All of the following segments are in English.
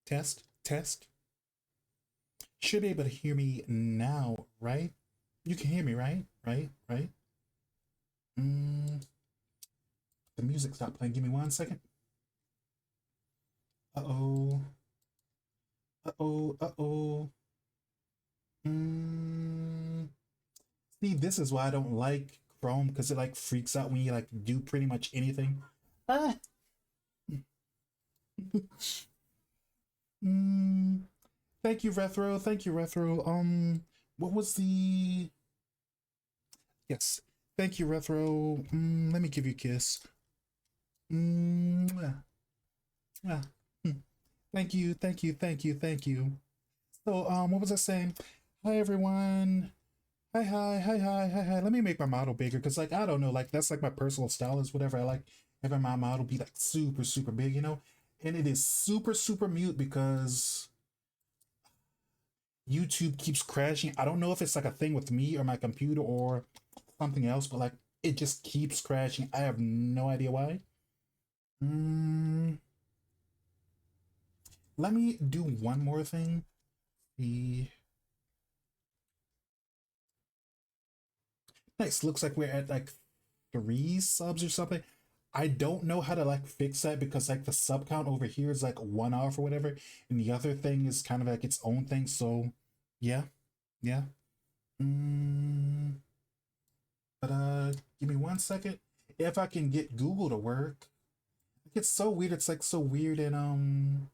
Test, test. Should be able to hear me now, right? You can hear me, right? Right? Mm, the music stopped playing. Give me 1 second. Uh-oh. Uh-oh. Uh-oh. Mm. See, this is why I don't like Chrome, because it like freaks out when you like do pretty much anything. Ah. mm. Thank you, Rethro. Thank you, Rethro. What was the yes. Thank you, Rethro. Let me give you a kiss. Mm, ah, mm. Thank you, thank you, thank you, thank you. So, what was I saying? Hi, everyone. Hi. Let me make my model bigger because, like, I don't know, like, that's like my personal style is whatever. I like having my model be like super big, and it is super mute because YouTube keeps crashing. I don't know if it's like a thing with me or my computer or something else, but like, it just keeps crashing. I have no idea why. Mm, Let me do one more thing. The Nice. Looks like we're at like 3 subs or something. I don't know how to like fix that because like the sub count over here is like one off or whatever, and the other thing is kind of like its own thing. So, yeah, yeah. Mm, but give me 1 second. If I can get Google to work, it's so weird. It's like so weird, and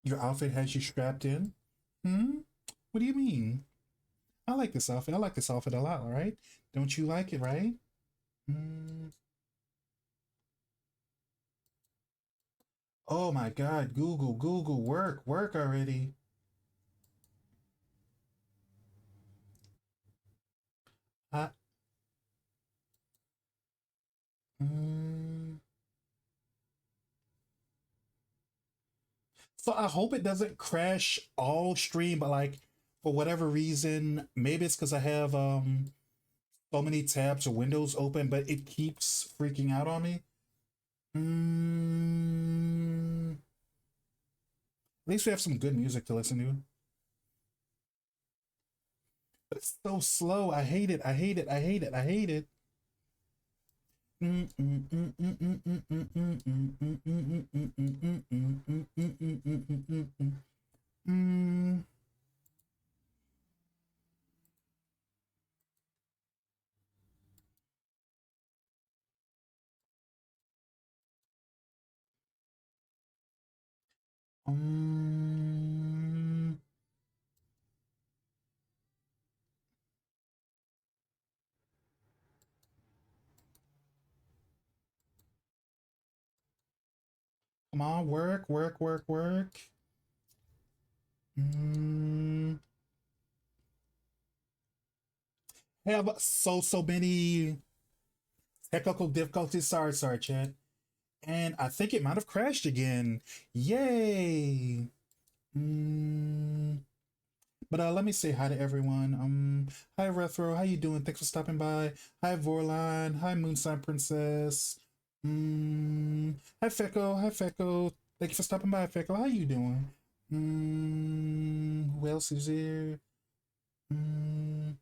your outfit has you strapped in. Hmm. What do you mean? I like this outfit. I like this outfit a lot. All right. Don't you like it, right? Mm. Oh my God, Google, work already. Uh, mm, so I hope it doesn't crash all stream, but like for whatever reason, maybe it's because I have so many tabs or windows open, but it keeps freaking out on me. Mm, at least we have some good music to listen to. But it's so slow. I hate it. I hate it. I hate it. I hate it. Um, Come on, work. Mm, have so many technical difficulties. Sorry, chat. And I think it might have crashed again. Yay! Mm, but let me say hi to everyone. Hi Rethro, how you doing? Thanks for stopping by. Hi Vorline. Hi Moonsign Princess. Hi Feko. Thank you for stopping by, Feko. How you doing? Who else is here? Mm,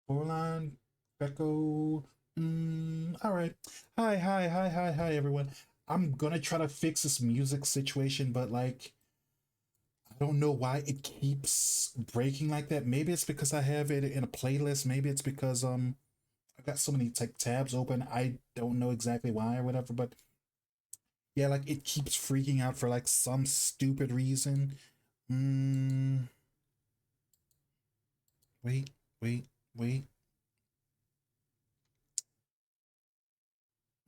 Vorline, Feko. All right. Hi, everyone. I'm gonna try to fix this music situation, but like I don't know why it keeps breaking like that. Maybe it's because I have it in a playlist. Maybe it's because I got so many like tabs open. I don't know exactly why or whatever, but yeah, like it keeps freaking out for like some stupid reason. Mm, wait, wait, wait.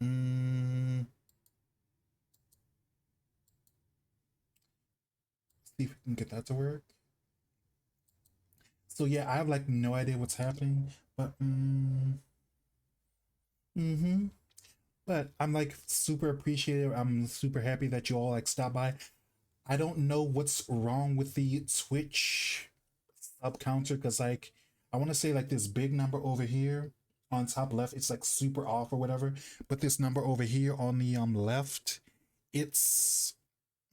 Mm, see if we can get that to work. So yeah, I have like no idea what's happening, but mm-hmm. But I'm like super appreciative. I'm super happy that you all like stopped by. I don't know what's wrong with the Twitch sub counter because like I want to say like this big number over here on top left, it's like super off or whatever. But this number over here on the left, it's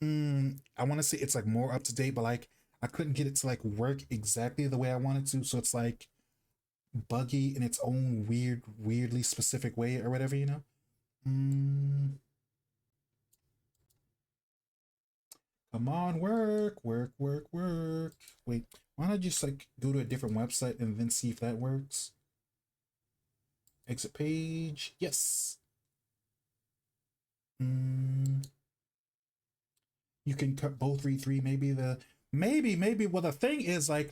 I want to say it's like more up to date, but like I couldn't get it to like work exactly the way I wanted to. So it's like buggy in its own weirdly specific way or whatever, you know? Mm, come on, work, work, work, work. Wait, why don't I just like go to a different website and then see if that works? Exit page. Yes. Mm, you can cut both read three. Maybe. Well, the thing is like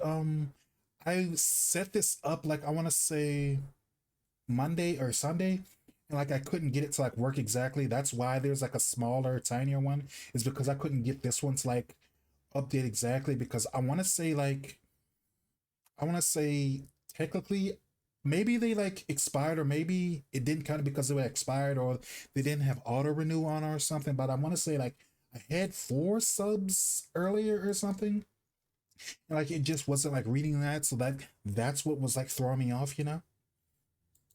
I set this up like I want to say Monday or Sunday, and like I couldn't get it to like work exactly. That's why there's like a smaller, tinier one. Is because I couldn't get this one to like update exactly because I want to say technically maybe they like expired or maybe it didn't cut it because it was expired or they didn't have auto renew on or something. But I want to say like I had 4 subs earlier or something, and like it just wasn't like reading that. So that's what was like throwing me off, you know.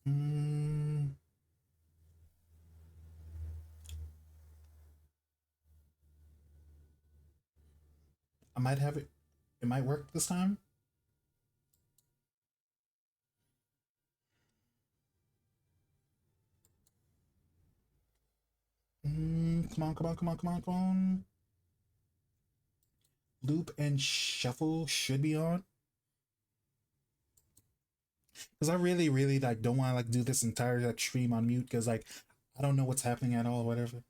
Mm, I might have it. It might work this time. Come on, come on, come on, come on, come on. Loop and shuffle should be on. Because I really like don't want to like do this entire like stream on mute because like I don't know what's happening at all, whatever.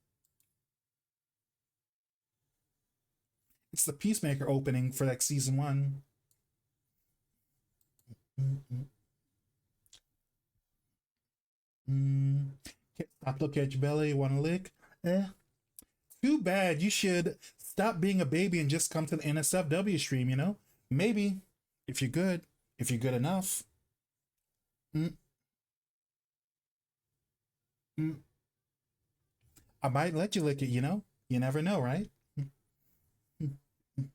It's the Peacemaker opening for like season one. Mm-mm-mm. Stop, look at your belly, want to lick? Eh. Too bad. You should stop being a baby and just come to the NSFW stream, you know? Maybe. If you're good. If you're good enough. Mm, mm. I might let you lick it, you know? You never know, right? Mm, mm, mm,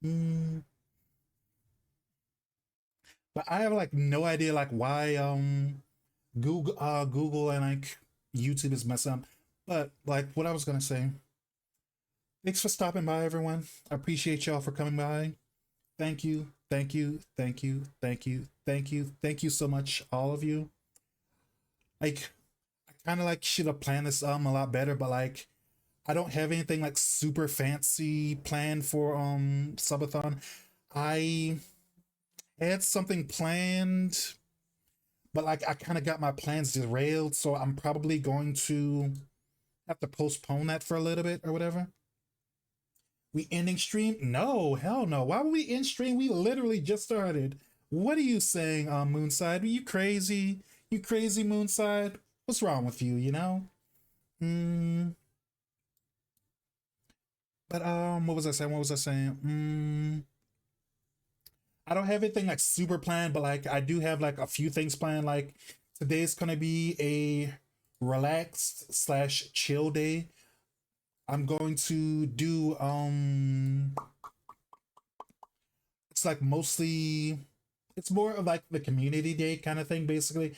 mm. But I have like no idea like why Google and like YouTube is messing up. But like what I was gonna say, thanks for stopping by, everyone. I appreciate y'all for coming by. Thank you, thank you, thank you, thank you, thank you, thank you so much, all of you. Like I kind of like should have planned this a lot better, but like I don't have anything like super fancy planned for subathon. I had something planned, but like I kind of got my plans derailed, so I'm probably going to have to postpone that for a little bit or whatever. We ending stream? No, hell no. Why would we end stream? We literally just started. What are you saying, Moonside? Are you crazy? You crazy, Moonside? What's wrong with you? You know? Mm, but what was I saying? What was I saying? I don't have anything like super planned, but like I do have like a few things planned. Like today's gonna be a relaxed slash chill day. I'm going to do it's like mostly it's more of like the community day kind of thing basically.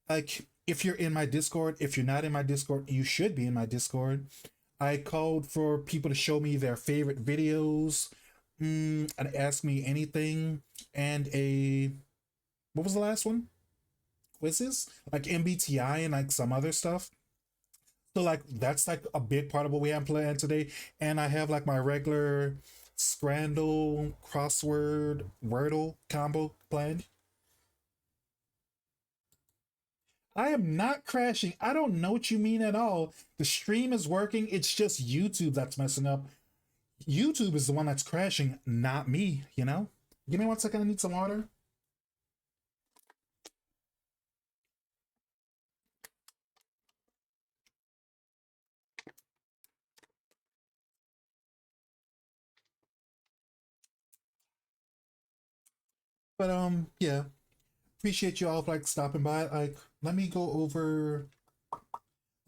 Like if you're in my Discord, if you're not in my Discord, you should be in my Discord. I called for people to show me their favorite videos, and ask me anything, and a what was the last one? Quizzes like MBTI and like some other stuff. So like that's like a big part of what we have planned today. And I have like my regular Scrandle crossword Wordle combo planned. I am not crashing. I don't know what you mean at all. The stream is working. It's just YouTube that's messing up. YouTube is the one that's crashing, not me, you know? Give me 1 second. I need some water. But yeah. Appreciate you all for like stopping by. Like, let me go over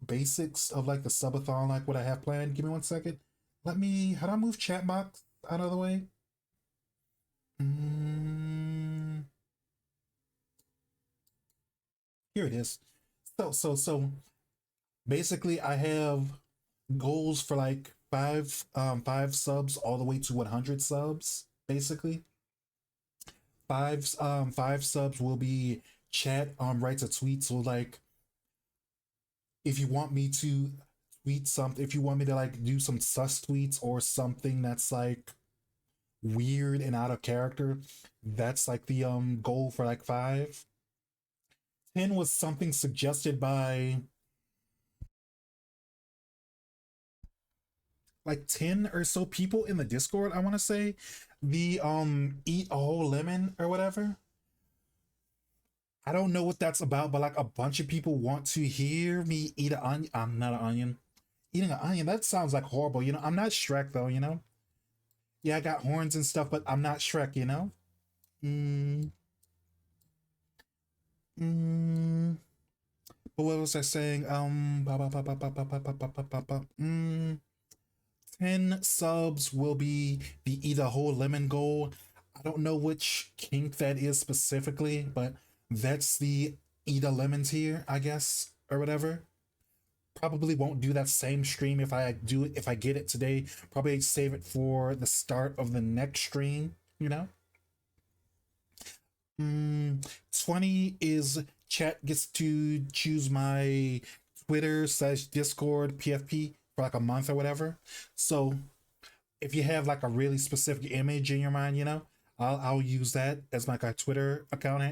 basics of like the subathon, like what I have planned. Give me 1 second. Let me how do I move chat box out of the way? Mm, Here it is. So basically, I have goals for like five subs all the way to 100 subs. Basically, five subs will be chat writes a tweet. So like, if you want me to tweet something, if you want me to like do some sus tweets or something that's like weird and out of character, that's like the goal for like five. 10 was something suggested by like 10 or so people in the Discord, I want to say. The eat a whole lemon or whatever. I don't know what that's about, but like a bunch of people want to hear me eat an onion. I'm not an onion. Eating an onion, that sounds like horrible. I'm not Shrek though, Yeah, I got horns and stuff, but I'm not Shrek. Mm, mm. But what was I saying? 10 subs will be the eat a whole lemon goal. I don't know which kink that is specifically, but that's the eat a lemon tier, I guess, or whatever. Probably won't do that same stream if I get it today. Probably save it for the start of the next stream. 20 is chat gets to choose my Twitter/Discord PFP for like a month or whatever. So if you have like a really specific image in your mind, I'll use that as my like, Twitter account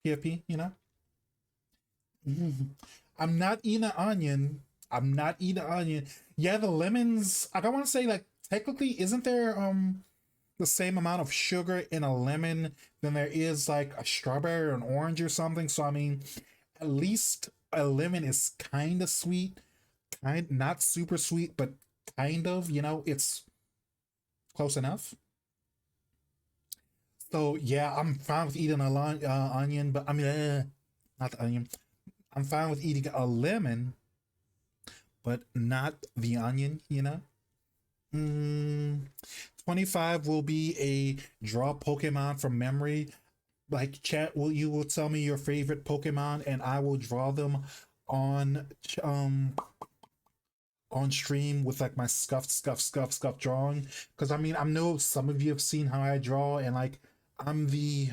PFP. Mhm. I'm not eating an onion. I'm not eating an onion. Yeah, the lemons. Like I want to say, like technically, isn't there the same amount of sugar in a lemon than there is like a strawberry or an orange or something? So I mean, at least a lemon is kind of sweet, kind not super sweet, but kind of. It's close enough. So yeah, I'm fine with eating onion, but I mean, not the onion. I'm fine with eating a lemon, but not the onion. Mm, 25 will be a draw Pokemon from memory. Like chat, you will tell me your favorite Pokemon, and I will draw them on um on stream with like my scuff drawing. Because I mean, I know some of you have seen how I draw, and like I'm the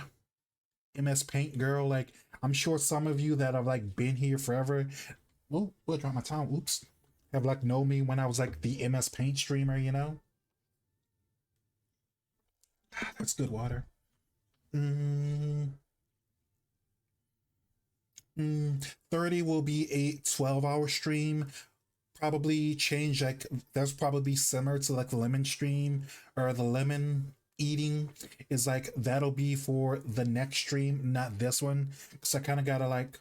MS Paint girl. Like I'm sure some of you that have like been here forever. Oh, I dropped my time. Oops. Have like know me when I was like the MS Paint streamer. That's good water. Mm, 30 will be a 12-hour stream. Probably change like that's probably similar to like the lemon stream or the lemon eating is like that'll be for the next stream, not this one. Because I kind of gotta like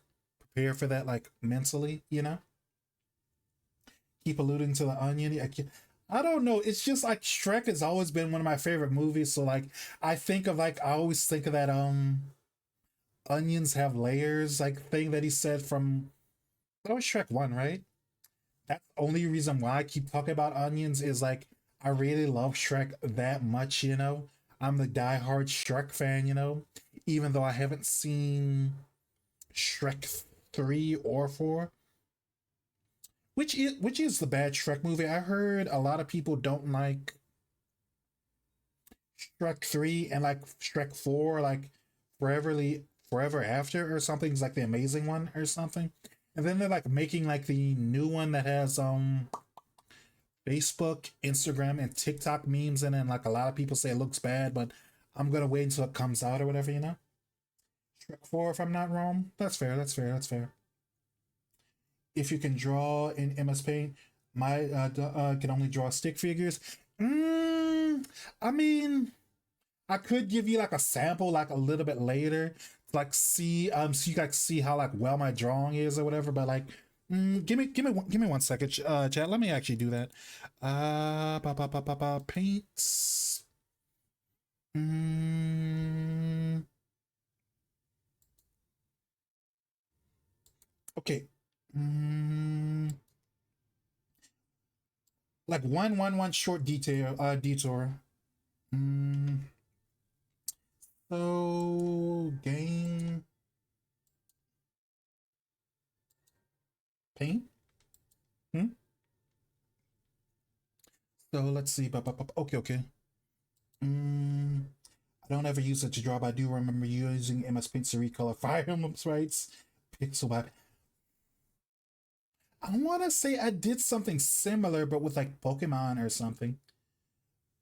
prepare for that like mentally. Keep alluding to the onion. I don't know. It's just like Shrek has always been one of my favorite movies. So like I always think of that onions have layers like thing that he said from that was Shrek 1, right? That's the only reason why I keep talking about onions is like I really love Shrek that much. I'm the diehard Shrek fan. Even though I haven't seen Shrek 3 or 4. Which is the bad Shrek movie? I heard a lot of people don't like Shrek 3 and like Shrek 4, like Forever After or something is like the amazing one or something. And then they're like making like the new one that has Facebook, Instagram, and TikTok memes in it. And like a lot of people say it looks bad, but I'm gonna wait until it comes out or whatever. Shrek 4, if I'm not wrong. That's fair, that's fair, that's fair. If you can draw in MS Paint, my can only draw stick figures. I mean, I could give you like a sample like a little bit later, like see so you guys see how like well my drawing is or whatever. But like, give me 1 second, chat. Let me actually do that. Paints. Mm, okay. Mm, like one short detour. Mm, so game. So let's see. Okay, okay. Mm, I don't ever use it to draw, but I do remember using MS Paint to recolor Fire Emblem sprites. Pixel by. I want to say I did something similar, but with like Pokemon or something.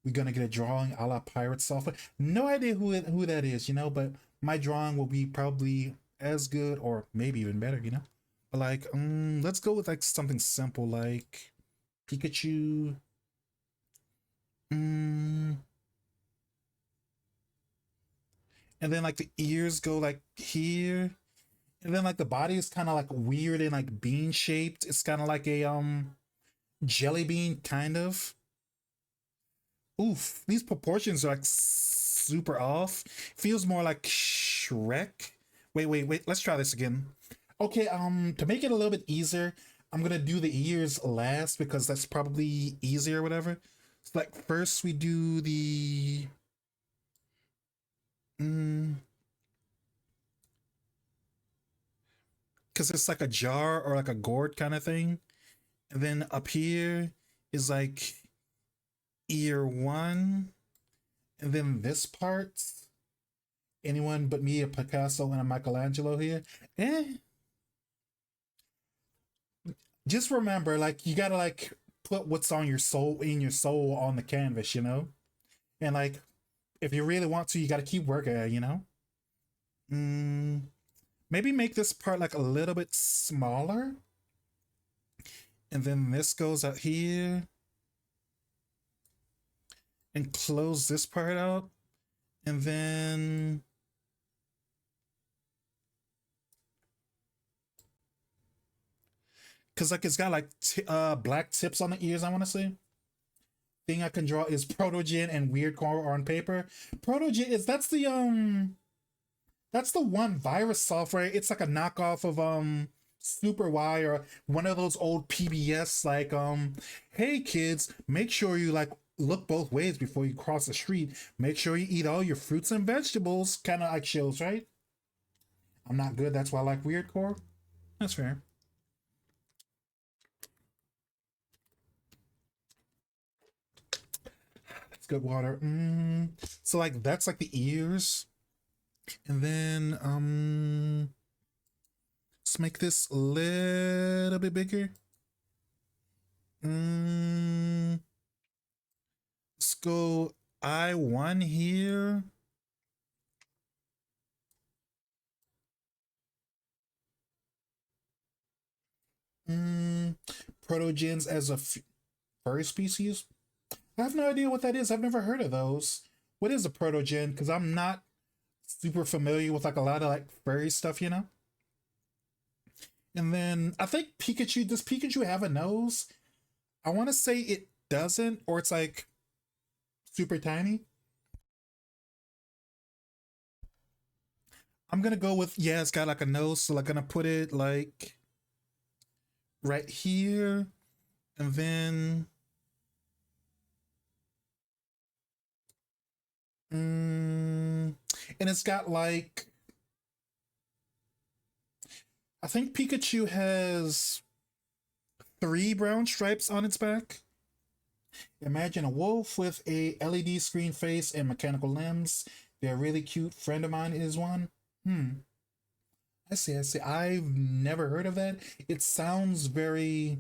We're gonna get a drawing a la Pirate Software. No idea who that is, but my drawing will be probably as good or maybe even better, But like, let's go with like something simple like Pikachu. Mm, and then like the ears go like here. And then like the body is kind of like weird and like bean shaped. It's kind of like a jelly bean kind of. Oof, these proportions are like super off. Feels more like Shrek. Wait. Let's try this again. Okay, to make it a little bit easier, I'm gonna do the ears last because that's probably easier or whatever. So like first we do the because it's like a jar or like a gourd kind of thing. And then up here is like ear one. And then this part, anyone but me, a Picasso and a Michelangelo here. Eh. Just remember, like, you gotta like put what's on your soul in your soul on the canvas. And like if you really want to, you gotta keep working at. Mm, maybe make this part like a little bit smaller. And then this goes out here. And close this part out. And then because like it's got like black tips on the ears, I want to say. Thing I can draw is Protogen and Weird Core on paper. Protogen is that's the one virus software. It's like a knockoff of Super Y or one of those old PBS like hey kids, make sure you like look both ways before you cross the street. Make sure you eat all your fruits and vegetables kind of like shows, right? I'm not good, that's why I like Weird Core. That's fair. It's good water. So like that's like the ears. And then let's make this a little bit bigger. Let's go I1 here. Mm, Protogens as a furry species. I have no idea what that is. I've never heard of those. What is a protogen? Because I'm not super familiar with like a lot of like furry stuff. And then I think Pikachu. Does Pikachu have a nose? I want to say it doesn't, or it's like super tiny. I'm gonna go with yeah. It's got like a nose, so like gonna put it like right here, and then and it's got like I think Pikachu has three brown stripes on its back. Imagine a wolf with a LED screen face and mechanical limbs. They're really cute. Friend of mine is one. Hmm. I see. I've never heard of that. It sounds very.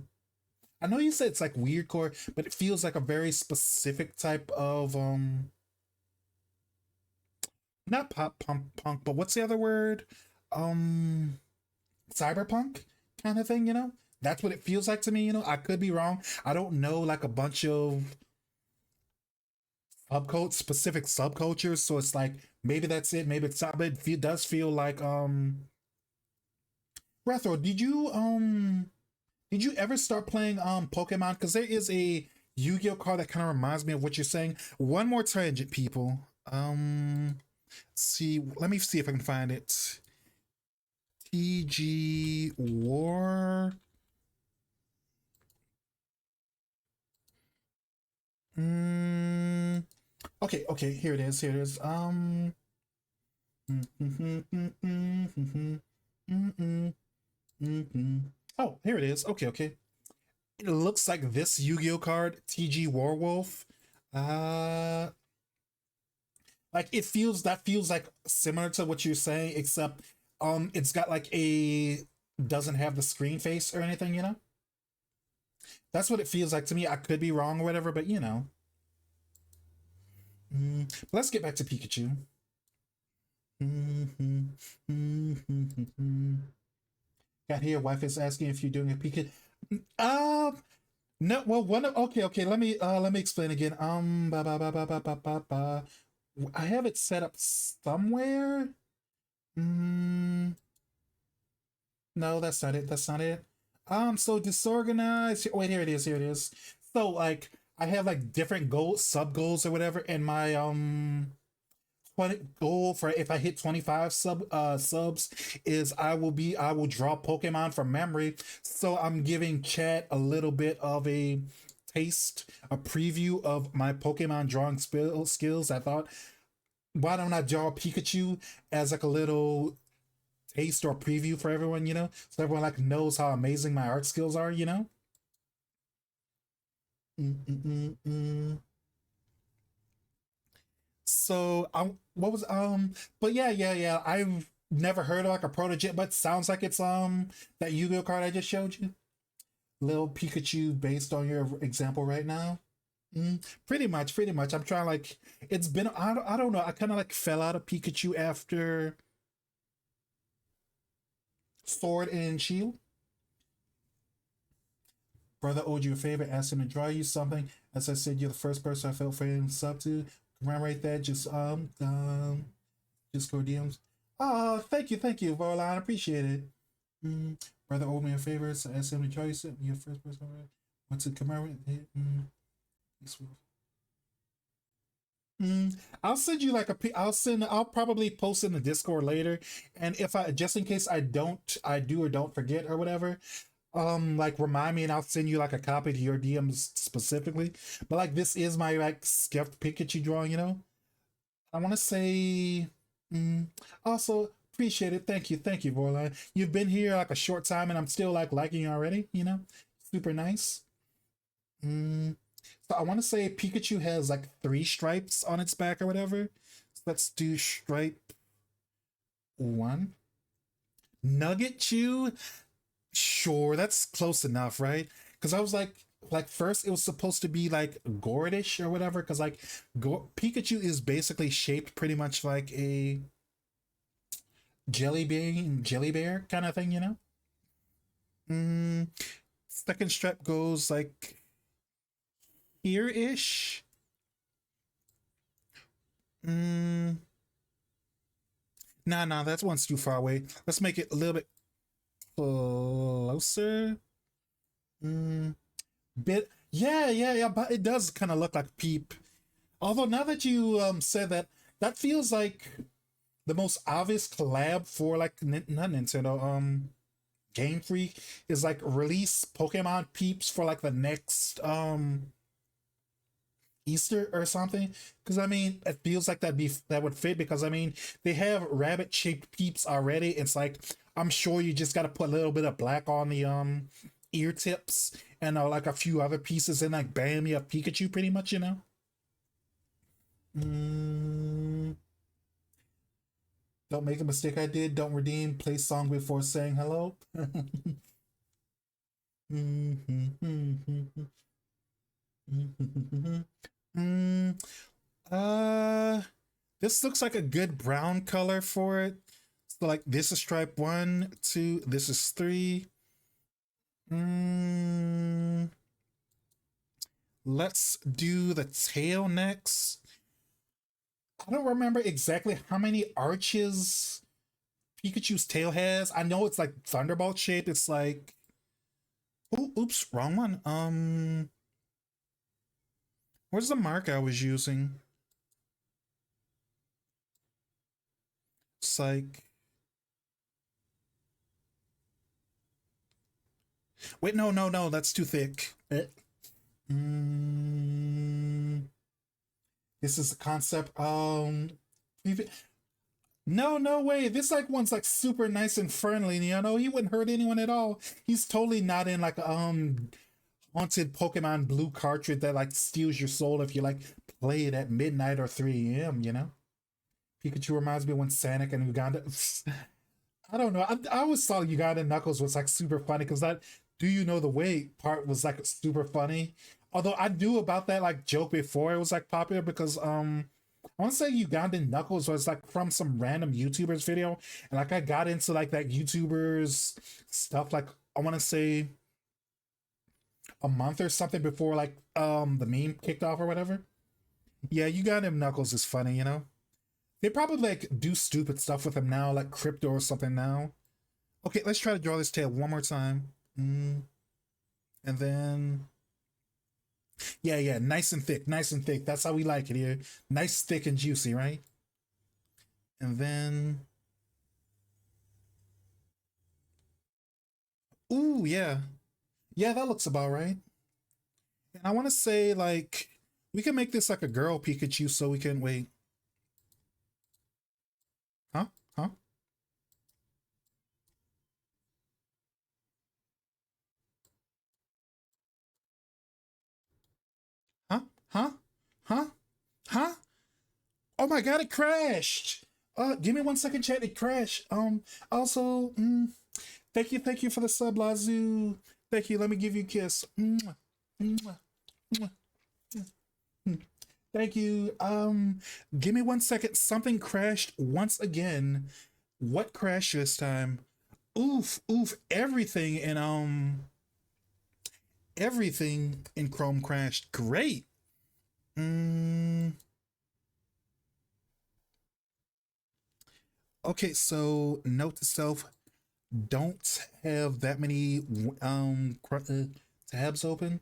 I know you said it's like weird core, but it feels like a very specific type of not punk, but what's the other word? Um, cyberpunk kind of thing. That's what it feels like to me. I could be wrong. I don't know like a bunch of specific subcultures, so it's like maybe that's it, maybe it's not, but it does feel like Retro, did you ever start playing Pokemon? Because there is a Yu-Gi-Oh card that kind of reminds me of what you're saying. One more tangent, people. See, let me see if I can find it. TG War. Mm, okay, here it is. Here it is. Oh, here it is. Okay. It looks like this Yu-Gi-Oh card, TG Warwolf. Uh like it feels that feels like similar to what you're saying, except it's got like a doesn't have the screen face or anything, you know? That's what it feels like to me. I could be wrong or whatever, but you know. Let's get back to Pikachu. Got here, wife is asking if you're doing a Pikachu. Um, no, well, okay, let me explain again. Ba, ba, ba, ba, ba, ba, ba, ba. I have it set up somewhere. Mm, no, that's not it. That's not it. So disorganized. Wait, here it is. Here it is. So like, I have like different goals, sub goals or whatever, and my 20 goal for if I hit 25 subs is I will draw Pokemon from memory. So I'm giving chat a little bit of a taste, a preview of my Pokemon drawing skills. I thought, why don't I draw Pikachu as like a little taste or preview for everyone, you know? So everyone like knows how amazing my art skills are, you know? Mm-mm-mm-mm. So what was but yeah. I've never heard of like a protege, but sounds like it's that Yu-Gi-Oh card I just showed you. Little Pikachu based on your example right now. Pretty much. I'm trying like it's been I don't know. I kind of like fell out of Pikachu after Sword and Shield. Brother owed you a favor, asked him to draw you something. As I said, you're the first person I felt for him sub to. Commemorate that. Just go DMs. Oh, thank you, Volan. I appreciate it. Brother owed me a favor, so asked him to draw you something. You're the first person I want to commemorate it. I'll send you like I'll probably post in the Discord later. And if I just in case I do or don't forget or whatever, like remind me and I'll send you like a copy to your DMs specifically. But like this is my like scuffed Pikachu drawing, you know. I want to say, mm, also appreciate it. Thank you, Vorline. You've been here like a short time, and I'm still like liking you already. You know, super nice. Mm, so I want to say Pikachu has like three stripes on its back or whatever. So let's do stripe one. Nugget Chew. Sure, that's close enough, right? Because I was like first it was supposed to be like Gordish or whatever. Because like Pikachu is basically shaped pretty much like a jelly bear kind of thing, you know. Mm, second stripe goes like here ish. Mm, nah, that one's too far away. Let's make it a little bit closer. Mm, yeah, but it does kind of look like Peep. Although now that you said that, that feels like the most obvious collab for like not Nintendo, Game Freak is like release Pokemon Peeps for like the next Easter or something. Because I mean, it feels like that would fit because I mean they have rabbit shaped Peeps already. It's like I'm sure you just got to put a little bit of black on the ear tips and like a few other pieces and like bam, you have Pikachu pretty much, you know. Mm, don't make a mistake I did. Don't redeem. Play song before saying hello. mm, uh, this looks like a good brown color for it. So like this is stripe one, two. This is three. Mm, let's do the tail next. I don't remember exactly how many arches Pikachu's tail has. I know it's like Thunderbolt shaped. It's like, oh, oops, wrong one. Where's the mark I was using? It's like, wait, no, that's too thick. Mm, this is the concept. No way. This like one's like super nice and friendly. You know, he wouldn't hurt anyone at all. He's totally not in like haunted Pokemon Blue cartridge that like steals your soul if you like play it at midnight or 3 a.m., you know? Pikachu reminds me of when Sonic and Uganda. I don't know. I always thought Uganda Knuckles was like super funny because that do you know the way part was like super funny. Although I knew about that like joke before it was like popular because I want to say Ugandan Knuckles was like from some random YouTuber's video, and like I got into like that YouTuber's stuff like I want to say a month or something before like the meme kicked off or whatever. Yeah, Ugandan Knuckles is funny, you know. They probably like do stupid stuff with him now, like crypto or something now. Okay, let's try to draw this tail one more time. And then yeah, yeah, nice and thick, nice and thick. That's how we like it here. Nice, thick, and juicy, right? And then ooh, yeah. Yeah, that looks about right. And I want to say like we can make this like a girl Pikachu so we can wait. Huh? Huh? Huh? Huh? Huh? Huh? Oh my god, it crashed. Give me 1 second, chat. It crashed. Also, thank you for the sub, Lazoo. Thank you. Let me give you a kiss. Mwah, mwah, mwah, mwah. Thank you. Give me 1 second. Something crashed once again. What crashed this time? Oof, oof. Everything in Chrome crashed. Great. Mm, okay, so note to self: don't have that many tabs open.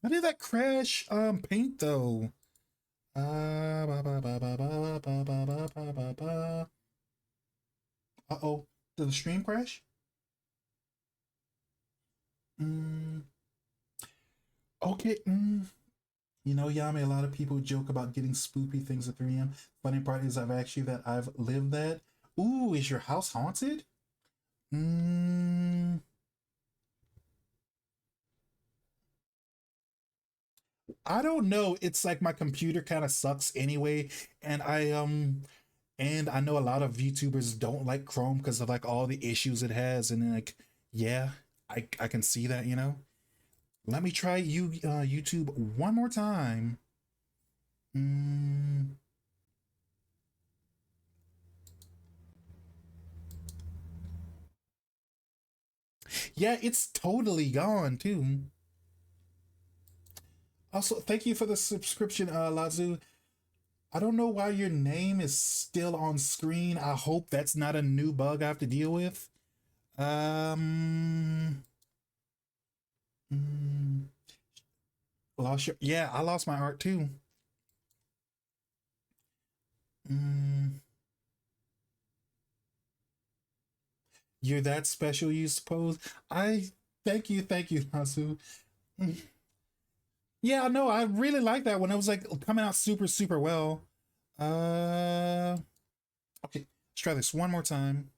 How did that crash paint though? Uh-oh. Did the stream crash? Mm, okay. You know, Yami, a lot of people joke about getting spoopy things at 3 a.m. Funny part is I've lived that. Ooh, is your house haunted? Mm, I don't know. It's like my computer kind of sucks anyway, and I know a lot of YouTubers don't like Chrome because of like all the issues it has, and like yeah, I can see that, you know. Let me try YouTube one more time. Mm, yeah, it's totally gone too. Also, thank you for the subscription, Lazu. I don't know why your name is still on screen. I hope that's not a new bug I have to deal with. Um, mm, lost your yeah, I lost my art too. Mm, you're that special, you suppose? I thank you, Lazu. Mm, yeah, no, I really like that one. It was like coming out super, super well. Uh, okay, let's try this one more time.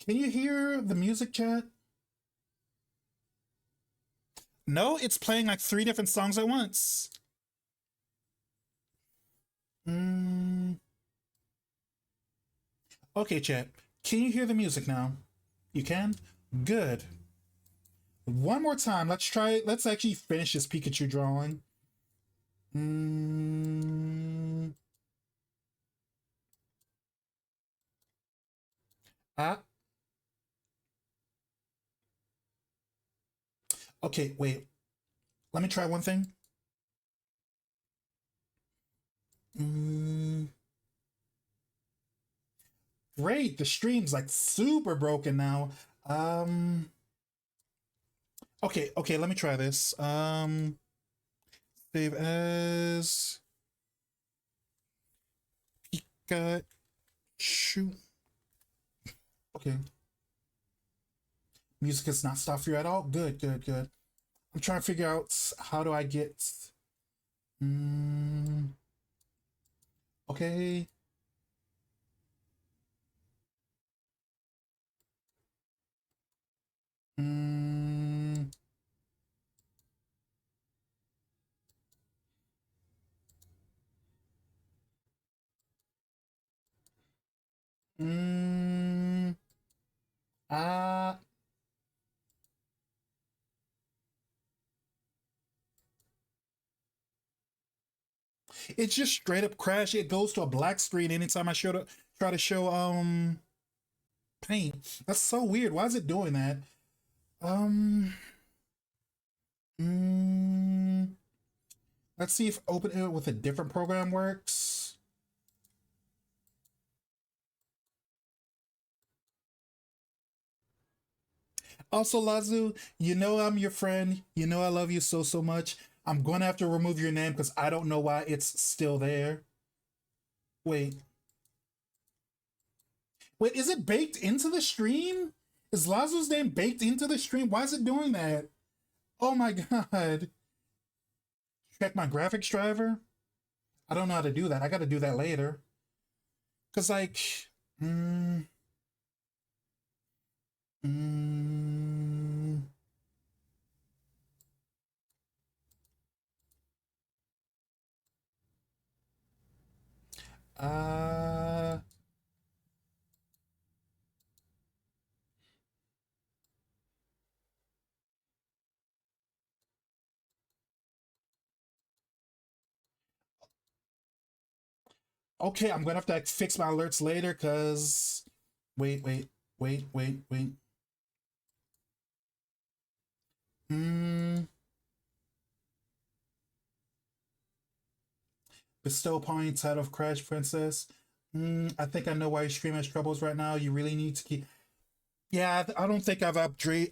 Can you hear the music, chat? No, it's playing like three different songs at once. Mm, okay, chat. Can you hear the music now? You can? Good. One more time. Let's try it. Let's actually finish this Pikachu drawing. Mm, ah, okay, wait. Let me try one thing. Mm, great. The stream's like super broken now. Um, okay, let me try this. Save as Pikachu. Okay. Music has not stopped for you at all. Good, good, good. I'm trying to figure out how do I get. Mm, okay. Mm, Mm, uh, it's just straight up crash. It goes to a black screen anytime I try to show paint. That's so weird. Why is it doing that? Um, mm, let's see if open it with a different program works. Also, Lazu, you know I'm your friend. You know I love you so so much. I'm gonna have to remove your name because I don't know why it's still there. Wait, wait, is it baked into the stream? Is Lazu's name baked into the stream? Why is it doing that? Oh my god. Check my graphics driver. I don't know how to do that. I gotta do that later. Cause like, mm, mm, uh, okay, I'm gonna have to like, fix my alerts later. Cause, wait, wait, wait, wait, wait. Hmm. Bestow points out of Crash Princess. I think I know why your stream has troubles right now. You really need to keep. Yeah, I don't think I've upgrade.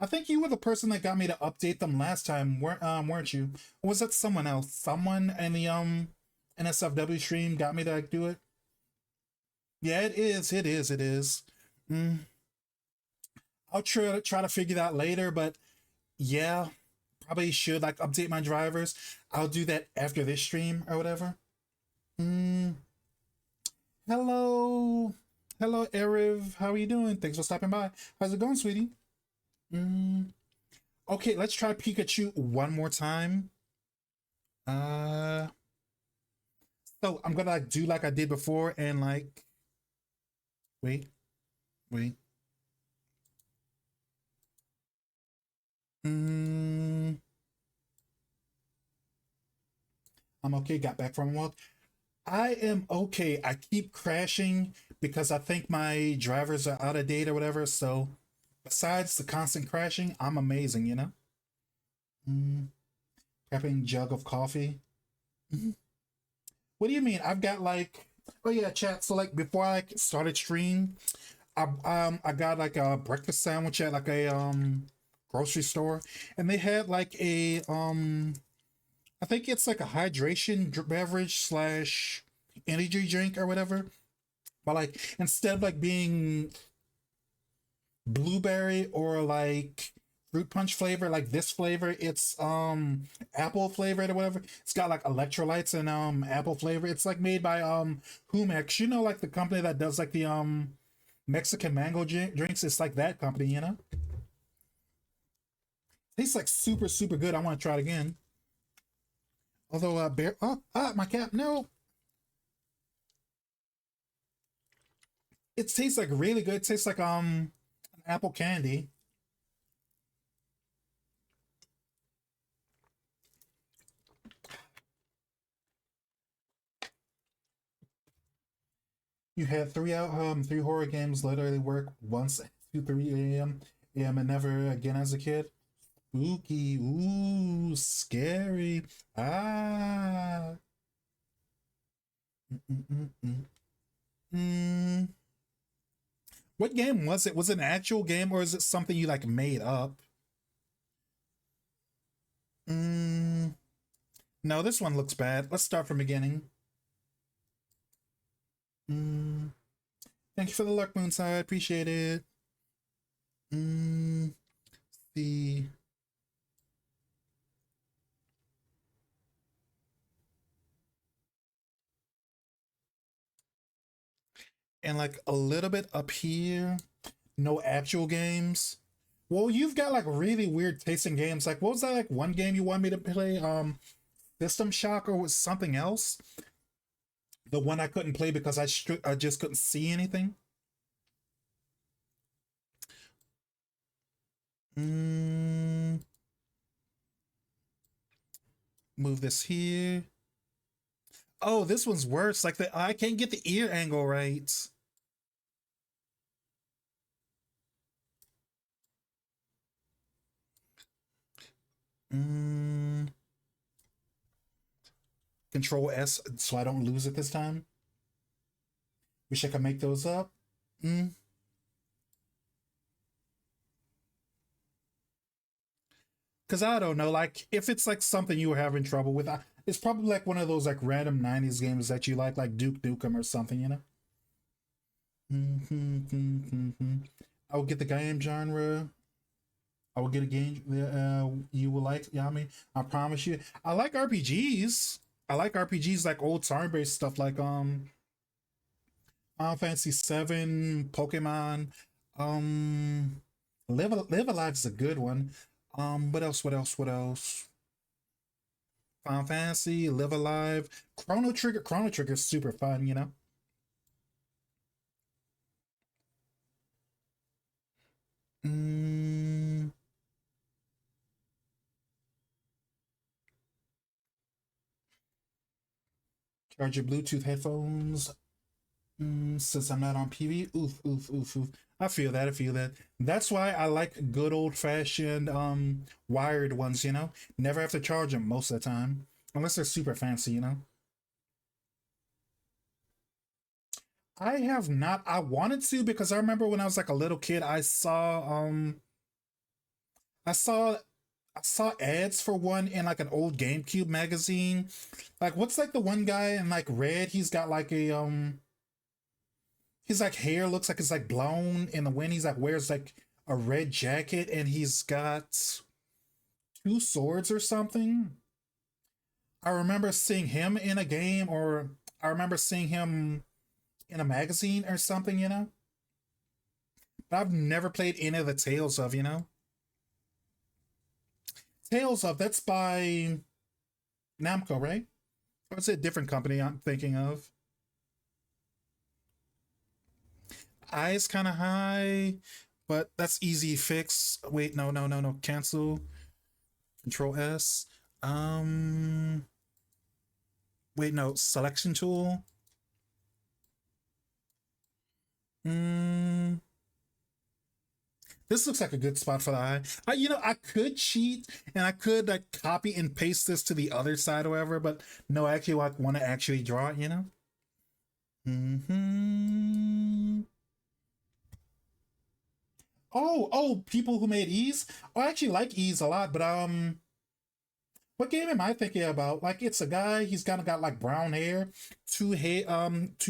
I think you were the person that got me to update them last time, weren't you? Or was that someone else? Someone in the NSFW stream got me to like, do it. Yeah, it is. It is. It is. Mm, I'll try to figure that later, but yeah, probably should like update my drivers. I'll do that after this stream or whatever. Mm, hello, hello, Eriv. How are you doing? Thanks for stopping by. How's it going, sweetie? Mm, okay, let's try Pikachu one more time. Uh, so I'm gonna like do like I did before and like wait, wait. Mm, I'm okay. Got back from walk. I am okay. I keep crashing because I think my drivers are out of date or whatever. So besides the constant crashing, I'm amazing. You know. Mm, Prepping jug of coffee. Mhm. What do you mean? I've got like. Oh yeah, chat. So like before I started stream, I got like a breakfast sandwich at like a grocery store, and they had like a I think it's like a hydration beverage slash energy drink or whatever. But like instead of like being blueberry or like fruit punch flavor, like this flavor, it's apple flavored or whatever. It's got like electrolytes and apple flavor. It's like made by Humex, you know, like the company that does like the Mexican mango drinks. It's like that company, you know. Tastes like super super good. I want to try it again. Although bear my cat, no. It tastes like really good. It tastes like an apple candy. You had three horror games literally work once at 2 3 a.m. and never again as a kid. Spooky, ooh, scary. Ah. Mm-mm-mm-mm. Mm. What game was it? Was it an actual game or is it something you like made up? Mm. No, this one looks bad. Let's start from beginning. Mm. Thank you for the luck, Moonside. Appreciate it. Mm. See. And like a little bit up here, no actual games. Well, you've got like really weird taste in games. Like, what was that like one game you want me to play? System Shock or was something else? The one I couldn't play because I just couldn't see anything. Mm, move this here. Oh, this one's worse. Like the I can't get the ear angle right. Mm, Control S so I don't lose it this time. Wish I could make those up. Mm. Cause I don't know, like if it's like something you were having trouble with, it's probably like one of those like random '90s games that you like Duke Nukem or something, you know. I will get the game genre. I will get a game that you will like, Yami. I promise you. I like RPGs. I like RPGs like old turn-based stuff like Final Fantasy 7, Pokemon. Um Live Alive is a good one. What else? What else? What else? Final Fantasy, Live Alive, Chrono Trigger. Chrono Trigger is super fun, you know. Mm, Charge your Bluetooth headphones. Since I'm not on PV, oof, oof, oof, oof. I feel that. I feel that. That's why I like good old fashioned wired ones. You know, never have to charge them most of the time, unless they're super fancy. You know, I have not. I wanted to because I remember when I was like a little kid, I saw I saw ads for one in like an old GameCube magazine. Like, what's like the one guy in like red? He's got like a his like hair looks like it's like blown in the wind. He's like wears like a red jacket and he's got two swords or something. I remember seeing him in a game, or I remember seeing him in a magazine or something, you know. But I've never played any of the Tales of, you know. Tales of, that's by Namco, right? Or is it a different company I'm thinking of? Eyes kind of high, but that's easy fix. Wait, no, no, no, no. Cancel. Control S. Um, Wait, no. Selection tool. Mm, this looks like a good spot for the eye. I could cheat and I could like copy and paste this to the other side or whatever, but no, I actually like want to actually draw it, you know? Hmm. Oh, people who made Ease. Oh, I actually like Ease a lot, but what game am I thinking about? Like, it's a guy. He's kind of got like brown hair, two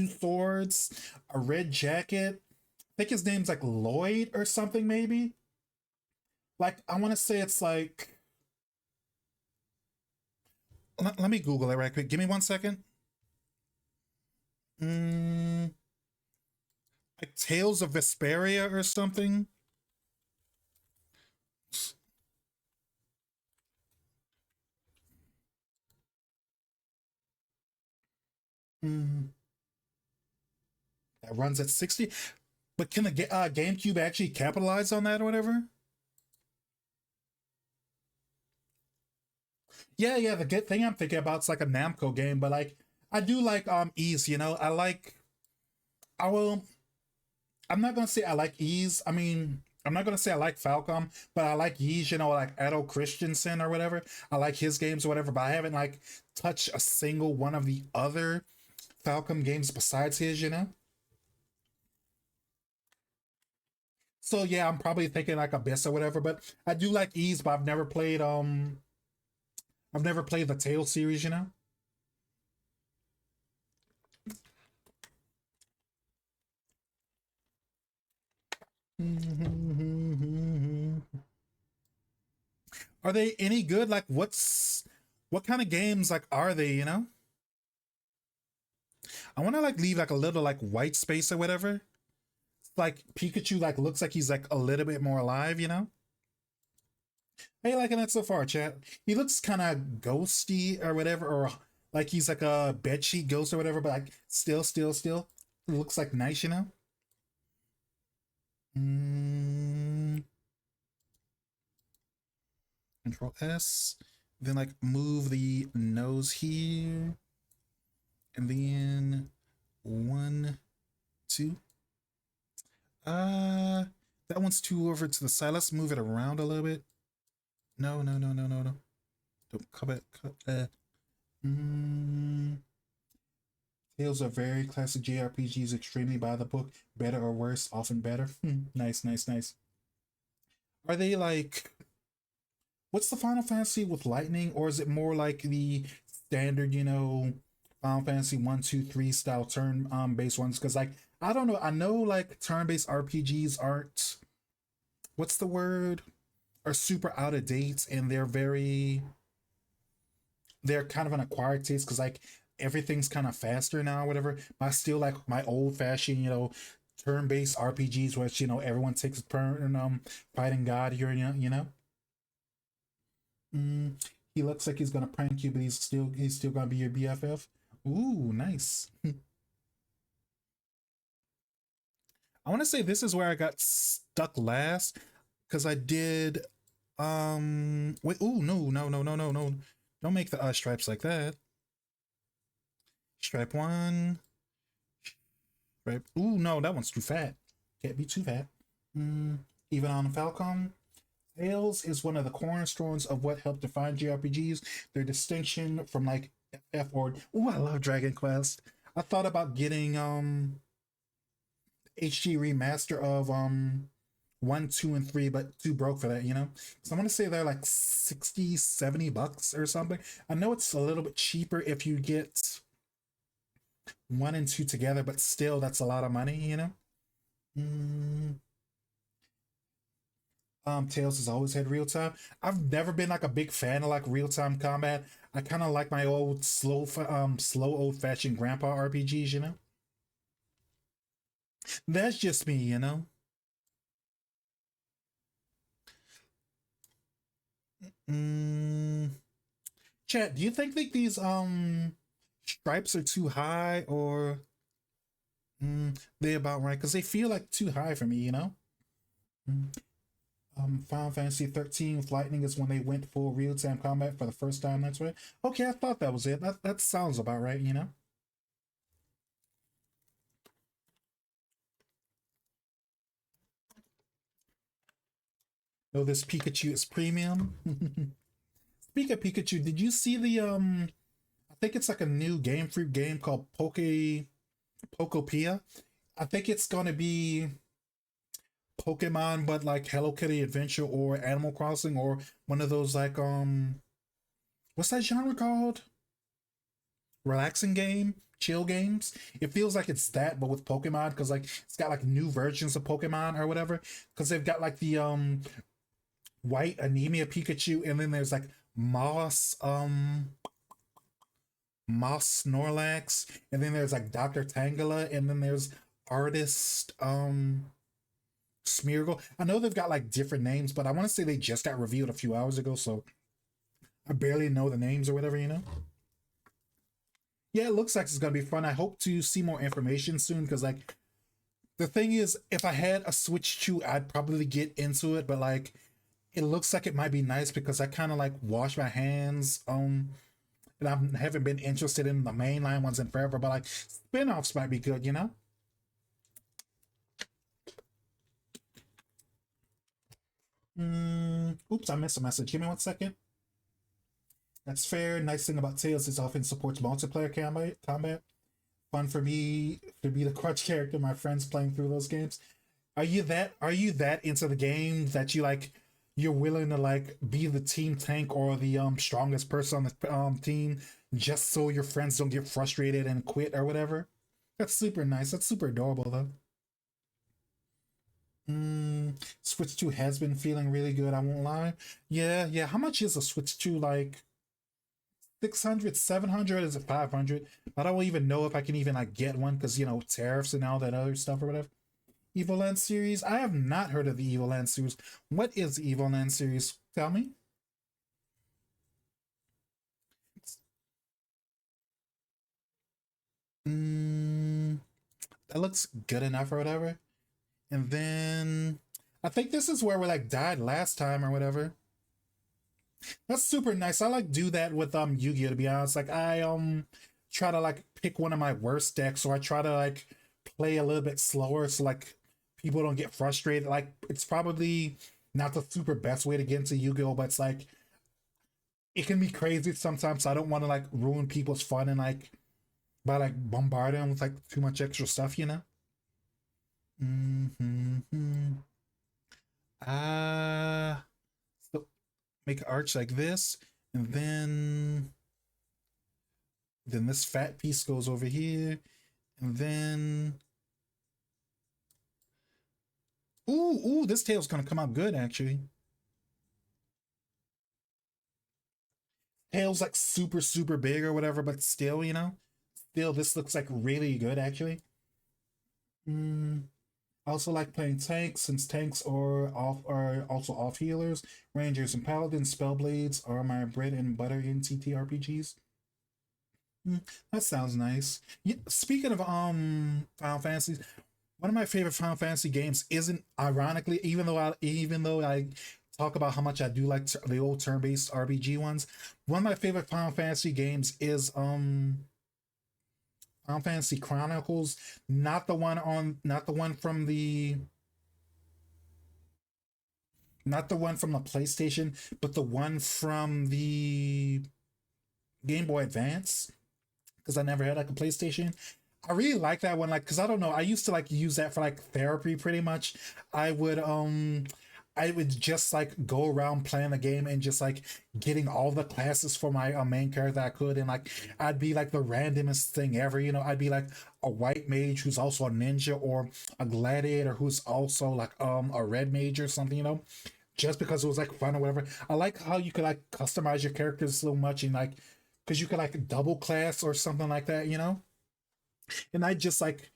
swords, a red jacket. I think his name's like Lloyd or something, maybe. Like, I want to say it's like. Let me Google it right quick. Give me 1 second. Mm, like Tales of Vesperia or something. Mm, that runs at 60. But can the GameCube actually capitalize on that or whatever? Yeah, yeah. The good thing I'm thinking about is like a Namco game, but like I do like Ease. You know, I like. I will. I'm not gonna say I like Ease. I mean, I'm not gonna say I like Falcom, but I like Ease. You know, like Edo Christensen or whatever. I like his games or whatever, but I haven't like touched a single one of the other Falcom games besides his. You know. So yeah, I'm probably thinking like Abyss or whatever, but I do like Ease, but I've never played the Tail series, you know? Are they any good? Like what kind of games like are they, you know? I wanna like leave like a little like white space or whatever. Like Pikachu like looks like he's like a little bit more alive, you know? Hey, liking that so far, chat. He looks kind of ghosty or whatever, or Like he's like a bedsheet ghost or whatever, but like still it looks like nice, you know. Mm, Control S, then like move the nose here, and then one, two. Uh, that one's too over to the side. Let's move it around a little bit. No. Don't cut it. Mm, Tales are very classic JRPGs, extremely by the book, better or worse, often better. Nice. Are they like what's the Final Fantasy with lightning, or is it more like the standard, Final Fantasy 1, 2, 3 style turn based ones? Because like I don't know, I know like turn based RPGs aren't what's the word? Are super out of date and they're kind of an acquired taste because like everything's kind of faster now, or whatever. But I still like my old fashioned, turn-based RPGs, which everyone takes a turn fighting God here, Mm, he looks like he's gonna prank you, but he's still gonna be your BFF. Ooh, nice. I want to say this is where I got stuck last because I did. Wait. Ooh, no. Don't make the stripes like that. Stripe one. Stripe. Ooh, no, that one's too fat. Can't be too fat. Mm, even on Falcon. Tales is one of the cornerstones of what helped define JRPGs. Their distinction from like F or ooh, I love Dragon Quest. I thought about getting HD remaster of 1, 2, and 3, but too broke for that, So I'm gonna say they're like 60, $70 or something. I know it's a little bit cheaper if you get 1 and 2 together, but still that's a lot of money. Mm, Tails has always had real time. I've never been like a big fan of like real time combat. I kind of like my old slow old fashioned grandpa RPGs. That's just me. Mm, Chat, do you think that these stripes are too high or they about right? Because they feel like too high for me. Mm. Final Fantasy 13 with Lightning is when they went full real time combat for the first time. That's right. Okay, I thought that was it. That sounds about right. Oh, this Pikachu is premium. Speaking of Pikachu, did you see the I think it's like a new Game Freak game called Pokopia. I think it's gonna be Pokemon, but like Hello Kitty Adventure or Animal Crossing or one of those like what's that genre called? Relaxing game, chill games. It feels like it's that, but with Pokemon because like it's got like new versions of Pokemon or whatever. Because they've got like the white anemia Pikachu, and then there's like moss Moss Snorlax, and then there's like Dr. Tangela, and then there's Artist Smeargle. I know they've got like different names, but I want to say they just got revealed a few hours ago, so I barely know the names or whatever. Yeah, it looks like it's gonna be fun. I hope to see more information soon because like the thing is, if I had a Switch 2, I'd probably get into it, but like it looks like it might be nice because I kind of like wash my hands and I haven't been interested in the mainline ones in forever, but like spin-offs might be good. Oops, I missed a message. Give me 1 second. That's fair. Nice thing about Tails is often supports multiplayer combat. Fun for me to be the crutch character. My friends playing through those games. Are you that into the game that you like? You're willing to like be the team tank or the strongest person on the team just so your friends don't get frustrated and quit or whatever. That's super nice. That's super adorable though. Switch 2 has been feeling really good, I won't lie. Yeah. How much is a Switch 2? Like 600, 700? Is it 500? I don't even know if I can even like get one because tariffs and all that other stuff or whatever. Evil Land series? I have not heard of the Evil Land series. What is the Evil Land series? Tell me. Mm, that looks good enough or whatever. And then I think this is where we like died last time or whatever. That's super nice. I like do that with Yu-Gi-Oh, to be honest. Like I try to like pick one of my worst decks, or I try to like play a little bit slower so like people don't get frustrated. Like it's probably not the super best way to get into Yu-Gi-Oh, but it's like it can be crazy sometimes. So I don't want to like ruin people's fun and like by like bombarding them with like too much extra stuff, you know? Mm-hmm. Ah, so make an arch like this, and then this fat piece goes over here, and then ooh, this tail's gonna come out good actually. Tail's like super big or whatever, but still, still this looks like really good actually. Mm, I also like playing tanks since tanks are also off healers. Rangers and paladins, spellblades are my bread and butter in TTRPGs. Mm, that sounds nice. Yeah, speaking of Final Fantasy, one of my favorite Final Fantasy games isn't ironically, even though I talk about how much I do like the old turn-based RPG ones. One of my favorite Final Fantasy games is Final Fantasy Chronicles, not the one from the PlayStation, but the one from the Game Boy Advance, because I never had like a PlayStation. I really like that one, like, because I don't know, I used to like use that for like therapy pretty much. I would um I would just like go around playing the game and just like getting all the classes for my main character I could, and like I'd be like the randomest thing ever. I'd be like a white mage who's also a ninja, or a gladiator who's also like a red mage or something. Just because it was like fun or whatever. I like how you could like customize your characters so much, and like because you could like double class or something like that. And I just like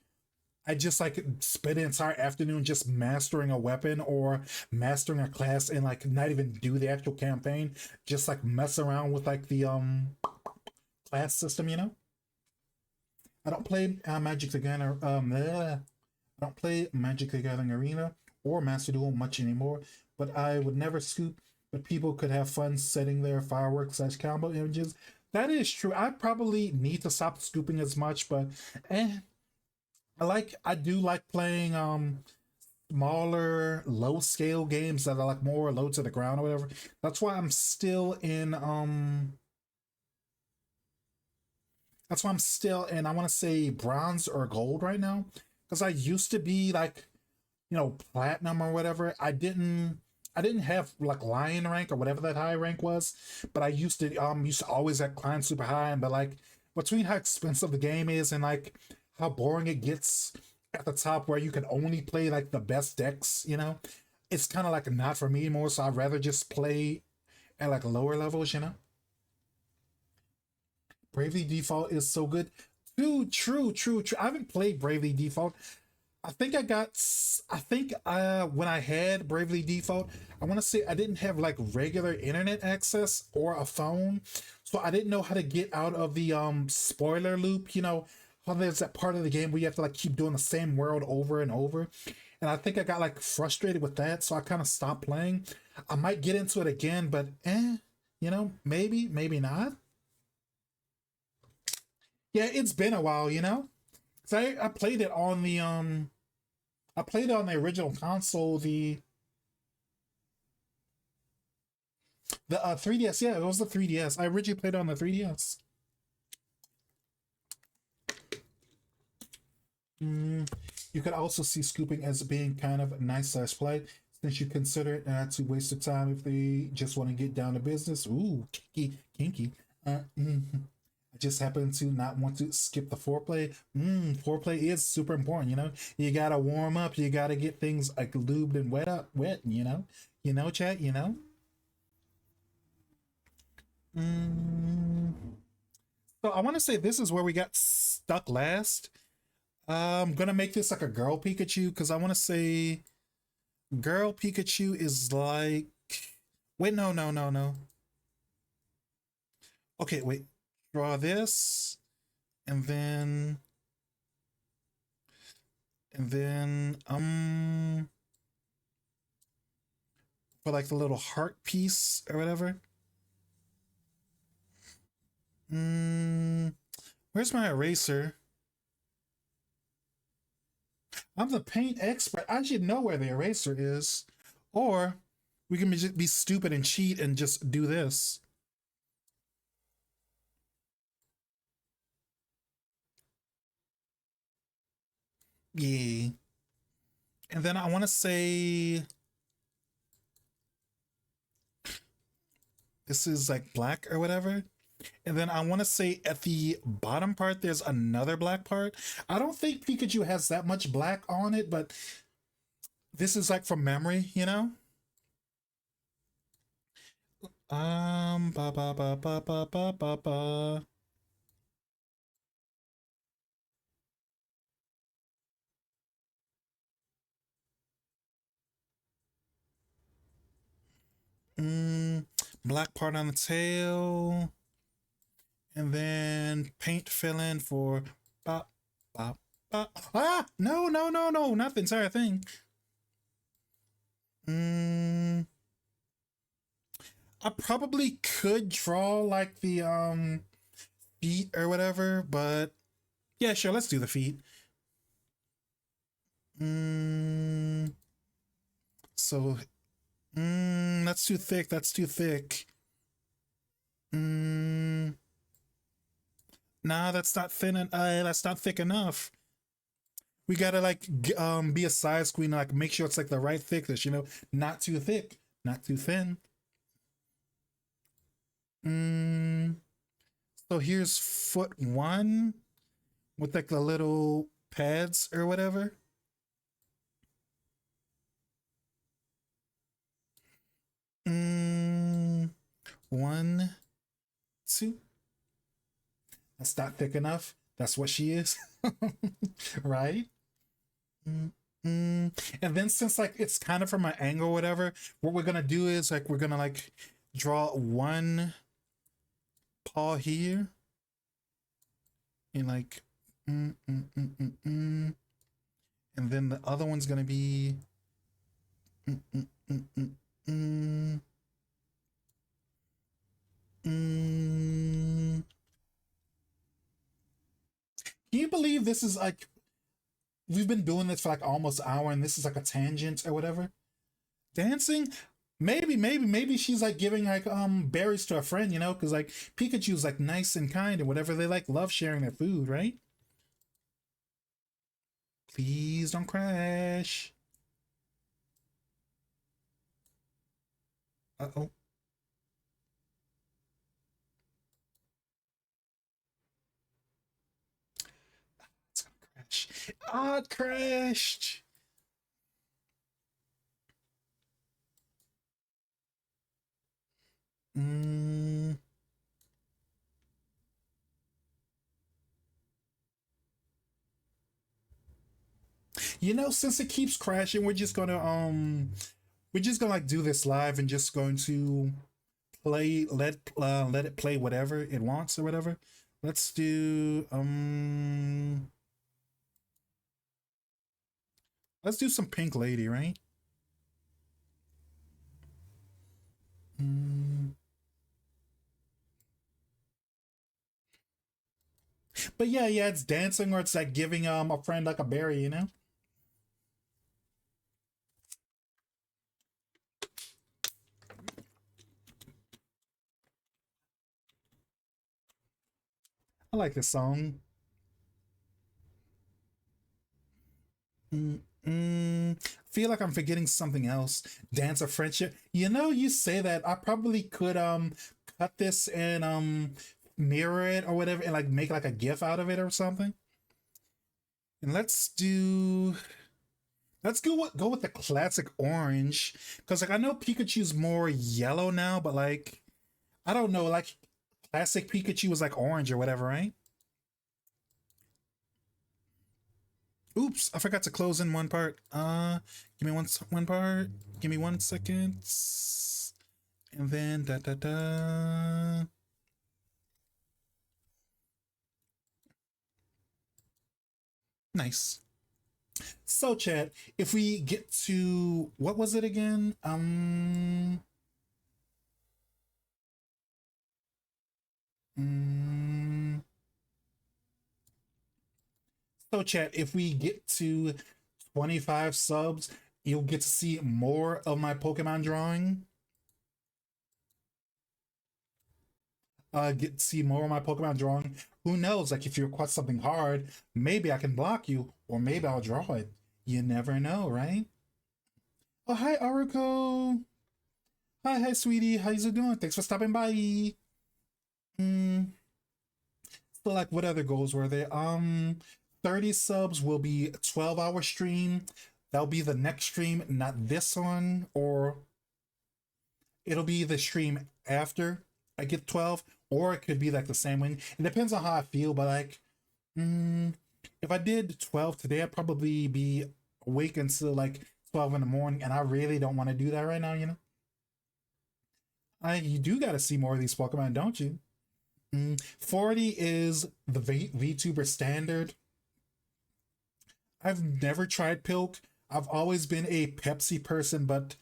spent an entire afternoon just mastering a weapon or mastering a class, and like not even do the actual campaign, just like mess around with like the class system. I don't play Magic the Gathering. I don't play Magic the Gathering Arena or Master Duel much anymore, but I would never scoop. But people could have fun setting their fireworks slash combo images. That is true. I probably need to stop scooping as much, but eh, I do like playing smaller, low scale games that are like more low to the ground or whatever. That's why I'm still in I want to say bronze or gold right now, because I used to be like platinum or whatever. I didn't have like lion rank or whatever that high rank was, but I used to always like climb super high. But like between how expensive the game is and like how boring it gets at the top, where you can only play like the best decks, it's kind of like not for me anymore. So I'd rather just play at like lower levels. Bravely Default is so good. True. I haven't played Bravely Default. I think when I had Bravely Default, I want to say I didn't have like regular internet access or a phone, so I didn't know how to get out of the spoiler loop. How there's that part of the game where you have to like keep doing the same world over and over, and I think I got like frustrated with that, so I kind of stopped playing. I might get into it again, but maybe not. Yeah, it's been a while. So I played it on the original console, the 3DS. Yeah, it was the 3DS. I originally played it on the 3DS. Mm, you could also see scooping as being kind of a nice slash play, since you consider it not to waste of time if they just want to get down to business. Ooh, kinky. I just happen to not want to skip the foreplay. Foreplay is super important. You gotta warm up. You gotta get things like lubed and wet. Chat. Mm, so I want to say this is where we got stuck last. I'm gonna make this like a girl Pikachu, because I want to say girl Pikachu is like. Wait, no, no, no, no. Okay, wait. Draw this, and then And then for like the little heart piece or whatever. Mm, where's my eraser? I'm the paint expert. I should know where the eraser is. Or we can just be stupid and cheat and just do this. Yeah. And then I want to say this is like black or whatever. And then I want to say at the bottom part, there's another black part. I don't think Pikachu has that much black on it, but this is like from memory, you know? Ba ba ba ba ba ba ba ba. Mm, black part on the tail. And then paint fill in for ba ba ba. Ah, no, no, no, no, not the entire thing. Mm, I probably could draw like the feet or whatever, but yeah, sure, let's do the feet. Mm, so, that's too thick. That's too thick. Mm, nah, that's not thin. That's not thick enough. We gotta like be a size queen, like make sure it's like the right thickness. You know, not too thick, not too thin. Mm, so here's foot one with like the little pads or whatever. Mm, one, two. That's not thick enough. That's what she is, right? Mm, mm. And then since like it's kind of from an angle, or whatever, what we're gonna do is like we're gonna like draw one paw here and like, mm, mm, mm, mm, mm. And then the other one's gonna be, mm, mm, mm, mm, mm, mm. Can you believe this is like we've been doing this for like almost an hour and this is like a tangent or whatever? Dancing? Maybe she's like giving like berries to a friend, you know, because like Pikachu's like nice and kind and whatever they like love sharing their food, right? Please don't crash. Uh-oh. It's gonna crash. Ah, it crashed. Mm. You know, since it keeps crashing, we're just gonna like do this live and just going to let it play whatever it wants or whatever. Let's do let's do some Pink Lady, right? Mm. But yeah, yeah, it's dancing or it's like giving a friend like a berry, you know? I like this song. Mm, feel like I'm forgetting something else. Dance of Friendship. You know, you say that. I probably could cut this and mirror it or whatever and like make like a GIF out of it or something. And let's go with the classic orange. Cause like I know Pikachu's more yellow now, but like I don't know, like classic Pikachu was like orange or whatever, right? Oops, I forgot to close in one part. Give me one part. Give me 1 second. And then da da da. Nice. So, chat, if we get to what was it again? Mm, so, chat, if we get to 25 subs, you'll get to see more of my Pokemon drawing. Get to see more of my Pokemon drawing. Who knows? Like, if you request something hard, maybe I can block you, or maybe I'll draw it. You never know, right? Oh, hi, Aruko. Hi, sweetie. How's it doing? Thanks for stopping by. Mm, so, like, what other goals were there? 30 subs will be a 12-hour stream. That'll be the next stream, not this one, or it'll be the stream after I get 12, or it could be like the same one. It depends on how I feel, but like, mm, if I did 12 today, I'd probably be awake until like 12 in the morning, and I really don't want to do that right now, you know? You do got to see more of these Pokemon, don't you? 40 is the VTuber standard. I've never tried Pilk. I've always been a Pepsi person, but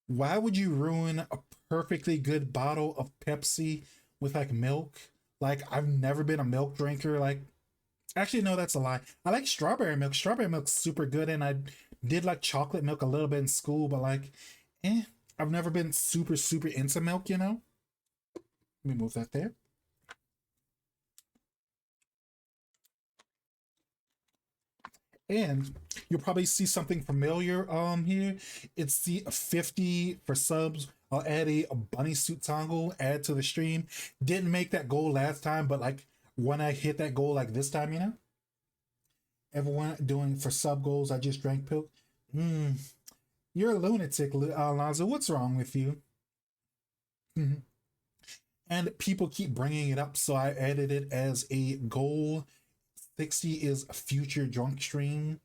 why would you ruin a perfectly good bottle of Pepsi with like milk? Like, I've never been a milk drinker. Like, actually, no, that's a lie. I like strawberry milk. Strawberry milk's super good, and I did like chocolate milk a little bit in school, but like, eh, I've never been super into milk, you know? Let me move that there. And you'll probably see something familiar here. It's the 50 for subs. I'll add a bunny suit toggle, add to the stream. Didn't make that goal last time, but like when I hit that goal like this time, you know? Everyone doing for sub goals, I just drank pill. Hmm. You're a lunatic, Alonzo. What's wrong with you? Mhm. And people keep bringing it up, so I added it as a goal. 60 is a future drunk stream.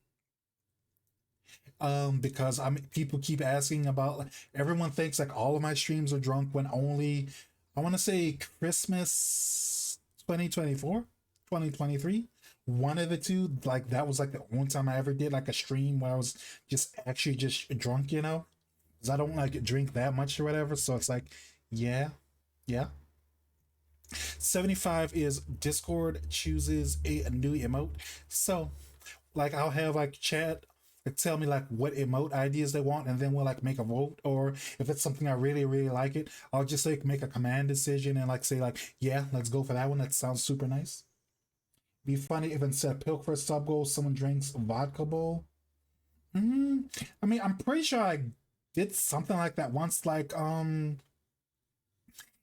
Because people keep asking about, like, everyone thinks like all of my streams are drunk when only I want to say Christmas 2024, 2023, one of the two. Like, that was like the only time I ever did like a stream where I was just actually just drunk, you know, because I don't like drink that much or whatever. So it's like, yeah, yeah. 75 is Discord chooses a new emote. So like, I'll have like chat tell me like what emote ideas they want, and then we'll like make a vote. Or if it's something I really like it, I'll just like make a command decision and like say like, yeah, let's go for that one. That sounds super nice. Be funny if instead of pilk for a sub goal, someone drinks vodka bowl. mm, I mean, I'm pretty sure I did something like that once. Like,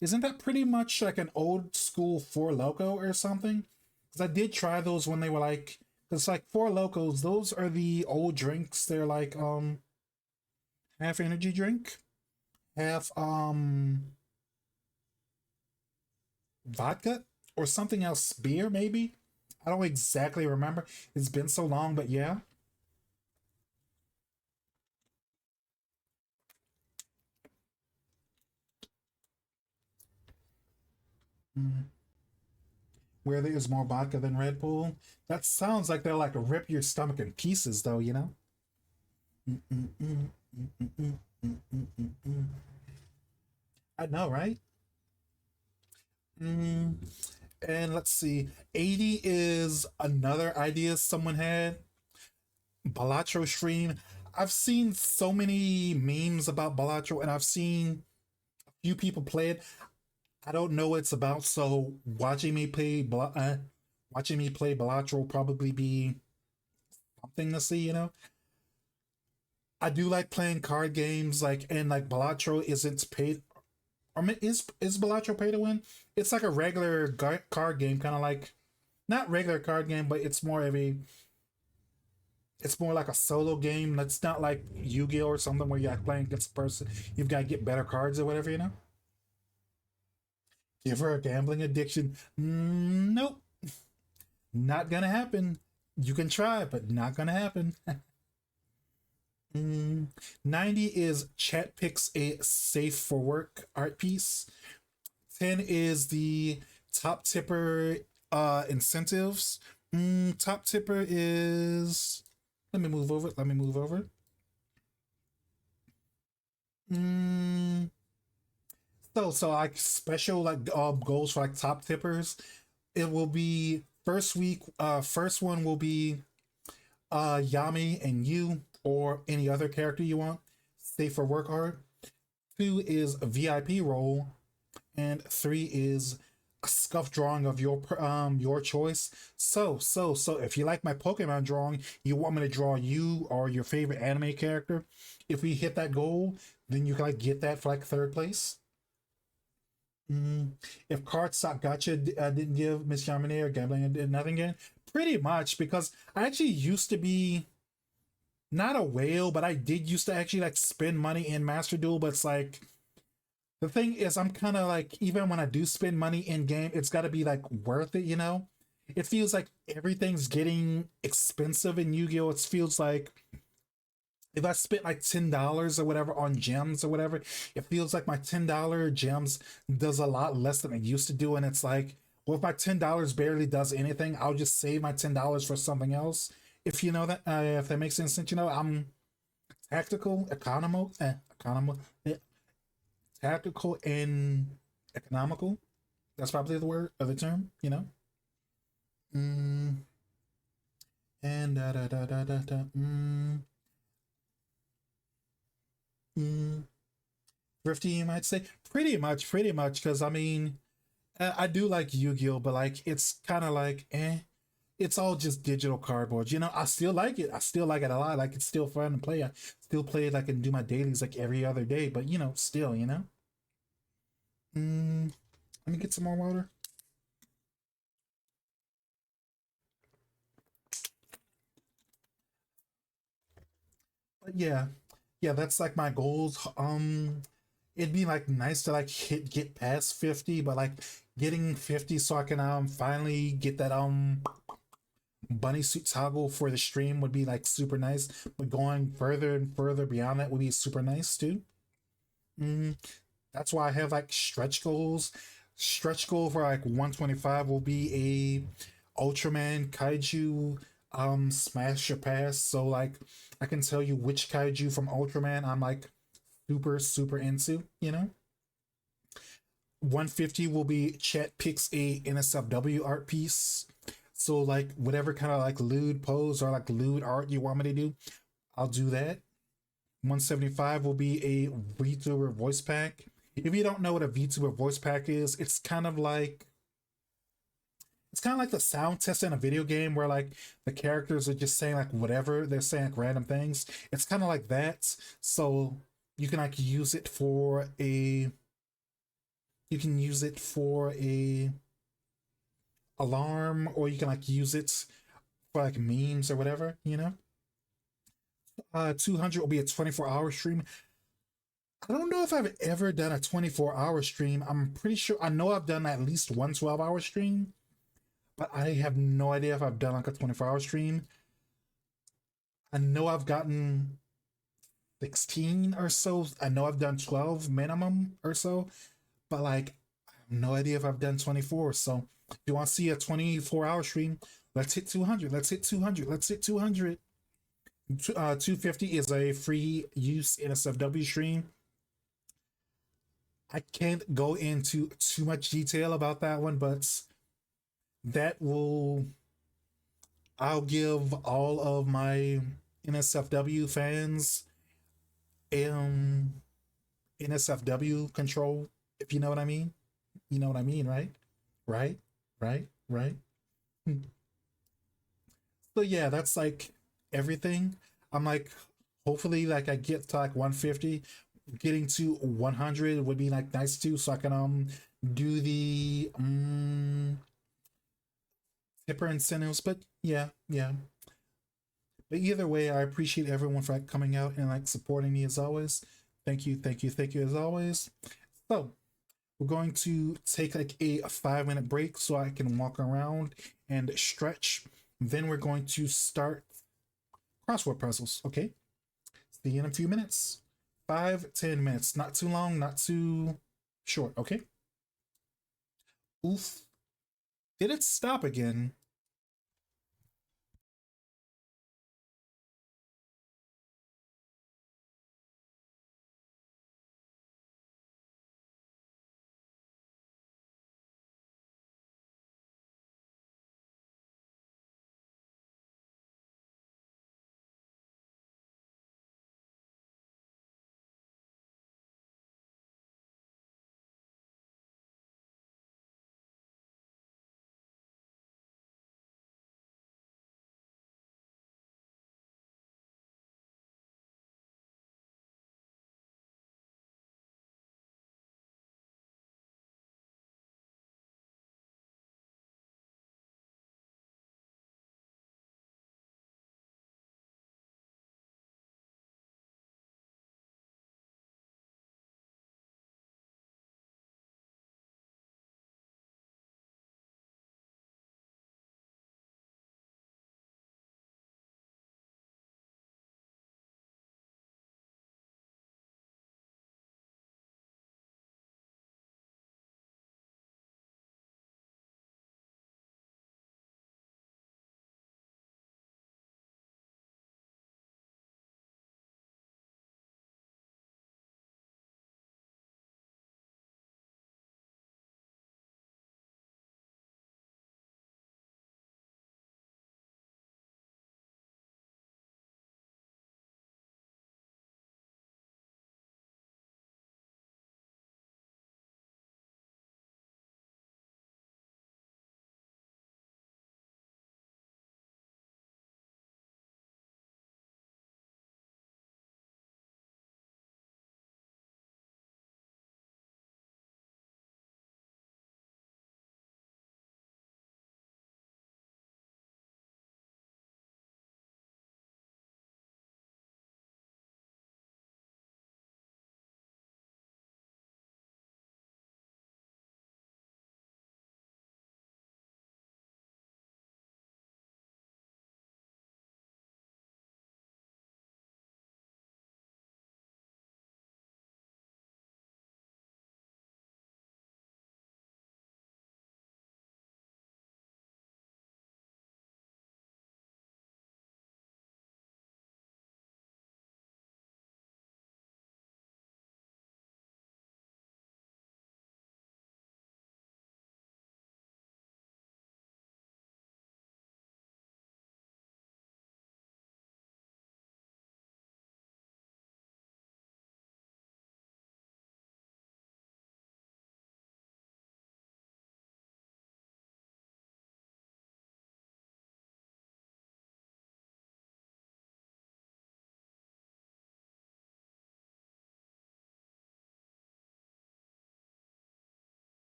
isn't that pretty much like an old school Four Loco or something? Because I did try those when they were like, it's like Four Locos. Those are the old drinks. They're like half energy drink, half vodka or something else, beer maybe. I don't exactly remember. It's been so long, but yeah. Mm. Where there is more vodka than Red Bull. That sounds like they'll like rip your stomach in pieces, though. You know. Mm, mm, mm, mm, mm, mm, mm, mm, mm, mm. I know, right? Mm. And let's see, 80 is another idea someone had. Balatro stream. I've seen so many memes about Balatro, and I've seen a few people play it. I don't know what it's about, so watching me play Balatro will probably be something to see. You know, I do like playing card games, like, and like Balatro isn't paid. I mean, is Balatro pay to win? It's like a regular card game, kind of like, not regular card game, but it's more like a solo game. That's not like Yu-Gi-Oh or something where you're like playing against a person. You've got to get better cards or whatever, you know. Give her a gambling addiction. Nope, not gonna happen. You can try, but not gonna happen. 90 is chat picks a safe for work art piece. 10 is the top tipper incentives. Top tipper is Let me move over. Let me move over. Mm, so like special like goals for like top tippers. It will be first week. First one will be Yami and you or any other character you want. Stay for work hard. Two is a VIP role, and three is a scuff drawing of your choice. So if you like my Pokemon drawing, you want me to draw you or your favorite anime character. If we hit that goal, then you can like get that for like third place. Mm. If Cardstock Gotcha didn't give Miss Yaminaire gambling and did nothing again, pretty much because I actually used to be not a whale, but I did used to actually like spend money in Master Duel. But it's like the thing is, I'm kind of like even when I do spend money in game, it's got to be like worth it, you know. It feels like everything's getting expensive in Yu-Gi-Oh. It feels like if I spent like $10 or whatever on gems or whatever, it feels like my $10 gems does a lot less than it used to do. And it's like, well, if my $10 barely does anything, I'll just save my $10 for something else. If you know that, if that makes sense, you know, I'm tactical, eh, tactical and economical. That's probably the word or the term, you know. Mm, and da da da da da da. Mm. Thrifty, you might say. Pretty much, because I mean, I do like Yu-Gi-Oh, but like it's kind of like, it's all just digital cardboard. You know, I still like it. I still like it a lot. Like it's still fun to play. I still play it like and do my dailies like every other day. But you know, still, you know. Mm, let me get some more water. But yeah, yeah, that's like my goals. It'd be like nice to like get past 50, but like getting 50 so I can finally get that bunny suit toggle for the stream would be like super nice. But going further and further beyond that would be super nice too. Mm, that's why I have like stretch goals. Stretch goal for like 125 will be a Ultraman Kaiju smash or pass. So like I can tell you which kaiju from Ultraman I'm like super into, you know? 150 will be Chat picks a NSFW art piece. So like whatever kind of like lewd pose or like lewd art you want me to do, I'll do that. 175 will be a VTuber voice pack. If you don't know what a VTuber voice pack is, it's kind of like the sound test in a video game where like the characters are just saying like whatever they're saying like random things. It's kind of like that. So you can like use it for a you can use it for a alarm or you can like use it for like memes or whatever, you know. 200 will be a 24-hour stream. I don't know if I've ever done a 24-hour stream. I'm pretty sure I know I've done at least one 12-hour stream, but I have no idea if I've done like a 24-hour stream. I know I've gotten 16 or so. I know I've done 12 minimum or so, but like I have no idea if I've done 24. So if you want to see a 24-hour stream, let's hit 200. Let's hit 200. Let's hit 200. 250 is a free use NSFW stream. I can't go into too much detail about that one, but that will I'll give all of my NSFW fans um NSFW control, if you know what I mean. You know what I mean, right? Right? Right? So yeah, that's like everything. I'm like hopefully like I get to like 150. Getting to 100 would be like nice too, so I can do the tipper incentives. But yeah. But either way, I appreciate everyone for like coming out and like supporting me as always. Thank you as always. So we're going to take like a 5 minute break so I can walk around and stretch. Then we're going to start crossword puzzles. Okay. See you in a few minutes. 5, 10 minutes. Not too long, not too short. Okay. Oof. Did it stop again?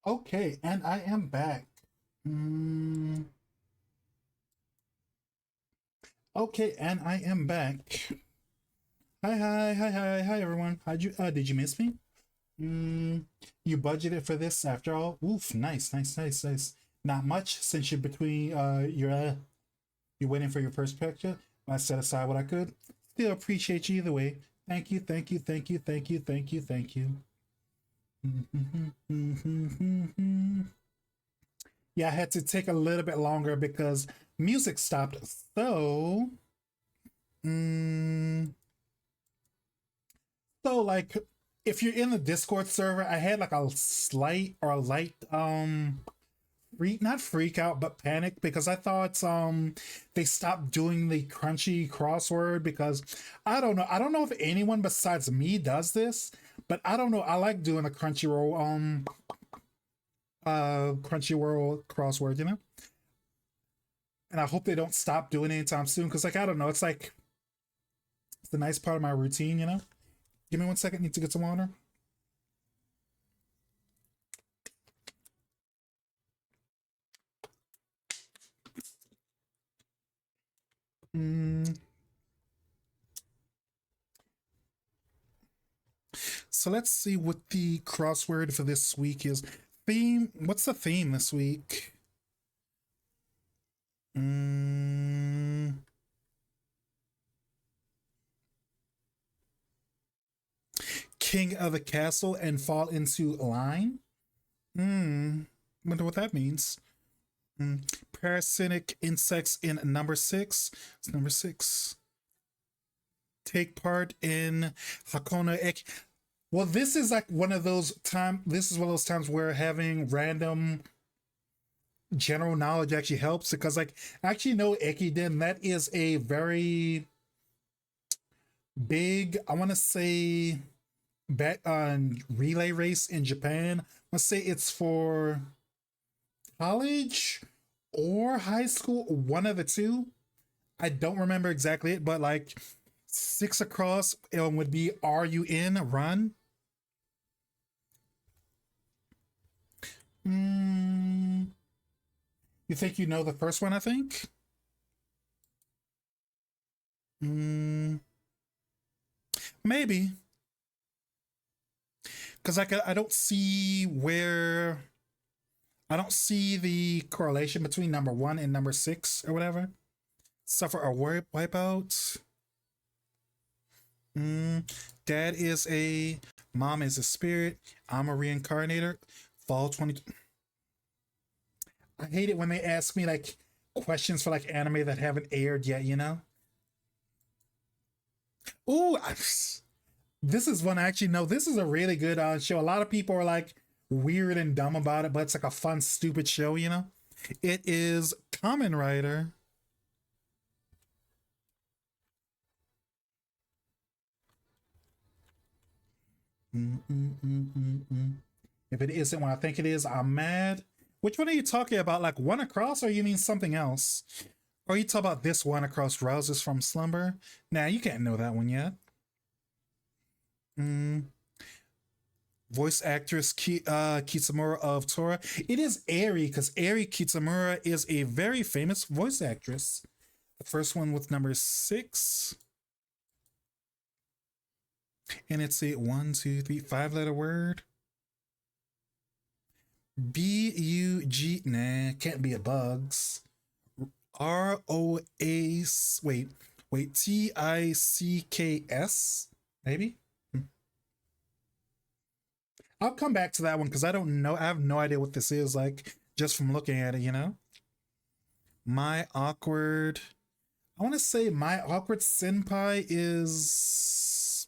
Okay, and I am back. Mm, okay, and I am back. Hi, hi, hi, hi, hi, everyone. How'd you? Did you miss me? Mm, you budgeted for this after all? Oof, nice, nice, nice, nice. Not much since you're between. You're waiting for your first picture. I set aside what I could. Still appreciate you either way. Thank you, thank you, thank you, thank you, thank you, thank you. Yeah, I had to take a little bit longer because music stopped. So, mm, so like, if you're in the Discord server, I had like a slight or a light freak, not freak out, but panic because I thought they stopped doing the crunchy crossword because I don't know if anyone besides me does this, but I don't know. I like doing a Crunchyroll crossword, you know? And I hope they don't stop doing it anytime soon because like I don't know, it's like it's a nice part of my routine, you know? Give me 1 second, need to get some water. Mm. So let's see what the crossword for this week is. Theme, what's the theme this week? Mm, King of the castle and fall into line? Hmm. Wonder what that means. Mm. Parasitic insects in number six. It's number six. Take part in Hakona Ek. Well, this is like one of those time. This is one of those times where having random general knowledge actually helps because, like, actually know Ekiden. That is a very big. I want to say bet on relay race in Japan. Let's say it's for college or high school, one of the two. I don't remember exactly it, but like six across would be RUN run. Mm, you think you know the first one? I think. Mm, maybe because I don't see where I don't see the correlation between number one and number six or whatever. Suffer a wipeout. Mm, Dad is a mom is a spirit. I'm a reincarnator. Fall 20. I hate it when they ask me like questions for like anime that haven't aired yet, you know? Ooh, this is one I actually know. This is a really good show. A lot of people are like weird and dumb about it, but it's like a fun, stupid show, you know? It is Kamen Rider. Mm, mm, mm, mm, mm. If it isn't what I think it is, I'm mad. Which one are you talking about? Like one across, or you mean something else? Or you talk about this one across rouses from slumber? Nah, you can't know that one yet. Mm. Voice actress Kitamura of Tora. It is Eri because Eri Kitamura is a very famous voice actress. The first one with number six, and it's a one, two, three, five-letter word. Bug. Nah, can't be a bugs. ROA. Wait. TICKS. Maybe. I'll come back to that one because I don't know. I have no idea what this is like just from looking at it. You know, my awkward. I want to say my awkward senpai is.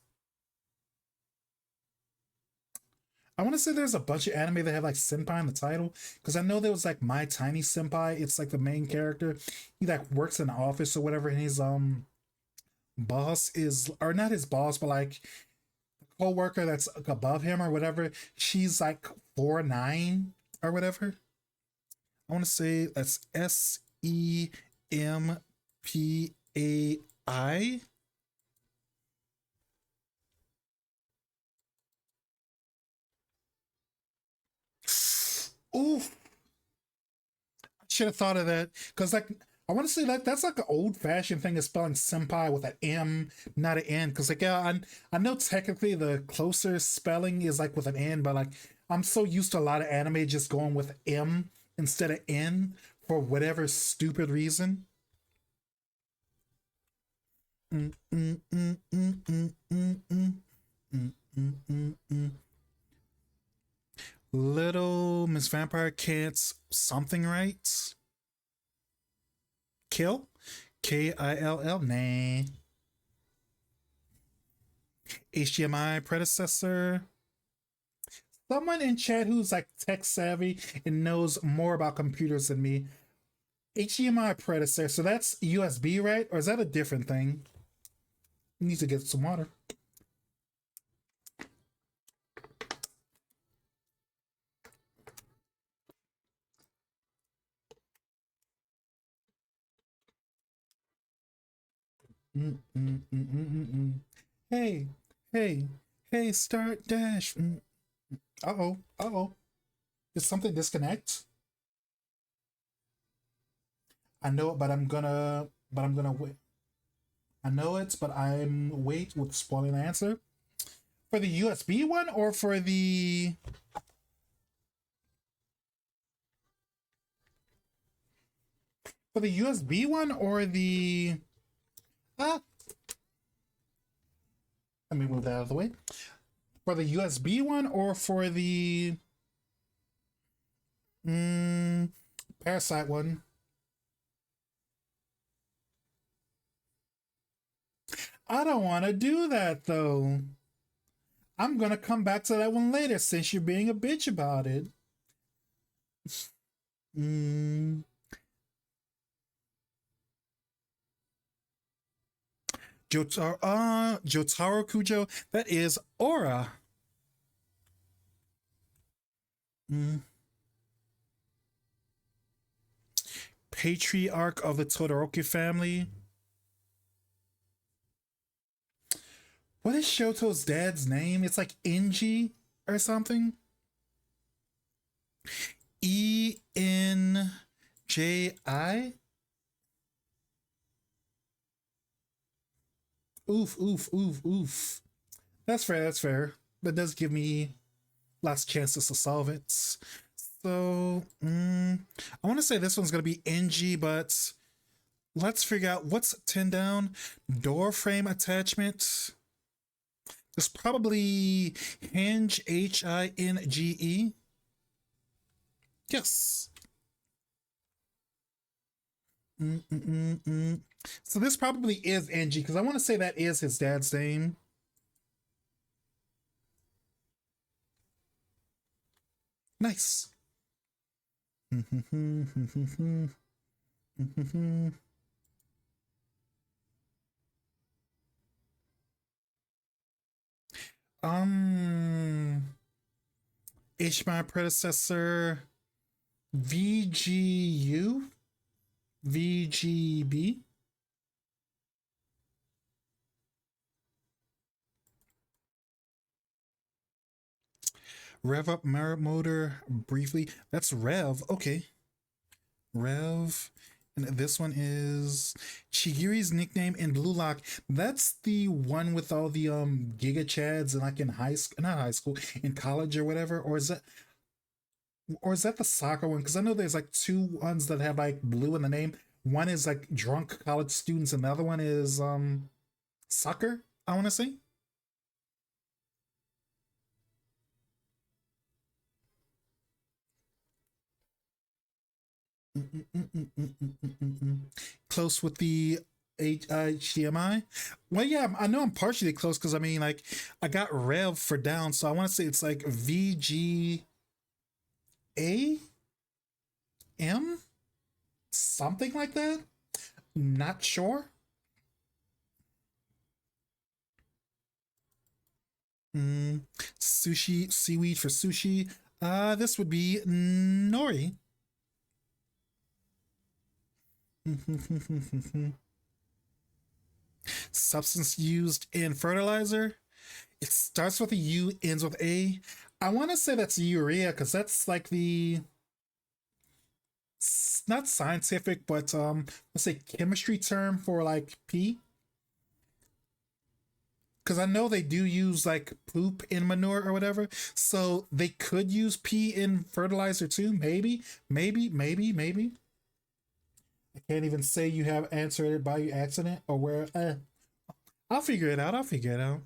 I want to say there's a bunch of anime that have like senpai in the title because I know there was like my tiny senpai. It's like the main character. He like works in the office or whatever, and his boss is or not his boss, but like co-worker that's like, above him or whatever. She's like 4'9" or whatever. I want to say that's SEMPAI. Oof. Should have thought of that because, like, I want to say that that's like an old fashioned thing of spelling senpai with an M, not an N. Because, like, yeah, I know technically the closer spelling is like with an N, but like, I'm so used to a lot of anime just going with M instead of N for whatever stupid reason. Mm, mm, mm, mm, mm, mm, mm, mm, mm, mm, mm. Little Miss Vampire can't something right. Kill? Kill? Nah. HDMI predecessor. Someone in chat who's like tech savvy and knows more about computers than me. HDMI predecessor. So that's USB, right? Or is that a different thing? Need to get some water. Mm, mm, mm, mm, mm, mm. Hey, hey, hey, start dash. Uh oh, uh oh. Did something disconnect? I know it, but I'm gonna wait. I know it, but I'm wait with spoiling the answer for the USB one or for the USB one or the ah. Let me move that out of the way. For the USB one or for the mm, Parasite one? I don't want to do that though. I'm gonna come back to that one later since you're being a bitch about it. Mm, Jotaro Kujo. That is Aura. Mm. Patriarch of the Todoroki family. What is Shoto's dad's name? It's like Enji or something. ENJI. Oof, oof, oof, oof. That's fair. That's fair. That does give me lots of chances to solve it. So, I want to say this one's going to be NG, but let's figure out what's 10 down. Door frame attachment. It's probably hinge, HINGE. Yes. Mm-mm-mm-mm. So this probably is NG because I want to say that is his dad's name. Nice. um, my predecessor, VGU, VGB. Rev up motor briefly. That's Rev. Okay. Rev. And this one is Chigiri's nickname in Blue Lock. That's the one with all the Giga Chads and like in high school, not high school, in college or whatever. Or is that the soccer one? Because I know there's like two ones that have like blue in the name. One is like drunk college students, and the other one is soccer. I want to say. Close with the HDMI. Well, yeah, I know I'm partially close because I mean, like, I got Rev for down, so I want to say it's like VGAM, something like that. Not sure. Sushi, seaweed for sushi. This would be nori. Substance used in fertilizer. It starts with a U, ends with A. I want to say that's urea because that's like the not scientific, but let's say chemistry term for like pee? Because I know they do use like poop in manure or whatever, so they could use pee in fertilizer too. Maybe, maybe. I can't even say you have answered it by accident or where. I'll figure it out. I'll figure it out.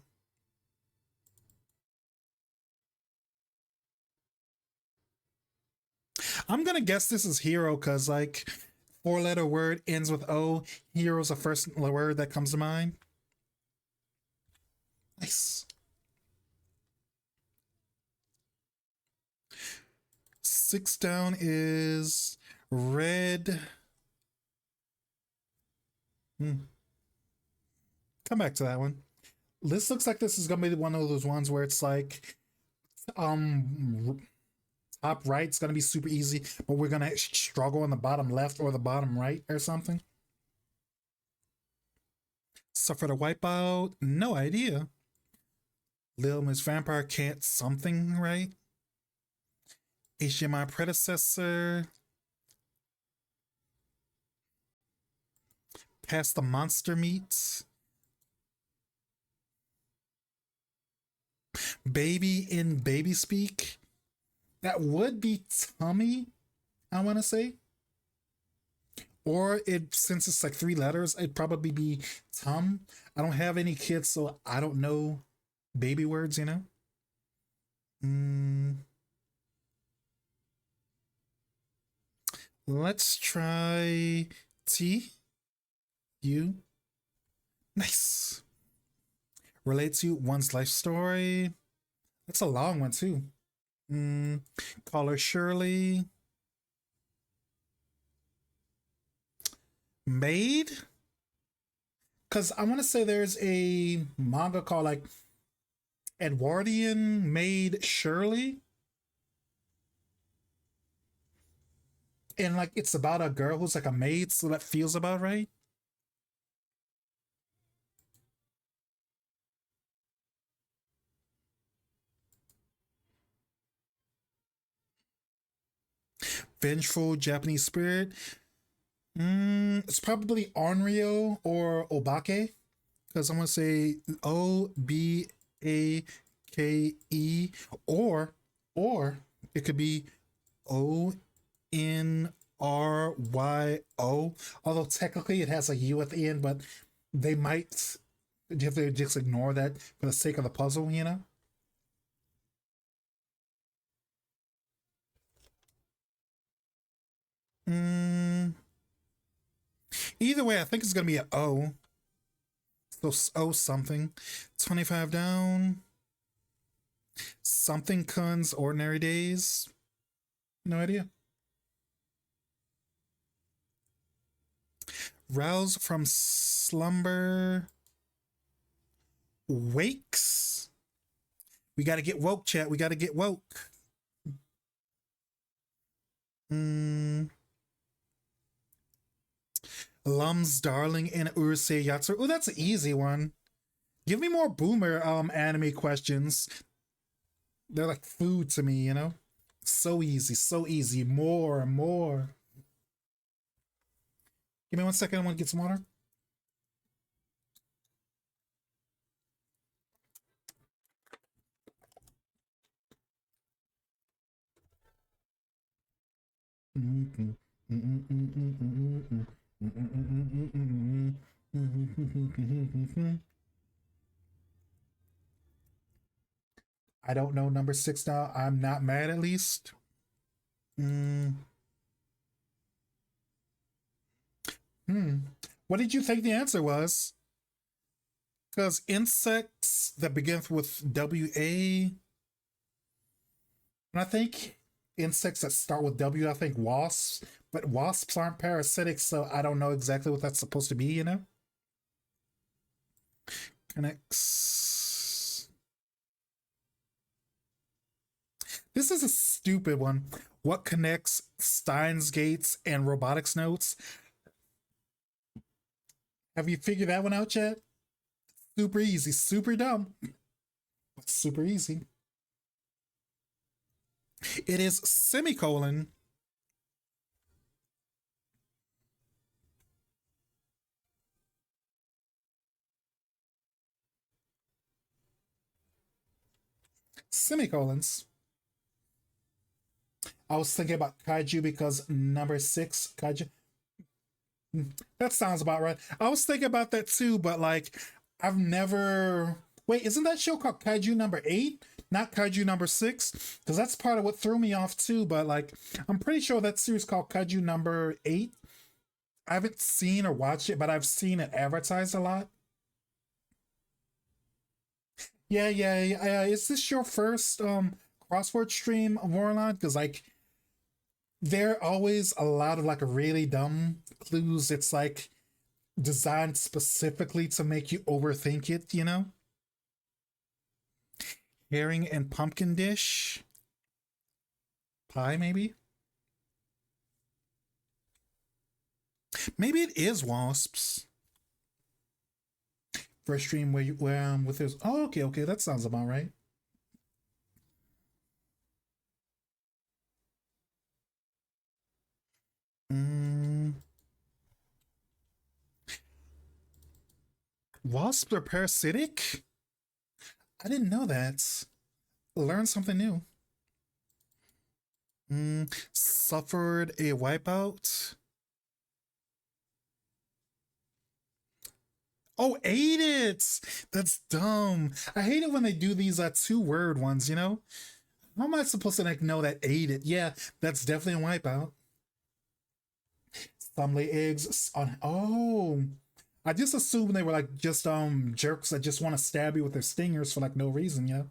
I'm gonna guess this is hero because like four-letter word ends with O. Hero's the first word that comes to mind. Nice. Six down is red. Hmm. Come back to that one. This looks like this is gonna be one of those ones where it's like um top right's gonna be super easy, but we're gonna struggle on the bottom left or the bottom right or something. Suffer the wipeout? No idea. Lil Miss Vampire can't something, right? HDMI predecessor. Past the monster meat. Baby in baby speak. That would be tummy, I want to say. Or it since it's like three letters, it'd probably be tum. I don't have any kids, so I don't know baby words, you know? Mm, let's try T. U. Nice. Relate to one's life story. That's a long one too. Mm, call her Shirley. Maid? Because I want to say there's a manga called like Edwardian Maid Shirley. And like it's about a girl who's like a maid, so that feels about right. Vengeful Japanese spirit. It's probably Onryo or Obake. Because I'm gonna say Obake, or it could be Onryo. Although technically it has a U at the end, but they might have to just ignore that for the sake of the puzzle, you know? Mm, either way, I think it's gonna be an O. So O something. 25 down. Something Kun's ordinary days. No idea. Rouse from slumber. Wakes. We gotta get woke, chat. We gotta get woke. Mm. Lum's darling and Urusei Yatsu. Oh, that's an easy one. Give me more boomer anime questions. They're like food to me, you know? So easy, so easy. More, more. Give me 1 second. I want to get some water. I don't know number six now. I'm not mad at least. Mm, hmm. What did you think the answer was? Because insects that begin with WA, and I think insects that start with W, I think wasps, but wasps aren't parasitic, so I don't know exactly what that's supposed to be, you know? Connects. This is a stupid one. What connects Steins Gates and robotics notes? Have you figured that one out yet? Super easy, super dumb, but super easy. It is semicolon. semicolons. I was thinking about kaiju because number six, kaiju. That sounds about right. I was thinking about that too, but like, I've never. Wait, isn't that show called Kaiju number eight? Not Kaiju number six? Because that's part of what threw me off too, but like, I'm pretty sure that series called Kaiju number eight. I haven't seen or watched it, but I've seen it advertised a lot. Yeah, yeah, yeah. Is this your first crossword stream, Warlord? Because like there are always a lot of like really dumb clues. It's like designed specifically to make you overthink it, you know? Herring and pumpkin dish. Pie, maybe? Maybe it is wasps. First stream where with his. Oh, okay, okay, that sounds about right. Mm, wasps are parasitic? I didn't know that. Learn something new. Suffered a wipeout. Oh, ate it! That's dumb. I hate it when they do these two-word ones, you know? How am I supposed to like know that ate it? Yeah, that's definitely a wipeout. Some lay eggs on. Oh, I just assumed they were like just jerks that just want to stab you with their stingers for like no reason, you know?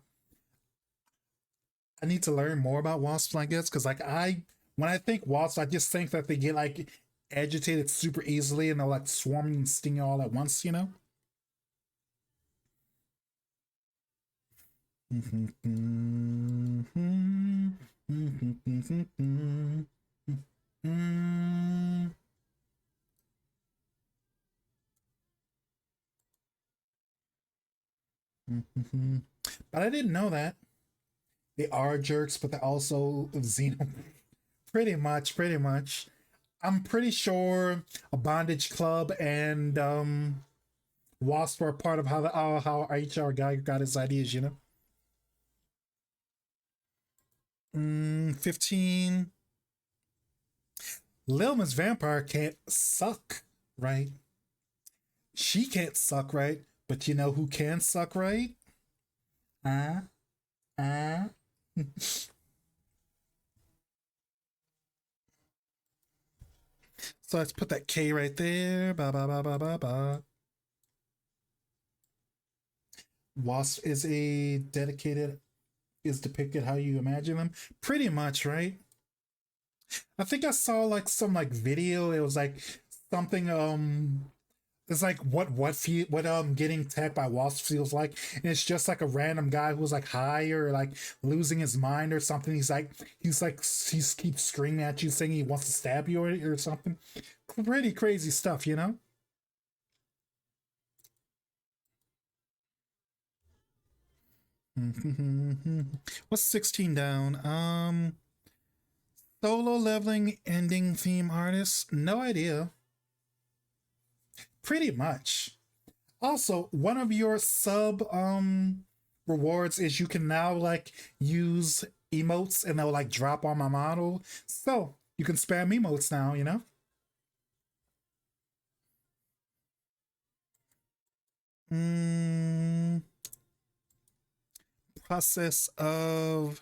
I need to learn more about wasps, I guess, because like when I think wasps, I just think that they get like agitated super easily and they'll like swarm and sting you all at once, you know? But I didn't know that. They are jerks, but they're also xeno. Pretty much, pretty much. I'm pretty sure a bondage club and Wasp are part of how HR guy got his ideas, you know? 15. Lil Miss Vampire can't suck, right? She can't suck, right? But you know who can suck, right? Uh, uh. So let's put that K right there. Ba ba ba ba ba ba. Wasp is depicted how you imagine them. Pretty much, right? I think I saw like some like video. It was like something it's like what getting attacked by wasps feels like, and it's just like a random guy who's like high or like losing his mind or something. He keeps screaming at you saying he wants to stab you or something. Pretty crazy stuff, you know. What's 16 down? Solo leveling ending theme artist? No idea. Pretty much. Also, one of your sub rewards is you can now like use emotes and they'll like drop on my model. So you can spam emotes now, you know? Mm, process of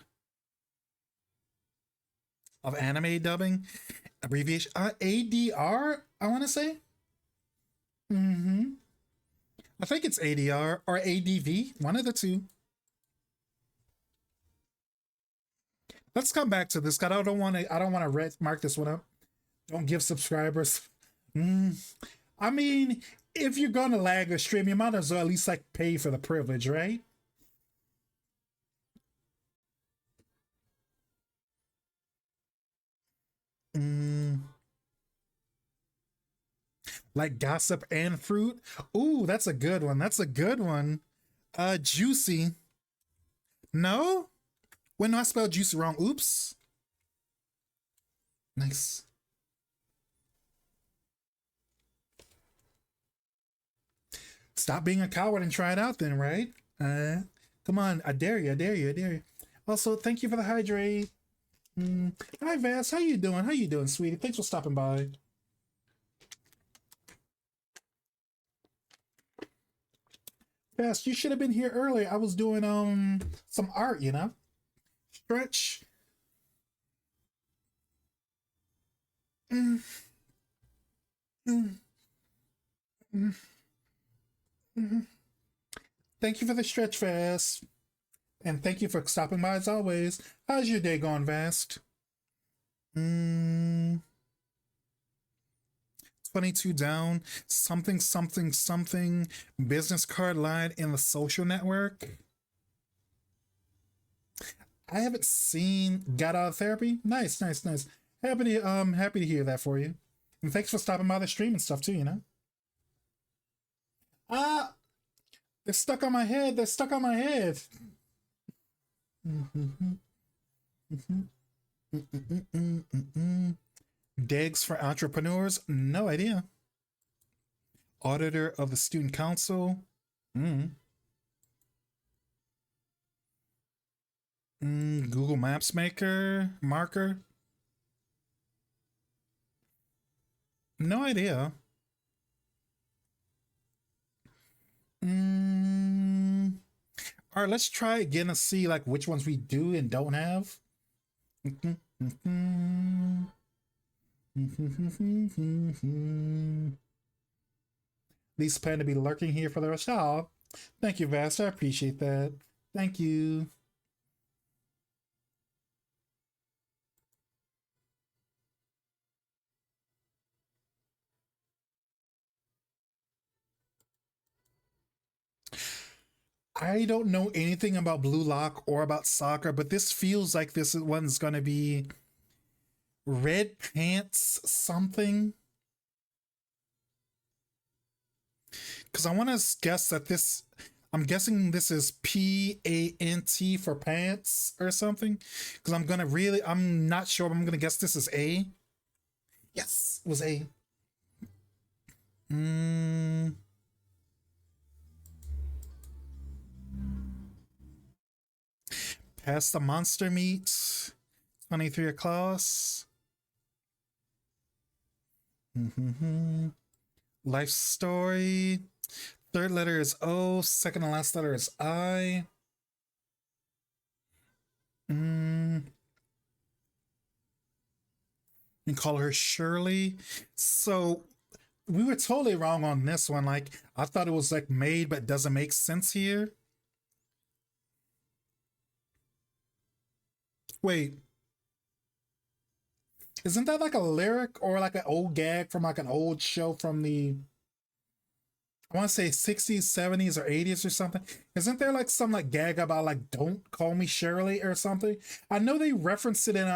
anime dubbing abbreviation ADR. I want to say. I think it's ADR or ADV. One of the two. Let's come back to this. I don't want to. I don't want to mark this one up. Don't give subscribers. Mm, I mean, if you're gonna lag a stream, you might as well at least like pay for the privilege, right? Mm, like gossip and fruit. Ooh, that's a good one. That's a good one. Juicy. No? When I spelled juicy wrong. Oops. Nice. Stop being a coward and try it out then, right? Come on, I dare you, I dare you, I dare you. Also, thank you for the hydrate. Hi, Vass. How you doing? How you doing, sweetie? Thanks for stopping by. Vass, you should have been here earlier. I was doing some art, you know. Stretch. Mm, mm, mm, mm. Thank you for the stretch, Vass. And thank you for stopping by as always. How's your day going, Vast? Mm, 22 down. Something, something, something. Business card line in the social network. I haven't seen got out of therapy. Nice, nice, nice. Happy to hear that for you. And thanks for stopping by the stream and stuff too, you know. Ah, they're stuck on my head. They're stuck on my head. Digs for entrepreneurs? No idea. Auditor of the student council? Mm. Google Maps maker? Marker? No idea. Mm. All right, let's try again and see like which ones we do and don't have. These plan to be lurking here for the rest. Oh, thank you, Vast. I appreciate that. Thank you. I don't know anything about Blue Lock or about soccer, but this feels like this one's gonna be red pants something. Because I want to guess that this. I'm guessing this is PANT for pants or something. Because I'm gonna really. I'm not sure. But I'm gonna guess this is A. Yes, it was A. Mm, Past the monster meat. 23 across. Mm-hmm. Life story. Third letter is O. Second and last letter is I. Mm, and call her Shirley. So we were totally wrong on this one. Like I thought it was like made, but doesn't make sense here. Wait, isn't that like a lyric or like an old gag from like an old show from the I want to say 60s, 70s, or 80s or something? Isn't there like some like gag about like "Don't call me Shirley" or something? I know they referenced it in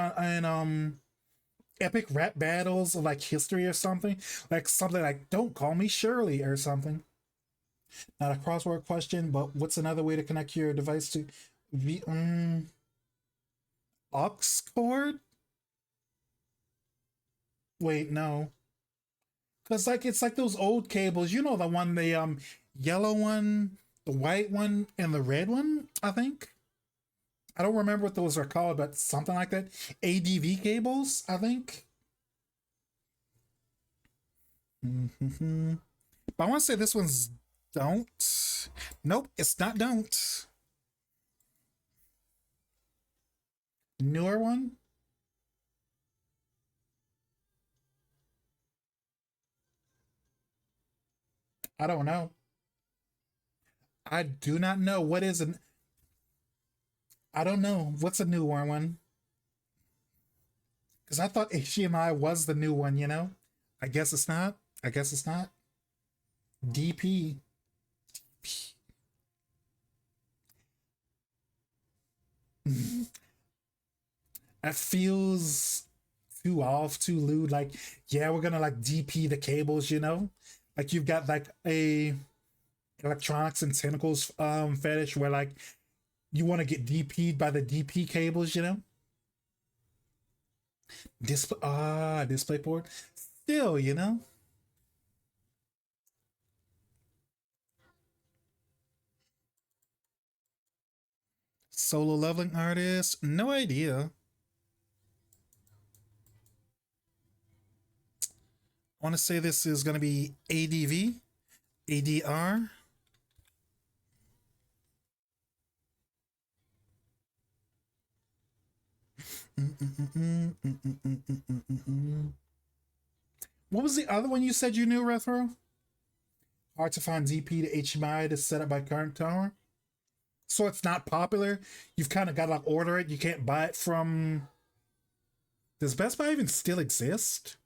epic rap battles of like history or something like "Don't call me Shirley" or something. Not a crossword question, but what's another way to connect your device to aux cord? Wait, no. Cause like it's like those old cables, you know the one the yellow one, the white one, and the red one, I think. I don't remember what those are called, but something like that. ADV cables, I think. Mm-hmm. But I want to say this one's don't. Nope, it's not don't. Newer one? I don't know. I do not know. What is an I don't know. What's a newer one? Because I thought HDMI was the new one, you know? I guess it's not. I guess it's not. DP. That feels too off, too lewd. Like, yeah, we're gonna like DP the cables, you know? Like you've got like a electronics and tentacles fetish where like you want to get DP'd by the DP cables, you know? Display port. Still, you know? Solo leveling artist? No idea. I want to say this is going to be ADV, ADR. What was the other one you said you knew, Rethro? Hard to find DP to HMI to set up by current tower. So it's not popular. You've kind of got to like order it. You can't buy it from. Does Best Buy even still exist?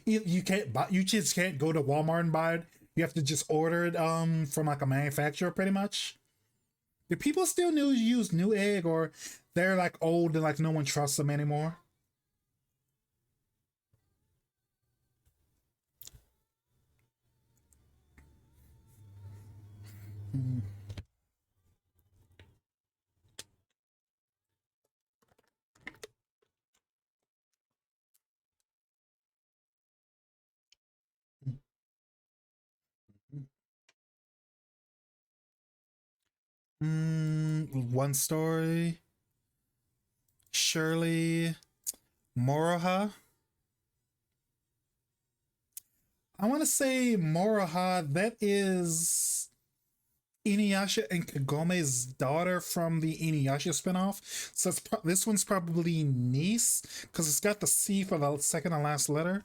You can't buy. You just can't go to Walmart and buy it. You have to just order it from like a manufacturer, pretty much. Do people still use Newegg, or they're like old and like no one trusts them anymore? Mm. One story. Shirley Moroha. I want to say Moroha. That is Inuyasha and Kagome's daughter from the Inuyasha spinoff. So this one's probably niece because it's got the C for the second and last letter.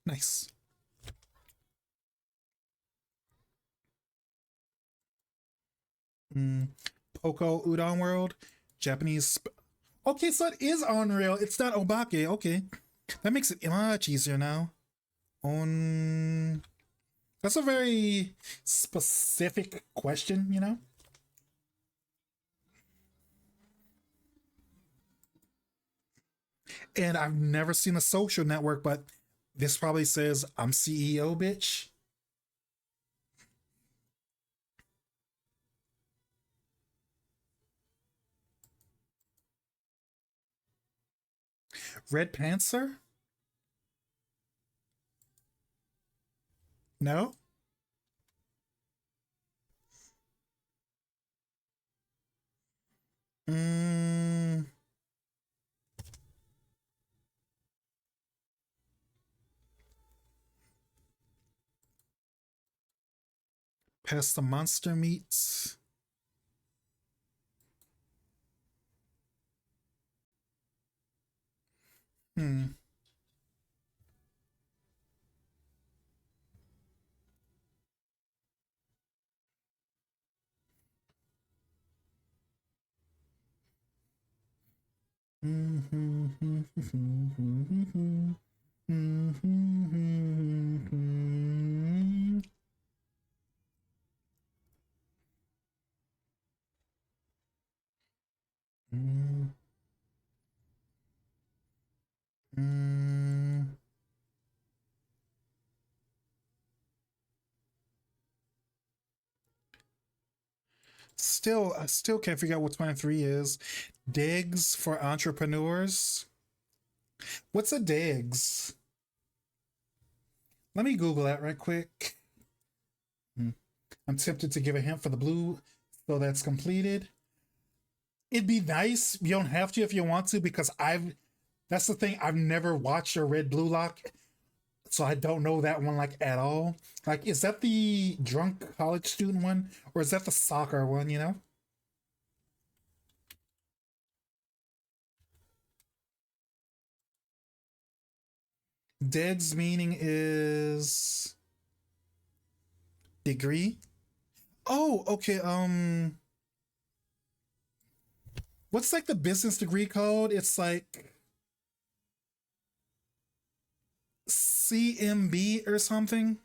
Nice. Mm. Poco Udon World, Japanese. Okay, so it is Unreal. It's not Obake. Okay, that makes it much easier now. On. That's a very specific question, you know? And I've never seen a social network, but this probably says I'm CEO, bitch. Red Panther? No? Mm, past the monster meats. Hmm. Still, I still can't figure out what 23 is. Digs for entrepreneurs. What's a digs? Let me Google that right quick. Hmm. I'm tempted to give a hint for the blue, so that's completed. It'd be nice. You don't have to if you want to, because that's the thing. I've never watched a red blue lock, so I don't know that one like at all. Like, is that the drunk college student one, or is that the soccer one, you know? Dead's meaning is degree. Oh, okay. What's like the business degree called? It's like CMB or something.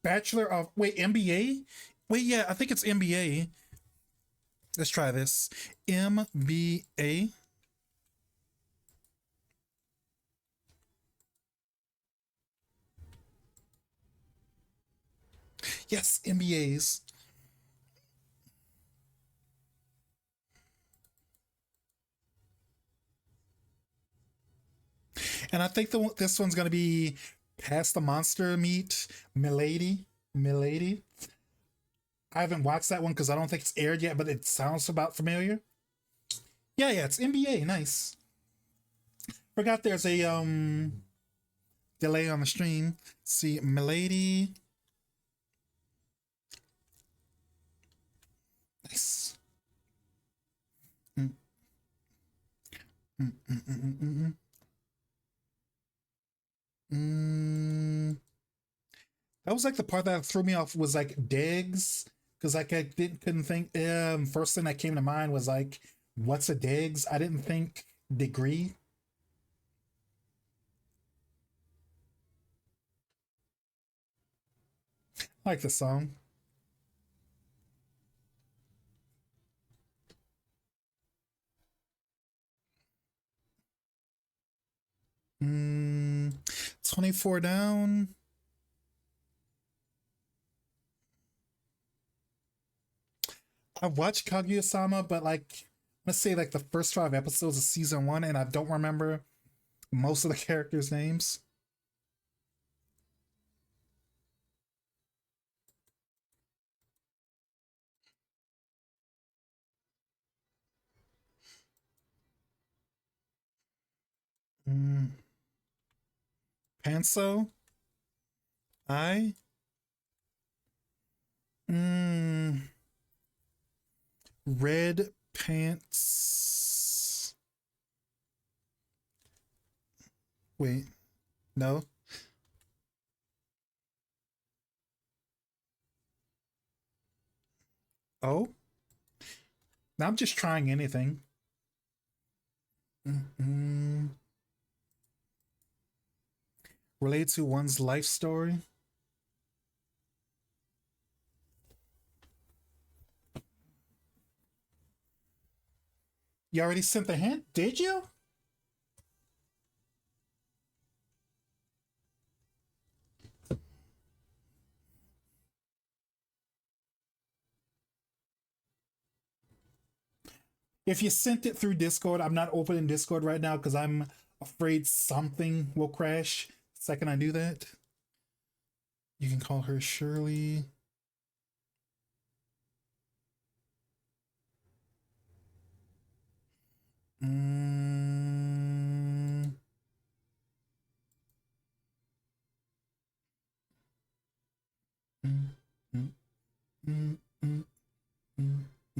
Bachelor of wait, MBA? Wait, yeah, I think it's MBA. Let's try this. MBA. Yes, MBAs. And I think this one's going to be Past the Monster Meet, Milady. Milady. I haven't watched that one because I don't think it's aired yet, but it sounds about familiar. Yeah, yeah, it's NBA. Nice. Forgot there's a delay on the stream. See, Milady. Nice. Mm, mm, mm, mm, mm, mm, mm. That was like the part that threw me off was like digs. Cause like I didn't couldn't think first thing that came to mind was like what's a digs? I didn't think degree. I like the song. Mm, 24 down. I watched Kaguya-sama, but like let's say like the first 5 episodes of season one, and I don't remember most of the characters' names. Mm, Panso, I, mm, red pants. Wait, no. Oh, now I'm just trying anything. Mm-mm. Relate to one's life story. You already sent the hint, did you? If you sent it through Discord, I'm not opening Discord right now because I'm afraid something will crash the second I do that. You can call her Shirley. Mm, mm, mm, mm, mm, mm,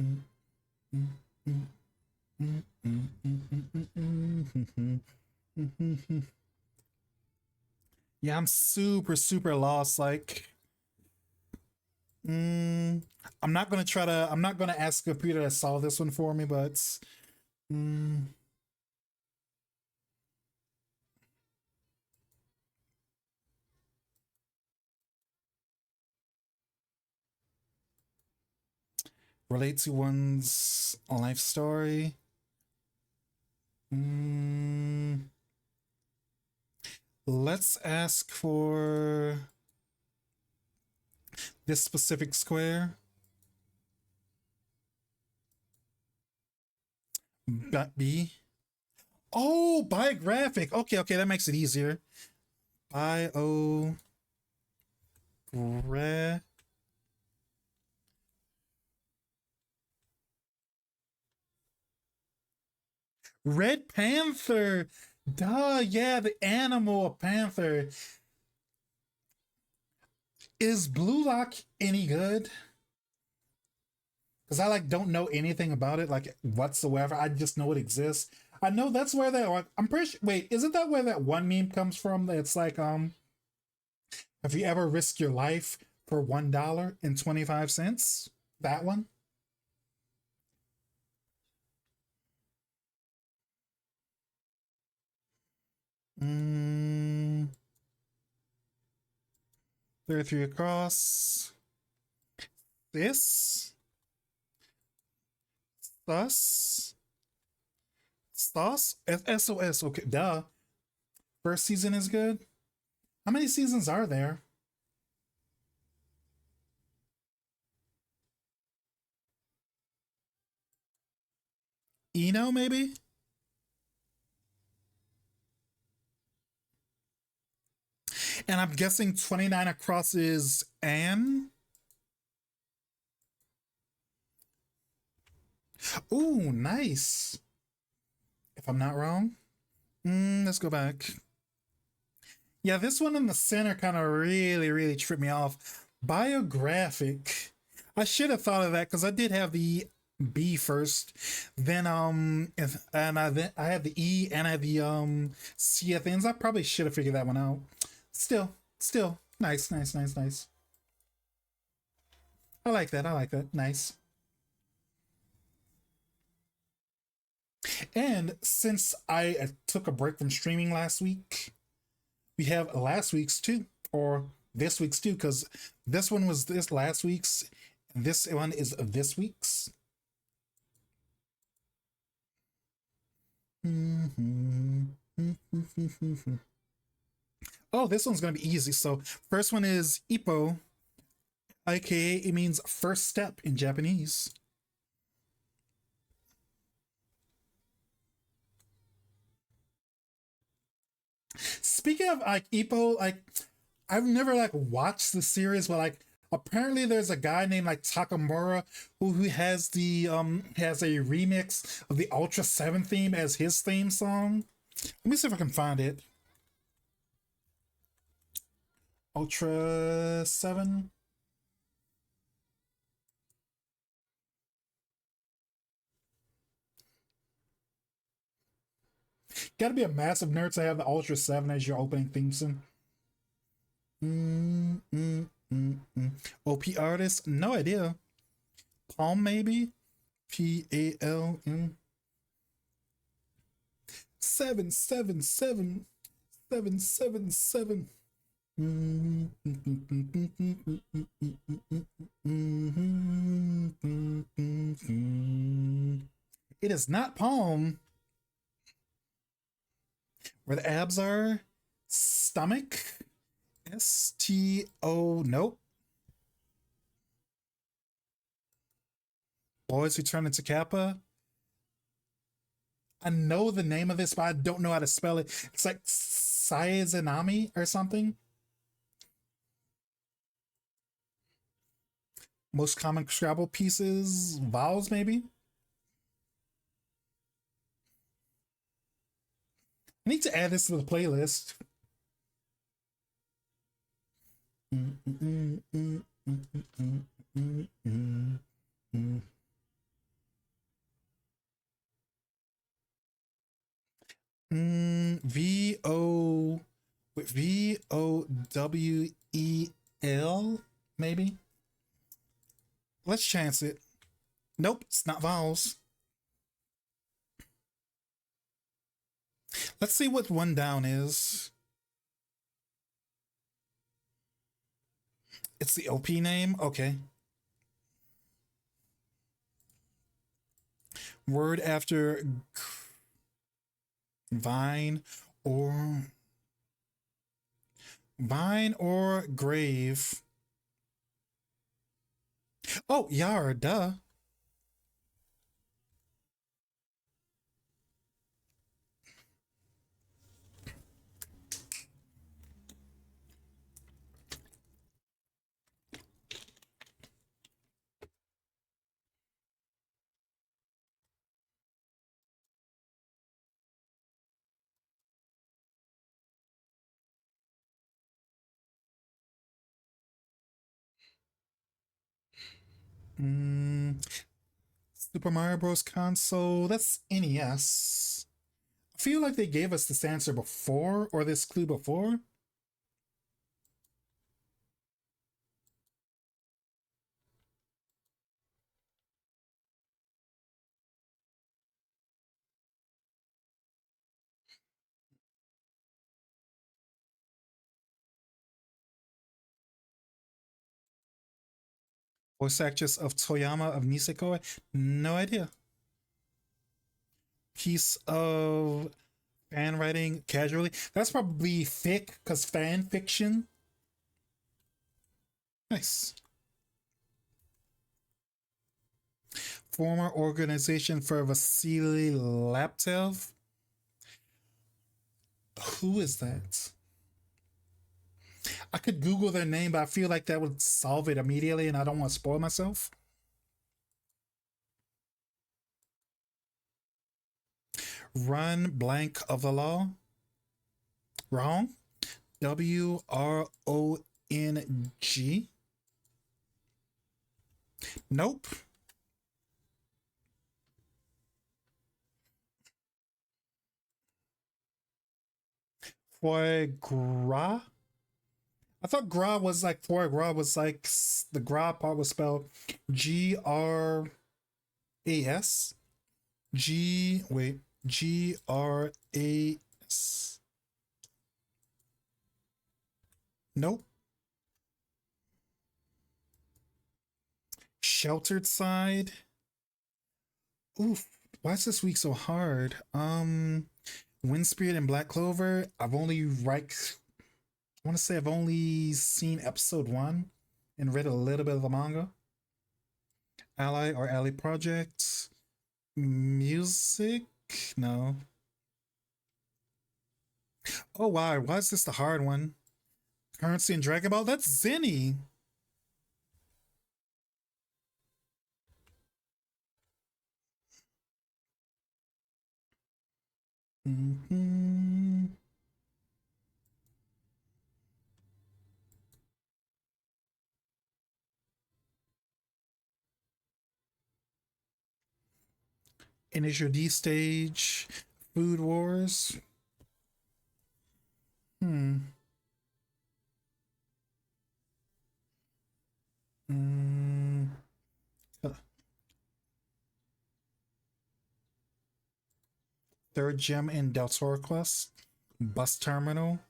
mm, mm, mm, mm, mm, mm, mm. Yeah, I'm super, super lost. Like, mm, I'm not gonna try to. I'm not gonna ask a computer to solve this one for me, but mm, relate to one's life story. Mm, let's ask for this specific square. B. Oh, biographic. Okay, okay, that makes it easier. Bio. Red Panther. Duh, yeah, the animal panther. Is Blue Lock any good? Because I like don't know anything about it like whatsoever. I just know it exists. I know that's where that like, I'm pretty sure, wait, isn't that where that one meme comes from? It's like have you ever risked your life for $1.25? That one? Mm, 33 across. This? Thus? Sauce? SOS. Okay, duh. First season is good. How many seasons are there? Eno, maybe? And I'm guessing 29 across is Anne. Ooh, nice. If I'm not wrong. Let's go back. Yeah, this one in the center kind of really tripped me off. Biographic. I should have thought of that because I did have the B first. Then I had the E and I had the C at the ends. I probably should have figured that one out. Still, nice. I like that. I like that. Nice. And since I took a break from streaming last week, we have last week's too, or this week's too, because this one was this last week's, and this one is this week's. Oh, this one's gonna be easy. So first one is Ippo, aka it means first step in Japanese. Speaking of like Ippo, like I've never like watched the series, but like apparently there's a guy named like Takamura who has a remix of the Ultra 7 theme as his theme song. Let me see if I can find it. Ultra 7. Gotta be a massive nerd to have the Ultra 7 as your opening theme song. OP artist? No idea. Palm maybe? PALM. 777 It is not palm. Where the abs are? Stomach? STO. Nope. Boys who turn into Kappa. I know the name of this, but I don't know how to spell it. It's like Sayazanami or something. Most common Scrabble pieces, vowels maybe. I need to add this to the playlist. VOWEL, maybe. Let's chance it. Nope, it's not vowels. Let's see what one down is. It's the OP name? Okay. Word after vine or grave. Oh, yar, duh. Mm, Super Mario Bros. Console. That's NES. I feel like they gave us this answer before or this clue before. Voice actress of Toyama of Nisekoi? No idea. Piece of fan writing casually. That's probably thick because fan fiction. Nice. Former organization for Vasily Laptev. Who is that? I could Google their name, but I feel like that would solve it immediately, and I don't want to spoil myself. Run blank of the law. Wrong. Wrong. Nope. Foie gras. I thought gras was like foie gras was like the gras part was spelled Gras. Wait, Gras. Nope. Sheltered side. Oof. Why is this week so hard? Wind Spirit and Black Clover. I want to say I've only seen episode one and read a little bit of the manga. Ally or Ally Project. Music? No. Oh wow, why is this the hard one? Currency and Dragon Ball? That's Zenny. Mm-hmm. Initial D stage. Food Wars. Hmm. Mm. Third gem in Del Toro Quest. Bus Terminal.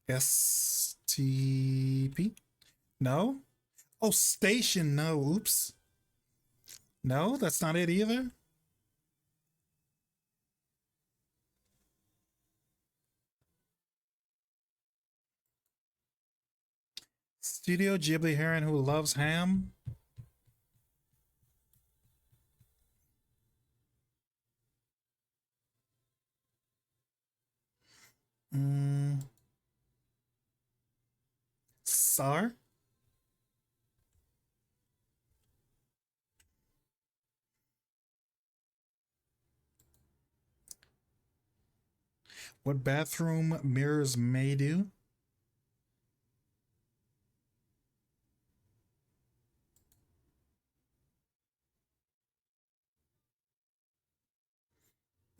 STP. No. Oh, Station. No. Oops. No, that's not it either. Studio Ghibli Heron Who Loves Ham. Mm, Sar. What bathroom mirrors may do?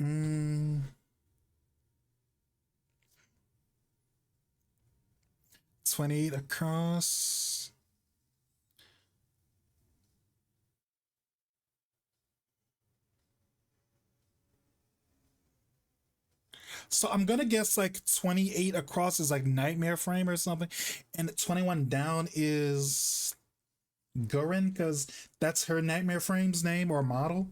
Mm, 28 across. So I'm gonna guess like 28 across is like Nightmare Frame or something, and 21 down is Gurin because that's her Nightmare Frame's name or model.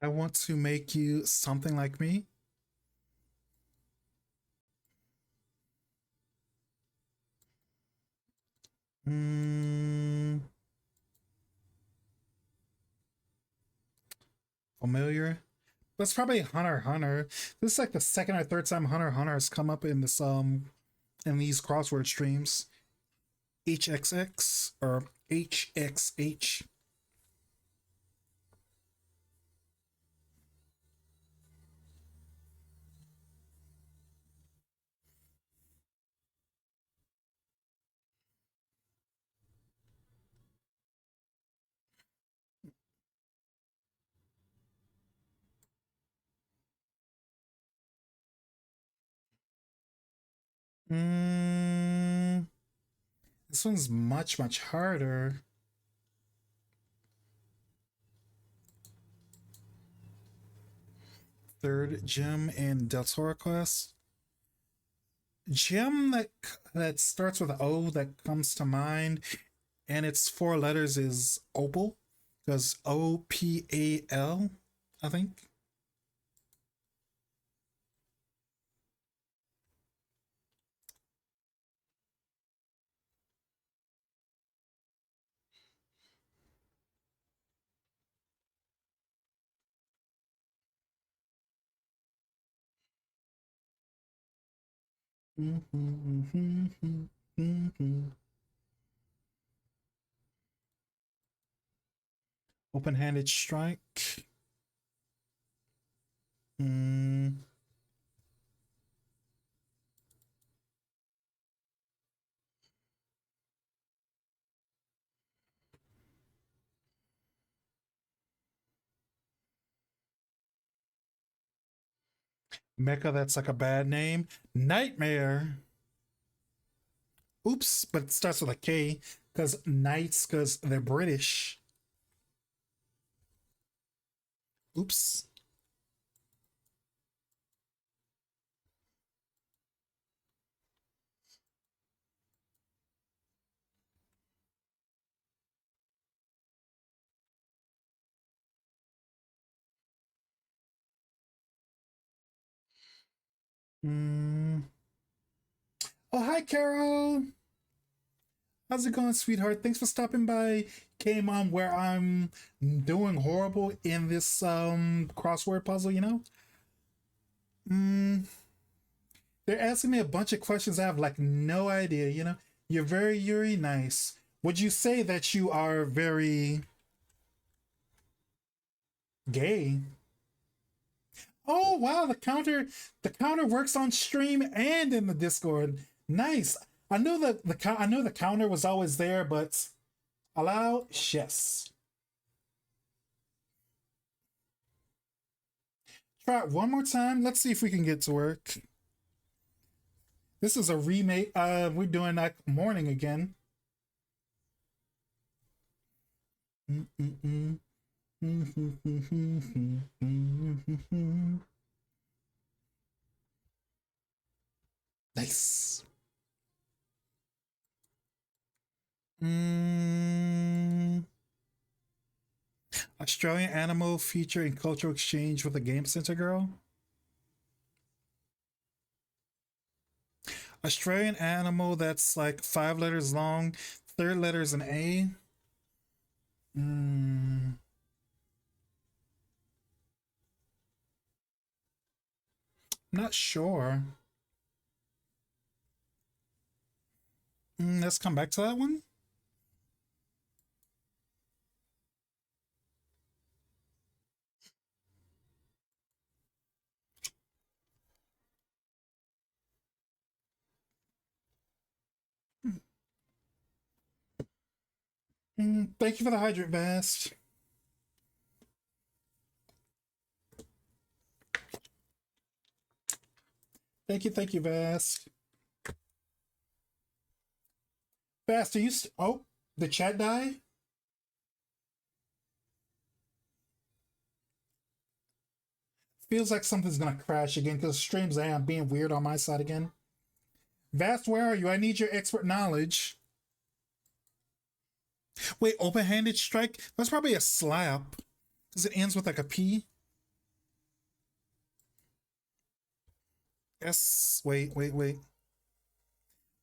I want to make you something like me. Mm, familiar. That's probably Hunter x Hunter. This is like the second or third time Hunter x Hunter has come up in this in these crossword streams. HXX or HXH. Mm, this one's much, much harder. Third gem in Del Toro class. Gem that starts with O that comes to mind, and its four letters is Opal, because OPAL, I think. Open-handed strike. Mm, Mecca, that's like a bad name. Nightmare. Oops, but it starts with a K because knights, because they're British. Oops. Mm. Oh, hi, Carol. How's it going, sweetheart? Thanks for stopping by. Came on where I'm doing horrible in this crossword puzzle, you know? Mm, they're asking me a bunch of questions I have like no idea, you know? You're very nice. Would you say that you are very gay? Oh wow, the counter works on stream and in the Discord. Nice. I knew that I knew the counter was always there, but allow yes. Try it one more time. Let's see if we can get to work. This is a remake. We're doing that morning again. Nice. Mm, Australian animal feature in cultural exchange with a game center girl. Australian animal that's like five letters long. Third letter is an A. Mm, not sure. Let's come back to that one. Thank you for the hydrant vest. Thank you, vest. Vast, are you? Oh, the chat die. Feels like something's gonna crash again because streams I am being weird on my side again. Vast, where are you? I need your expert knowledge. Wait, open-handed strike? That's probably a slap because it ends with like a P. Yes. Wait.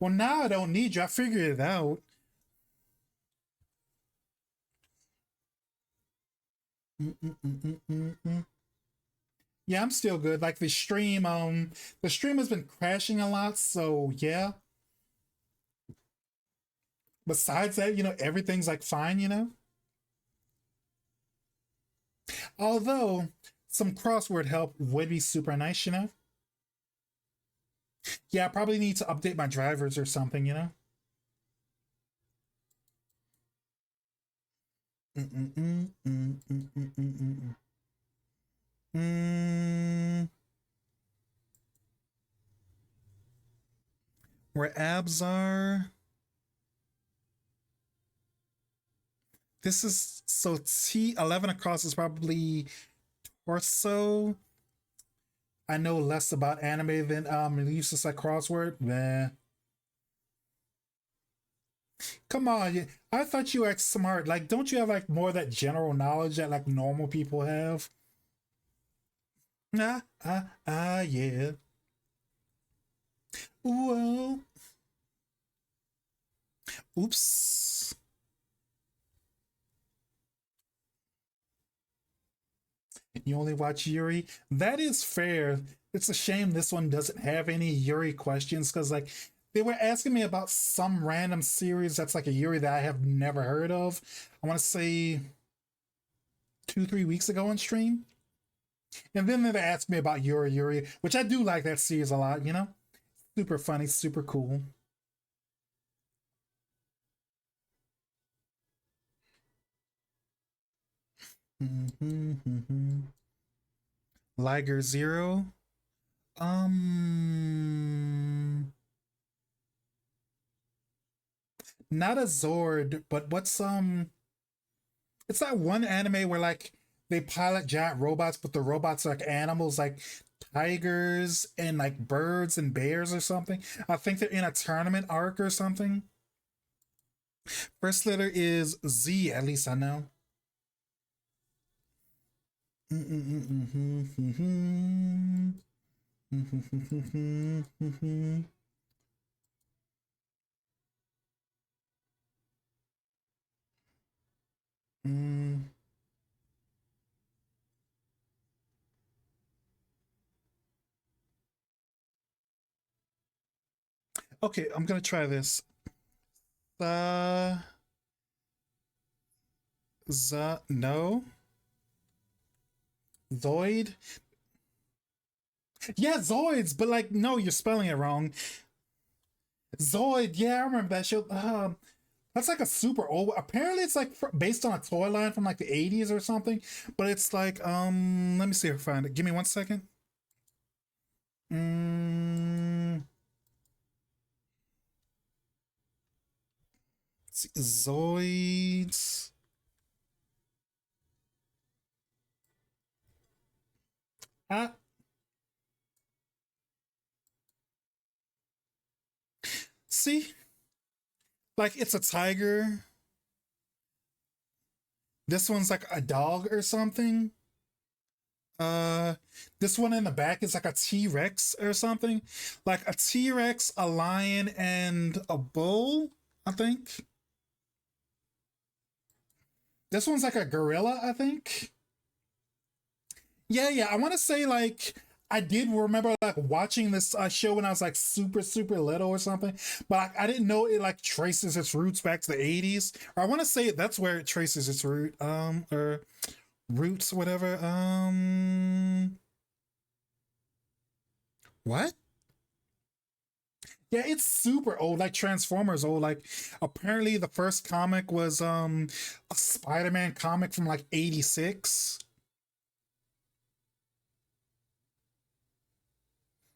Well, now I don't need you. I figured it out. Mm. Yeah, I'm still good. Like the stream has been crashing a lot, so yeah. Besides that, everything's like fine, Although some crossword help would be super nice. Yeah, I probably need to update my drivers or something. Mm. Where abs are. This is so T11 across is probably torso. I know less about anime than useless like crossword. Nah. Come on, I thought you were like, smart. Like, don't you have like more of that general knowledge that like normal people have? Yeah. Well, oops. You only watch Yuri? That is fair. It's a shame this one doesn't have any Yuri questions because, like, they were asking me about some random series that's like a Yuri that I have never heard of. I want to say 2, 3 weeks ago on stream. And then they asked me about Yuri, which I do like that series a lot, you know? Super funny, super cool. Liger Zero. Um, Not a Zord, but what's it's that one anime where like they pilot giant robots, but the robots are like animals like tigers and like birds and bears or something. I think they're in a tournament arc or something. First letter is Z, at least I know. Okay, I'm gonna try this. Uh, no. Zoid? Yeah, Zoids, but like, no, you're spelling it wrong. Zoid, yeah, I remember that show. That's like a super old. Apparently, it's like based on a toy line from like the '80s or something. But it's like, let me see if I find it. Give me 1 second. Mm, Zoids. Ah, see, like it's a tiger. This one's like a dog or something. Uh, this one in the back is like a T Rex or something, like a T Rex, a lion, and a bull. I think this one's like a gorilla. I think. Yeah. I want to say like I did remember like watching this show when I was like super little or something, but I didn't know it like traces its roots back to the '80s. Or I want to say that's where it traces its root or roots whatever. What? Yeah, it's super old, like Transformers old. Like apparently the first comic was a Spider-Man comic from like '86.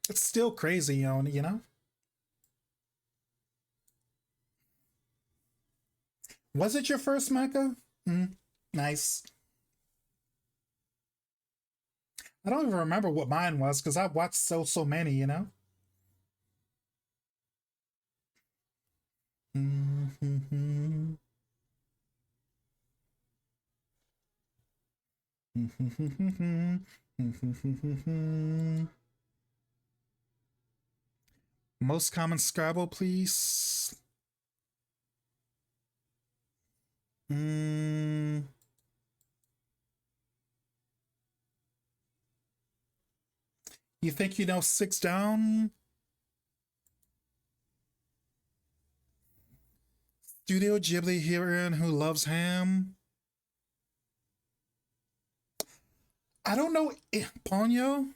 It's still crazy, you know? Was it your first mecha? Mm, nice. I don't even remember what mine was because I've watched so many, you know? Most common Scrabble, please. Mm, you think you know six down? Studio Ghibli heroine who loves ham? I don't know. Ponyo?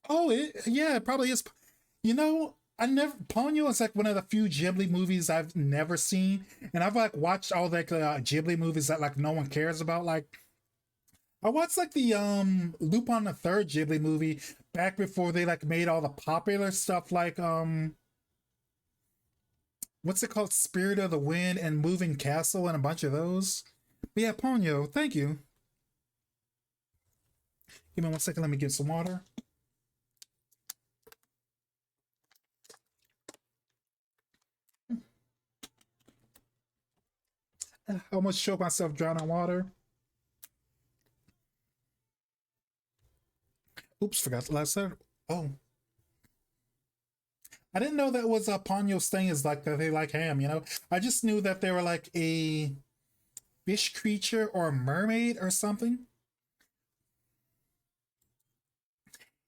Oh, yeah, it probably is. You know, I never. Ponyo is like one of the few Ghibli movies I've never seen, and I've like watched all the Ghibli movies that like no one cares about. Like I watched like the Lupin the Third Ghibli movie back before they like made all the popular stuff. Like what's it called? Spirit of the Wind and Moving Castle and a bunch of those. But yeah, Ponyo, thank you. Give me 1 second. Let me get some water. I almost choked myself drowning water. Oops, forgot the last letter. Oh, I didn't know that was a Ponyo's thing. Is like that they like ham. You know, I just knew that they were like a fish creature or a mermaid or something.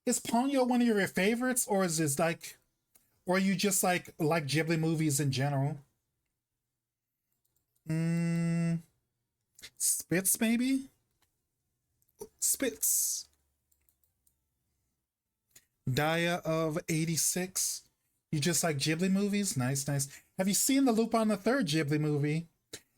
Is Ponyo one of your favorites, or is this like, or you just like Ghibli movies in general? Mm, Spitz maybe. Spitz. Daya of 86. You just like Ghibli movies? Nice, nice. Have you seen the Lupin the Third Ghibli movie?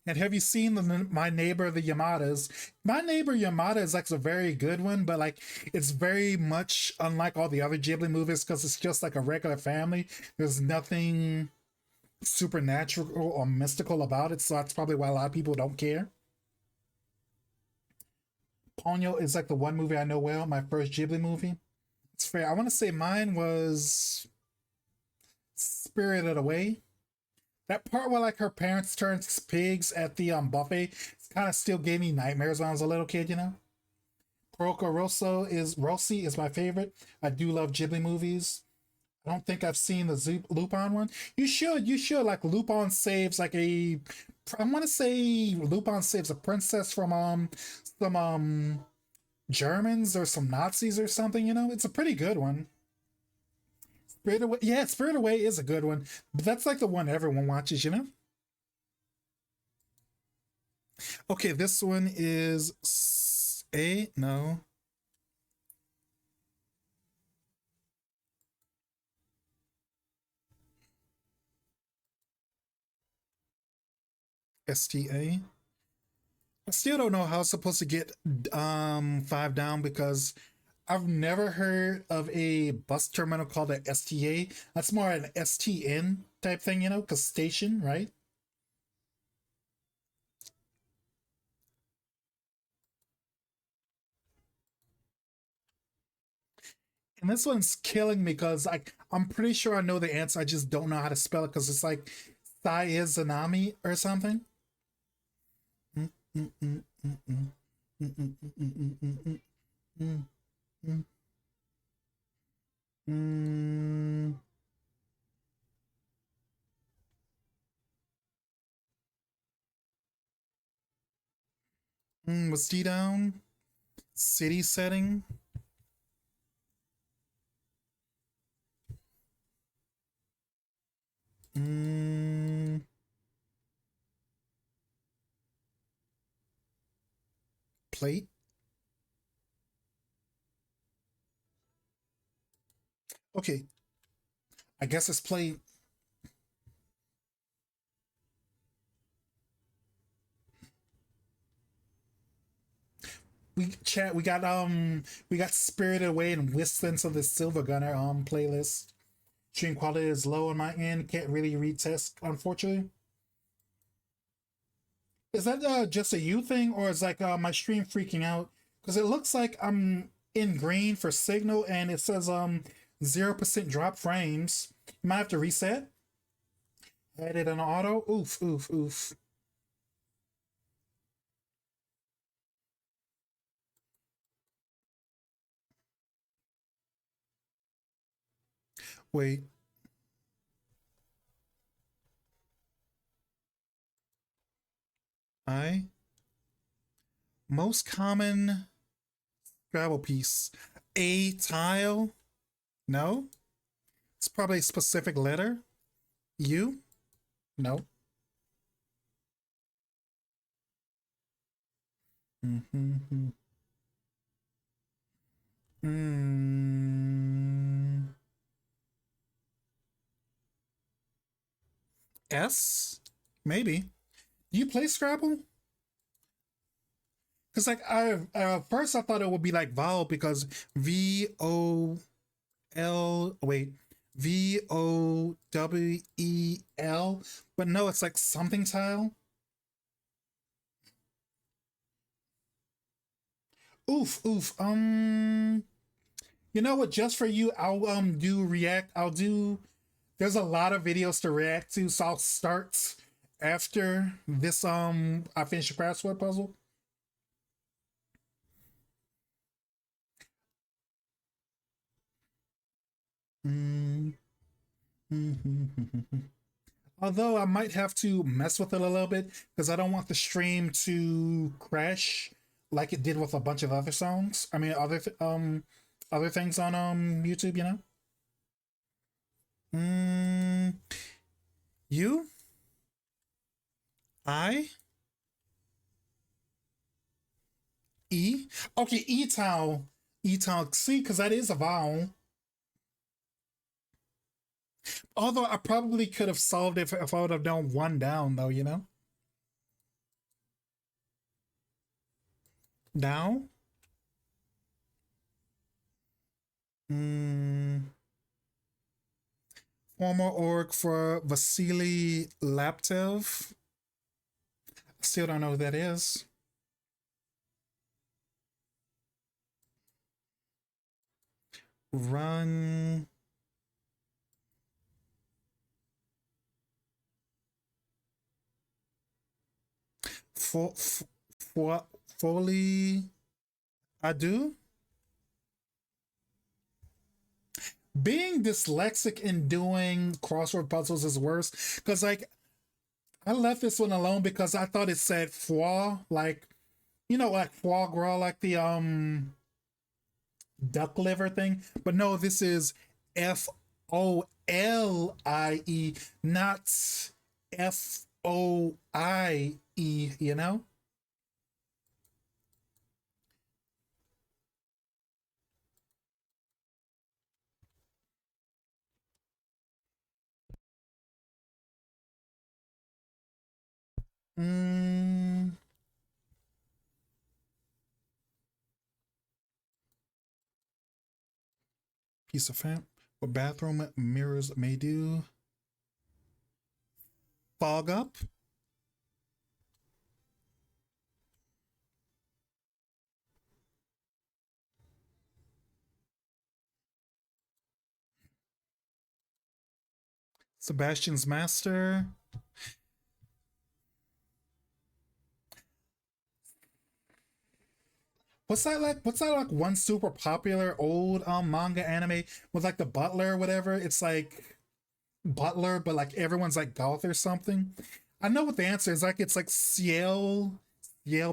And have you seen My Neighbor the Yamadas? My Neighbor Yamada is like a very good one, but like it's very much unlike all the other Ghibli movies because it's just like a regular family. There's nothing supernatural or mystical about it, so that's probably why a lot of people don't care. Ponyo is like the one movie I know well, my first Ghibli movie. It's fair. I want to say mine was Spirited Away. That part where like her parents turned pigs at the buffet kind of still gave me nightmares when I was a little kid, you know? Porco Rosso is Rossi is my favorite. I do love Ghibli movies. I don't think I've seen the Lupin one. You should. You should. Like Lupin saves like a. I want to say Lupin saves a princess from some Germans or some Nazis or something. You know, it's a pretty good one. Spirit Away, yeah, Spirit Away is a good one, but that's like the one everyone watches. You know. Okay, this one is A. No, STA. I still don't know how it's supposed to get five down because I've never heard of a bus terminal called a STA. That's more an STN type thing, you know, because station, right? And this one's killing me because I'm pretty sure I know the answer. I just don't know how to spell it because it's like Zanami or something. Mm, mm, mm, mm, mm, mm, mm, mm, mm, mm, mm, mm, mm, Was D down? City setting? Mm, Plate? Okay, I guess it's plate. We got Spirited Away and Whistling of the Silver Gunner playlist. Stream quality is low on my end. Can't really retest, unfortunately. Is that just a you thing, or is like my stream freaking out? Because it looks like I'm in green for signal, and it says 0% drop frames. You might have to reset. Had it on auto. Oof, oof, oof. Wait, I most common travel piece. A tile. No, it's probably a specific letter. U. No. Mm-hmm. Mm, S? Maybe. Do you play Scrabble? Because like I first I thought it would be like vowel because VOL wait Vowel, but no, it's like something tile. Oof, oof. You know what? Just for you, I'll do react. I'll do. There's a lot of videos to react to, so I'll start after this. I finish the crossword puzzle. Mm. Although I might have to mess with it a little bit because I don't want the stream to crash like it did with a bunch of other songs. I mean, other things on YouTube. You know. Mm, you, I, E. Okay, E town, E town. See, because that is a vowel. Although I probably could have solved it if I would have done one down, though. You know. Now. Mm, former org for Vasily Laptev. Still don't know who that is. Run. For, for, Foley. I do. Being dyslexic and doing crossword puzzles is worse because, like, I left this one alone because I thought it said foie, like, like foie gras, like the duck liver thing. But no, this is Folie, not Foie, you know? Mm, piece of fan. What bathroom mirrors may do. Fog up. Sebastian's Master. What's that like one super popular old manga anime with like the butler or whatever? It's like butler, but like everyone's like goth or something. I know what the answer is. Like it's like Ciel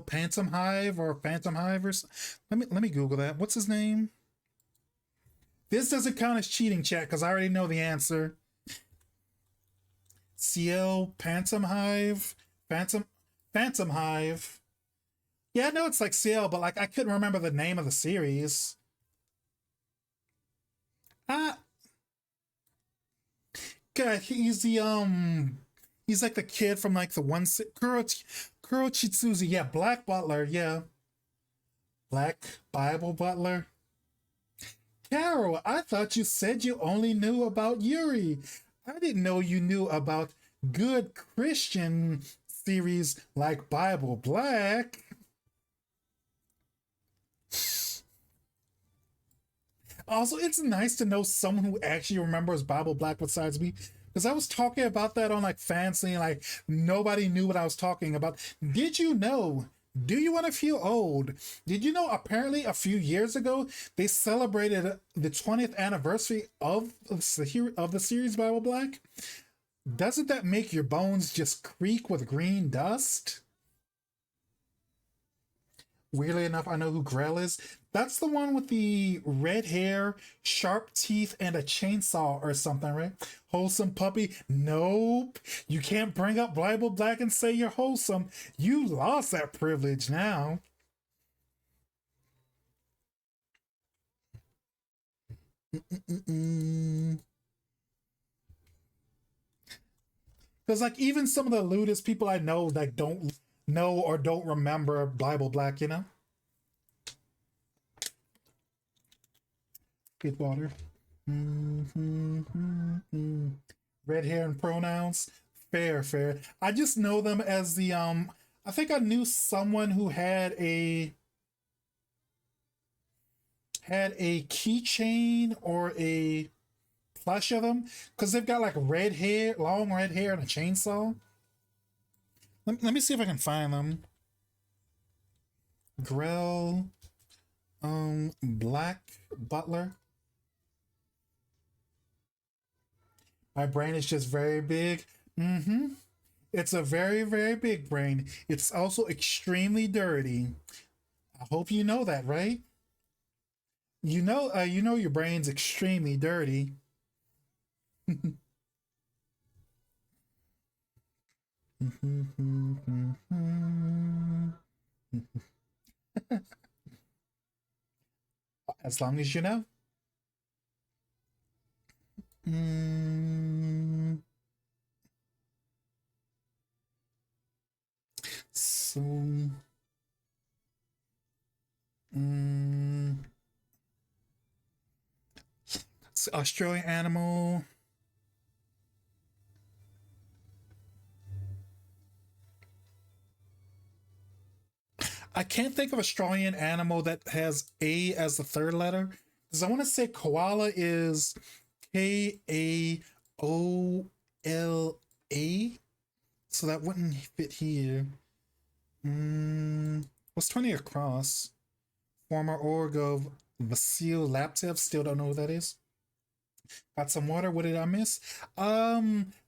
Phantom Hive or Phantom Hive or let me Google that. What's his name? This doesn't count as cheating, chat, because I already know the answer. Ciel Phantom Hive, Phantom Hive. Yeah, I know it's like Ciel, but like I couldn't remember the name of the series. Ah, God, he's like the kid from like the one Kuro Chitsuzi. Yeah, Black Butler. Yeah, Black Bible Butler. Carol, I thought you said you only knew about Yuri. I didn't know you knew about good Christian series like Bible Black. Also, it's nice to know someone who actually remembers Bible Black besides me. Because I was talking about that on like Fancy, like nobody knew what I was talking about. Did you know? Do you want to feel old? Did you know apparently a few years ago they celebrated the 20th anniversary of the series Bible Black? Doesn't that make your bones just creak with green dust? Weirdly enough, I know who Grell is. That's the one with the red hair, sharp teeth, and a chainsaw or something, right? Wholesome puppy? Nope. You can't bring up Bible Black and say you're wholesome. You lost that privilege now. Because like even some of the lewdest people I know like don't know or don't remember Bible Black, you know? Get water. Mm-hmm. Red hair and pronouns. Fair, fair. I just know them as the I think I knew someone who had a keychain or a plush of them because they've got like red hair, long red hair, and a chainsaw. Let me see if I can find them. Grell, Black Butler. My brain is just very big. Mm-hmm. It's a very, very big brain. It's also extremely dirty. I hope you know that, right? You know your brain's extremely dirty. As long as you know. Mm, so, mm, Australian animal. I can't think of Australian animal that has A as the third letter. Because I want to say koala is Kaola. So that wouldn't fit here. What's 20 across? Former org of Vasil Laptev. Still don't know who that is. Got some water. What did I miss?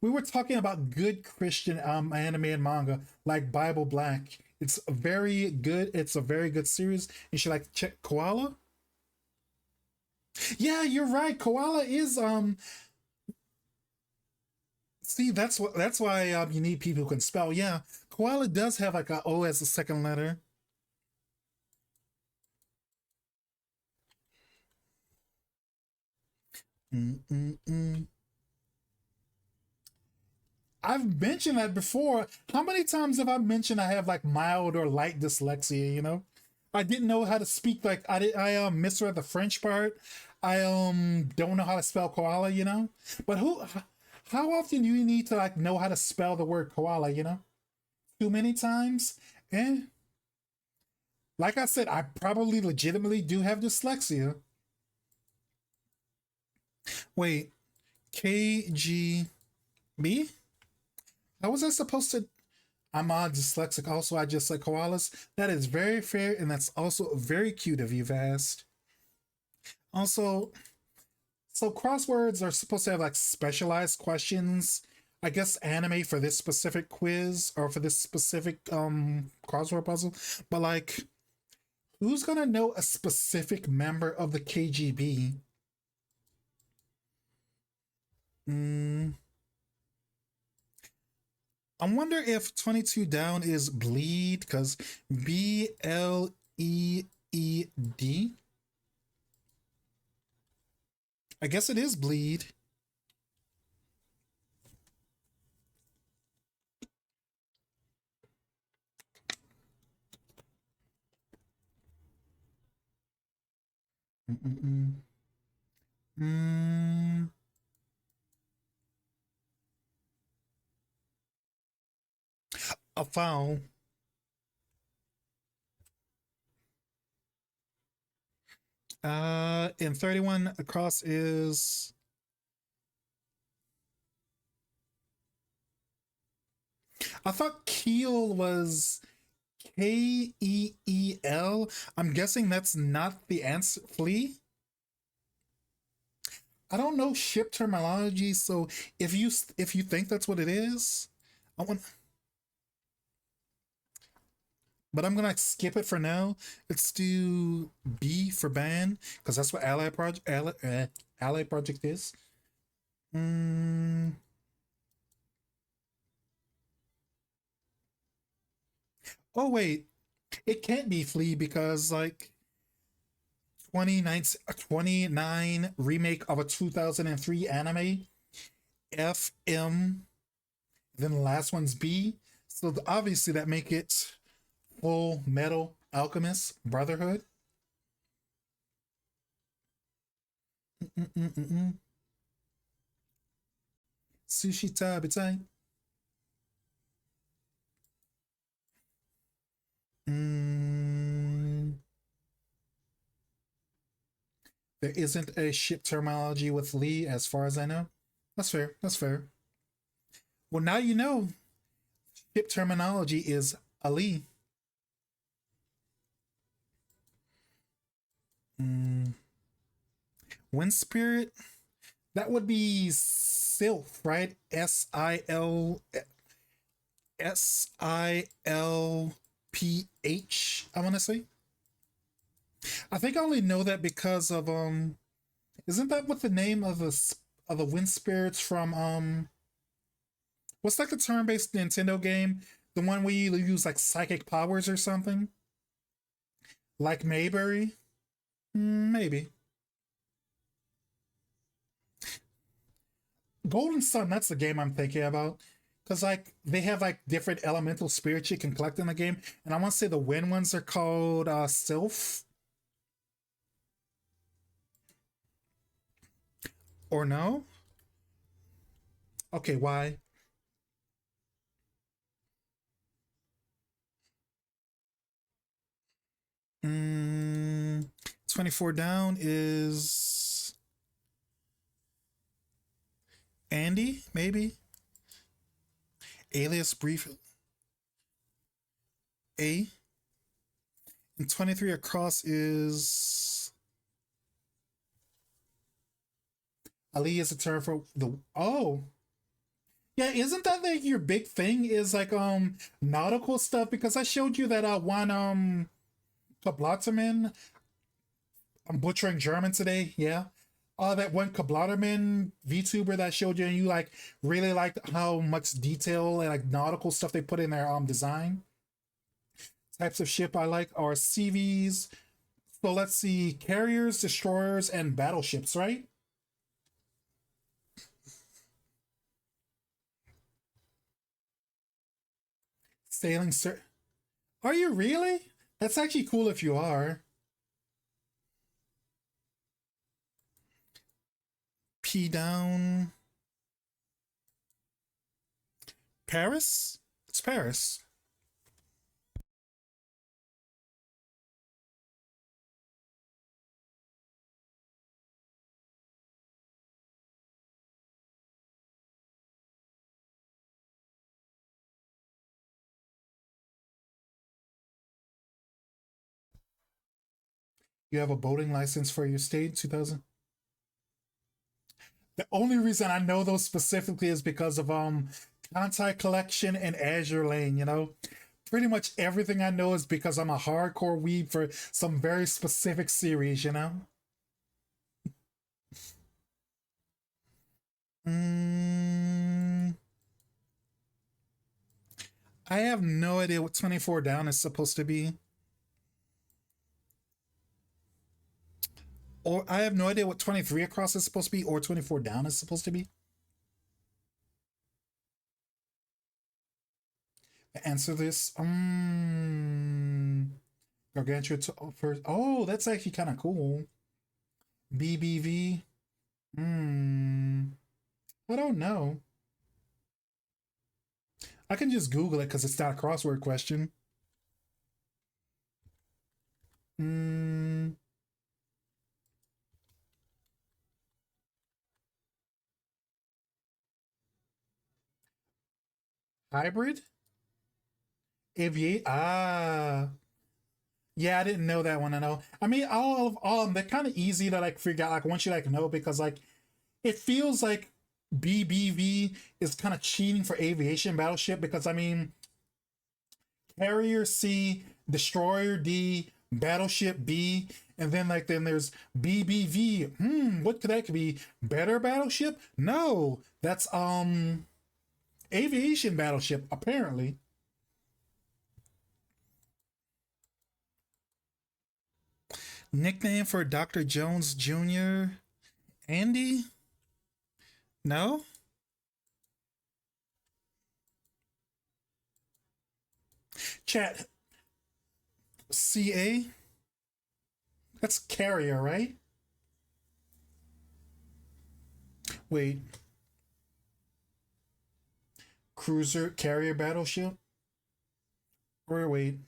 We were talking about good Christian anime and manga like Bible Black. It's a very good. It's a very good series. You should like check Koala. Yeah, you're right. Koala is See, that's why you need people who can spell. Yeah, Koala does have like a O as a second letter. Mm-mm-mm. I've mentioned that before. How many times have I mentioned I have like mild or light dyslexia? I didn't know how to speak. Like I misread the French part. I don't know how to spell koala. But how often do you need to like know how to spell the word koala? Too many times. And like I said, I probably legitimately do have dyslexia. Wait, KGB? How was I supposed to? I'm dyslexic. Also, I just like koalas. That is very fair, and that's also very cute of you, Vast. Also, so crosswords are supposed to have like specialized questions. I guess anime for this specific quiz or for this specific crossword puzzle. But like, who's gonna know a specific member of the KGB? Mm, I wonder if 22 down is bleed because Bleed. I guess it is bleed. Mm-mm-mm. Mm, a foul. In 31 across is I thought keel was Keel. I'm guessing that's not the answer. Flea. I don't know ship terminology, so if you think that's what it is, I want. But I'm gonna skip it for now. Let's do B for ban because that's what Ally Project is. Mm, oh wait, it can't be Flea because like 29 remake of a 2003 anime FM. Then the last one's B. So obviously that make it Full Metal Alchemist Brotherhood. Mm-mm-mm-mm. Sushi tabi time. Mm, there isn't a ship terminology with Lee, as far as I know. That's fair. That's fair. Well, now you know ship terminology is Ali. Mm, Wind spirit. That would be Sylph, right? Silph. I want to say. I think I only know that because of Isn't that what the name of the wind spirits from what's like the turn-based Nintendo game, the one where you use like psychic powers or something, like Mayberry? Maybe Golden Sun. That's the game I'm thinking about. Cause like they have like different elemental spirits you can collect in the game, and I want to say the wind ones are called Sylph or no? Okay, why? Mm, 24 down is Andy, maybe? Alias Brief A. And 23 across is Ali is a term for the oh. Yeah, isn't that like your big thing is like nautical stuff? Because I showed you that one Kablotaman. I'm butchering German today, yeah. That one Kablotaman VTuber that showed you and you like really liked how much detail and like nautical stuff they put in their design. Types of ship I like are CVs. So let's see, carriers, destroyers, and battleships, right? Sailing, sir. Are you really? That's actually cool if you are. P down. Paris? It's Paris. You have a boating license for your state, 2000. The only reason I know those specifically is because of Contact Collection and Azure Lane, you know? Pretty much everything I know is because I'm a hardcore weeb for some very specific series, you know? Mm, I have no idea what 24 down is supposed to be. Or I have no idea what 23 across is supposed to be or 24 down is supposed to be. Answer this. Gargantua to offer. Oh, that's actually kind of cool. BBV. Hmm. I don't know. I can just Google it because it's not a crossword question. Hmm. Hybrid? Aviate? Ah. Yeah, I didn't know that one. I know. I mean, all of them, they're kind of easy to like figure out. Like once you like know, because like it feels like BBV is kind of cheating for aviation battleship because I mean carrier C, destroyer D, battleship B, and then there's BBV. What could that could be? Better battleship? No, that's aviation battleship apparently. Nickname for Dr. Jones Jr. Andy? No? Chat CA? That's carrier, right? Wait, cruiser carrier battleship? Or wait.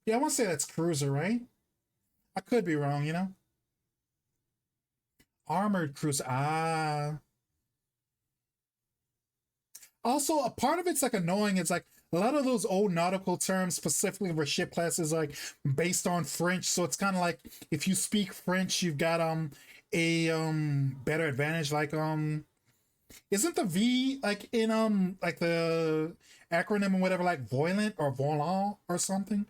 Yeah, I want to say that's cruiser, right? I could be wrong, you know? Armored cruiser. Ah. Also, a part of it's like annoying. It's like a lot of those old nautical terms, specifically for ship classes, like based on French. So it's kind of like if you speak French, you've got a better advantage. Like isn't the V like in like the acronym or whatever like volant or volant or something?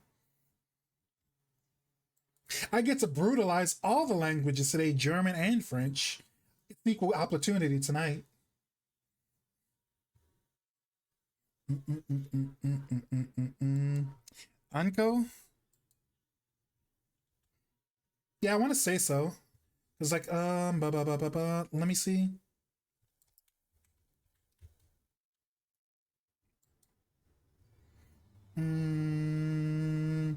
I get to brutalize all the languages today, German and French. It's equal opportunity tonight. Unco? Yeah, I want to say so. It's like let me see. Mm,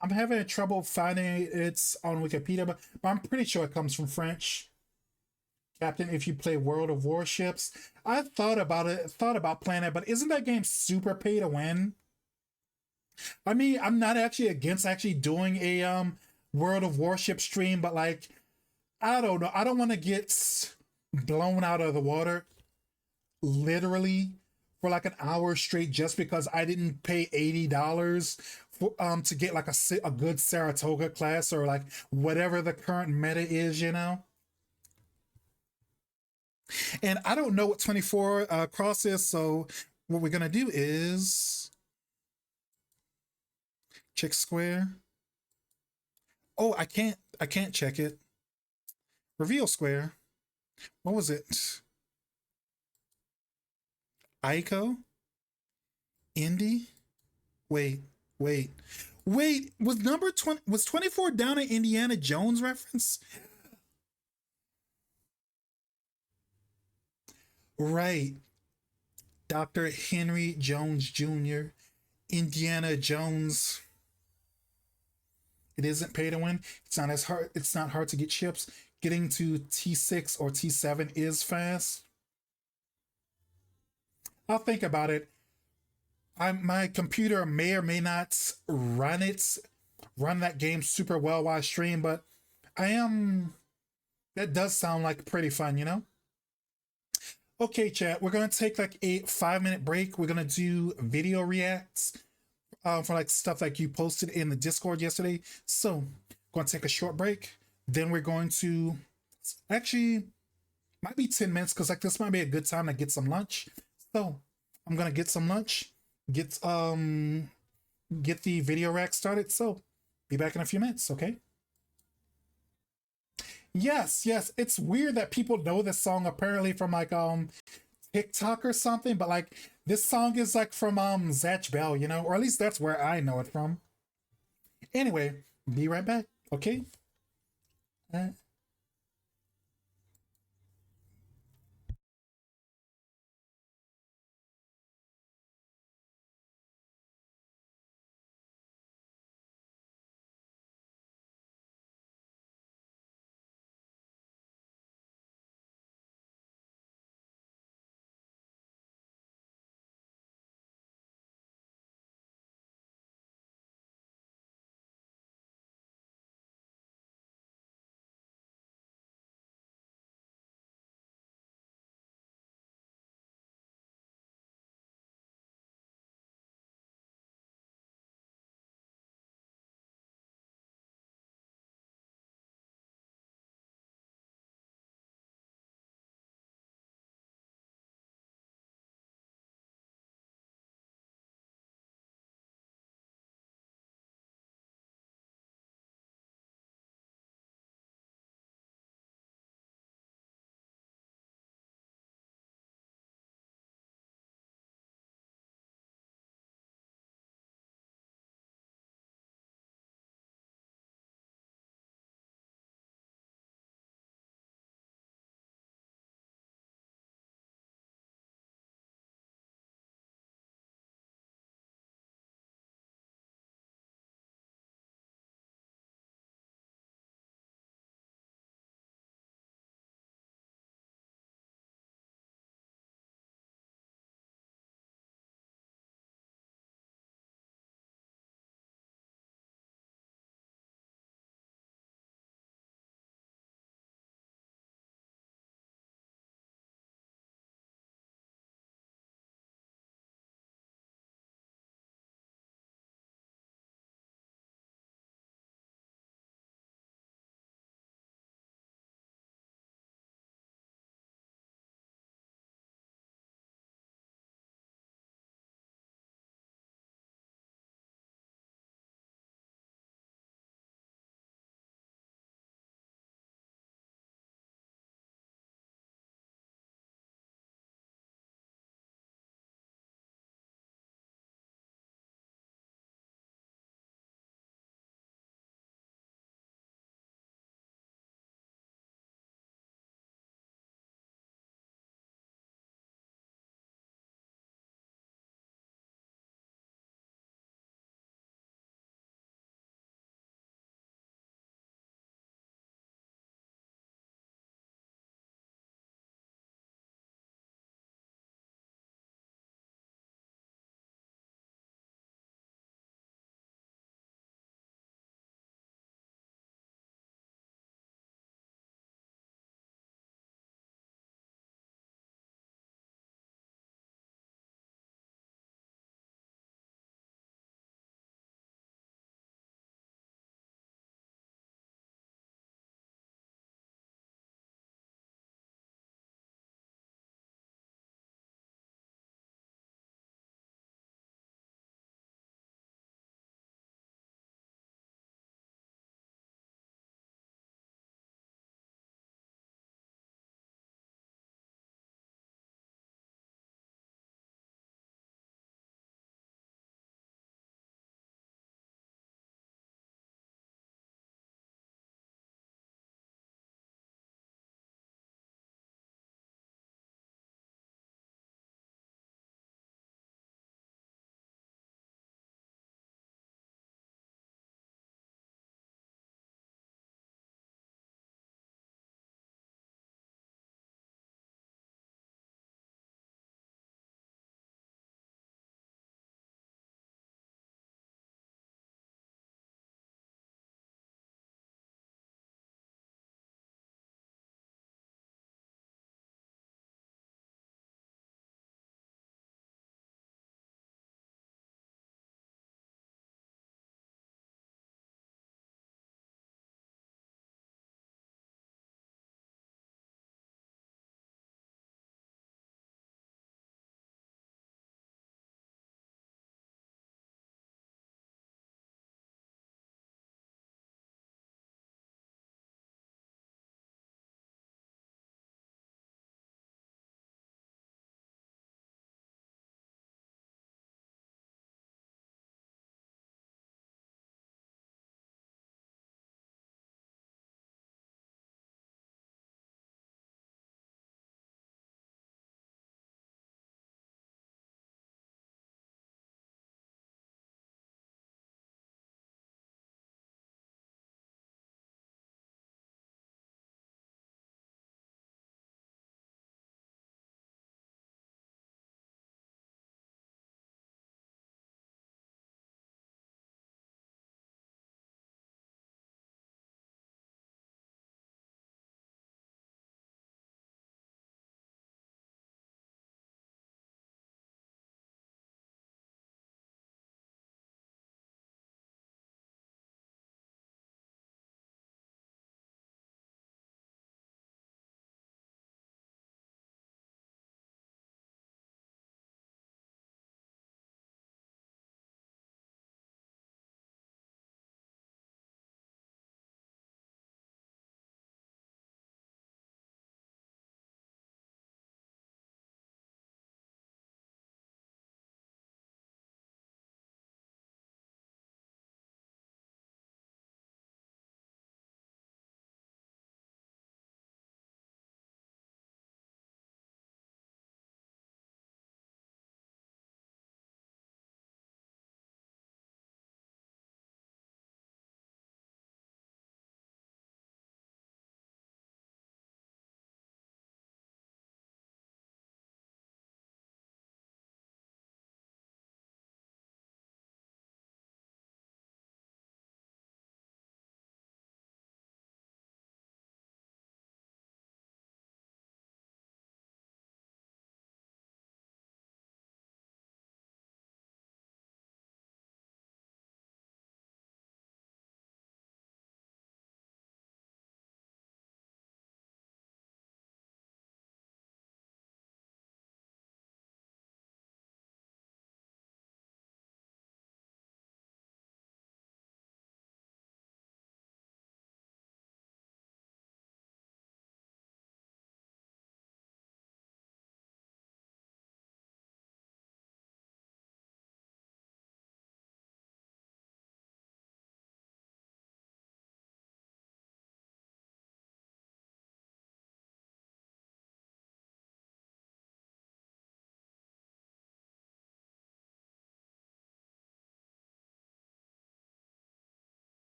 I'm having trouble finding it's on Wikipedia, but I'm pretty sure it comes from French. Captain, if you play World of Warships, I thought about it, thought about playing it, but isn't that game super pay to win? I mean, I'm not actually against actually doing a World of Warship stream, but like I don't know, I don't want to get blown out of the water literally for like an hour straight just because I didn't pay $80 for to get like a good Saratoga class or like whatever the current meta is, you know. And I don't know what 24 cross is, so what we're gonna do is check square. Oh, I can't check it. Reveal square. What was it? Ico? Indy? Wait, wait. Wait, was number 20 was 24 down in Indiana Jones reference? Right. Dr. Henry Jones Jr., Indiana Jones. It isn't pay to win. It's not hard to get chips. Getting to T6 or T7 is fast. I'll think about it. My computer may or may not run that game super well while I stream, but I am that does sound like pretty fun, you know? Okay, chat. We're gonna take like a 5 minute break. We're gonna do video reacts for like stuff like you posted in the Discord yesterday. So, going to take a short break. Then we're going to actually might be 10 minutes because like this might be a good time to get some lunch. So, I'm gonna get some lunch. Get get the video rack started. So, be back in a few minutes. Okay. Yes, yes. It's weird that people know this song apparently from like TikTok or something, but like this song is like from Zatch Bell, you know, or at least that's where I know it from. Anyway, be right back. Okay. Uh,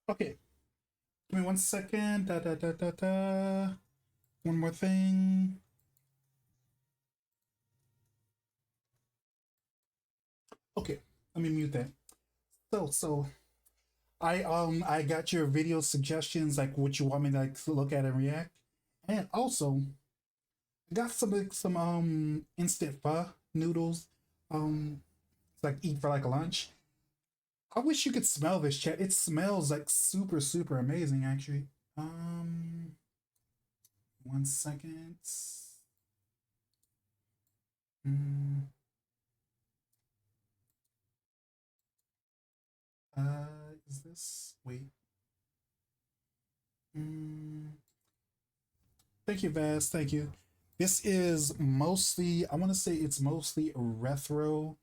Okay, give me 1 second. Da da da da da. One more thing. Okay, let me mute that. So I got your video suggestions, like what you want me to like to look at and react, and also I got some like, some instant pho noodles, to, like eat for like lunch. I wish you could smell this, chat. It smells like super super amazing, actually. Um, 1 second. Mm, is this? Wait. Mm, thank you, Vaz. Thank you. This is mostly. I want to say it's mostly retro.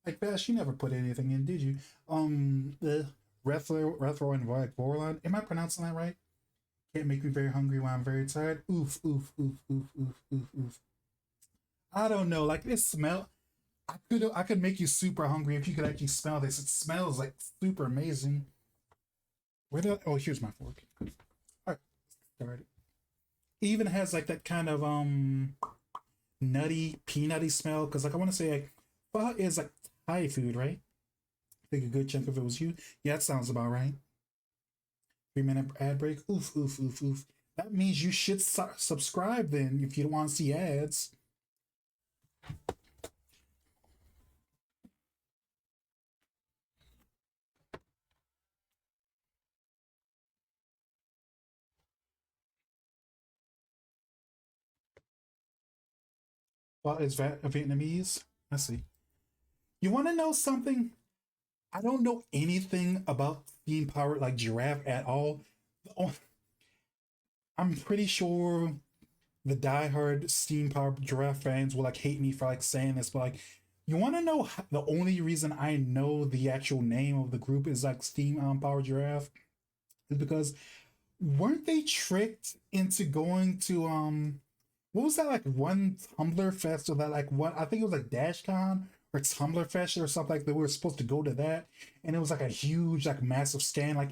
Like Bash, you never put anything in, did you? The retro and like Vorlon. Am I pronouncing that right? Can't make me very hungry when I'm very tired. Oof, oof, oof, oof, oof, oof, oof. I don't know. Like this smell. I could make you super hungry if you could actually smell this. It smells like super amazing. Where did oh here's my fork. All right, started. It even has like that kind of nutty, peanutty smell. Cause like I want to say like pho is like Thai food, right? I think a good chunk of it was you. Yeah, that sounds about right. 3 minute ad break. Oof, oof, oof, oof. That means you should subscribe then if you don't want to see ads. Well, it's Vietnamese. I see. You want to know something? I don't know anything about steam powered like giraffe at all. Oh, I'm pretty sure the diehard steam powered giraffe fans will like hate me for like saying this, but like, you want to know the only reason I know the actual name of the group is like steam powered giraffe is because weren't they tricked into going to what was that like one Tumblr fest or that like what I think it was like DashCon or Tumblr Fest or something like that. We were supposed to go to that, and it was like a huge like massive scam.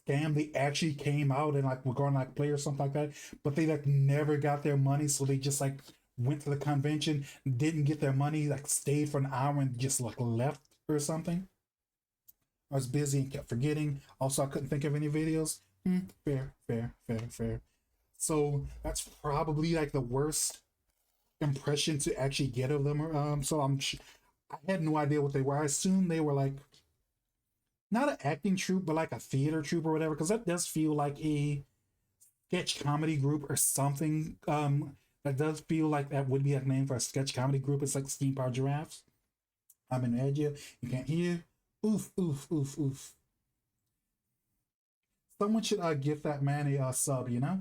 They actually came out and like were going to like play or something like that, but they like never got their money, so they just like went to the convention, didn't get their money, like stayed for an hour and just like left or something. I was busy and kept forgetting. Also, I couldn't think of any videos. Fair, fair, fair, fair. So that's probably like the worst impression to actually get of them. So I had no idea what they were. I assumed they were like not an acting troupe, but like a theater troupe or whatever, because that does feel like a sketch comedy group or something. That does feel like that would be a name for a sketch comedy group. It's like Steam Power Giraffes. I'm in Edge. You can't hear. Oof, oof, oof, oof. Someone should give that man a sub, you know?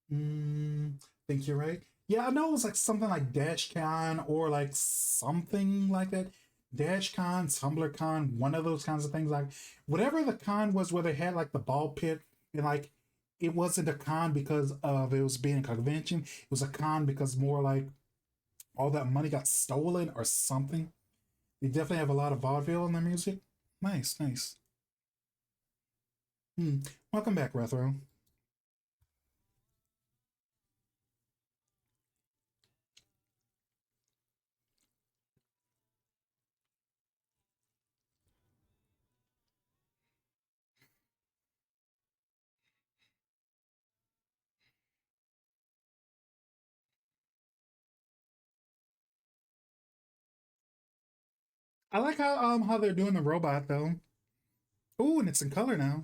Think you're right. Yeah, I know it was like something like DashCon or like something like that. DashCon, TumblrCon, one of those kinds of things. Like whatever the con was where they had like the ball pit and like it wasn't a con because of it was being a convention. It was a con because more like all that money got stolen or something. They definitely have a lot of vaudeville in their music. Nice, nice. Hmm. Welcome back, Rethro. I like how they're doing the robot though. Oh, and it's in color now.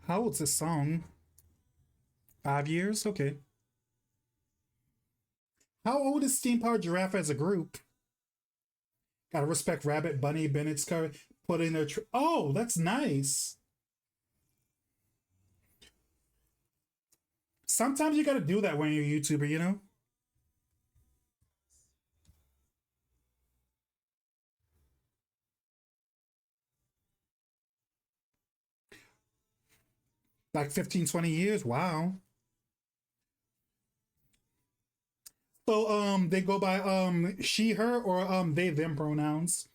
How old's this song? 5 years? Okay. How old is Steam Powered Giraffe as a group? Gotta respect Rabbit, Bunny, Bennett's cover. Put in their. Oh, that's nice. Sometimes you gotta do that when you're a YouTuber, you know? Like 15, 20 years. Wow. So they go by she, her, or they, them pronouns.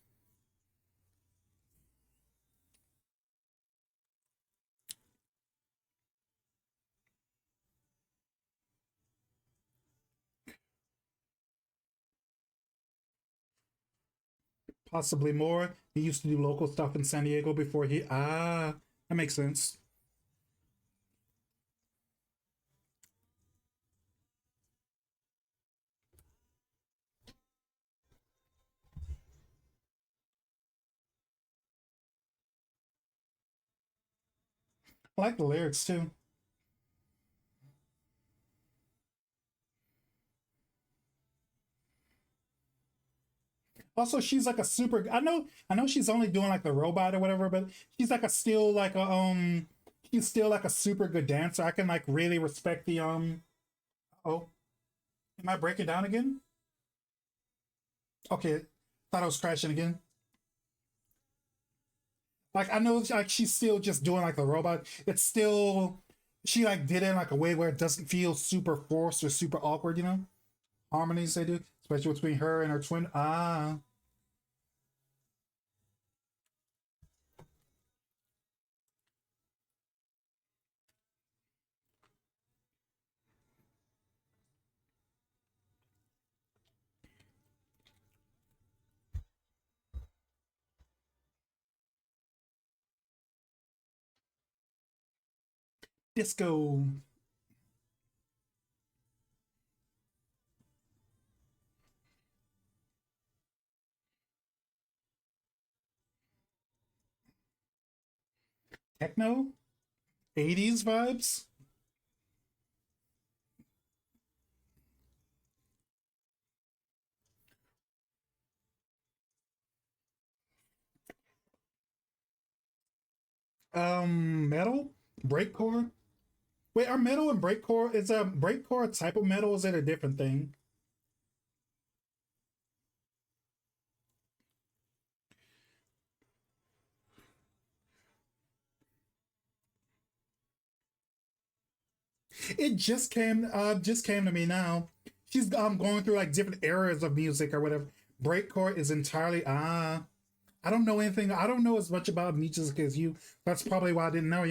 Possibly more. He used to do local stuff in San Diego before he that makes sense. I like the lyrics too. Also, she's like a super. I know she's only doing like the robot or whatever, but she's like a still like a she's still like a super good dancer. I can like really respect the Oh, am I breaking down again? Okay, thought I was crashing again. Like I know like she's still just doing like the robot. It's still she like did it in like a way where it doesn't feel super forced or super awkward. Harmonies they do, especially between her and her twin. Disco, techno, 80s vibes. Metal, breakcore. Wait, are metal and breakcore is a breakcore a type of metal? Or is it a different thing? It just came to me now. She's going through like different eras of music or whatever. Breakcore is entirely I don't know anything. I don't know as much about music as you. That's probably why I didn't know.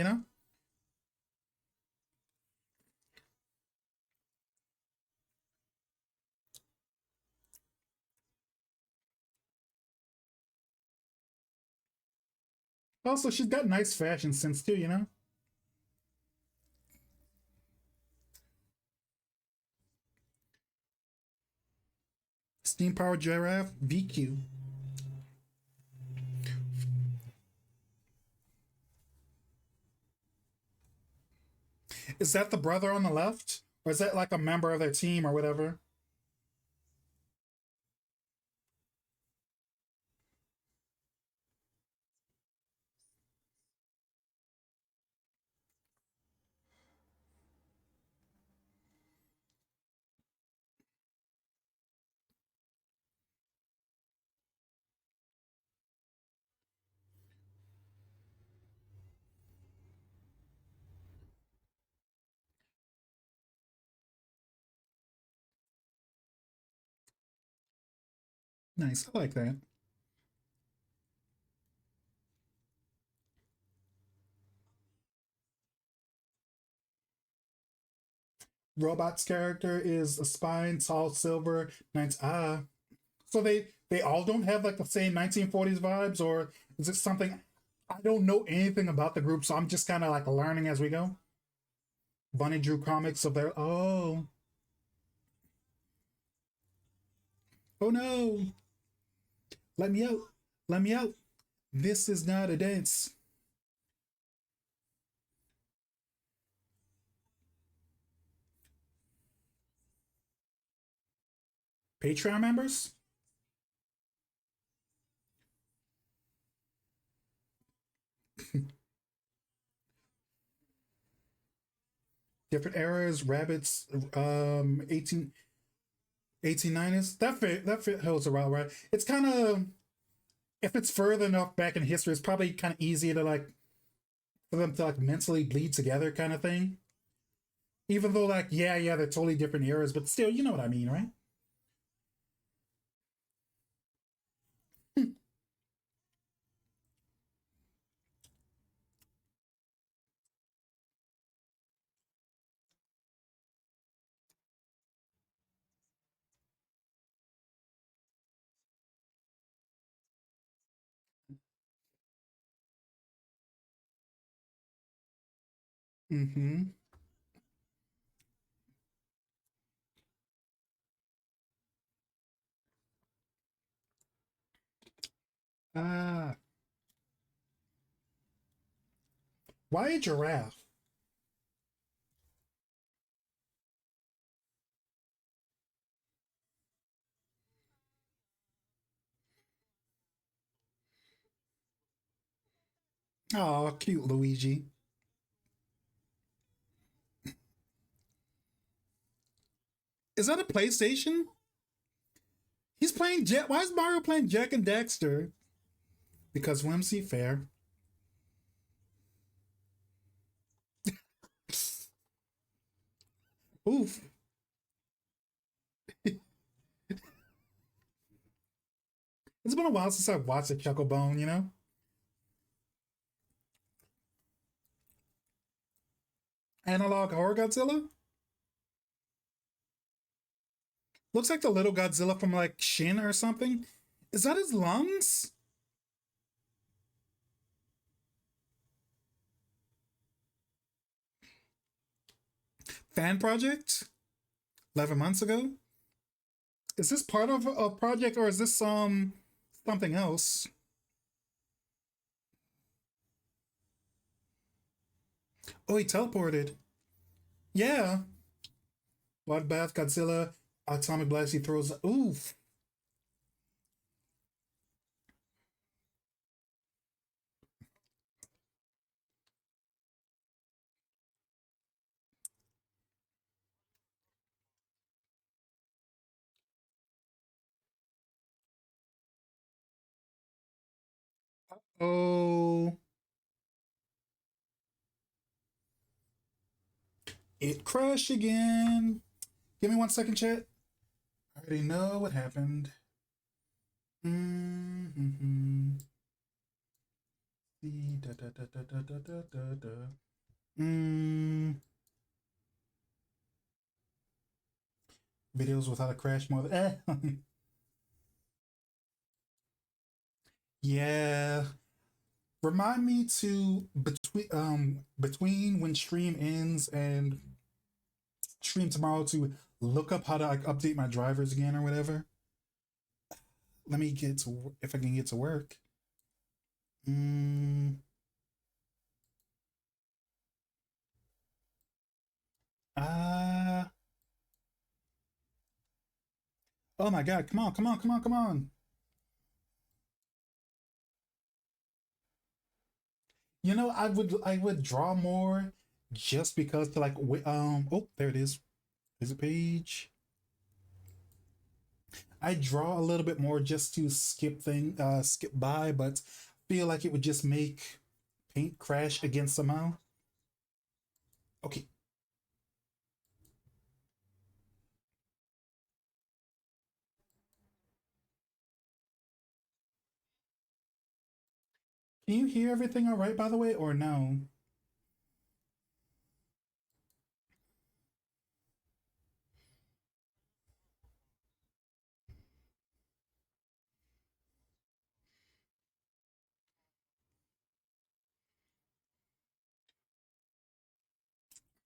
Also, she's got nice fashion sense too. Steam powered giraffe VQ. Is that the brother on the left? Or is that like a member of their team or whatever? Nice. I like that. Robot's character is a spine, tall, silver, nice. So they all don't have like the same 1940s vibes, or is it something? I don't know anything about the group, so I'm just kind of like learning as we go. Bunny drew comics of their. Oh no! Let me out! Let me out! This is not a dance. Patreon members, different eras, rabbits, 1890s. That fit holds around right. It's kind of if it's further enough back in history, it's probably kind of easy to like for them to like mentally bleed together kind of thing. Even though like yeah, they're totally different eras, but still, you know what I mean, right? Mm-hmm. Ah, why a giraffe? Oh, cute Luigi. Is that a PlayStation? He's playing Jack. Why is Mario playing Jack and Daxter? Because Whimsy fair. Oof. It's been a while since I've watched a Chuckle you know? Analog Horror Godzilla? Looks like the little Godzilla from like Shin or something. Is that his lungs? Fan project? 11 months ago? Is this part of a project or is this something else? Oh, he teleported. Yeah. Bloodbath, Godzilla, Atomic Blast, he throws. Oof. Oh, it crashed again. Give me 1 second, chat. I already know what happened. Mm-hmm. Da, da, da, da, da, da, da, da, da. Mm, videos without a crash mode. Yeah. Remind me to between when stream ends and stream tomorrow to look up how to like update my drivers again or whatever. Let me get to if I can get to work. Mm, uh oh my god, come on, come on, come on, come on. You know, I would draw more just because to like oh there it is. Is it page? I draw a little bit more just to skip by, but feel like it would just make paint crash again somehow. Okay, can you hear everything all right by the way, or no?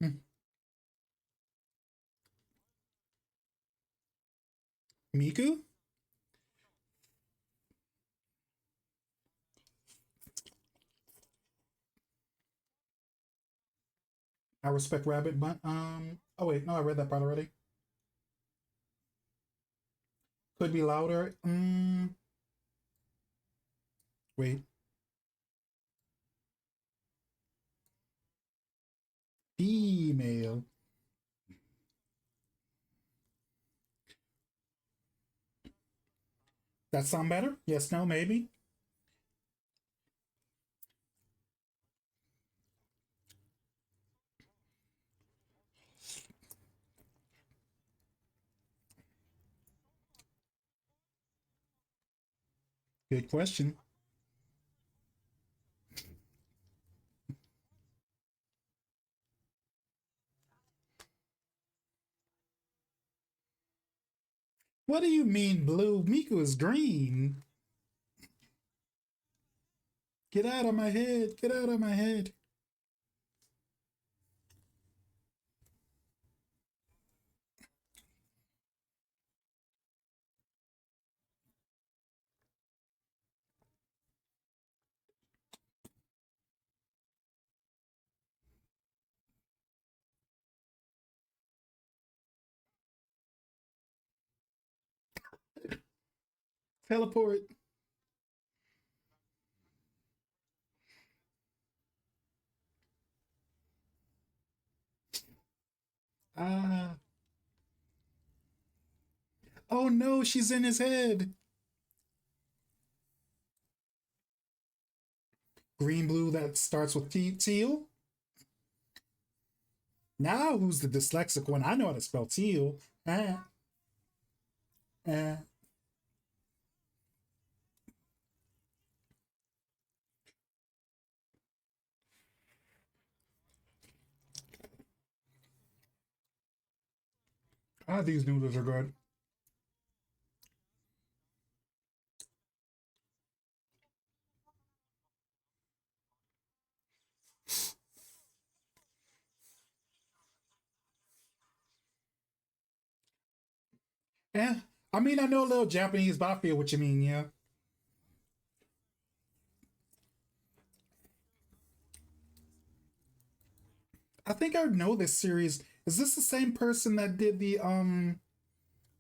Hmm. Miku? I respect Rabbit, but oh wait, no, I read that part already. Could be louder. Wait, female. That sound better? Yes, no, maybe. Good question. What do you mean blue? Miku is green. Get out of my head. Get out of my head. Teleport. Ah. Oh no, she's in his head. Green blue that starts with teal. Now who's the dyslexic one? I know how to spell teal. Ah. Ah. Ah, these noodles are good. Yeah. I mean, I know a little Japanese, but I feel what you mean, yeah. I think I know this series. Is this the same person that did the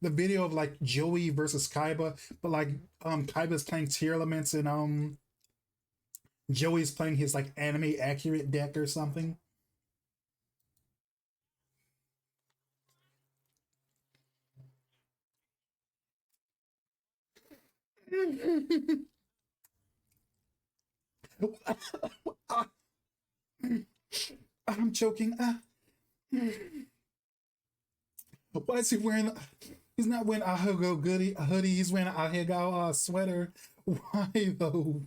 video of like Joey versus Kaiba, but like Kaiba's playing tier elements and Joey's playing his like anime accurate deck or something? I'm choking. Why is he wearing? He's not wearing a Hugo goodie a hoodie. He's wearing a Hugo sweater. Why though?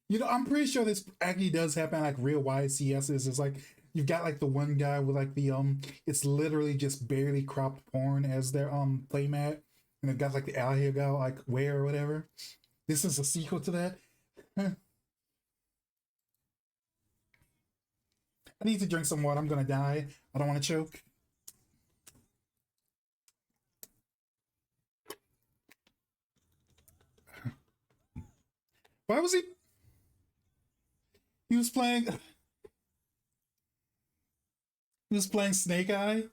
You know, I'm pretty sure this actually does happen like real YCSs. It's like you've got like the one guy with like the it's literally just barely cropped porn as their playmat, and it got like the Al Hugo like wear or whatever. This is a sequel to that. I need to drink some water. I'm gonna die. I don't want to choke. Why was he? He was playing. He was playing Snake Eye.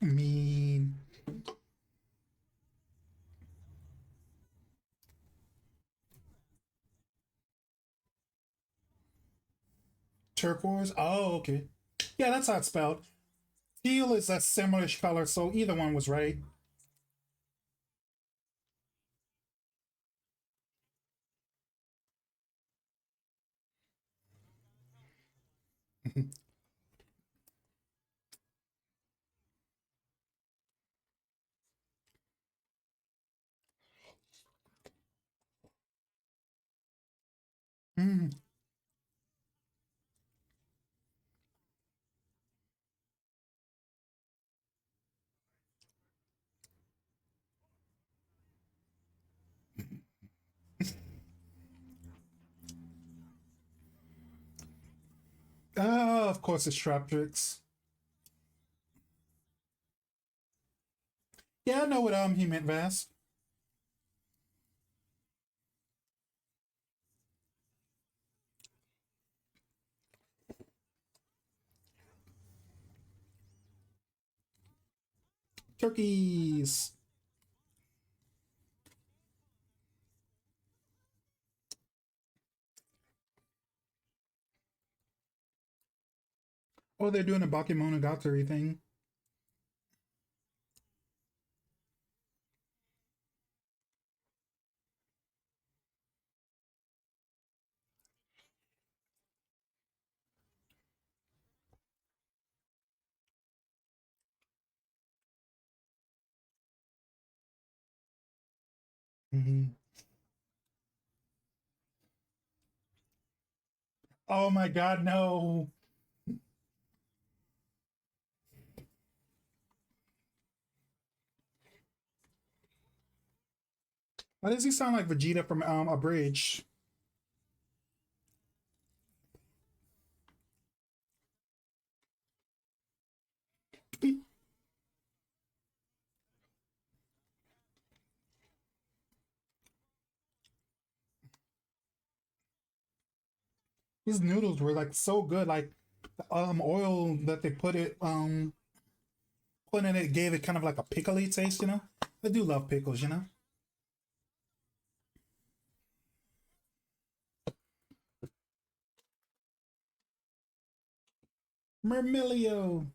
Mean turquoise. Oh, okay. Yeah, that's how it's spelled. Teal is a similarish color, so either one was right. Mm. Of course it's trap tricks. Yeah, I know what he meant, Vass. Turkeys. Oh, they're doing a Bakemonogatari thing. Mhm. Oh my God, no. Why does he sound like Vegeta from a bridge? These noodles were like so good. Like the oil that they put in it gave it kind of like a pickly taste, you know? I do love pickles, you know? Mermilio.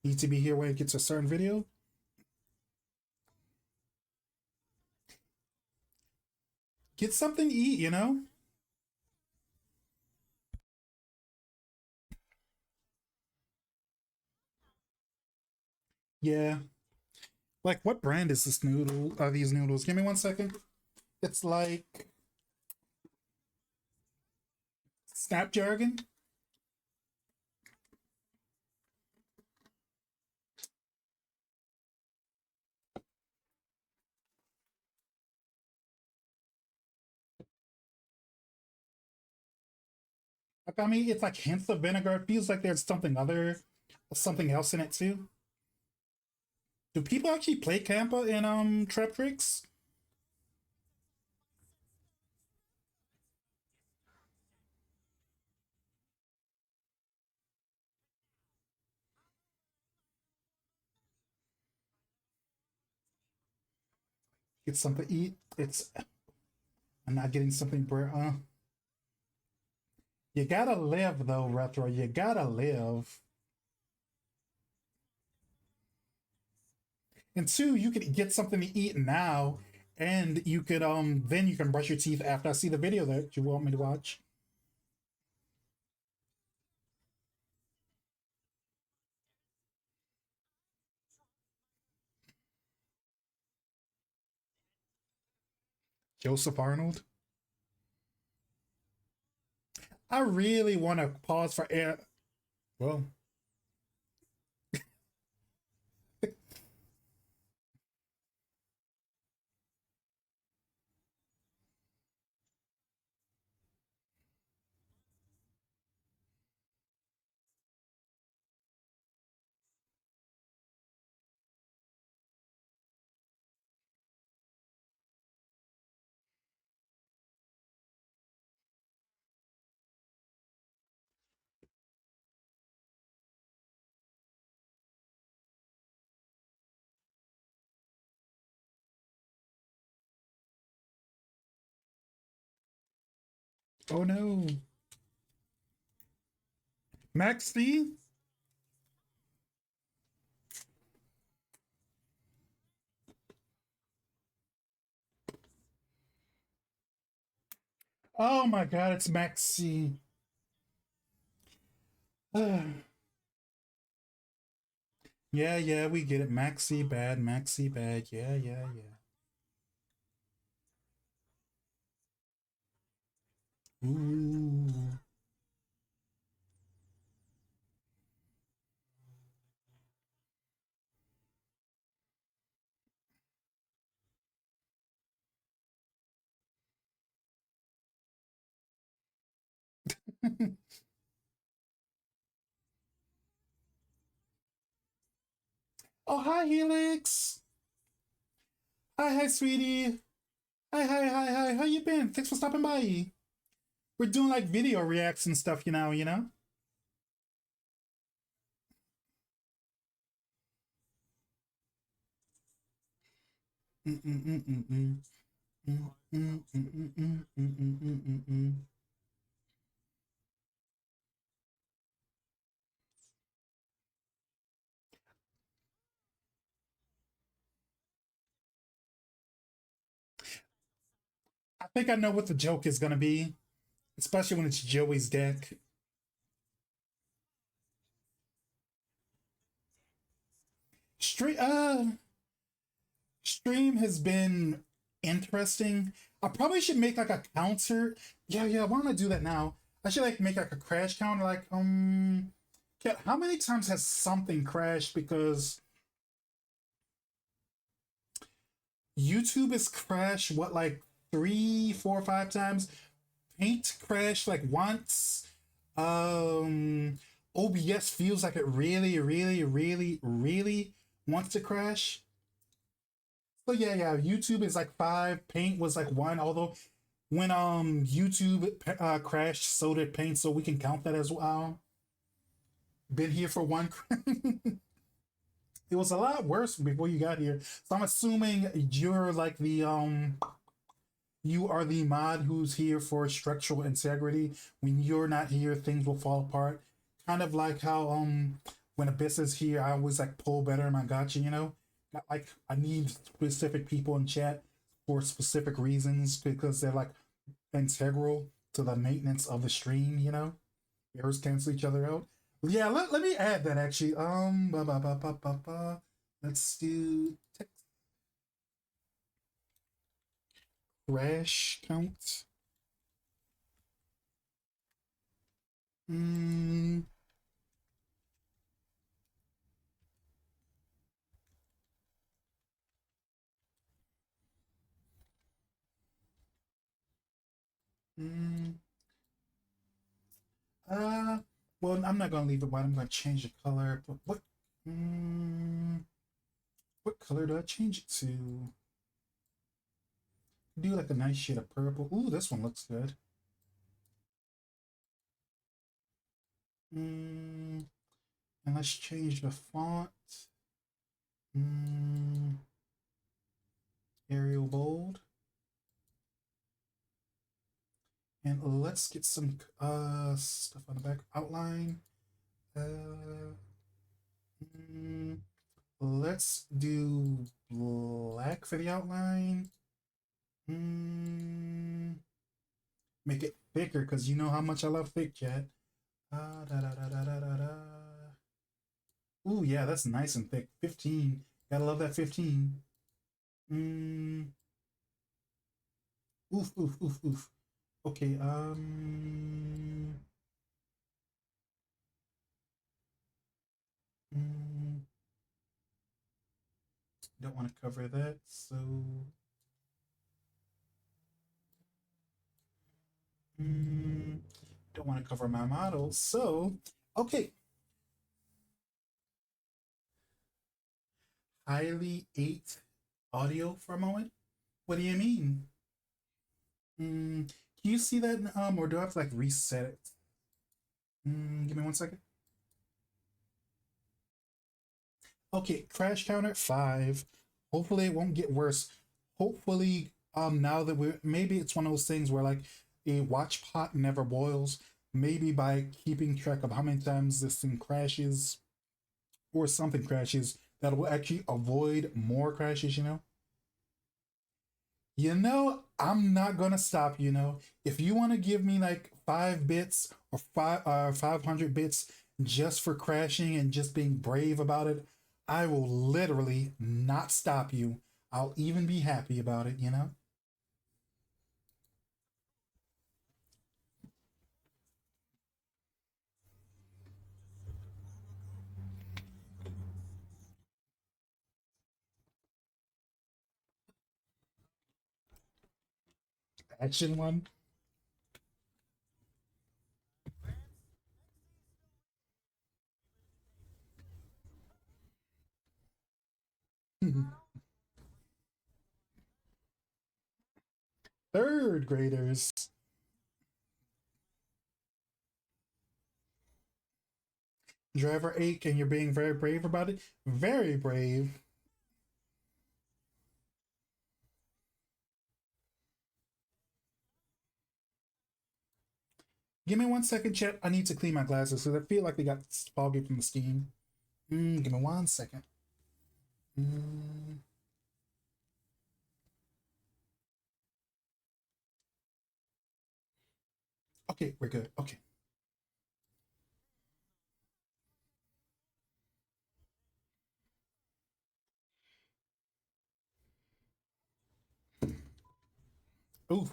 Need to be here when it gets a certain video. Get something to eat, you know? Yeah. Like what brand is this noodle? Are these noodles? Give me 1 second. It's like Snapdragon. Like I mean, it's like hints of vinegar. It feels like there's something else in it too. Do people actually play Campa in Trap Tricks? Get something to eat. It's I'm not getting something, bro. You gotta live though, retro. You gotta live. And two, you could get something to eat now, and you could then you can brush your teeth after I see the video that you want me to watch. Joseph Arnold. I really want to pause for air. Well, oh no, Max D. Oh my God, it's Maxi. Yeah, yeah, we get it. Maxi bad, Maxi bad. Yeah, yeah, yeah. Ooh. Oh, hi, Helix. Hi, hi, sweetie. Hi, hi, hi, hi. How you been? Thanks for stopping by. We're doing like video reacts and stuff, you know? I think I know what the joke is gonna be, especially when it's Joey's deck. Stream has been interesting. I probably should make like a counter. Yeah, yeah. Why don't I do that now? I should like make like a crash counter. Like, yeah, how many times has something crashed? Because YouTube has crashed what like three, four, 5 times. Paint crashed like once. OBS feels like it really, really, really, really wants to crash. So yeah, yeah. YouTube is like five. Paint was like one. Although when YouTube crashed, so did Paint. So we can count that as well. Been here for one. It was a lot worse before you got here. So I'm assuming you're like the you are the mod who's here for structural integrity. When you're not here, things will fall apart. Kind of like how when Abyss is here, I always like pull better and I got you, you know? Like I need specific people in chat for specific reasons because they're like integral to the maintenance of the stream, you know? Errors cancel each other out. Yeah, let me add that actually. Let's do text crash count. Mm, mm, uh, well, I'm not gonna leave it white. I'm gonna change the color. But mm, what color do I change it to? Do like a nice shade of purple. Ooh, this one looks good. Mm, and let's change the font. Mm, Arial bold. And let's get some stuff on the back outline. Uh, mm, let's do black for the outline. Mm, make it thicker because you know how much I love thick, chat. Da, da, da, da, da, da, da. Ooh, yeah, that's nice and thick. 15. Gotta love that 15. Mm, oof, oof, oof, oof. Okay, mm, don't want to cover that, so mm, don't want to cover my model. So, okay, highly ate audio for a moment. What do you mean? Can you see that? Or do I have to like reset it? Give me 1 second. Okay, crash counter 5. Hopefully it won't get worse. Hopefully, now that we're maybe it's one of those things where like a watch pot never boils. Maybe by keeping track of how many times this thing crashes or something crashes, that will actually avoid more crashes, you know? I'm not gonna stop, you know. If you wanna give me like 5 bits or 500 bits just for crashing and just being brave about it, I will literally not stop you. I'll even be happy about it, you know? Action one. Third graders. Driver 8, and you're being very brave about it. Very brave. Give me 1 second, chat. I need to clean my glasses because I feel like they got foggy from the steam. Give me 1 second. Mm, okay, we're good. Okay. Ooh,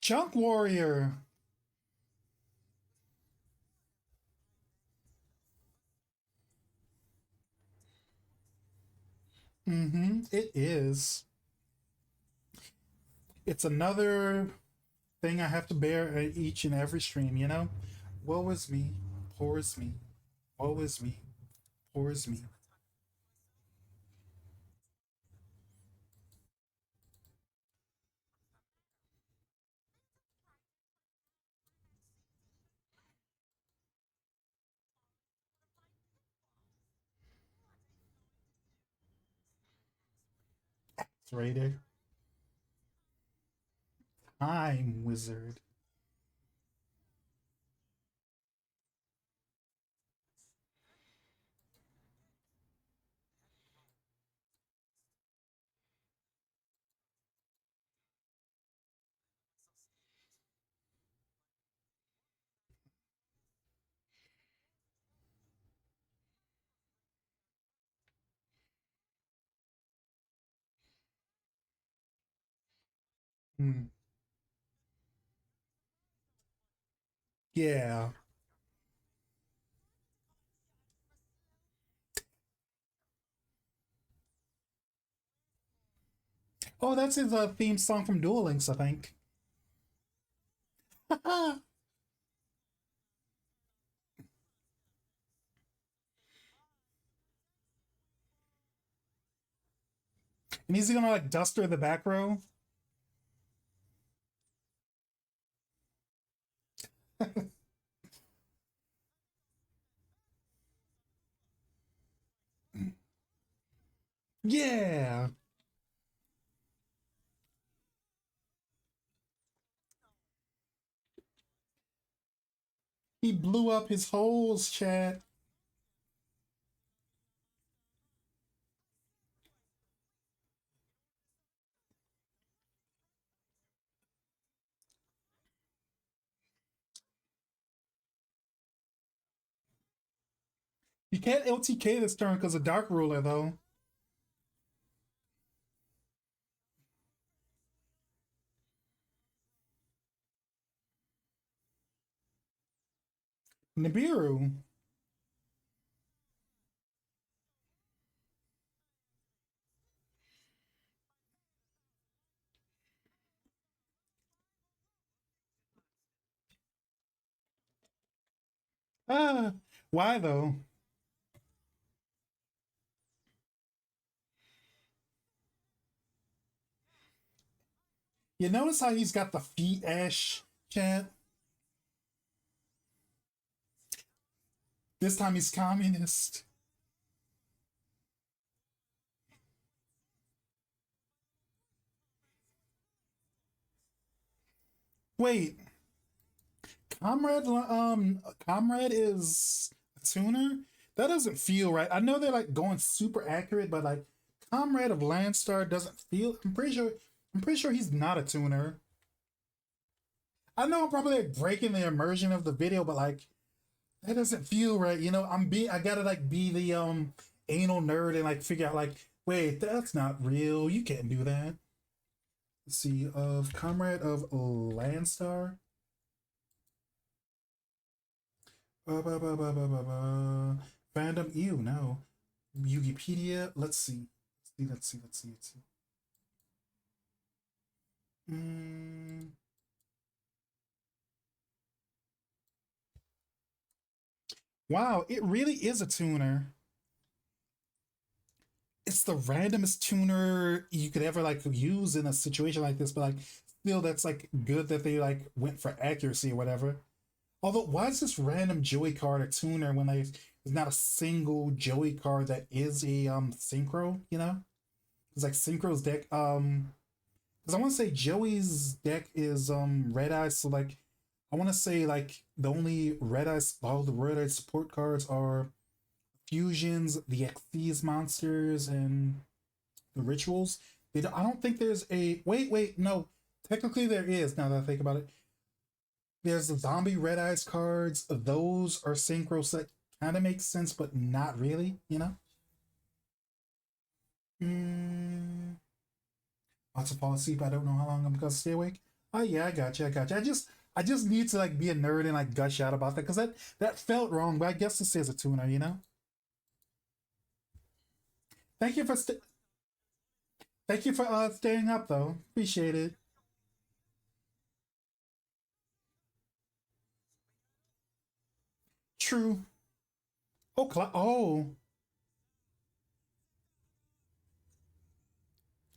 Junk Warrior. Mm-hmm. It is. It's another thing I have to bear at each and every stream, you know? Woe is me, poor is me, woe is me, poor is me. It's right there. Time wizard. Hmm. Yeah. Oh, that's his theme song from Duel Links, I think. And he's gonna like duster the back row. Yeah. He blew up his holes, chat. You can't LTK this turn because of Dark Ruler, though. Nibiru. Ah, why though? You notice how he's got the feet ash chant? This time he's communist. Wait, Comrade is a tuner? That doesn't feel right. I know they're like going super accurate, but like Comrade of Landstar doesn't feel. I'm pretty sure he's not a tuner. I know I'm probably like breaking the immersion of the video, but like that doesn't feel right. You know, I gotta like be the anal nerd and like figure out like, wait, that's not real. You can't do that. Let's see, of Comrade of Landstar. Fandom, ew, no. Wikipedia, let's see. Let's see. Mm, wow, it really is a tuner. It's the randomest tuner you could ever like use in a situation like this, but like still that's like good that they like went for accuracy or whatever. Although why is this random Joey card a tuner when there's not a single Joey card that is a synchro, you know? It's like synchro's deck because I want to say Joey's deck is red eyes, so like I want to say like the only red eyes all the red eyes support cards are fusions, the Xyz monsters, and the rituals. I don't think there's a wait, no. Technically there is, now that I think about it. There's the zombie red eyes cards. Those are synchros that kind of make sense, but not really, you know? Mm, about to fall asleep. I don't know how long I'm gonna stay awake. Oh yeah, I got you. I got you. I just need to like be a nerd and like gush out about that because that felt wrong. But I guess this is a tuner, you know. Thank you for thank you for staying up though. Appreciate it. True. Oh,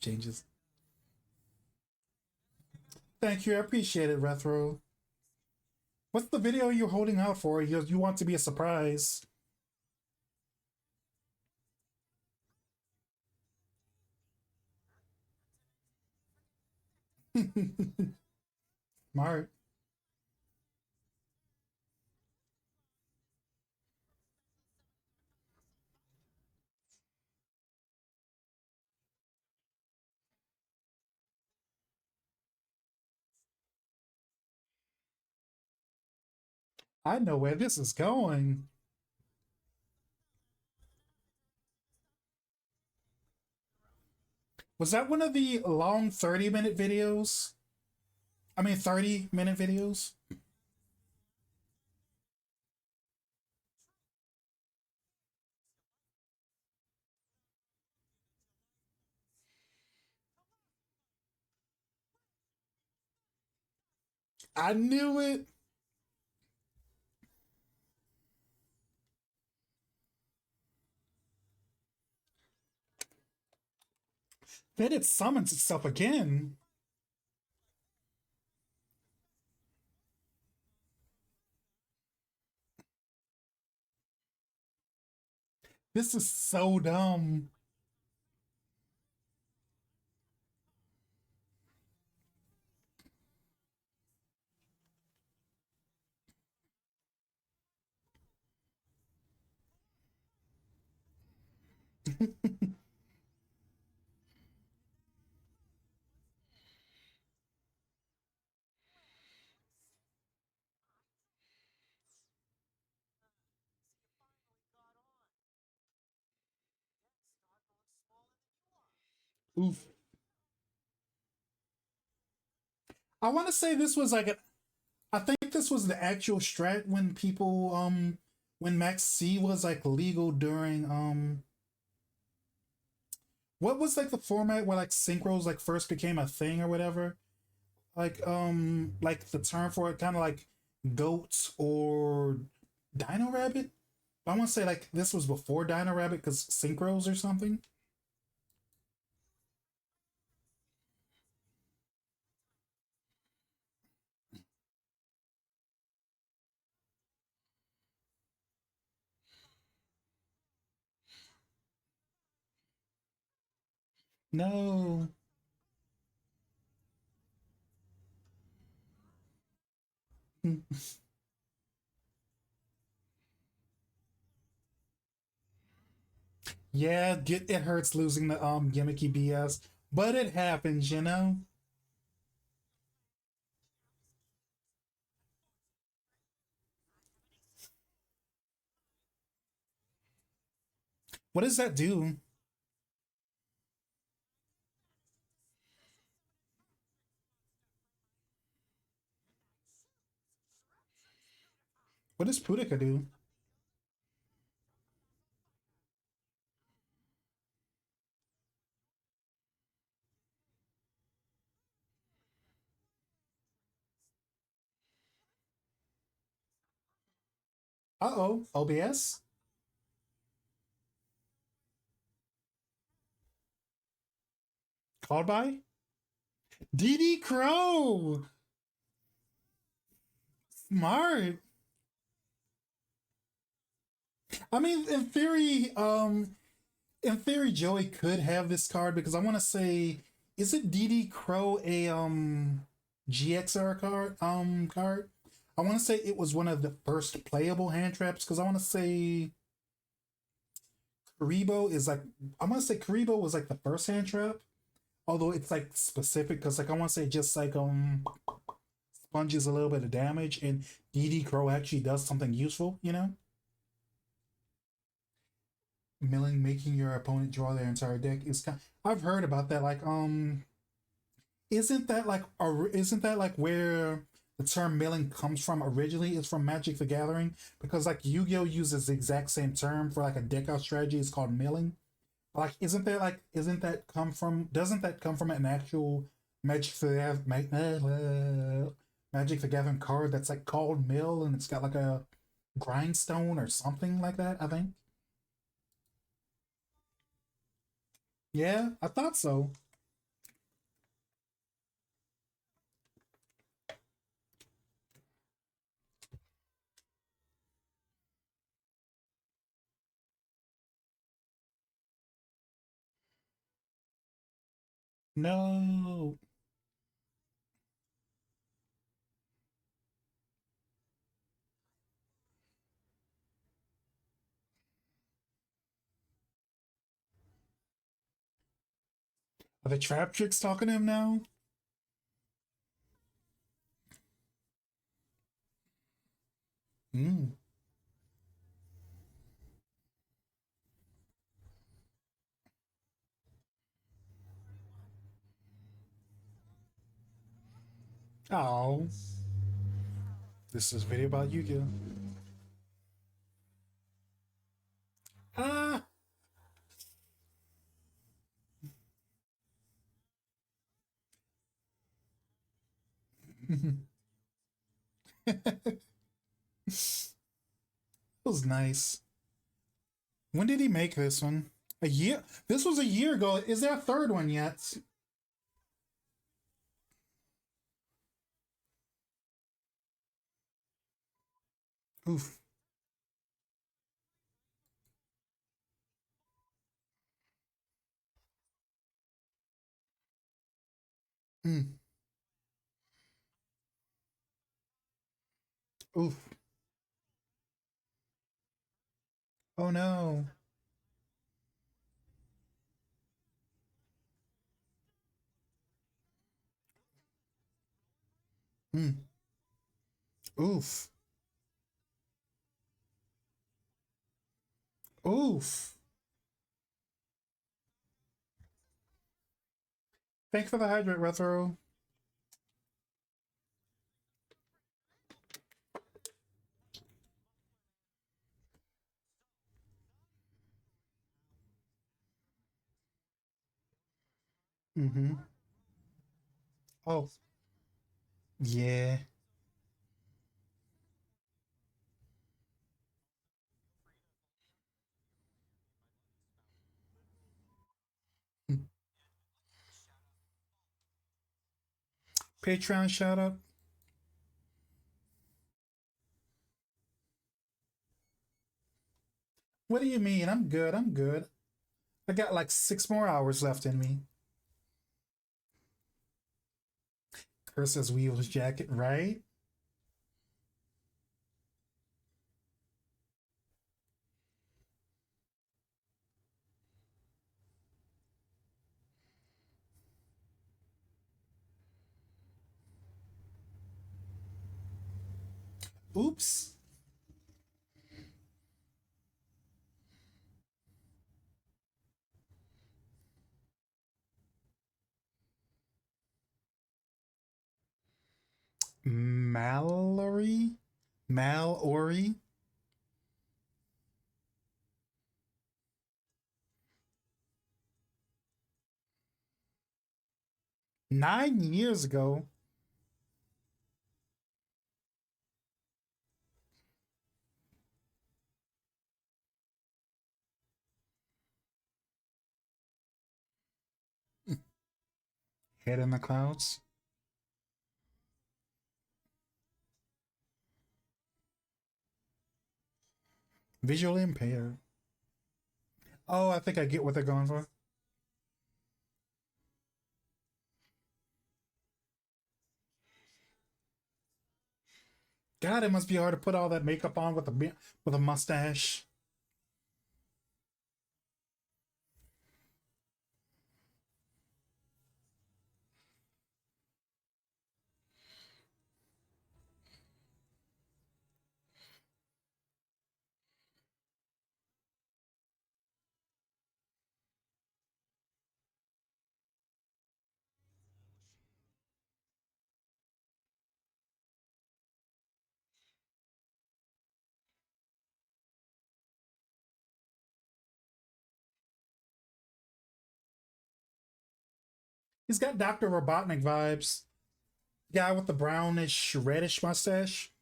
changes. Thank you. I appreciate it, Retro. What's the video you're holding out for? You want to be a surprise? Smart. I know where this is going. Was that one of the long 30-minute videos? I mean, 30-minute videos? I knew it. Then it summons itself again. This is so dumb. Oof. I want to say this was like I think this was the actual strat when people when Max C was like legal during what was like the format where like synchros like first became a thing or whatever? Like the term for it kind of like goats or Dino Rabbit? I want to say like this was before Dino Rabbit because synchros or something. No. Yeah, it hurts losing the gimmicky BS, but it happens, you know. What does that do? What does Pudica do? Uh oh, OBS called by DD Crow. Smart. I mean, in theory, Joey could have this card because I want to say, is it DD Crow a GXR card? I want to say it was one of the first playable hand traps because I want to say Karibo is like I want to say Karibo was like the first hand trap, although it's like specific because like I want to say just like sponges a little bit of damage and DD Crow actually does something useful, you know? Milling, making your opponent draw their entire deck is kind. I've heard about that. Like, isn't that like where the term milling comes from originally? It's from Magic the Gathering because like Yu-Gi-Oh uses the exact same term for like a deck out strategy. It's called milling. Like, isn't that come from? Doesn't that come from an actual Magic the Gathering card that's like called mill and it's got like a grindstone or something like that? I think. Yeah, I thought so. No. Are the trap tricks talking to him now? Mm. Oh, this is a video about Yu-Gi-Oh. Ah. It was nice. When did he make this one? A year. This was a year ago. Is there a third one yet? Oof. Mm. Oof. Oh no. Mm. Oof. Oof. Thanks for the hydrate, Retro. Mm-hmm. Oh, yeah. Mm. Patreon shout out. What do you mean? I'm good. I'm good. I got like 6 more hours left in me. Curses Weevil's jacket, right? Oops. Mallory? Mallory? 9 years ago. Head in the clouds. Visually impaired. Oh, I think I get what they're going for. God, it must be hard to put all that makeup on with a mustache. He's got Dr. Robotnik vibes. Guy with the brownish, reddish mustache.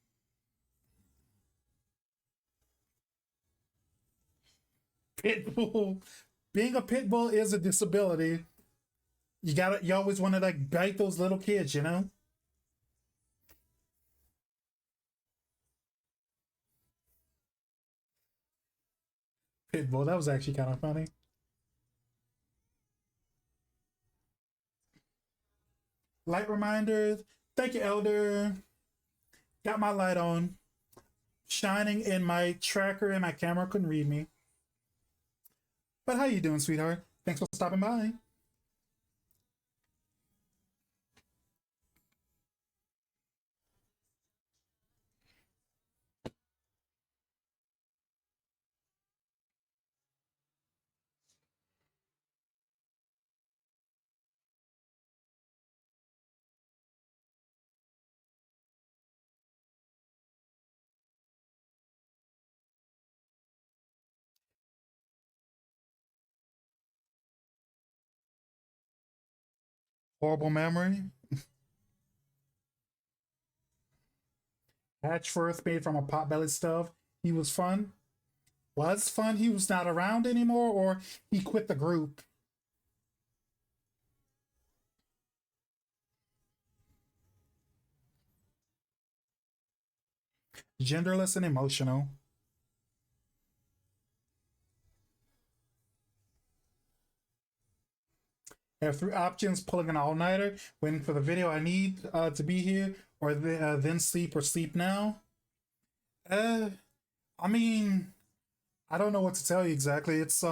Pitbull. Being a pit bull is a disability. You always want to like bite those little kids, you know? Pitbull, that was actually kind of funny. Light reminder. Thank you, Elder. Got my light on. Shining in my tracker and my camera couldn't read me. But how you doing, sweetheart? Thanks for stopping by. Horrible memory. Hatchworth made from a potbelly stove. He was fun. Was fun. He was not around anymore, or he quit the group. Genderless and emotional. I have three options: pulling an all-nighter, waiting for the video I need to be here, or then sleep or sleep now. Uh, I mean, I don't know what to tell you exactly. This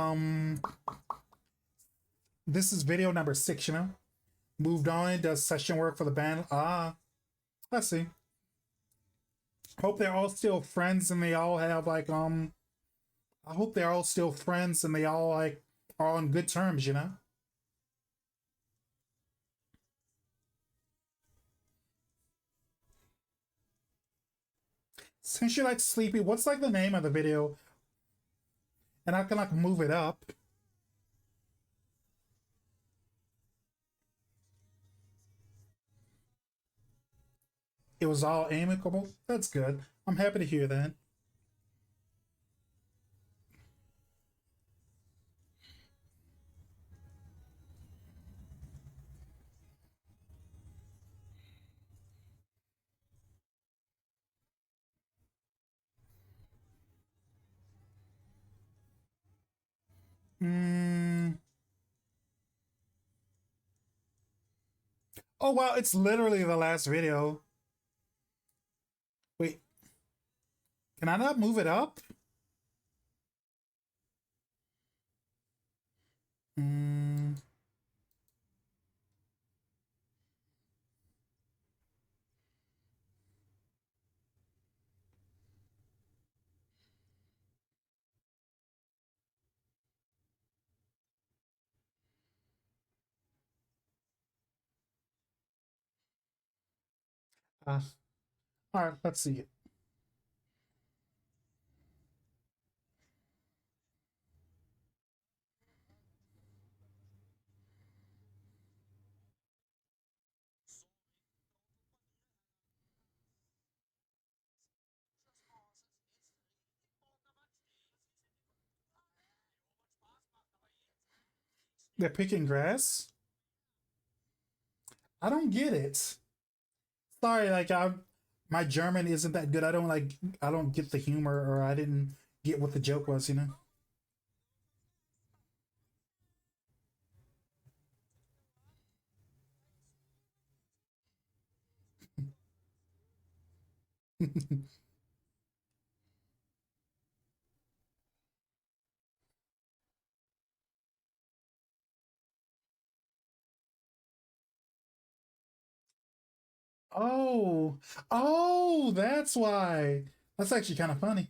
is video number 6. You know, moved on. Does session work for the band? I see. Hope they're all still friends and they all have like I hope they're all still friends and they all like are on good terms. You know. Since you're like sleepy, what's like the name of the video? And I can like move it up. It was all amicable. That's good. I'm happy to hear that. Mm. Oh wow, it's literally the last video. Wait, can I not move it up? Mm. Uh, all right, let's see it. They're picking grass. I don't get it. Sorry, like my German isn't that good. I don't get the humor, or I didn't get what the joke was. You know. Oh, oh, that's why. That's actually kind of funny.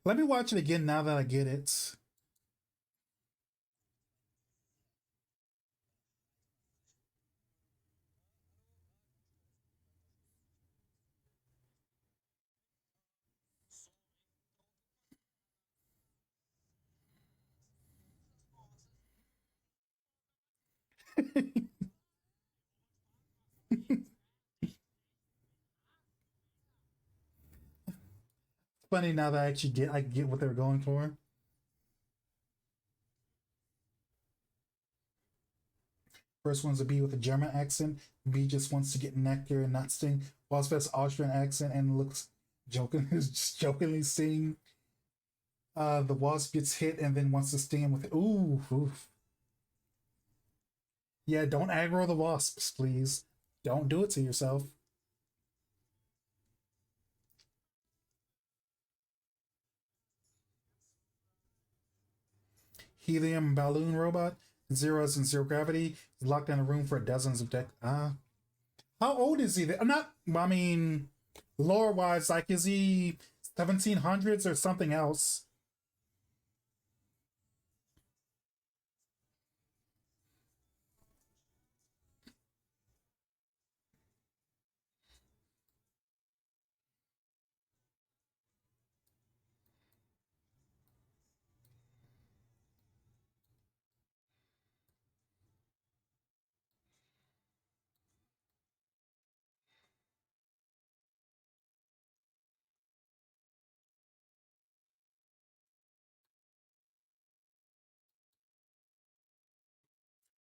Let me watch it again now that I get it. Funny now that I get what they're going for. First one's a B with a German accent. B just wants to get nectar and not sting. Wasp has Austrian accent and looks joking just jokingly sting. The wasp gets hit and then wants to sting him with it. Ooh, oof. Yeah, don't aggro the wasps, please. Don't do it to yourself. Helium balloon robot. Zeros and zero gravity. Is locked in a room for dozens of decades. How old is he? I'm not. I mean, lore wise, like, is he 1700s or something else?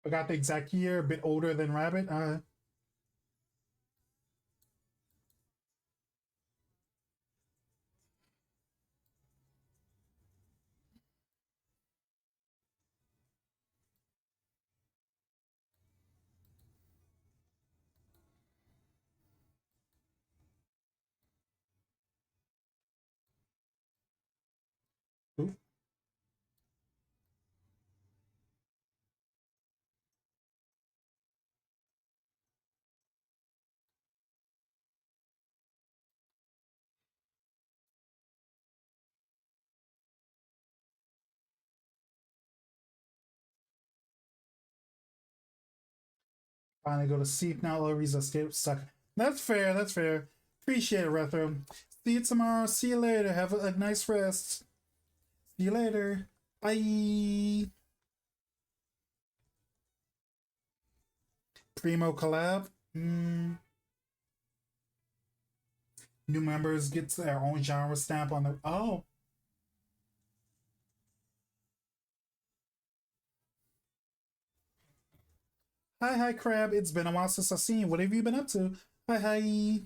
Forgot the exact year. A bit older than Rabbit. Ooh. Finally go to sleep now. Lori's escape stuck. That's fair. That's fair. Appreciate it, Retro. See you tomorrow. See you later. Have a nice rest. See you later. Bye. Primo collab. New members get their own genre stamp on the. Oh, hi, hi, Crab. It's been a while since I've seen you. What have you been up to? Hi, hi.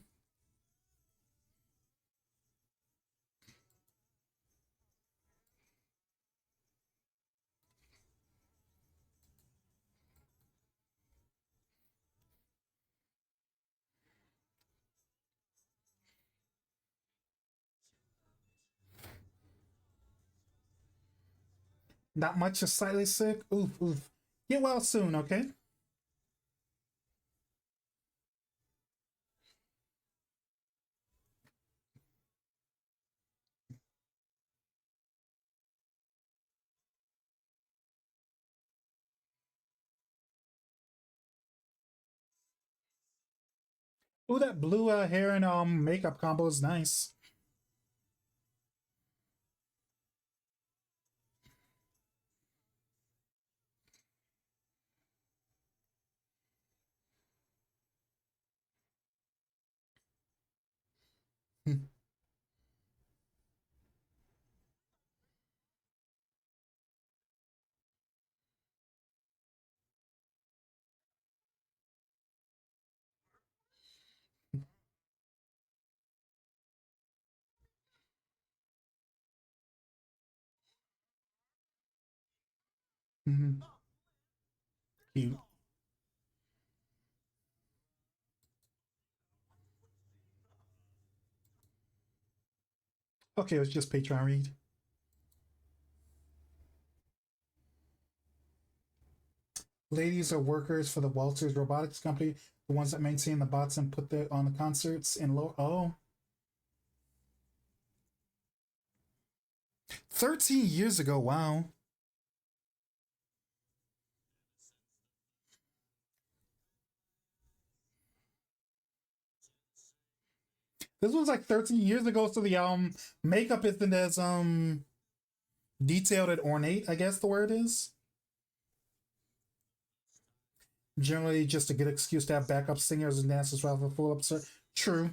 Not much, just slightly sick. Oof, oof. Get well soon, okay? Ooh, that blue hair and makeup combo is nice. Cute. Okay, it was just Patreon read. Ladies are workers for the Walters Robotics Company, the ones that maintain the bots and put on the concerts in low. Oh, 13 years ago. Wow. This was like 13 years ago, so the makeup isn't as detailed and ornate, I guess the word is. Generally, just a good excuse to have backup singers and dancers rather than full episode. True.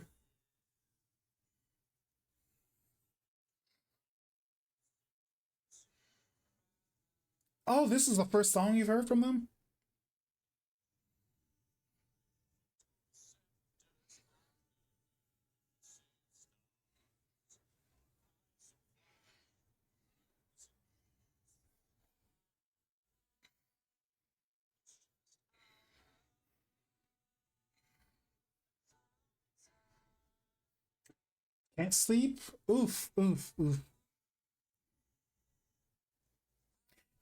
Oh, this is the first song you've heard from them? Can't sleep? Oof, oof, oof.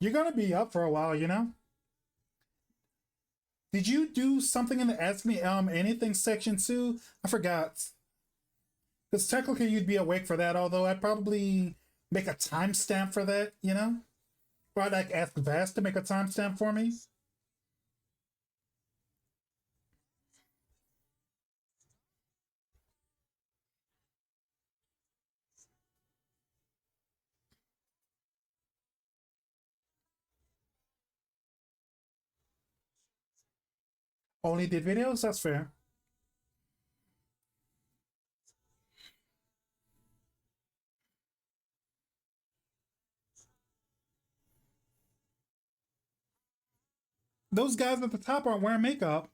You're gonna be up for a while, you know? Did you do something in the Ask Me Anything section too? I forgot. Because technically you'd be awake for that, although I'd probably make a timestamp for that, you know? Or I'd like ask Vast to make a timestamp for me. Only did videos? That's fair. Those guys at the top aren't wearing makeup.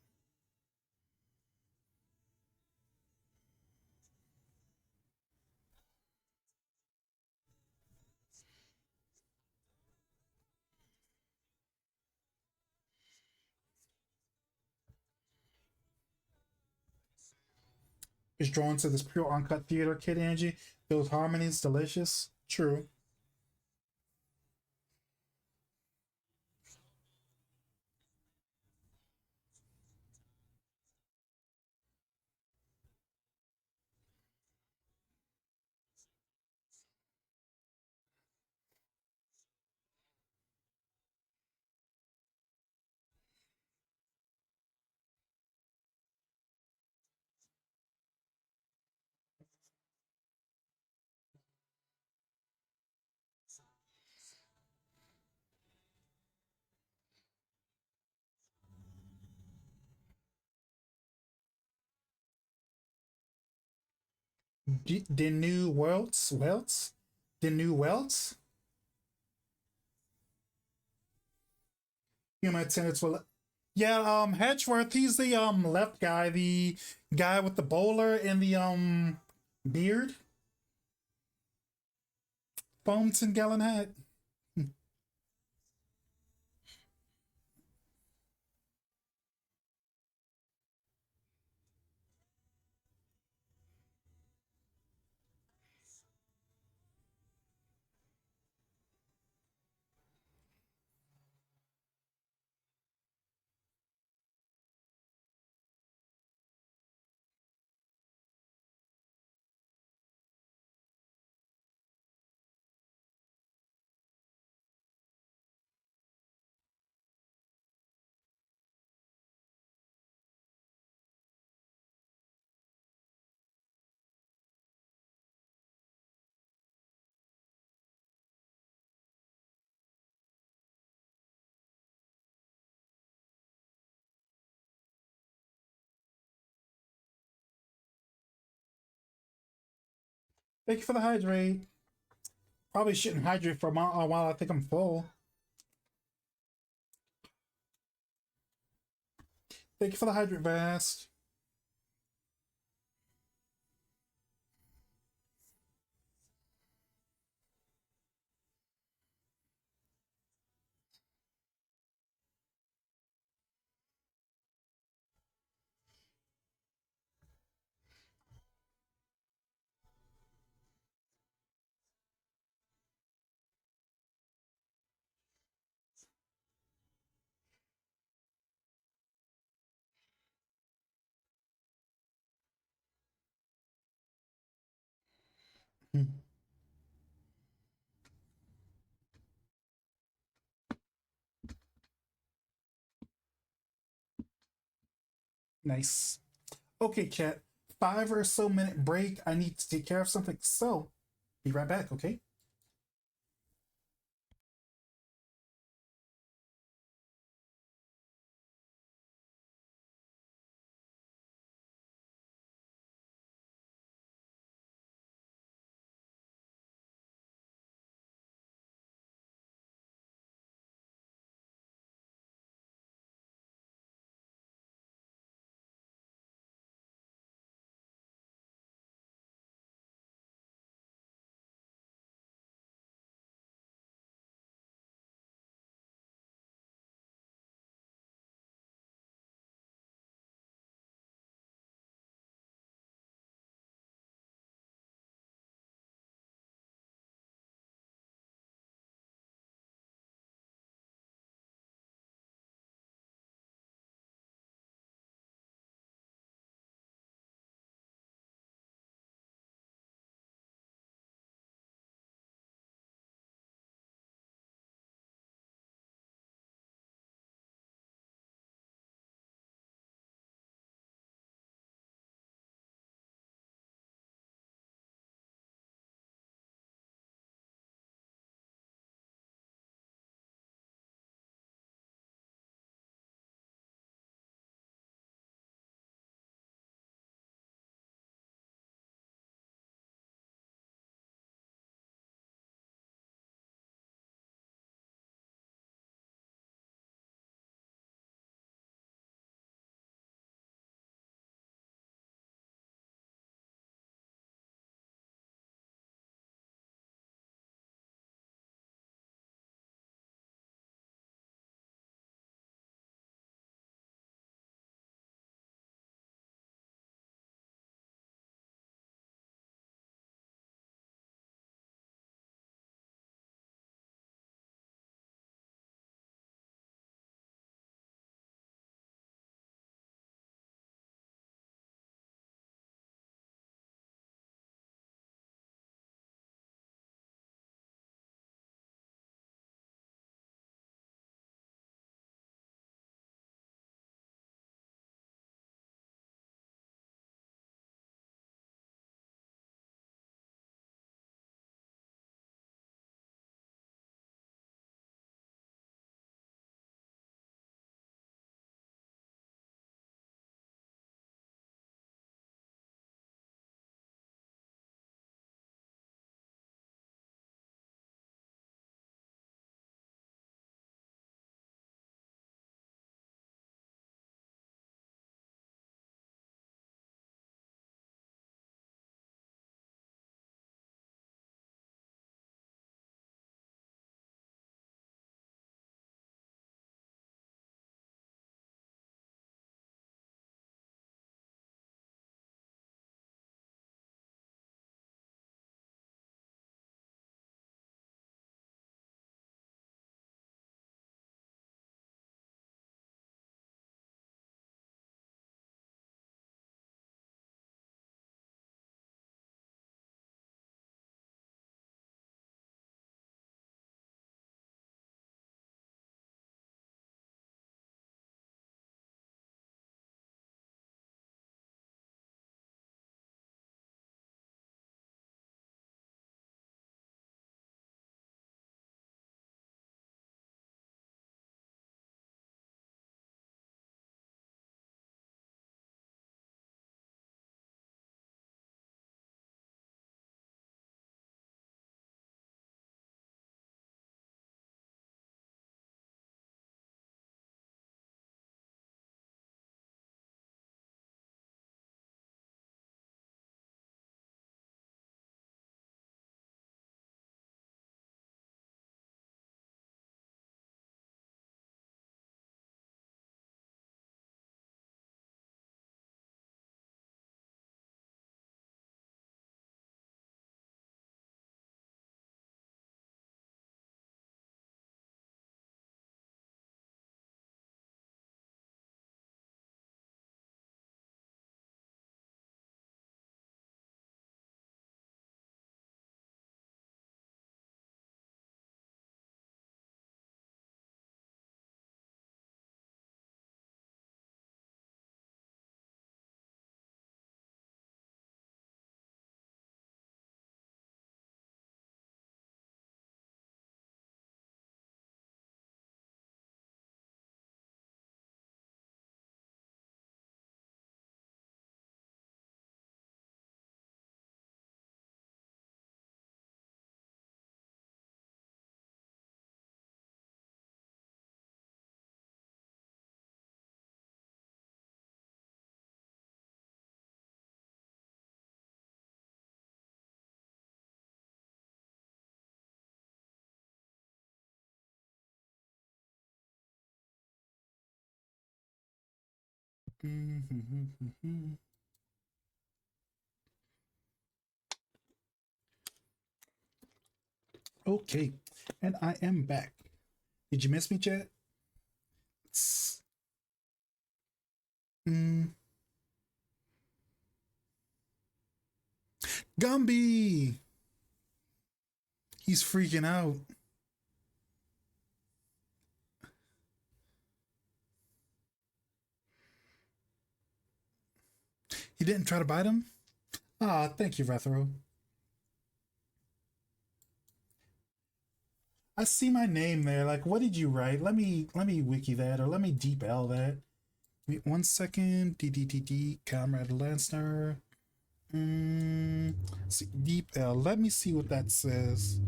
Is drawn to this pure uncut theater kid energy. Those harmonies, delicious. True. The new Welts? The new Welts? Human attendants will. Yeah, Hedgeworth, he's the left guy, the guy with the bowler and the beard. Foamton Gallon hat. Thank you for the hydrate. Probably shouldn't hydrate for a while. I think I'm full. Thank you for the hydrate, Vast. Hmm. Nice. Okay, chat. 5 or so minute break. I need to take care of something. So, be right back, okay? Okay, and I am back. Did you miss me, Chat? Mm, Gumby! He's freaking out. He didn't try to bite him? Ah, thank you, Rethro. I see my name there. Like, what did you write? Let me wiki that or let me deep L that. Wait 1 second. D Comrade Lancer. See, deep L. Let me see what that says.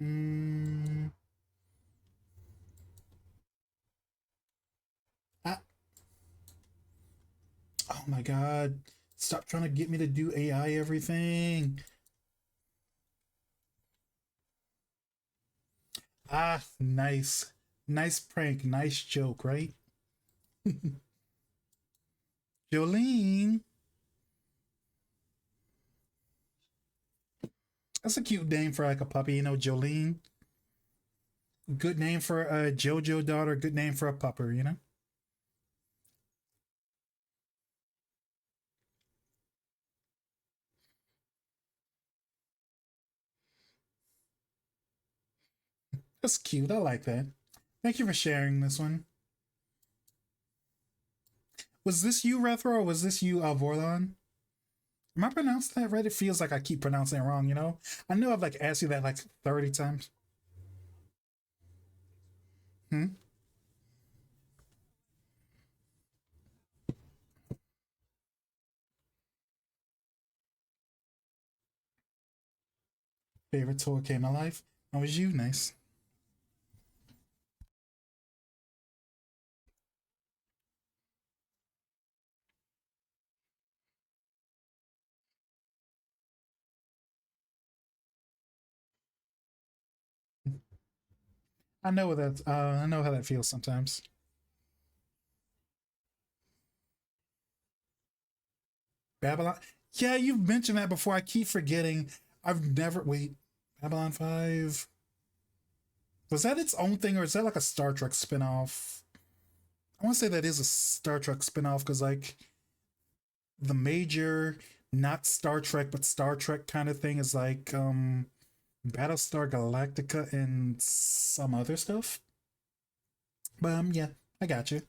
Mm, ah, oh my god. Stop trying to get me to do AI everything. Ah, nice. Nice prank. Nice joke, right? Jolene. That's a cute name for like a puppy, Jolene. Good name for a JoJo daughter, good name for a pupper. That's cute. I like that. Thank you for sharing this one. Was this you, Rethro, or was this you, Vorlon? Am I pronouncing that right? It feels like I keep pronouncing it wrong. I know I've like asked you that like 30 times. Hmm? Favorite toy came to life. That was you. Nice. I know how that feels sometimes. Babylon. Yeah, you've mentioned that before. I keep forgetting. I've never wait. Babylon 5. Was that its own thing or is that like a Star Trek spinoff? I want to say that is a Star Trek spinoff because like the major not Star Trek but Star Trek kind of thing is like Battlestar Galactica and some other stuff. But yeah, I got you.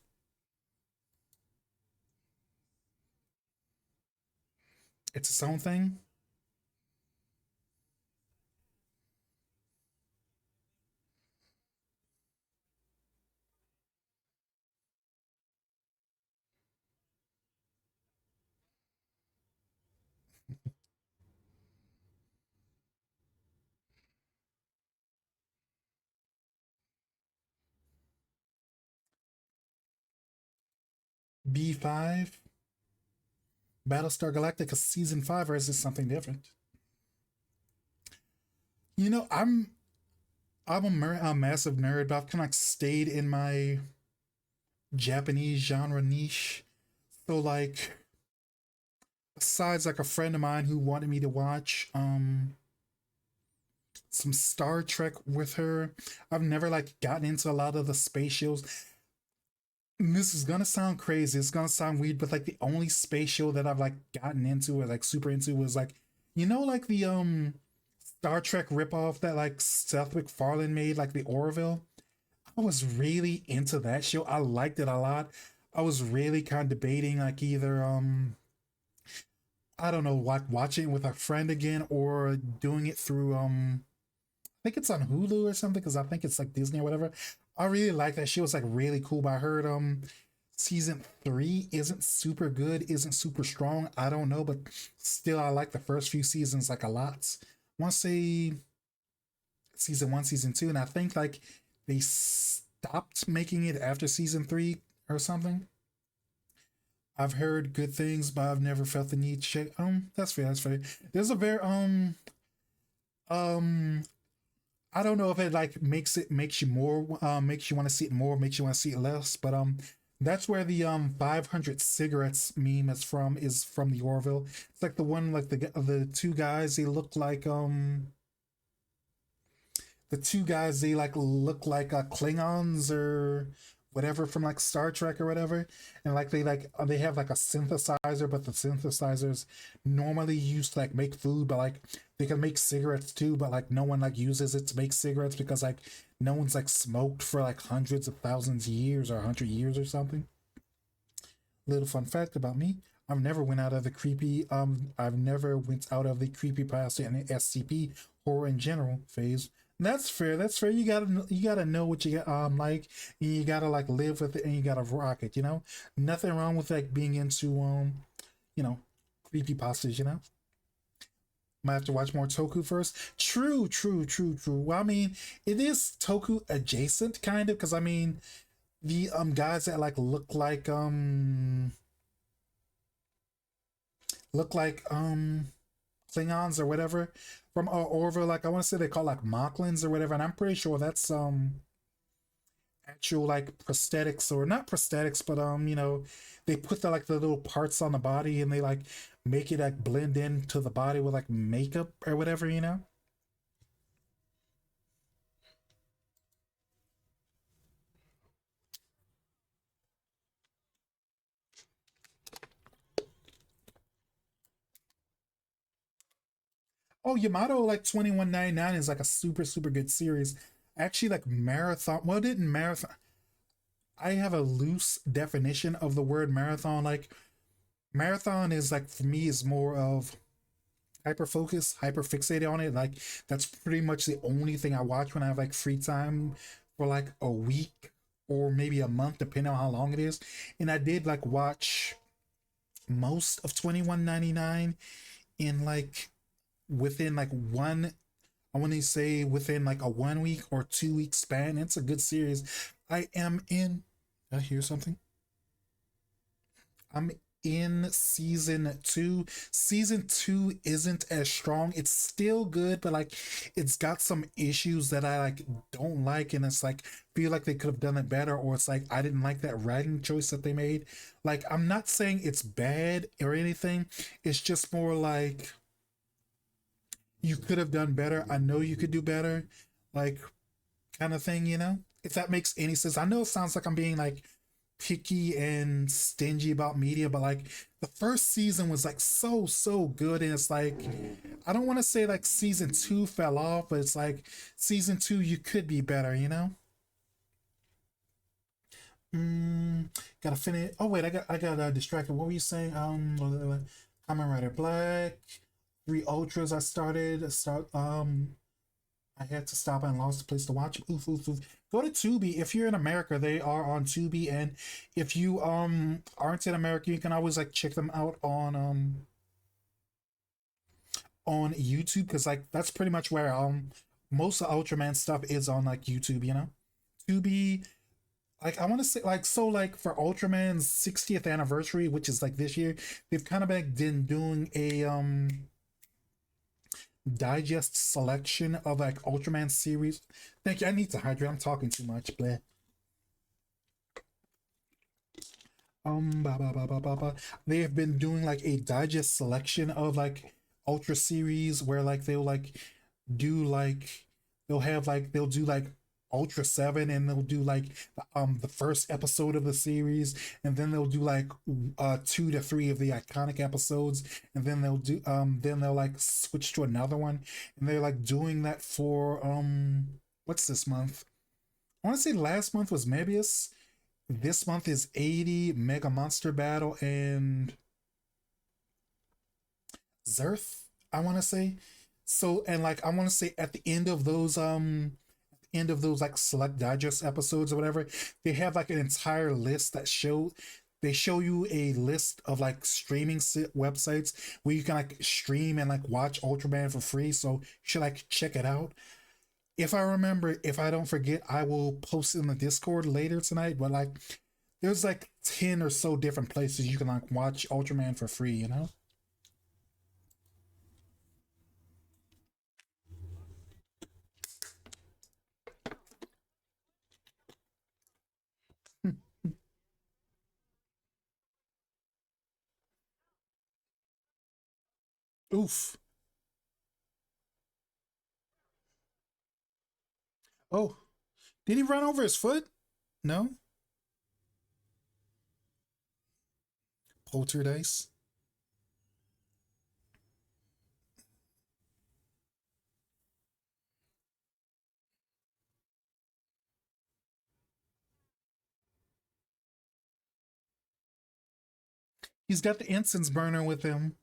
It's its own thing. B5, Battlestar Galactica season 5, or is this something different? You know, I'm a massive nerd, but I've kind of like stayed in my Japanese genre niche. So like besides like a friend of mine who wanted me to watch some Star Trek with her, I've never like gotten into a lot of the space shows. And this is gonna sound crazy, it's gonna sound weird, but like the only space show that I've like gotten into or like super into was like like the Star Trek ripoff that like Seth MacFarlane made, like the Orville. I was really into that show. I liked it a lot. I was really kind of debating like either I don't know, like watching it with a friend again or doing it through I think it's on Hulu or something because I think it's like Disney or whatever. I really like that. She was like really cool. But I heard season 3 isn't super good, isn't super strong. I don't know, but still I like the first few seasons like a lot. I want to say season 1, season 2, and I think like they stopped making it after season 3 or something. I've heard good things, but I've never felt the need to check. That's fair. That's fair. There's a very um I don't know if it like makes you more makes you want to see it more, makes you want to see it less, but That's where the 500 cigarettes meme is from the Orville. It's like the one like the two guys they look like the two guys they like look like Klingons or whatever from like Star Trek or whatever, and they have like a synthesizer, but the synthesizers normally used to like make food, but like they can make cigarettes too, but like no one like uses it to make cigarettes because like no one's like smoked for like hundreds of thousands of years or 100 years or something. Little fun fact about me. I've never went out of the creepy pasta and the SCP horror in general phase. And that's fair. That's fair. You gotta know what you like, and you gotta like live with it, and you gotta rock it. Nothing wrong with like being into you know, creepy pastas. Might have to watch more Toku first. True, true, true, true. Well, I mean, it is Toku adjacent, kind of, because I mean, the guys that like look like Klingons or whatever from Orville. Like I want to say they call like Mocklins or whatever, and I'm pretty sure that's actual like prosthetics or not prosthetics, but they put the like the little parts on the body and they like make it like blend into the body with like makeup or whatever. Oh, Yamato like 2199 is like a super super good series. Actually, like marathon. Well, it didn't marathon. I have a loose definition of the word marathon. Like marathon is like for me is more of hyper focus, hyper fixated on it. Like that's pretty much the only thing I watch when I have like free time for like a week or maybe a month, depending on how long it is. And I did like watch most of 2199 in like within like one, I want to say within like a 1 week or 2 week span. It's a good series. I am in. I hear something. I'm in season two. Season two isn't as strong. It's still good, but like it's got some issues that I like don't like, and it's like feel like they could have done it better, or it's like I didn't like that writing choice that they made. Like I'm not saying it's bad or anything. It's just more like you could have done better. I know you could do better. Like kind of thing. If that makes any sense. I know it sounds like I'm being like picky and stingy about media, but like the first season was like so so good, and it's like I don't want to say like season two fell off, but it's like season two you could be better. Mm, gotta finish. Oh wait, I got distracted. What were you saying? Kamen Rider Black, Three Ultras. I had to stop and lost a place to watch. Oof, oof, oof. Go to Tubi. If you're in America, they are on Tubi, and if you aren't in America, you can always like check them out on YouTube because like that's pretty much where most of Ultraman stuff is on like YouTube. Tubi. Like I want to say like so like for Ultraman's 60th anniversary, which is like this year, they've kind of been doing a digest selection of like Ultraman series. Thank you. I need to hydrate. I'm talking too much. Bleh. Ba, ba, ba, ba, ba, ba. They have been doing like a digest selection of like Ultra series where like do like they'll do like Ultra 7 and they'll do like the first episode of the series and then they'll do like 2 to 3 of the iconic episodes and then they'll like switch to another one and they're like doing that for what's this month? I want to say last month was Mebius. This month is 80 Mega Monster Battle and Zerth, I want to say. So and like I want to say at the end of those like select digest episodes or whatever, they have like an entire list that they show you a list of like streaming websites where you can like stream and like watch Ultraman for free. So you should like check it out. If I remember, if I don't forget, I will post it in the Discord later tonight. But like, there's like 10 or so different places you can like watch Ultraman for free. Oof. Oh, did he run over his foot? No. Poltergeist. He's got the incense burner with him.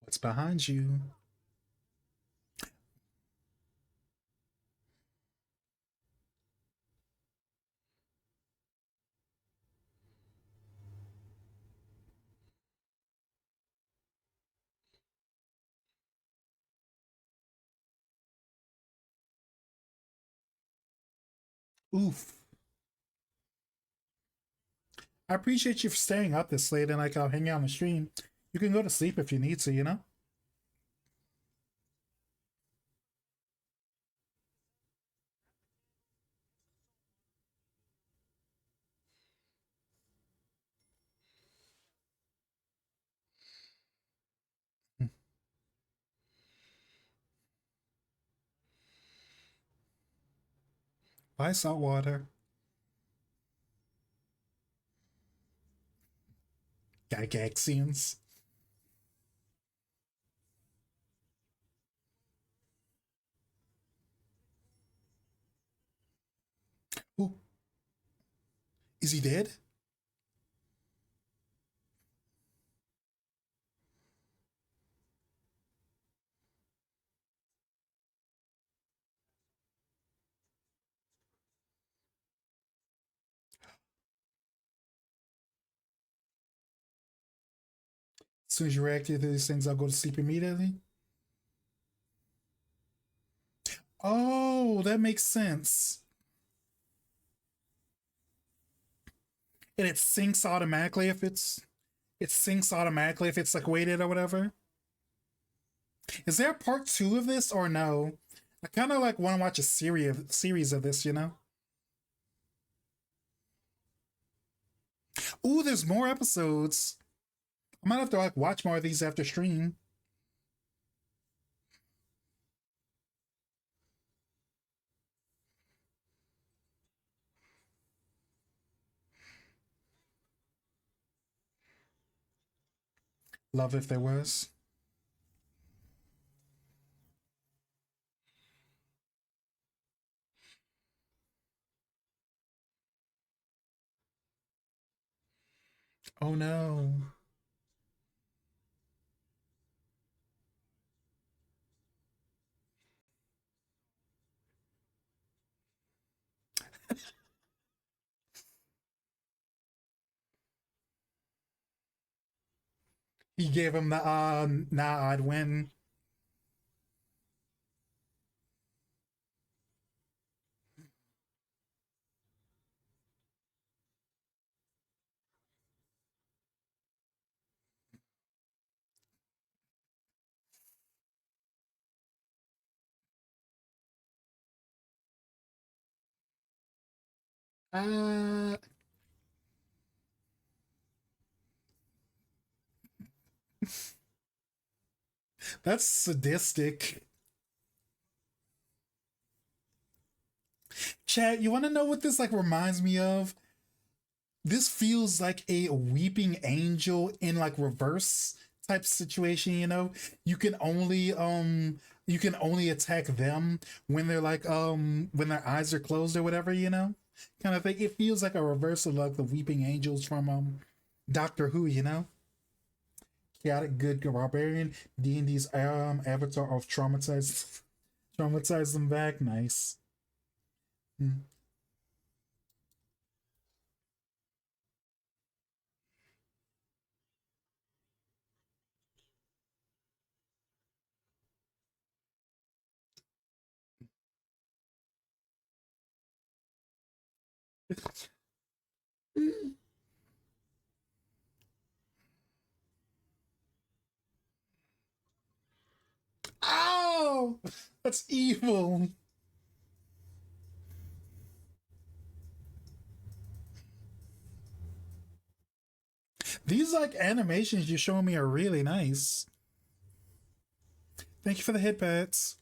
What's behind you? Oof. I appreciate you for staying up this late and like I'll hang out on the stream. You can go to sleep if you need to, you know? Bye, saltwater. Gygaxians. Ooh, is he dead? As soon as you react to these things, I'll go to sleep immediately. Oh, that makes sense. And it syncs automatically if it's like weighted or whatever. Is there a part two of this or no? I kind of like want to watch a series of this, you know? Ooh, there's more episodes. I might have to like watch more of these after stream. Love if there was. Oh no. He gave him the nah, I'd win. Uh that's sadistic. Chat, you wanna know what this like reminds me of? This feels like a weeping angel in like reverse type situation, you know? You can only attack them when they're like when their eyes are closed or whatever, you know? Kind of thing. It feels like a reversal of like the weeping angels from Doctor Who, you know? Chaotic good barbarian, D&D's avatar of traumatize them back. Nice. Mm. Ow! That's evil. These like animations you're showing me are really nice. Thank you for the head pats.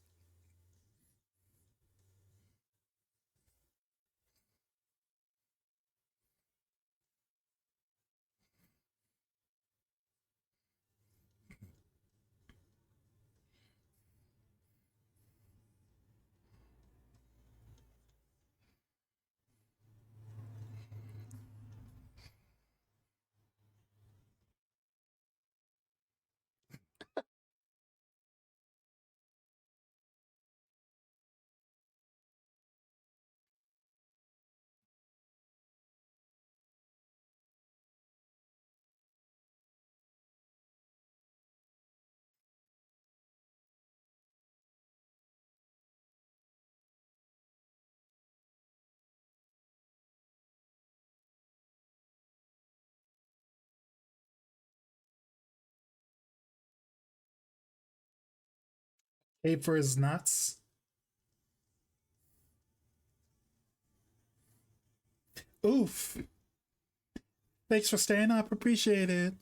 Paid for his nuts. Oof. Thanks for staying up. Appreciate it.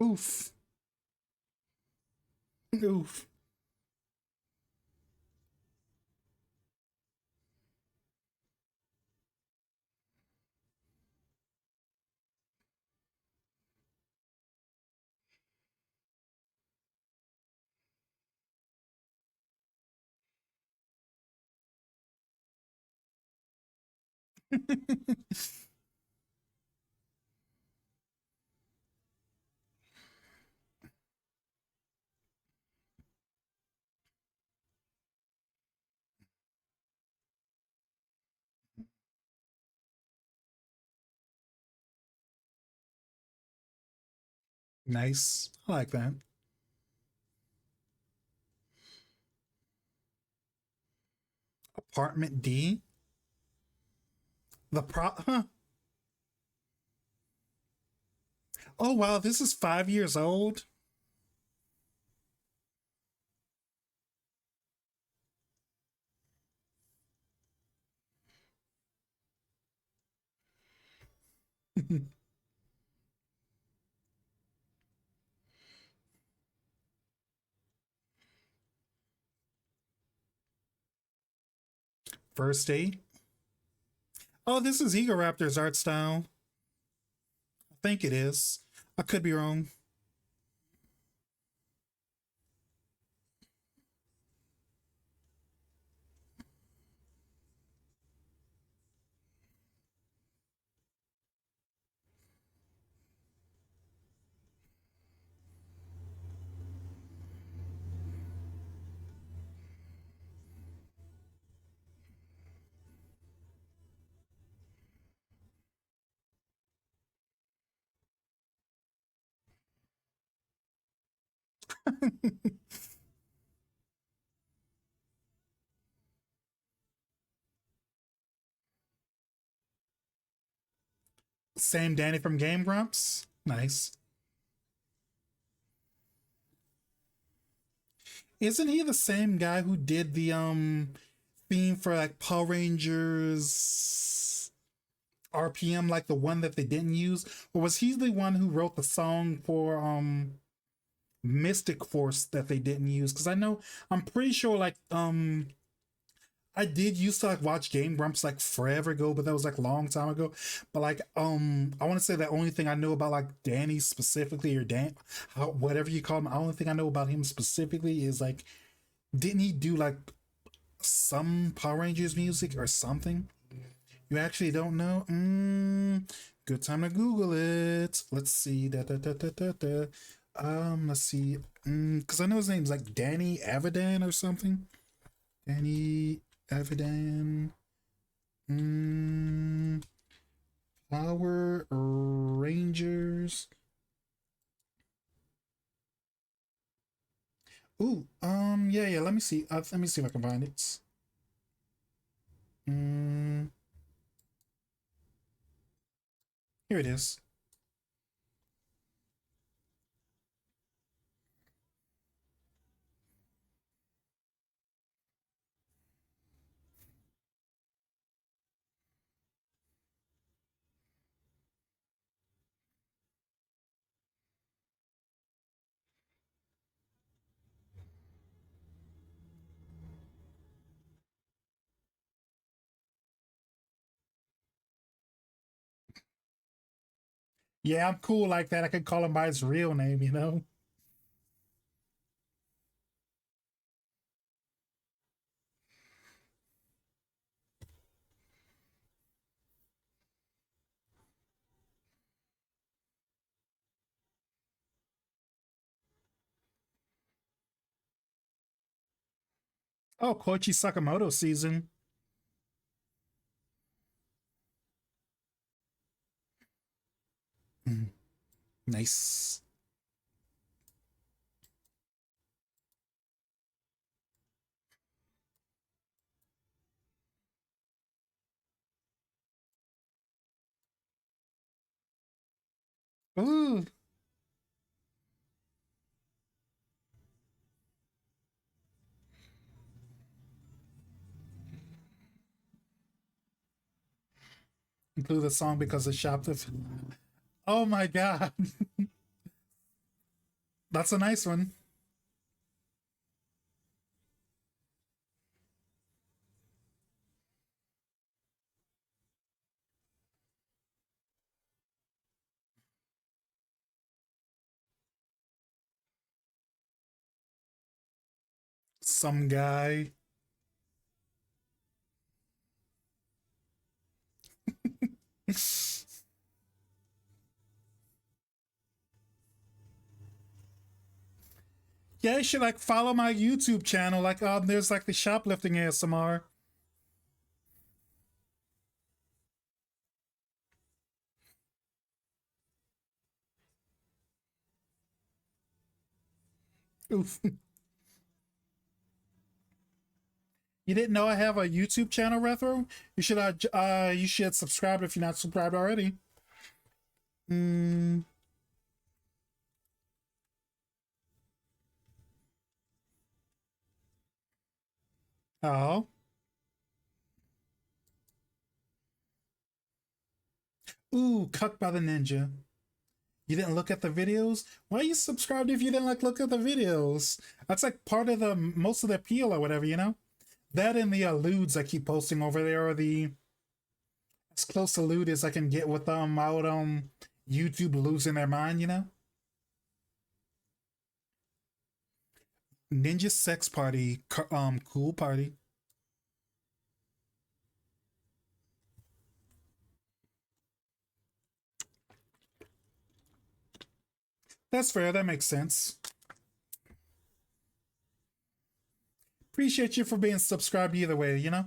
Oof. Oof. Nice. I like that. Apartment D. The Huh. Oh wow, this is 5 years old. First date. Oh, this is Ego Raptor's art style. I think it is. I could be wrong. Same Danny from Game Grumps. Nice. Isn't he the same guy who did the theme for like Power Rangers RPM, like the one that they didn't use? Or was he the one who wrote the song for Mystic Force that they didn't use? Because I know I'm pretty sure like I did used to like watch Game Grumps like forever ago, but that was like a long time ago. But like I want to say the only thing I know about like Danny specifically or Dan, whatever you call him, the only thing I know about him specifically is like, didn't he do like some Power Rangers music or something? You actually don't know? Good time to Google it. Let's see. Let's see. Because I know his name's like Danny Avidan or something. Danny Avidan. Mm, Power Rangers. Ooh, yeah, yeah. Let me see. Let me see if I can find it. Mm, Here it is. Yeah, I'm cool like that. I could call him by his real name, you know? Oh, Koichi Sakamoto season. Mm, nice. Ooh, include the song because of shoplifting. Oh my god. That's a nice one. Some guy. Yeah, you should like follow my YouTube channel. Like, there's like the shoplifting ASMR. Oof. You didn't know I have a YouTube channel, Retro? You should subscribe if you're not subscribed already. Mm, oh. Ooh, Cut by the Ninja. You didn't look at the videos? Why are you subscribed if you didn't like look at the videos? That's like part of the most of the appeal or whatever, you know? That and the lewds I keep posting over there are the as close to lewd as I can get without YouTube losing their mind, you know? Ninja sex party, cool party. That's fair, that makes sense. Appreciate you for being subscribed either way, you know?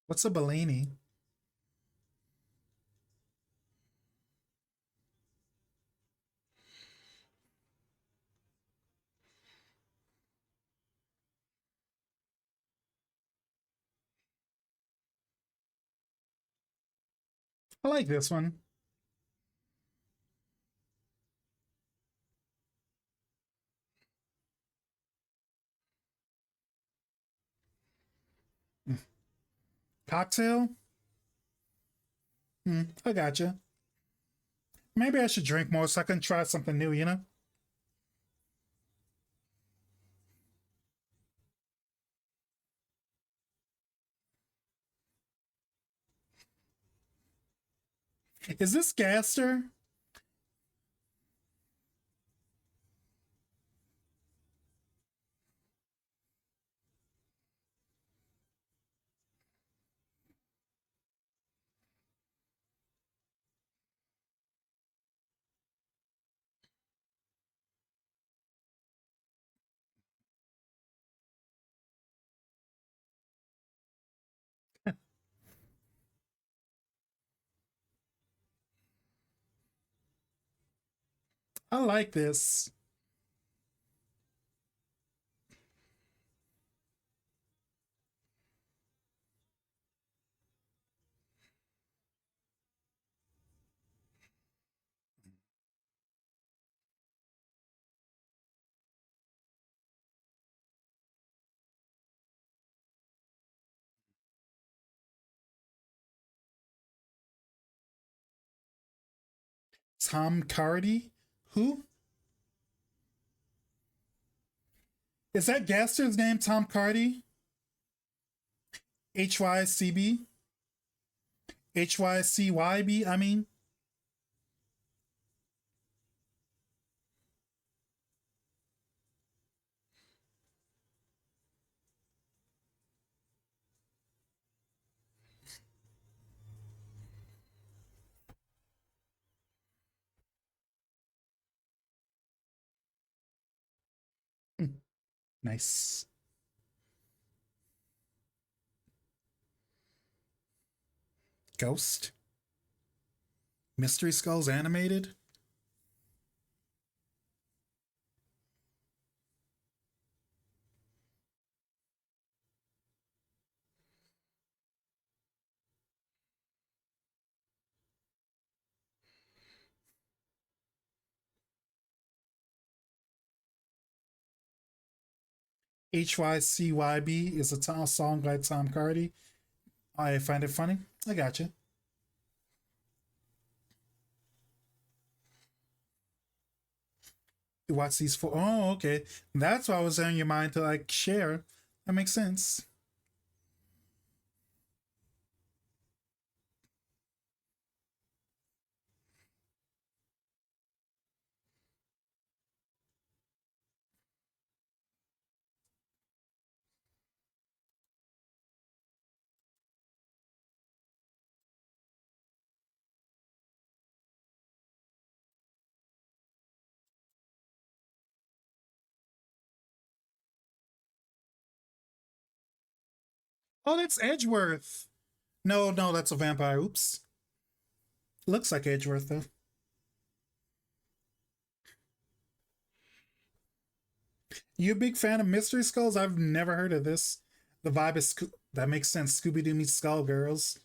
What's a Bellini? I like this one. Cocktail? I gotcha. Maybe I should drink more so I can try something new, you know? Is this Gaster? I like this. Tom Cardy? Who? Is that Gaster's name, Tom Cardy? HYCB? HYCYB, I mean? Nice. Ghost? Mystery Skulls animated? HYCYB is a song by Tom Cardy. I find it funny. I got you. Watch these four. Oh, okay. That's what was on your mind to like share. That makes sense. Oh, that's Edgeworth. No, no, that's a vampire. Oops. Looks like Edgeworth though. You a big fan of Mystery Skulls? I've never heard of this. The vibe is that makes sense. Scooby Doo meets Skullgirls.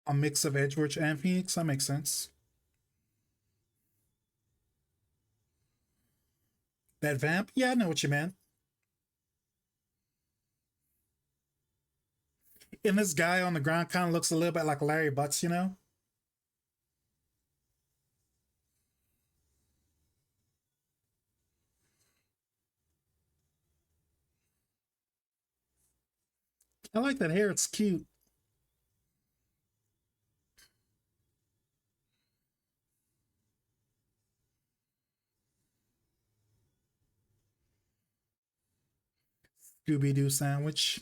A mix of Edgeworth and Phoenix. That makes sense. That vamp? Yeah, I know what you meant. And this guy on the ground kind of looks a little bit like Larry Butts, you know? I like that hair. It's cute. Scooby Doo sandwich.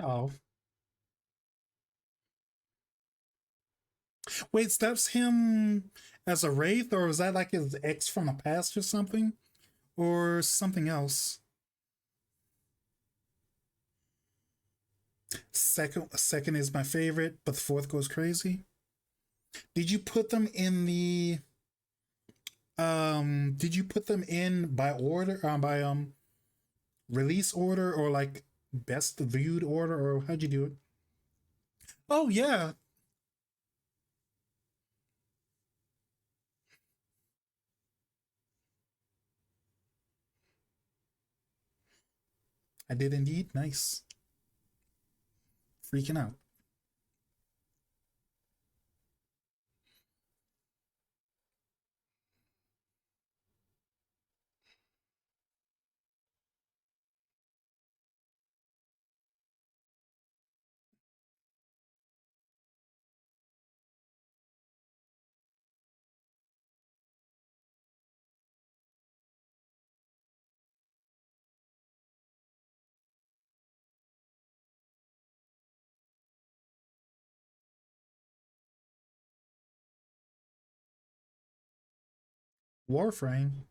Oh, wait, that's him as a wraith, or is that like his ex from the past or something, or something else? Second is my favorite, but the fourth goes crazy. Did you put them in the Did you put them in by order, by release order, or like best viewed order, or how'd you do it? Oh yeah, I did indeed. Nice. Freaking out. Warframe.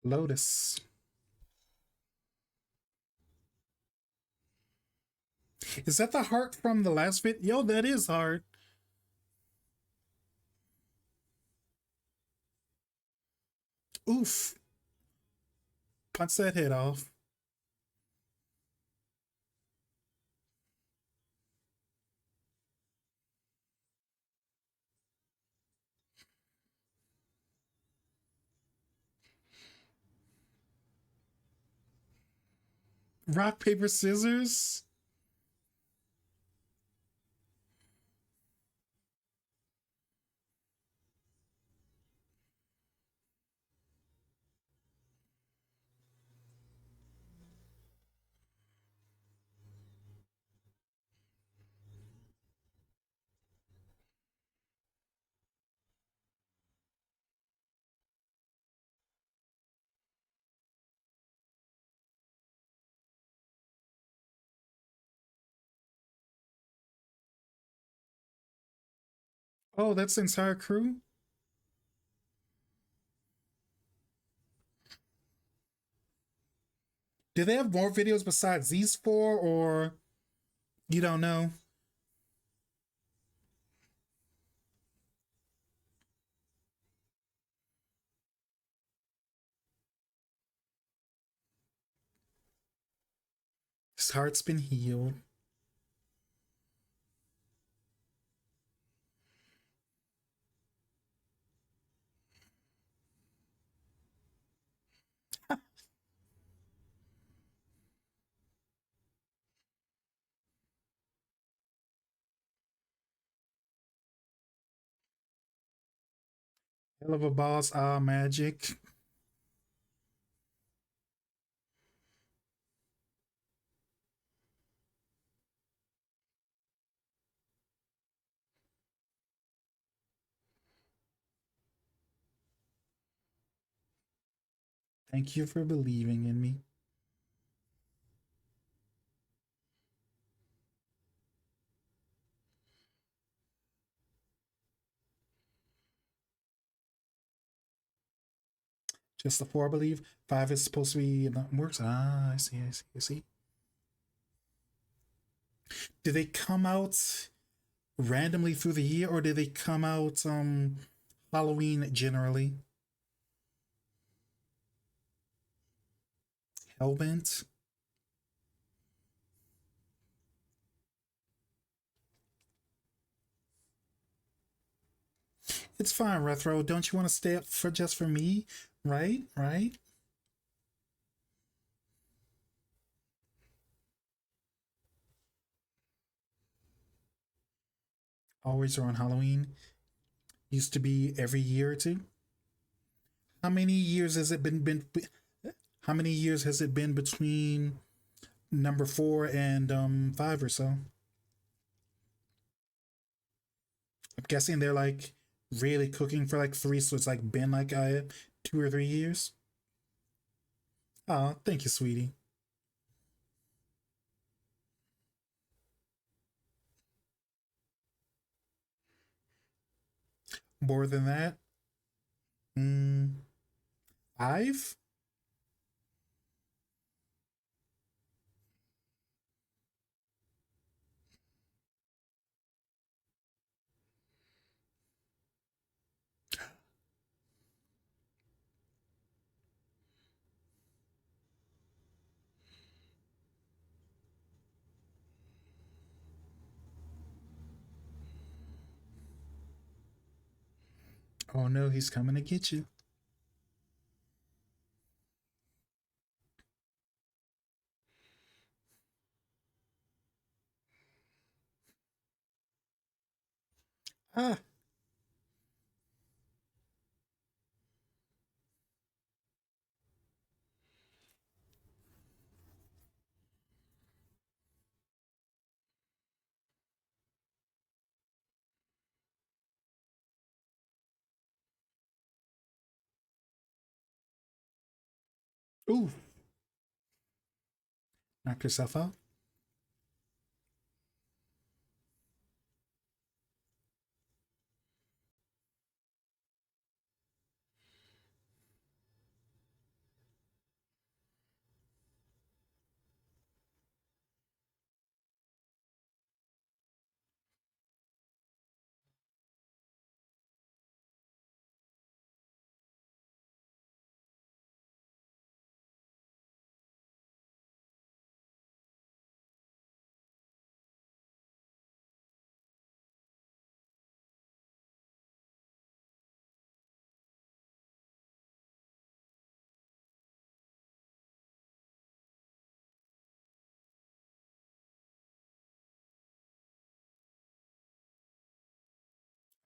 Lotus. Is that the heart from the last bit? Yo, that is hard. Oof. Punch that head off. Rock, paper, scissors. Oh, that's the entire crew? Do they have more videos besides these four, or you don't know? His heart's been healed. Hell of a boss. Ah, magic. Thank you for believing in me. Just the four, I believe. Five is supposed to be in the works. Ah, I see, I see, I see. Do they come out randomly through the year, or do they come out Halloween generally? Hellbent. It's fine, Retro. Don't you want to stay up for just for me? Right? Right? Always around Halloween. Used to be every year or two. How many years has it been how many years has it been between number four and five or so? I'm guessing they're like really cooking for like three, so it's like been like 2 or 3 years. Oh, thank you, sweetie. More than that, mm, five. Oh no, he's coming to get you. Ah, ooh, knock yourself out.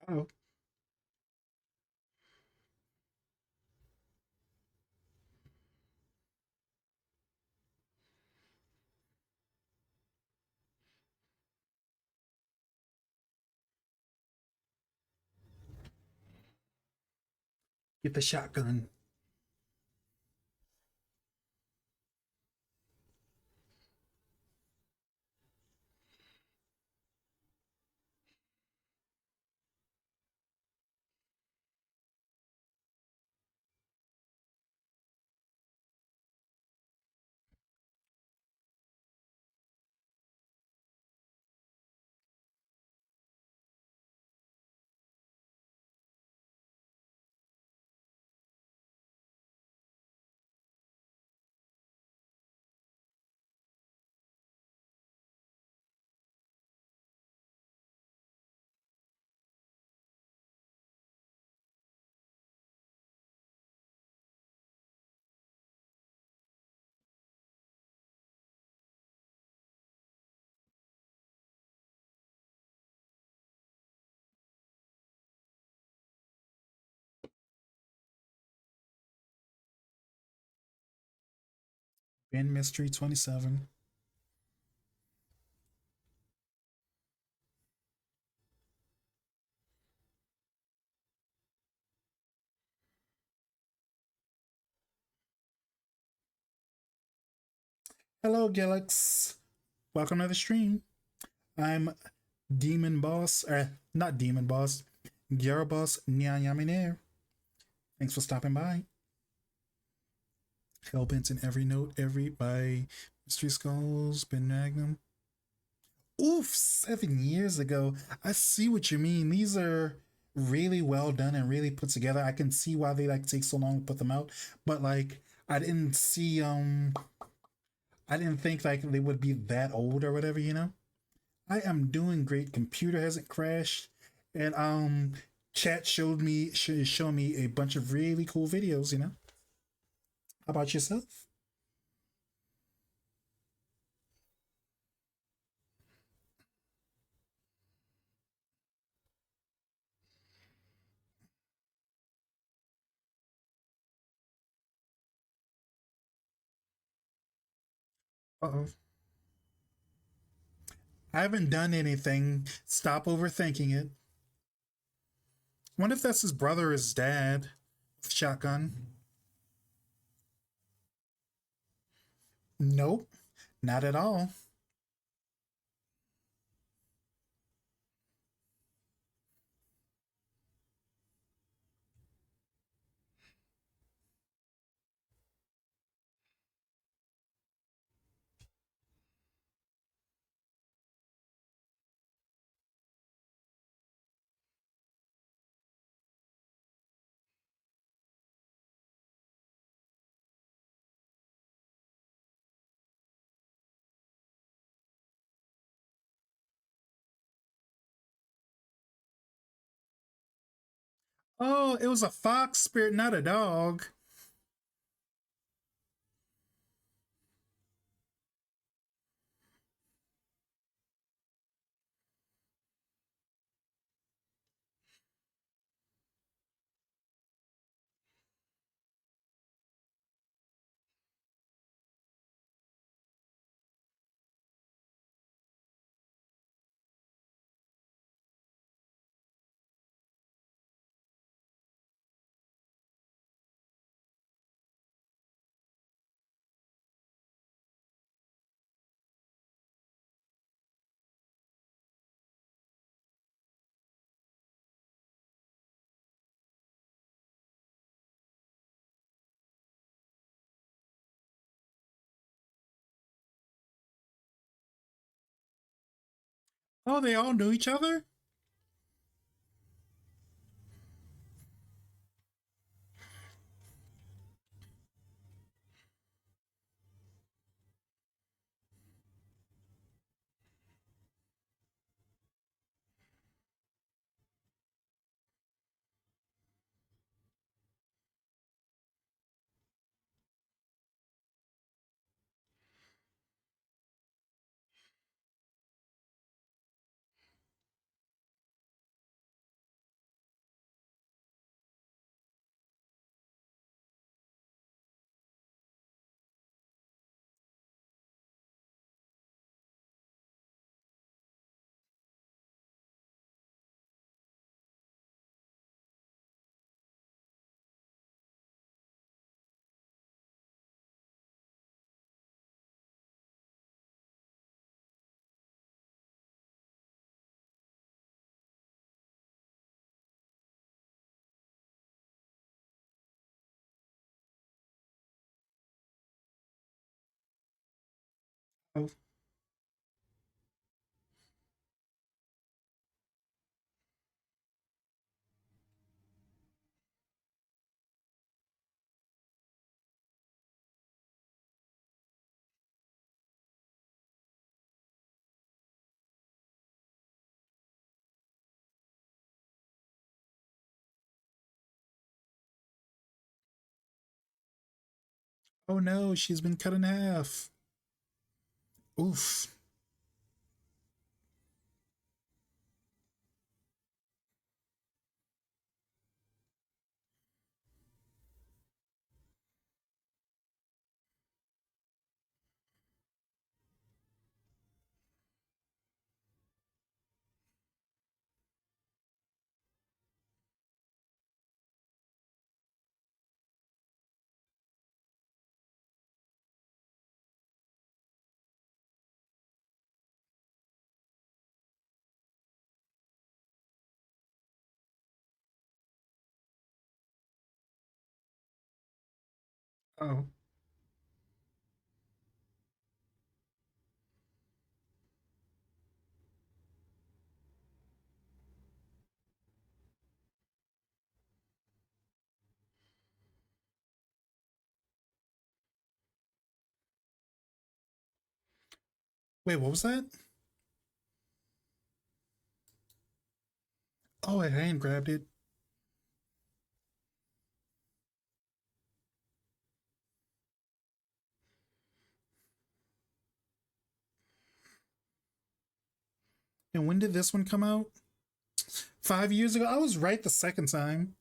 Oh, get the shotgun. Ben Mystery 27. Hello, Gilix. Welcome to the stream. I'm Demon Boss, or not Demon Boss, Gyaraboss Yaminaire. Thanks for stopping by. Hellbent in every note, every by Mystery Skulls, Ben Magnum. Oof, 7 years ago. I see what you mean. These are really well done and really put together. I can see why they like take so long to put them out. But like I didn't see I didn't think like they would be that old or whatever. I am doing great. Computer hasn't crashed. And Chat showed me a bunch of really cool videos. You know. How about yourself? Uh oh. I haven't done anything. Stop overthinking it. What if that's his brother or his dad with shotgun? Nope, not at all. Oh, it was a fox spirit, not a dog. Oh, they all knew each other? Oh, oh no, she's been cut in half. Oof. Oh, wait, what was that? Oh, I hand grabbed it. And when did this one come out? 5 years ago? I was right the second time.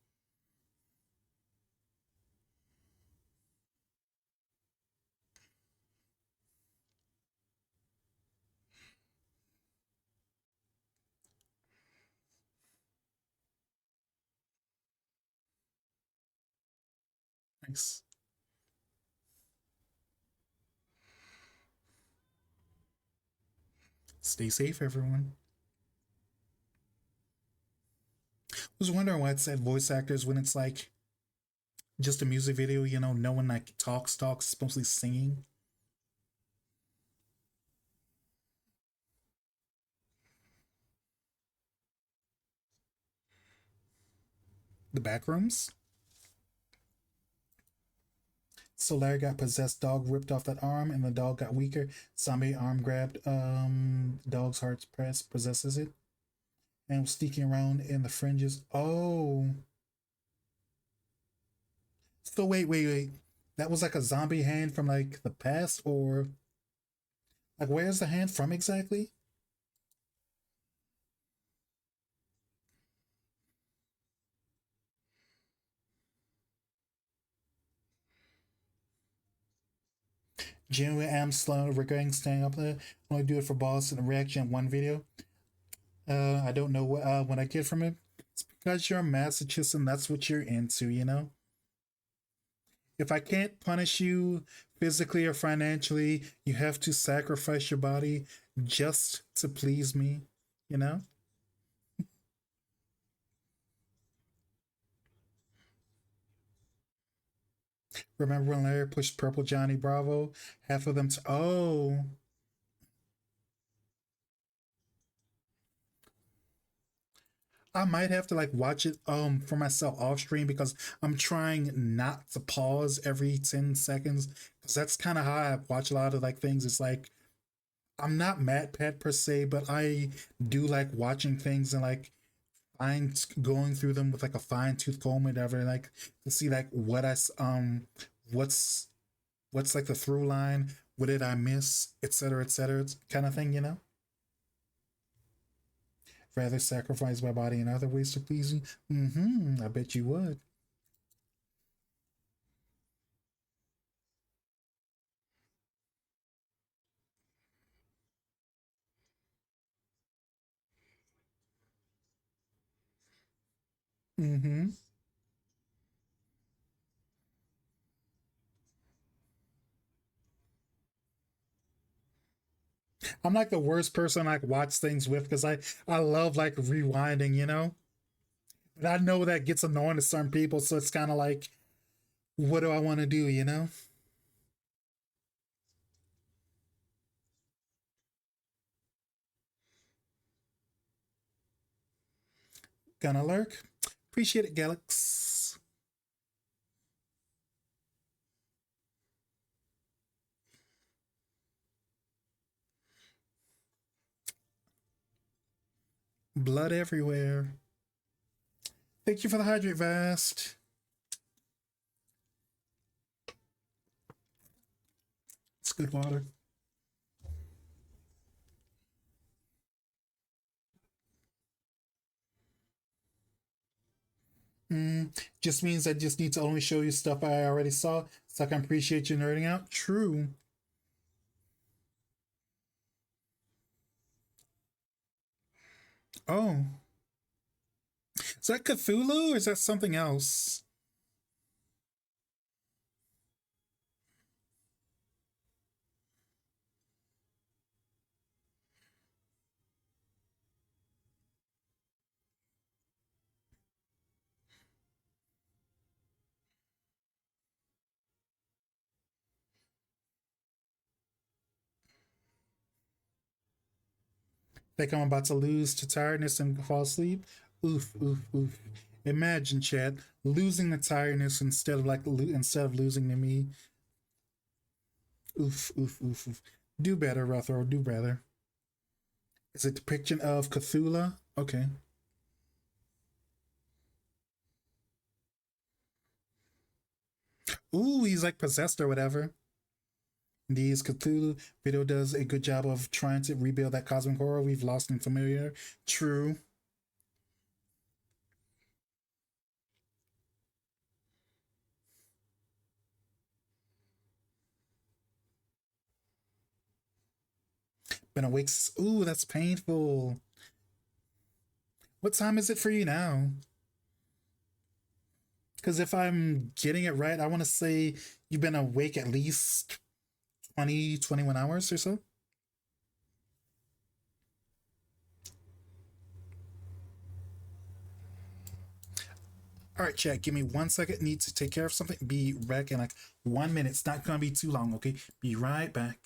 Nice. Stay safe, everyone. I was wondering why it said voice actors when it's like just a music video, no one like talks, it's mostly singing. The back rooms. So Larry got possessed, dog ripped off that arm, and the dog got weaker. Zombie arm grabbed dog's heart press, possesses it, and was sneaking around in the fringes. Oh. So wait. That was like a zombie hand from like the past, or like where's the hand from exactly? Genuine am slow, regretting staying up there. Only do it for balls and a reaction in one video. I don't know what I get from it. It's because you're a masochist and that's what you're into. If I can't punish you physically or financially, you have to sacrifice your body just to please me, you know? Remember when Larry pushed Purple Johnny Bravo? Half of them, oh. I might have to like watch it for myself off stream because I'm trying not to pause every 10 seconds because that's kind of how I watch a lot of like things. It's like I'm not mad pet per se, but I do like watching things and like fine going through them with like a fine tooth comb, whatever, like to see like what's what's like the through line, what did I miss, etc., kind of thing. Rather sacrifice my body in other ways to please you. I bet you would. Mm-hmm. I'm like the worst person I like watch things with because I love like rewinding. But I know that gets annoying to some people, so it's kind of like, what do I want to do? Gonna lurk. Appreciate it, Galax. Blood everywhere. Thank you for the hydrate vest. It's good water. Just means I just need to only show you stuff I already saw so I can appreciate you nerding out. True. Oh, is that Cthulhu or is that something else? Think I'm about to lose to tiredness and fall asleep? Oof, oof, oof. Imagine, Chad, losing the tiredness instead of instead of losing to me. Oof, oof, oof, oof. Do better, Ruthro. Do better. Is it depiction of Cthulhu? Okay. Ooh, he's like possessed or whatever. These Cthulhu video does a good job of trying to rebuild that cosmic horror we've lost in familiar. True. Been awake. Ooh, that's painful. What time is it for you now? Because if I'm getting it right, I want to say you've been awake at least 20, 21 hours or so. All right, chat. Give me 1 second. Need to take care of something. Be back in like 1 minute. It's not gonna be too long. Okay. Be right back.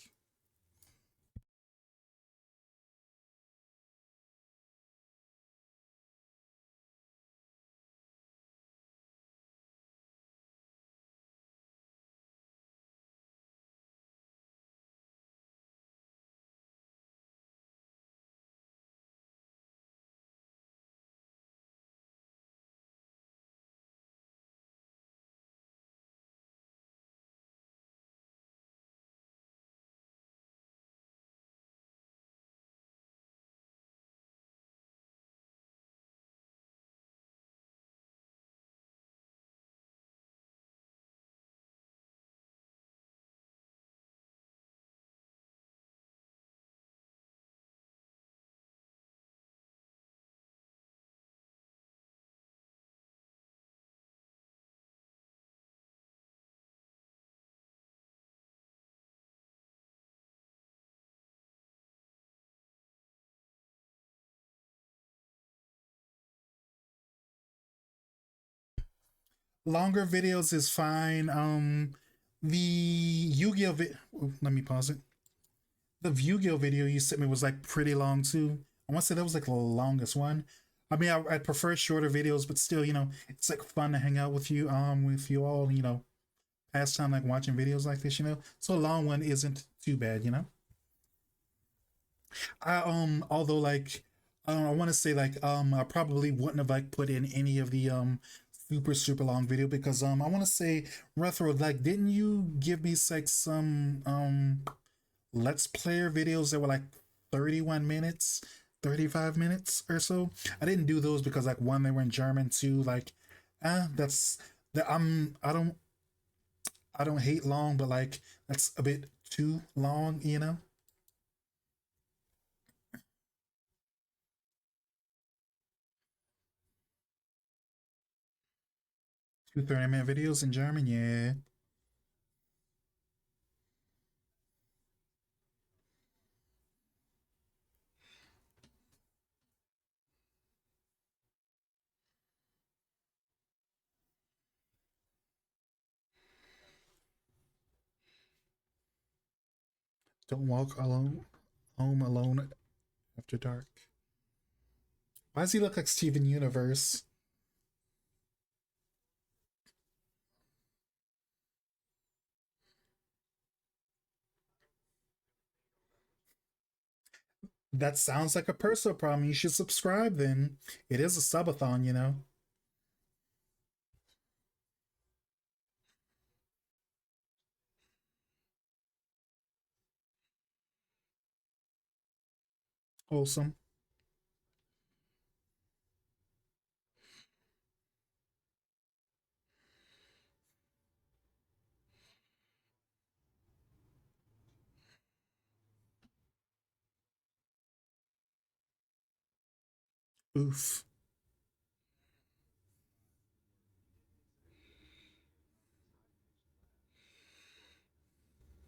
Longer videos is fine. The Yu-Gi-Oh! Let me pause it. The Yu-Gi-Oh! Video you sent me was like pretty long too. I want to say that was like the longest one. I mean, I prefer shorter videos, but still, it's like fun to hang out with you all, pass time like watching videos like this, So a long one isn't too bad. Although like, I want to say like, I probably wouldn't have like put in any of the super long video because I want to say Rethro, like, didn't you give me like some let's player videos that were like 31 minutes, 35 minutes or so? I didn't do those because like one, they were in German, two, like, that's that I don't hate long, but like that's a bit too long. 2 30-minute videos in German, yeah. Don't walk alone home alone after dark. Why does he look like Steven Universe? That sounds like a personal problem. You should subscribe then. It is a subathon. Wholesome. Oof.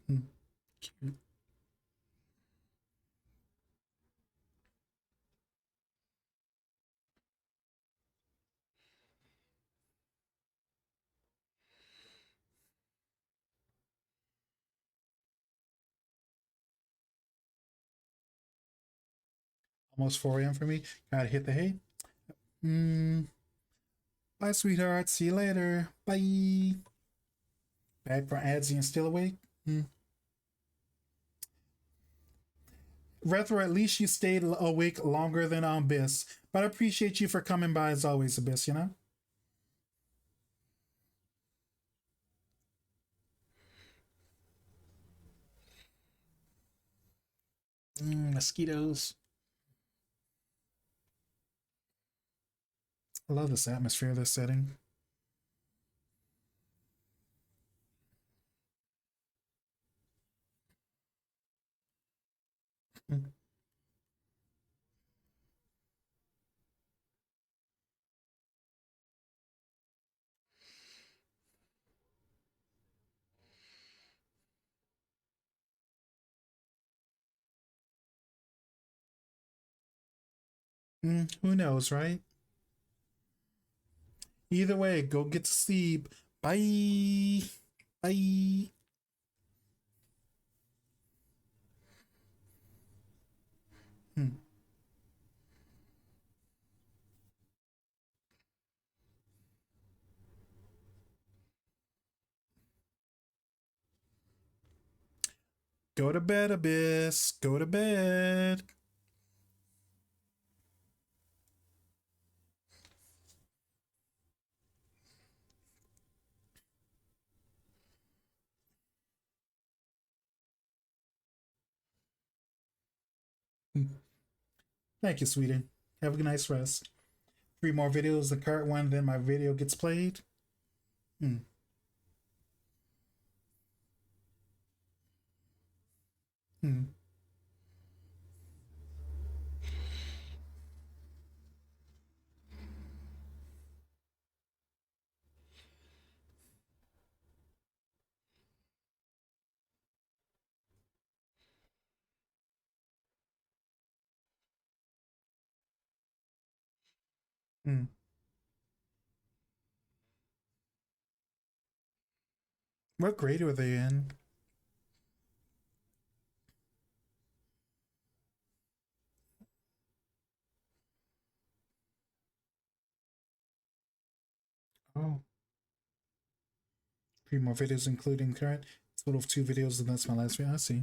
Hmm. Almost 4 a.m. for me. Gotta hit the hay. Mm, bye, sweetheart. See you later. Bye. Back for ads and still awake? Mm. Retro, at least you stayed awake longer than Abyss. But I appreciate you for coming by as always, Abyss. Mosquitoes. I love this atmosphere, this setting. Mm. Who knows, right? Either way, go get to sleep. Bye. Bye. Hmm. Go to bed, Abyss. Go to bed. Hmm. Thank you, sweetie. Have a nice rest. Three more videos, the current one, then my video gets played. Hmm. Hmm. Hmm. What grade were they in? Oh, three more videos, including current. Total of two videos, and that's my last video. I see.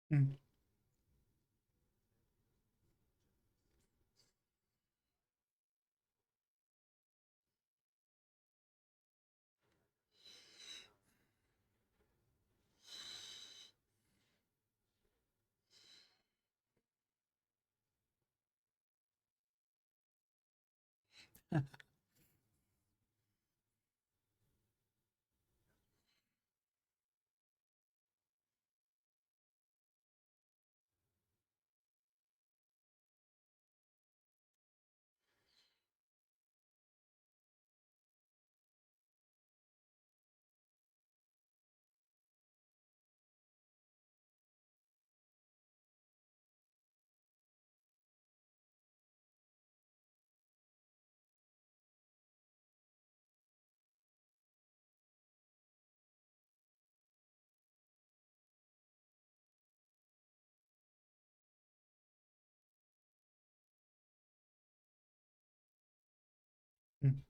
Hmm. Hmm.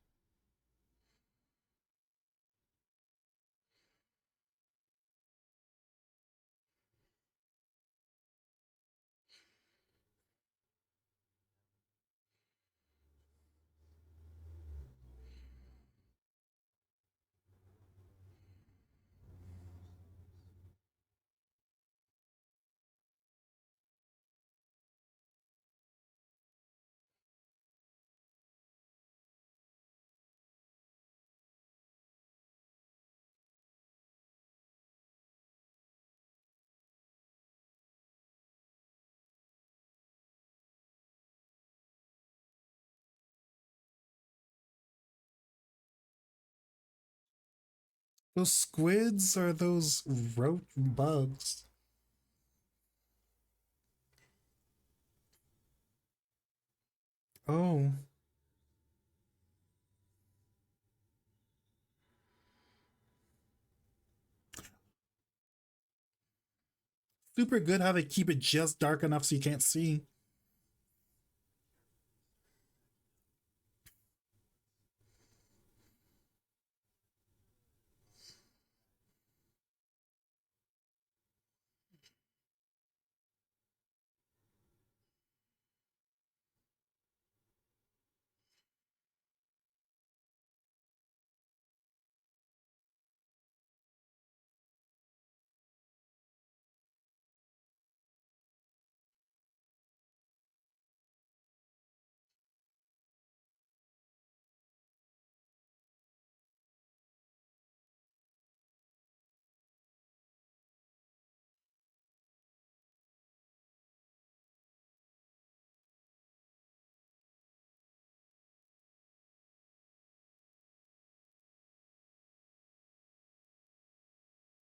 Those squids are those roach bugs. Oh, super good how they keep it just dark enough so you can't see.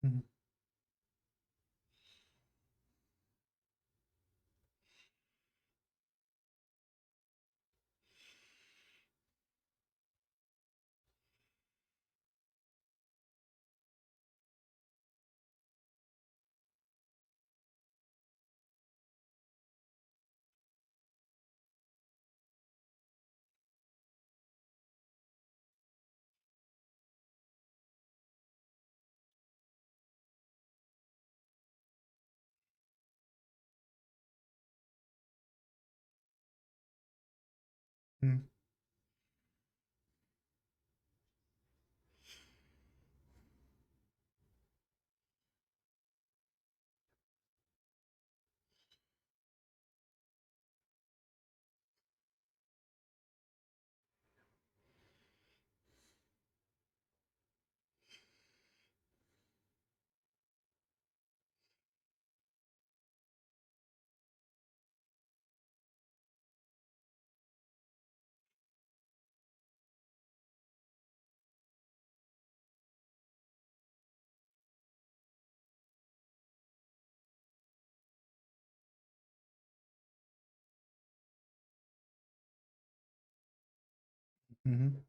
Mhm. Mhm. Mhm.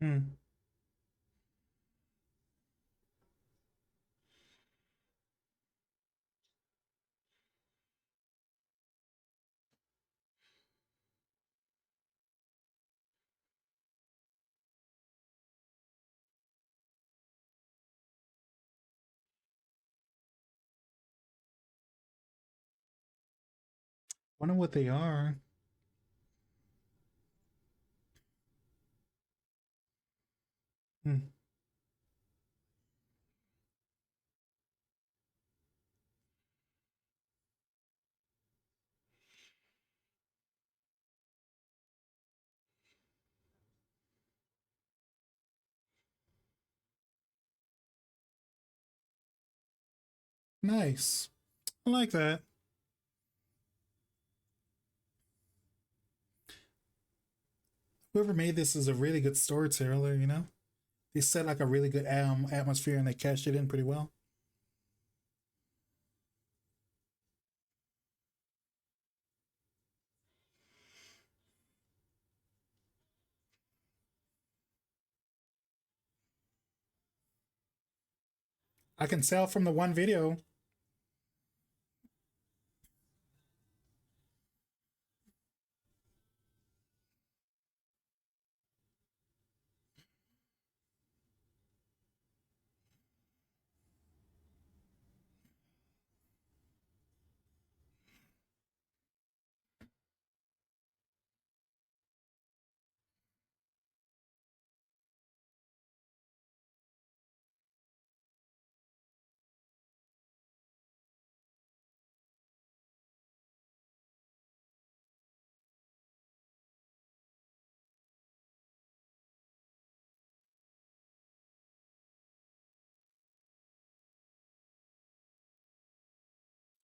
Mhm. Wonder what they are. Hmm. Nice. I like that. Whoever made this is a really good storyteller, you know? They set like a really good atmosphere and they cashed it in pretty well. I can tell from the one video.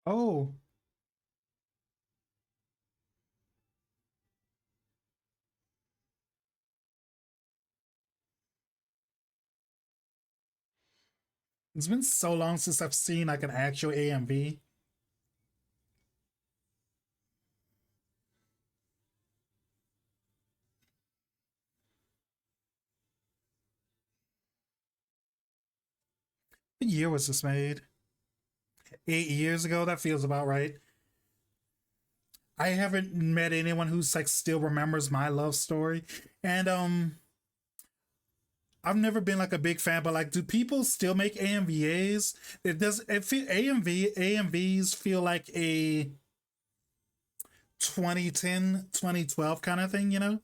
Oh, it's been so long since I've seen like an actual AMV. What year was this made? 8 years ago. That feels about right. I haven't met anyone who's like still remembers my love story, and I've never been like a big fan. But like, do people still make AMVAs? It does. It feel AMVs feel like a 2010, 2012 kind of thing.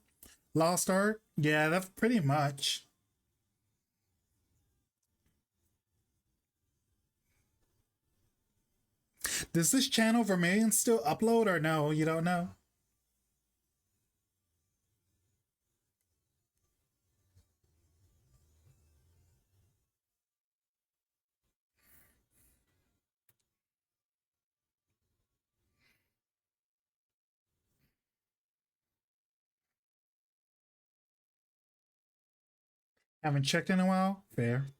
Lost Art. Yeah, that's pretty much. Does this channel Vermilion still upload or no? You don't know. Haven't checked in a while. Fair.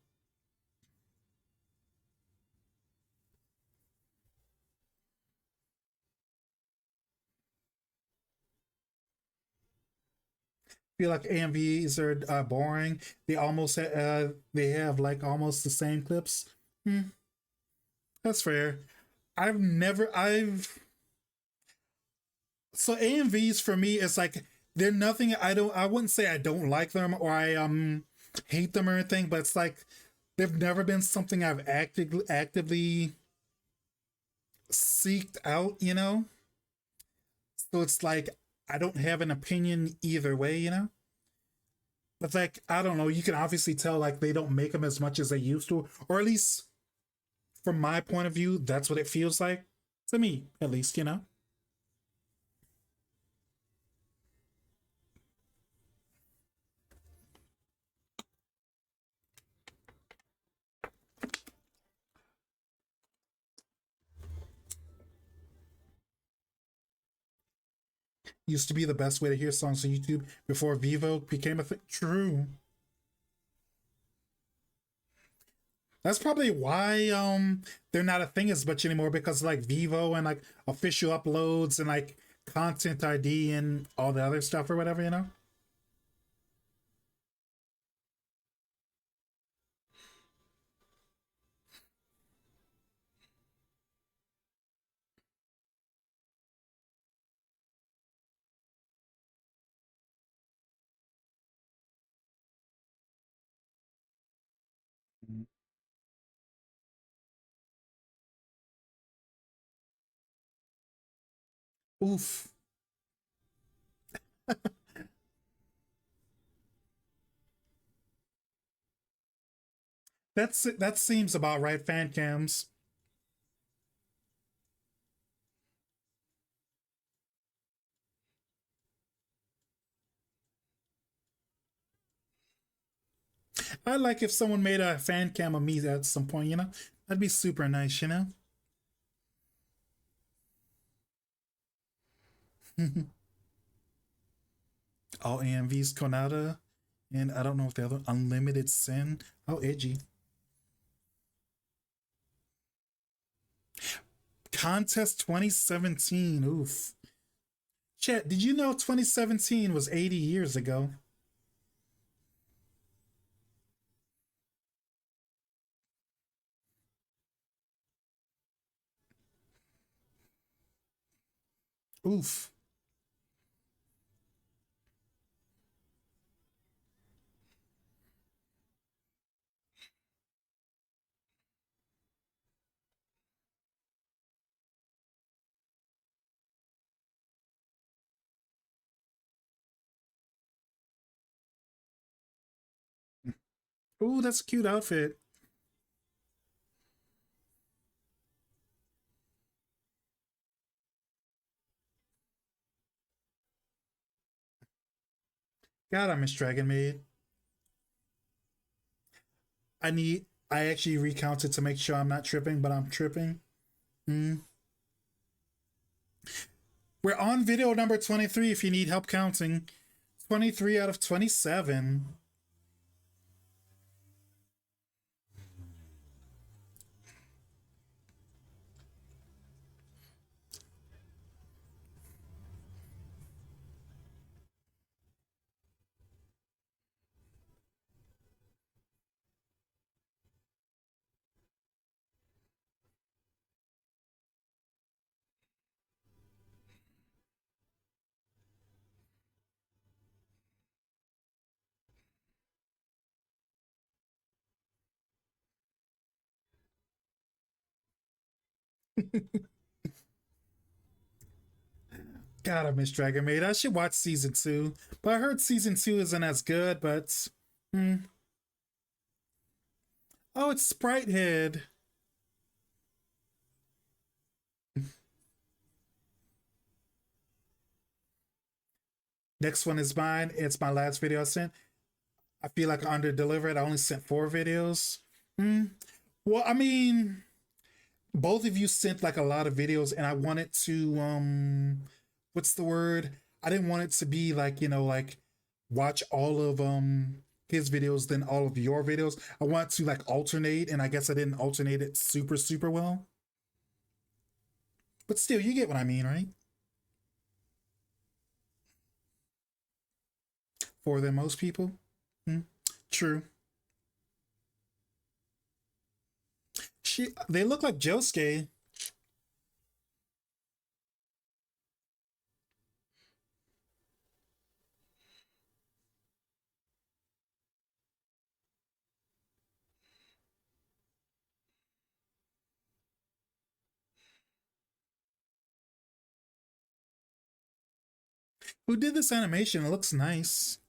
Feel like AMVs are boring. They have like almost the same clips. Hmm, that's fair. I've so AMVs for me is like they're nothing. I wouldn't say I don't like them or I hate them or anything, but it's like they've never been something I've actively seeked out. So it's like I don't have an opinion either way. But like I don't know, you can obviously tell like they don't make them as much as they used to, or at least from my point of view, that's what it feels like to me, at least. Used to be the best way to hear songs on YouTube before Vivo became a thing. True. That's probably why they're not a thing as much anymore because like Vivo and like official uploads and like content ID and all the other stuff or whatever. Oof. That seems about right, fan cams. I'd like if someone made a fan cam of me at some point. That'd be super nice. All AMVs Konata, and I don't know if the other Unlimited Sin. How edgy. Contest 2017. Oof. Chat, did you know 2017 was 80 years ago? Oof. Ooh, that's a cute outfit. God, I miss Dragon Maid. I actually recounted to make sure I'm not tripping, but I'm tripping. Hmm. We're on video number 23 if you need help counting. 23 out of 27. God, I miss Dragon Maid. I should watch season two, but I heard season two isn't as good. But hmm. Oh, it's Sprite Head. Next one is mine. It's my last video I sent. I feel like I under delivered. I only sent 4 videos. Hmm. Well, I mean, both of you sent like a lot of videos, and I wanted to what's the word? I didn't want it to be like, like watch all of his videos, then all of your videos. I want to like alternate, and I guess I didn't alternate it super well. But still, you get what I mean, right? For than most people. Hmm. True. They look like Josuke. Who did this animation? It looks nice.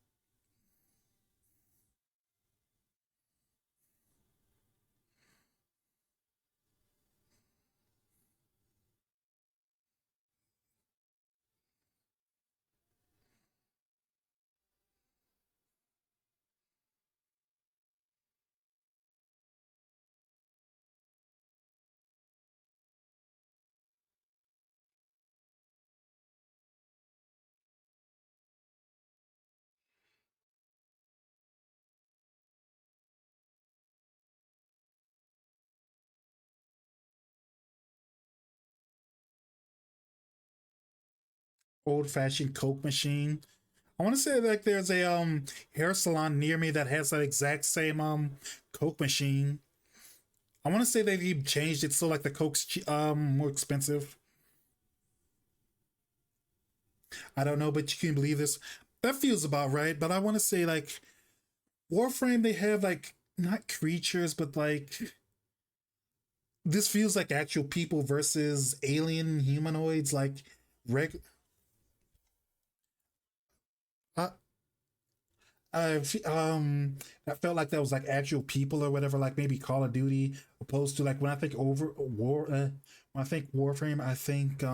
Old fashioned Coke machine. I want to say like there's a hair salon near me that has that exact same Coke machine. I want to say they've changed it so like the Coke's more expensive. I don't know, but you can believe this. That feels about right. But I want to say like Warframe, they have like not creatures, but like this feels like actual people versus alien humanoids. Like reg. I, I felt like that was like actual people or whatever, like maybe Call of Duty, opposed to like when I think over war, when I think Warframe, I think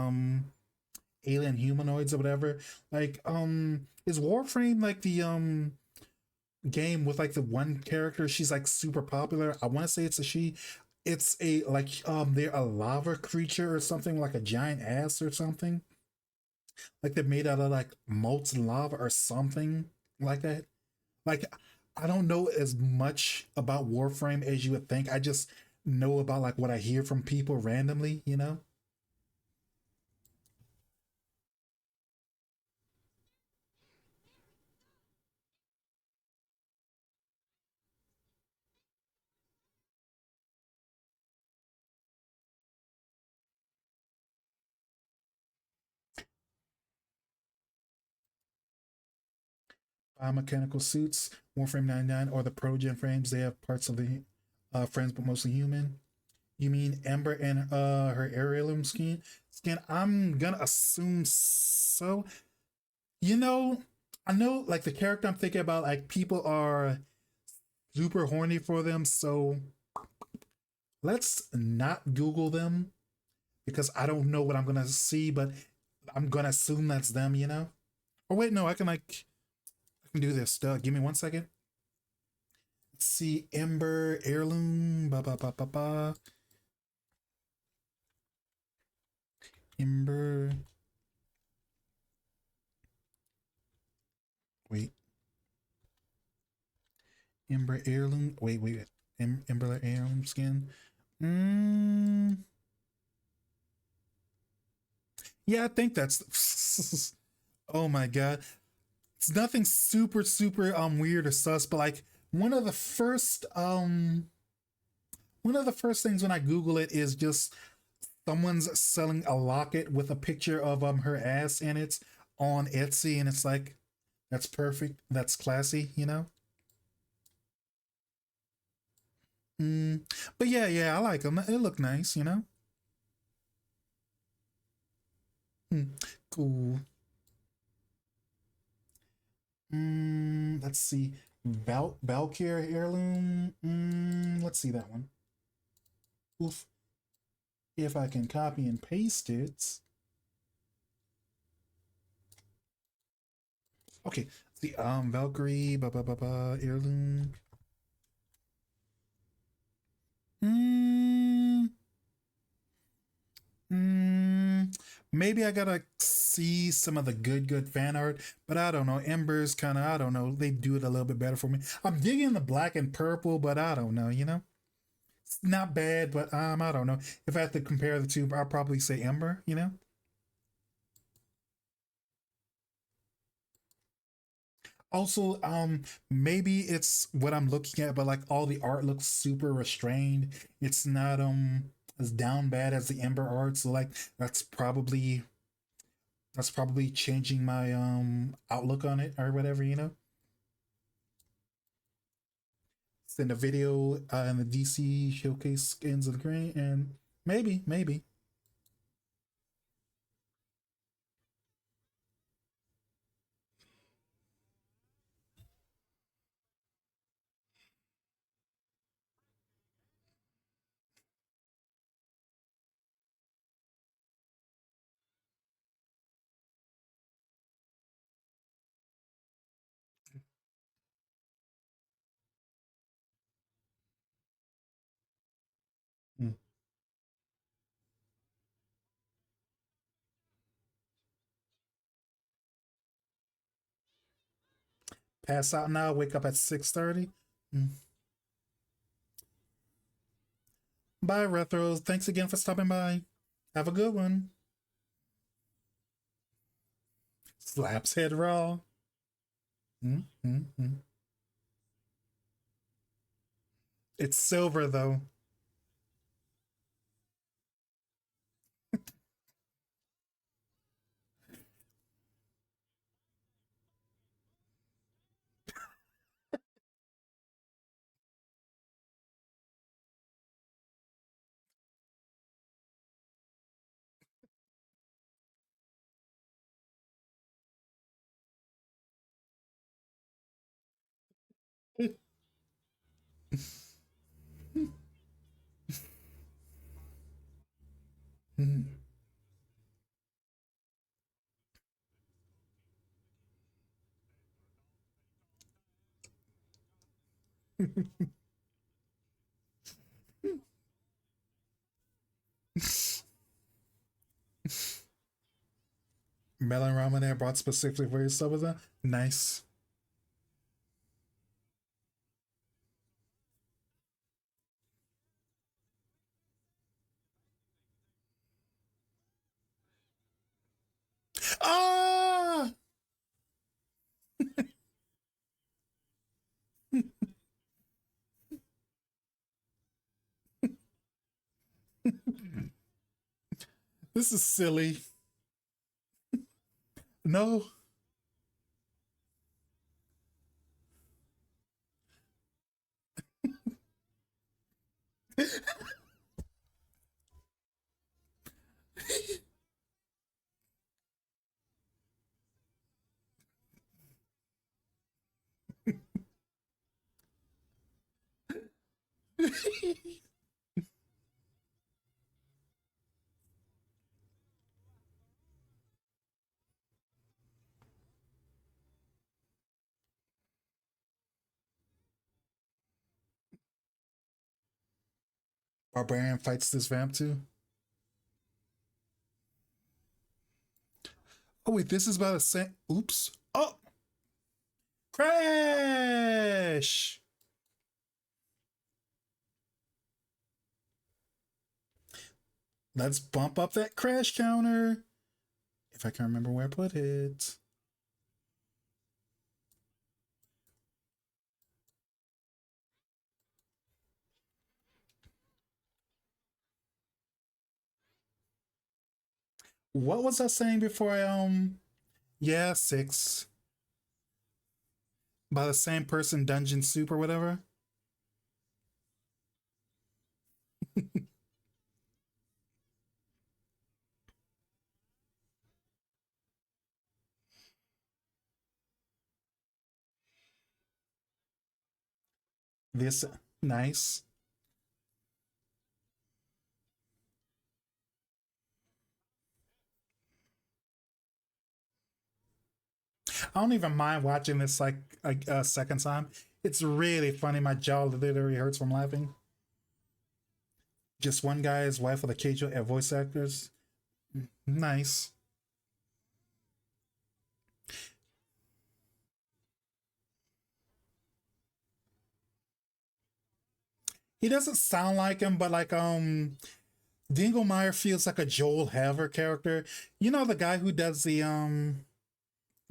alien humanoids or whatever. Like is Warframe like the game with like the one character? She's like super popular. I want to say it's a she. It's a like they're a lava creature or something like a giant ass or something. Like they're made out of like molten lava or something like that. Like I don't know as much about Warframe as you would think. I just know about like what I hear from people randomly. Biomechanical suits, Warframe 99, or the Progen frames. They have parts of the frames, but mostly human. You mean Ember and her heirloom skin? I'm gonna assume so. You know, I know like the character I'm thinking about, like people are super horny for them, so let's not Google them because I don't know what I'm gonna see, but I'm gonna assume that's them. Oh wait, no, I can do this. Give me 1 second. Let's see, Ember heirloom. Ba ba ba ba ba. Ember. Wait, Ember heirloom. Wait. Ember heirloom skin. Mm, yeah, I think that's. Oh my god, it's nothing super weird or sus, but like one of the first one of the first things when I Google it is just someone's selling a locket with a picture of her ass in it on Etsy, and it's like that's perfect, that's classy, you know. Mm, but yeah, I like them. It look nice, you know. Mm, cool. Let's see. Valkyr heirloom. Let's see that one. Oof. If I can copy and paste it. Okay. The Valkyrie heirloom. Mm, mm, maybe I gotta see some of the good fan art, but I don't know. Embers kind of, I don't know. They do it a little bit better for me. I'm digging the black and purple, but I don't know. You know, it's not bad, but I don't know. If I had to compare the two, I'll probably say Ember. You know. Also, maybe it's what I'm looking at, but like all the art looks super restrained. It's not as down bad as the Ember art, so like that's probably changing my outlook on it or whatever, you know. Send a video in the DC showcase skins of the green, and maybe. Mm. Pass out now. Wake up at 6:30. Mm. Bye, retros. Thanks again for stopping by. Have a good one. Slaps head raw. Mm. It's silver though. Melon ramen there brought specifically for yourself with that. Nice. Ah! This is silly. No. Barbarian fights this vamp too. Oh wait, this is about a same. Oops. Oh, Crash! Let's bump up that crash counter. If I can remember where I put it. What was I saying before yeah, 6. By the same person, Dungeon Soup or whatever. This nice. I don't even mind watching this like a second time. It's really funny. My jaw literally hurts from laughing. Just one guy, his wife with a cage at voice actors. Nice. He doesn't sound like him, but like Dinglemeyer feels like a Joel Haver character. You know the guy who does the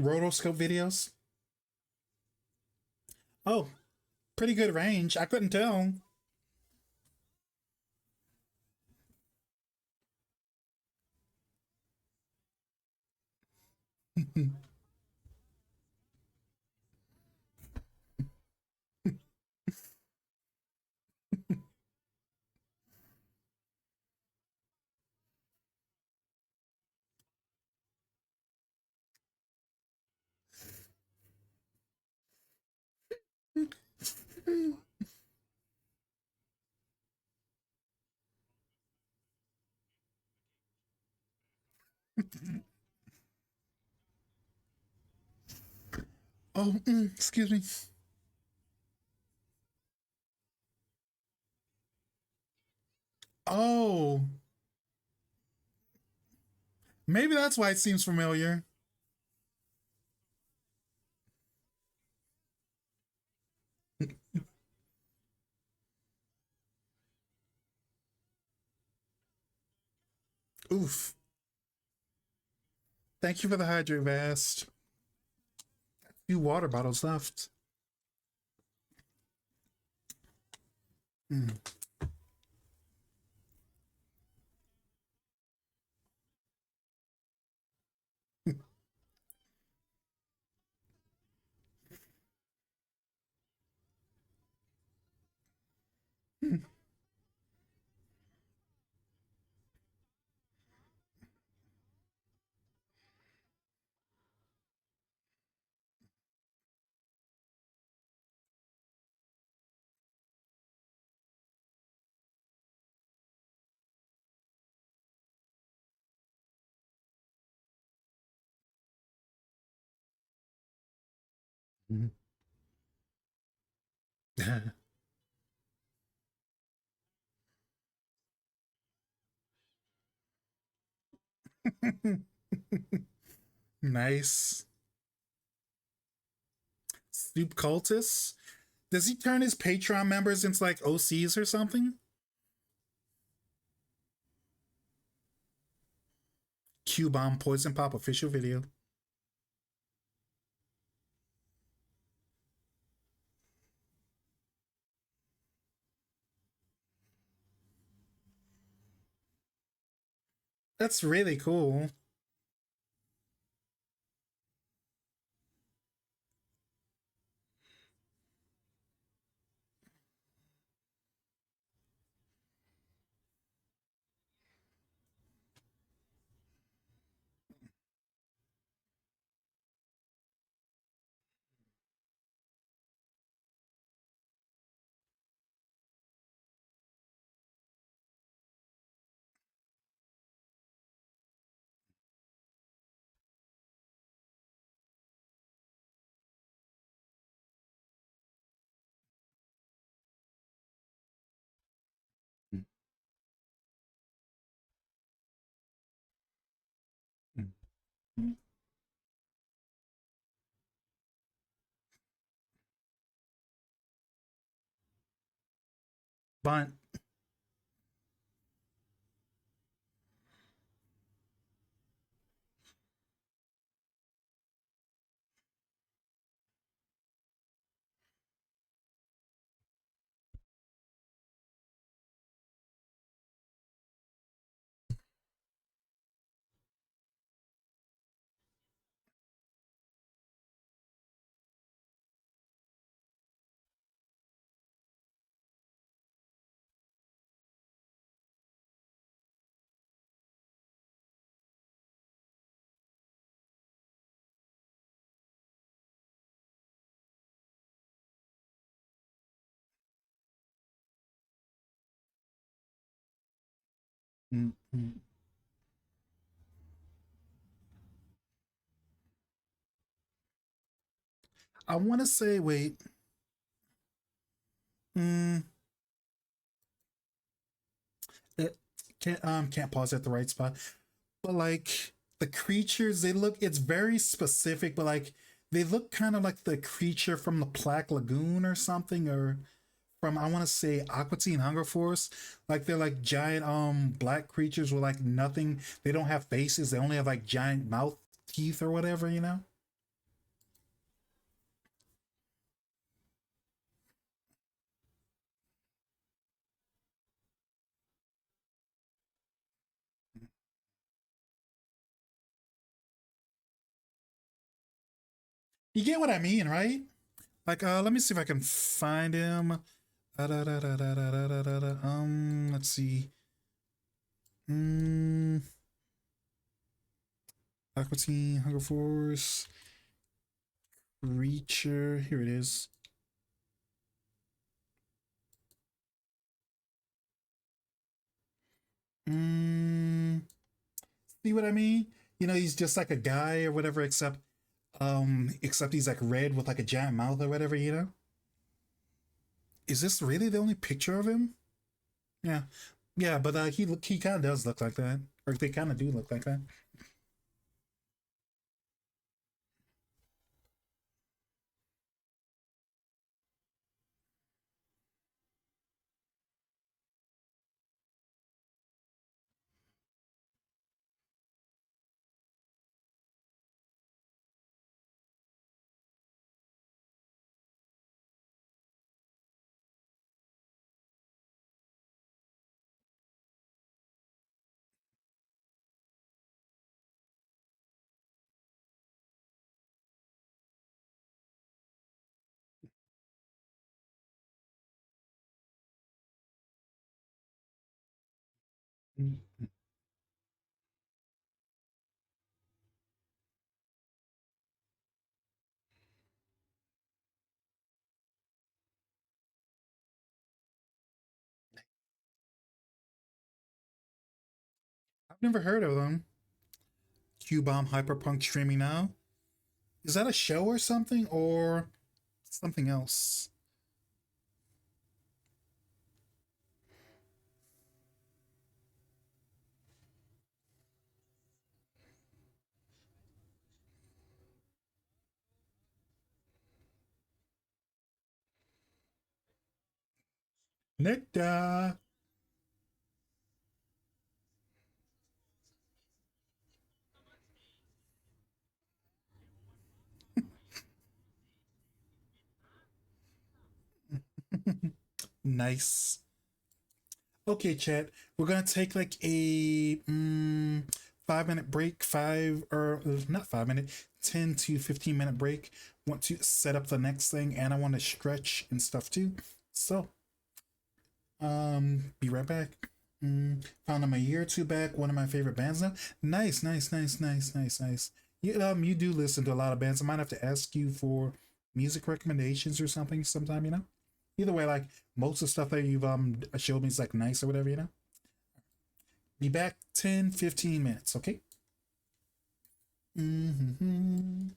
rotoscope videos? Oh, pretty good range. I couldn't tell. Oh, excuse me. Oh, maybe that's why it seems familiar. Oof. Thank you for the hydrate vest. Few water bottles left. Mm. Nice. Soup cultist. Does he turn his Patreon members into like OCs or something? Q Bomb Poison Pop official video. That's really cool. But mm, mm. I want to say, wait, mm, it can't pause at the right spot. But like the creatures, they look. It's very specific, but like they look kind of like the creature from the Black Lagoon or something, or from I want to say Aqua Teen Hunger Force. Like they're like giant black creatures with like nothing. They don't have faces. They only have like giant mouth teeth or whatever. You know. You get what I mean, right? Like, let me see if I can find him. Let's see. Mm, Aqua Teen Hunger Force creature. Here it is. Mm, see what I mean? You know, he's just like a guy or whatever, except he's like red with like a giant mouth or whatever, you know? Is this really the only picture of him? Yeah. Yeah, but he kind of does look like that. Or they kind of do look like that. Mm. I've never heard of them. Q Bomb Hyperpunk streaming now. Is that a show or something or something else? Nectar. Nice. Okay, chat. We're gonna take like a 5 minute break, five or not 5 minute, 10 to 15 minute break. Want to set up the next thing, and I want to stretch and stuff too. So, be right back. Found them a year or two back. One of my favorite bands now. Nice, nice, nice, nice, nice, nice. You do listen to a lot of bands. I might have to ask you for music recommendations or something sometime. You know. Either way, like most of the stuff that you've showed me is like nice or whatever. You know. Be back 10 to 15 minutes. Okay. Mm-hmm.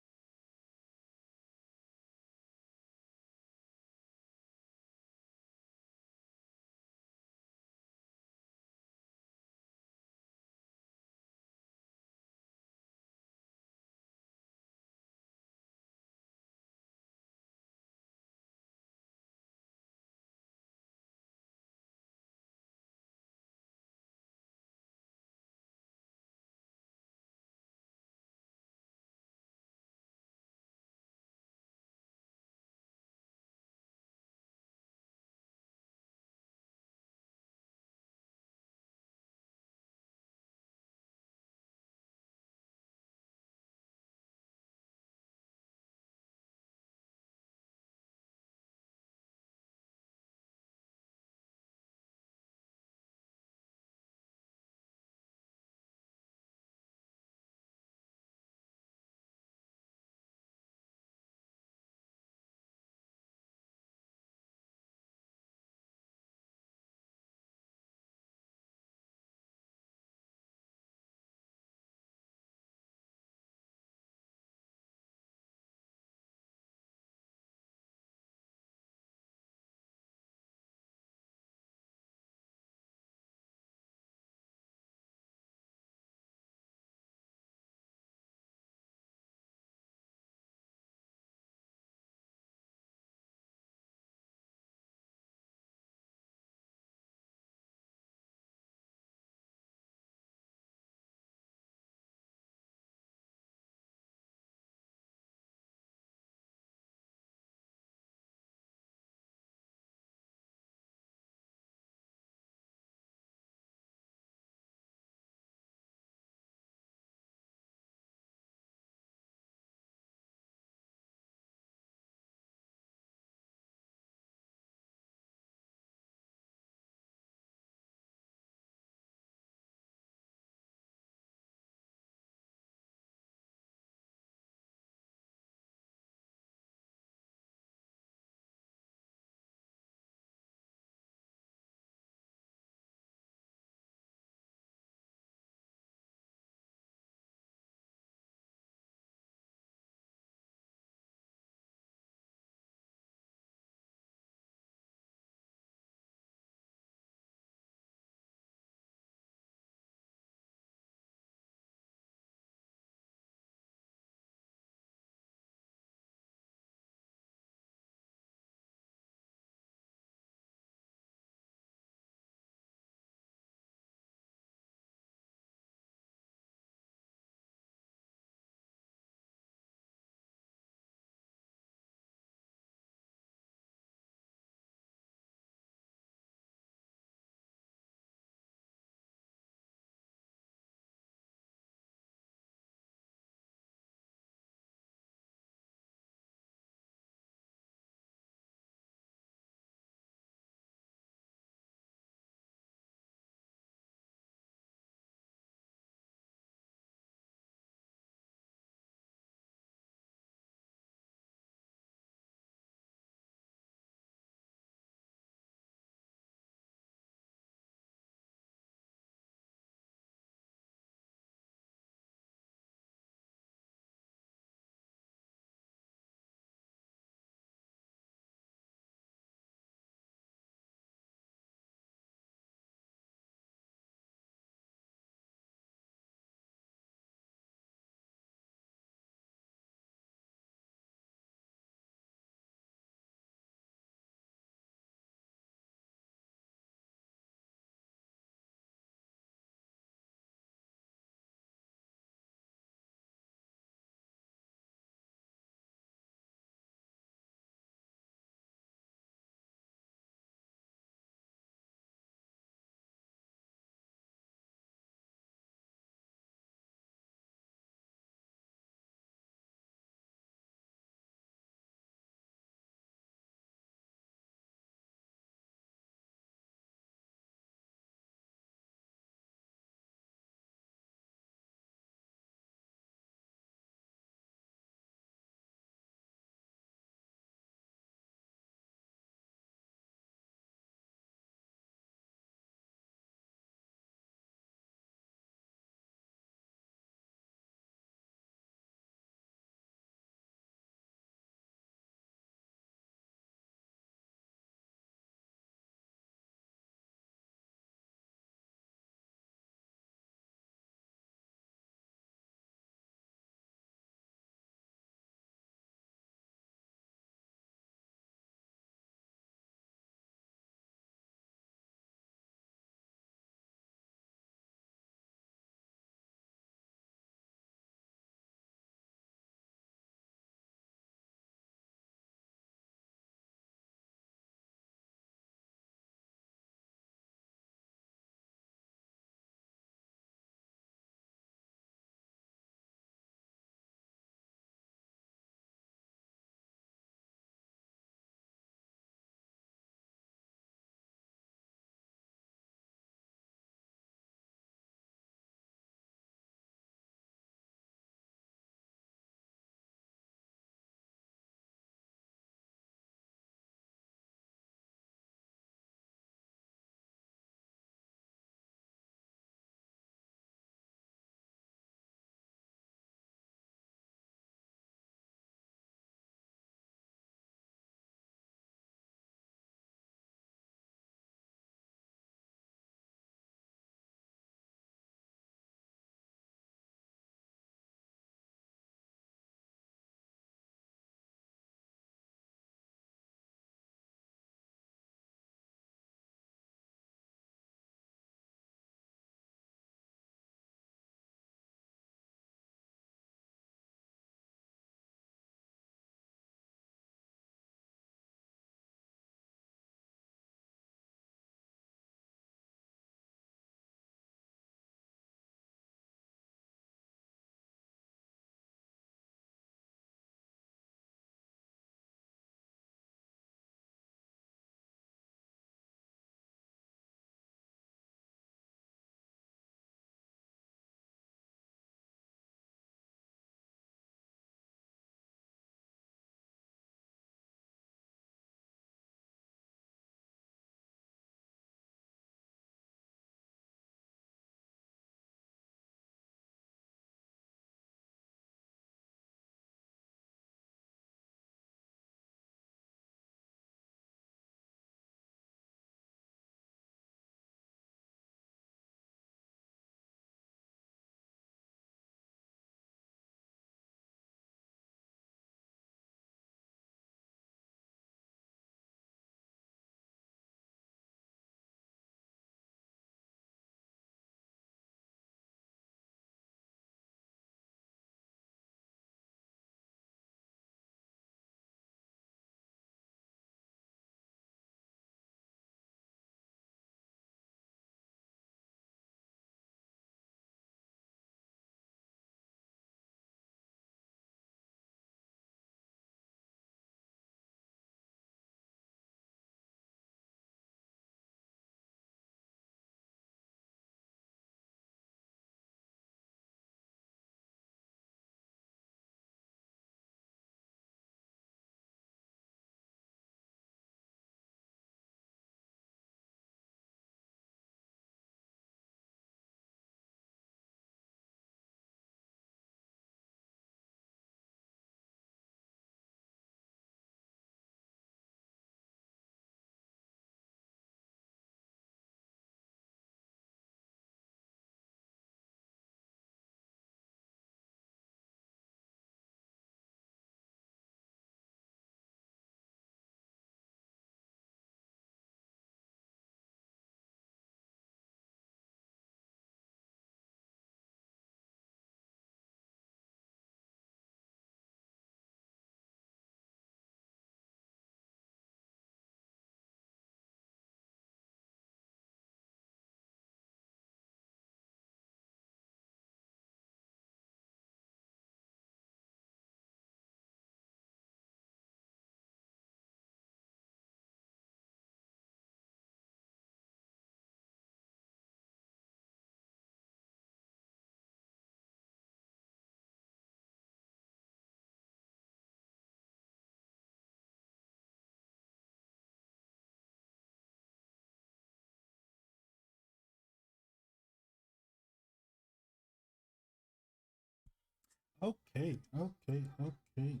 Okay, okay, okay.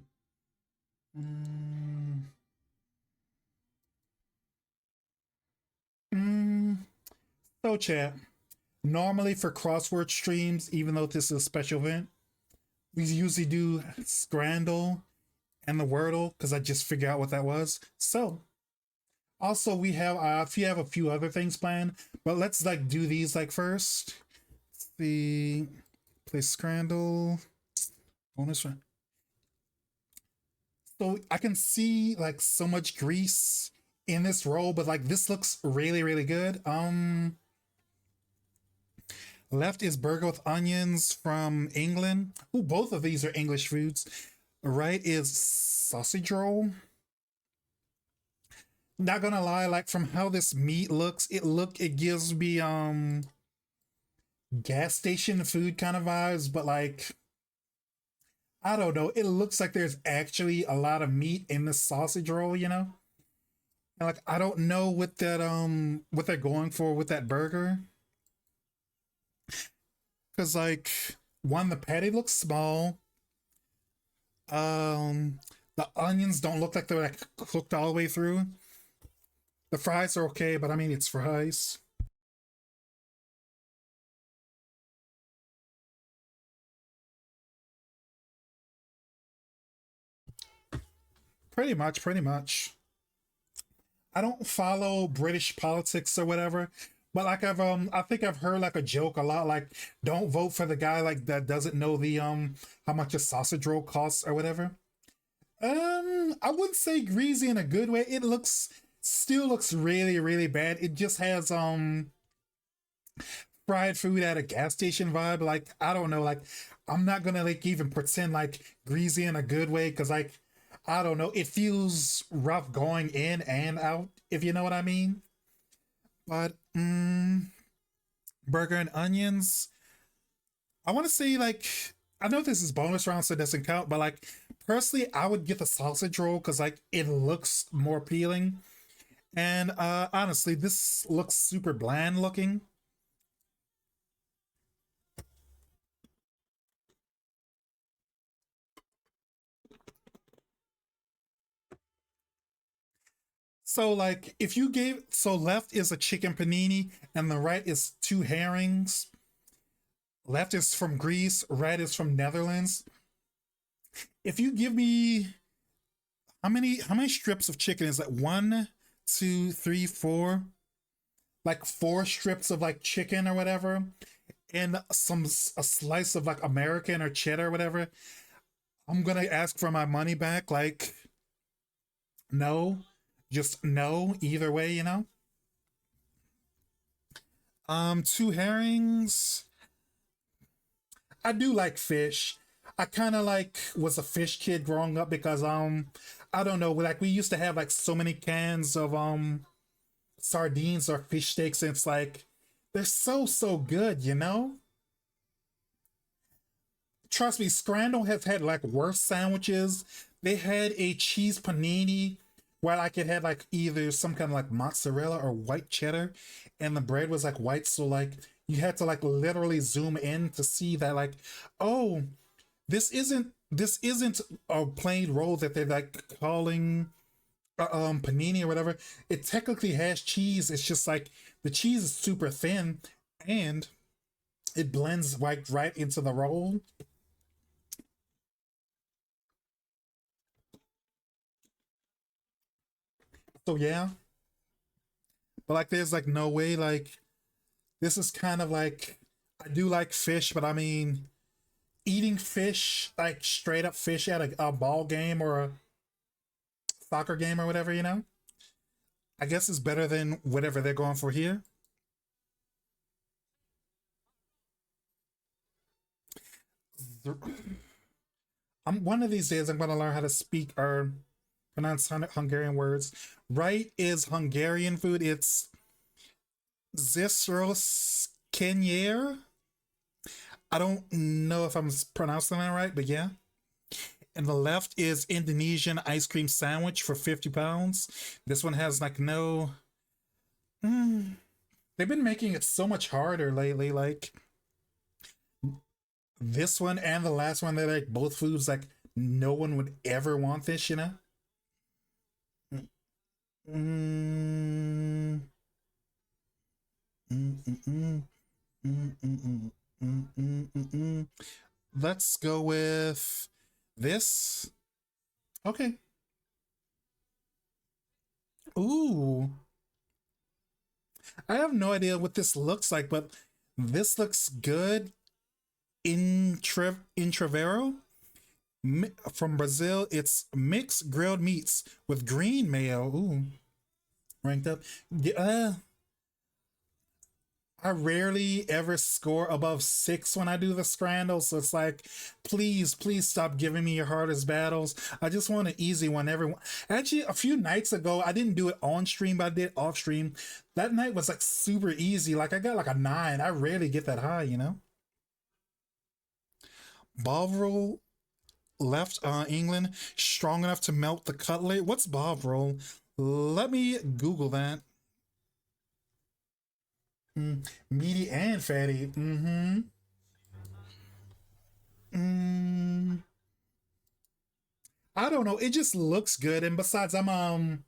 Mm, mm. So, chat. Normally for crossword streams, even though this is a special event, we usually do Scrandle and the Wordle because I just figured out what that was. So, also we have if you have a few other things planned, but let's like do these like first. The play Scrandle bonus round. So I can see like so much grease in this roll, but like this looks really, really good. Left is burger with onions from England. Ooh, both of these are English foods. Right is sausage roll. Not gonna lie, like from how this meat looks, it gives me gas station food kind of vibes, but like I don't know. It looks like there's actually a lot of meat in the sausage roll, you know? And like I don't know what they're going for with that burger. Cause like one, the patty looks small. The onions don't look like they're like cooked all the way through. The fries are okay, but I mean it's fries. Pretty much, pretty much. I don't follow British politics or whatever, but like I think I've heard like a joke a lot, like don't vote for the guy like that doesn't know the how much a sausage roll costs or whatever. I wouldn't say greasy in a good way. It looks still looks really, really bad. It just has fried food at a gas station vibe. Like I don't know, like I'm not gonna like even pretend like greasy in a good way because like I don't know, it feels rough going in and out, if you know what I mean. But burger and onions, I want to say like I know this is bonus round, so it doesn't count. But like personally, I would get the sausage roll because like it looks more appealing. And honestly, this looks super bland looking. So like if you gave so left is a chicken panini and the right is two herrings. Left is from Greece, right is from Netherlands. If you give me how many strips of chicken is that? One, two, three, four. Like four strips of like chicken or whatever, and a slice of like American or cheddar or whatever. I'm gonna ask for my money back. Like no, just no. Either way, you know. Two herrings. I do like fish. I kind of like was a fish kid growing up because I don't know, like we used to have like so many cans of sardines or fish steaks and it's like they're so good, you know? Trust me, Scrandle has had like worse sandwiches. They had a cheese panini where like it had like either some kind of like mozzarella or white cheddar and the bread was like white, so like you had to like literally zoom in to see that like oh this isn't a plain roll that they're like calling panini or whatever. It technically has cheese. It's just like the cheese is super thin and it blends right into the roll. So yeah, but like there's like no way like this is kind of like I do like fish, but I mean eating fish like straight up fish at a ball game or a soccer game or whatever, you know. I guess it's better than whatever they're going for here. I'm one of these days I'm gonna learn how to speak or pronounce Hungarian words. Right is Hungarian food. It's Zisros Kenyer. I don't know if I'm pronouncing that right, but yeah. And the left is Indonesian ice cream sandwich for 50 pounds. This one has like no. Mm, they've been making it so much harder lately. Like this one and the last one, they're like both foods like no one would ever want this, you know? Mm, mm, mm, mm, mm, mm, mm, mm, mm, mm, mm. Let's go with this. Okay. Ooh. I have no idea what this looks like, but this looks good. Intravero from Brazil. It's mixed grilled meats with green mayo. Ooh, ranked up. Yeah, I rarely ever score above 6 when I do the scramble, so it's like, please, please stop giving me your hardest battles. I just want an easy one. Everyone, actually, a few nights ago, I didn't do it on stream, but I did off stream. That night was like super easy. Like I got like a 9. I rarely get that high, you know. Bovril left England strong enough to melt the cutlet. What's Bovril? Let me Google that. Meaty and fatty. Mm-hmm. Mm, I don't know. It just looks good. And besides, I'm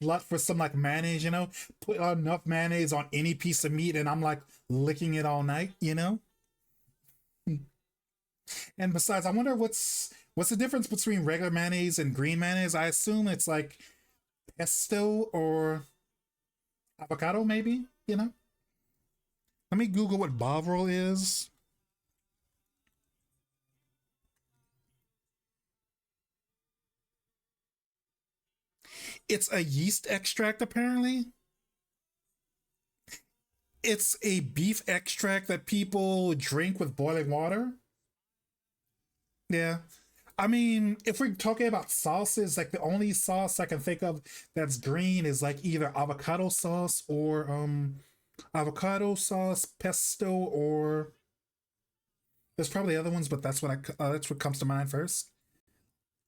slut for some like mayonnaise, you know. Put enough mayonnaise on any piece of meat and I'm like licking it all night, you know? And besides, I wonder what's the difference between regular mayonnaise and green mayonnaise? I assume it's like pesto or avocado, maybe, you know? Let me Google what Bovril is. It's a yeast extract, apparently. It's a beef extract that people drink with boiling water. Yeah. I mean, if we're talking about sauces, like the only sauce I can think of that's green is like either avocado sauce, pesto, or there's probably other ones, but that's what comes to mind first.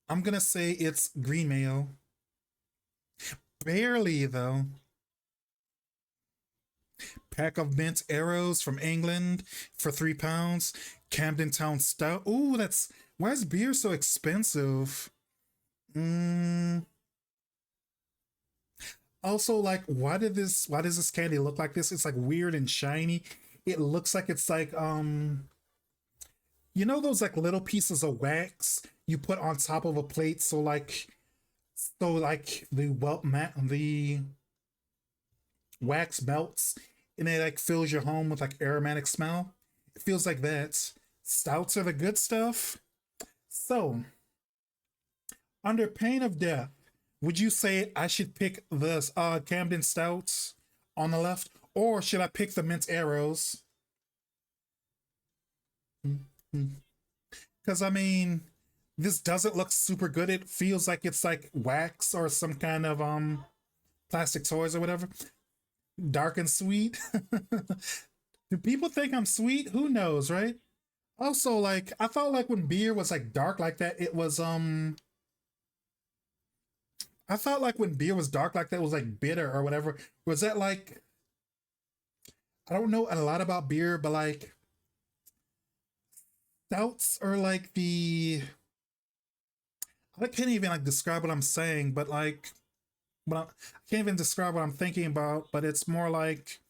I'm gonna say it's green mayo. Barely though. Pack of mint arrows from England for £3. Camden Town Stout. Ooh, that's why is beer so expensive? Mm. Also, like, why does this candy look like this? It's like weird and shiny. It looks like it's like you know those like little pieces of wax you put on top of a plate, so like the wax melts and it like fills your home with like aromatic smell. It feels like that. Stouts are the good stuff. So, under pain of death, would you say I should pick the Camden Stouts on the left, or should I pick the Mint Arrows? Because I mean, this doesn't look super good. It feels like it's like wax or some kind of plastic toys or whatever. Dark and sweet. Do people think I'm sweet? Who knows, right? Also, like I thought like when beer was like dark like that, it was I thought like when beer was dark like that it was like bitter or whatever. Was that like I don't know a lot about beer, but like stouts are like I can't even like describe what I'm saying, but I can't even describe what I'm thinking about, but it's more like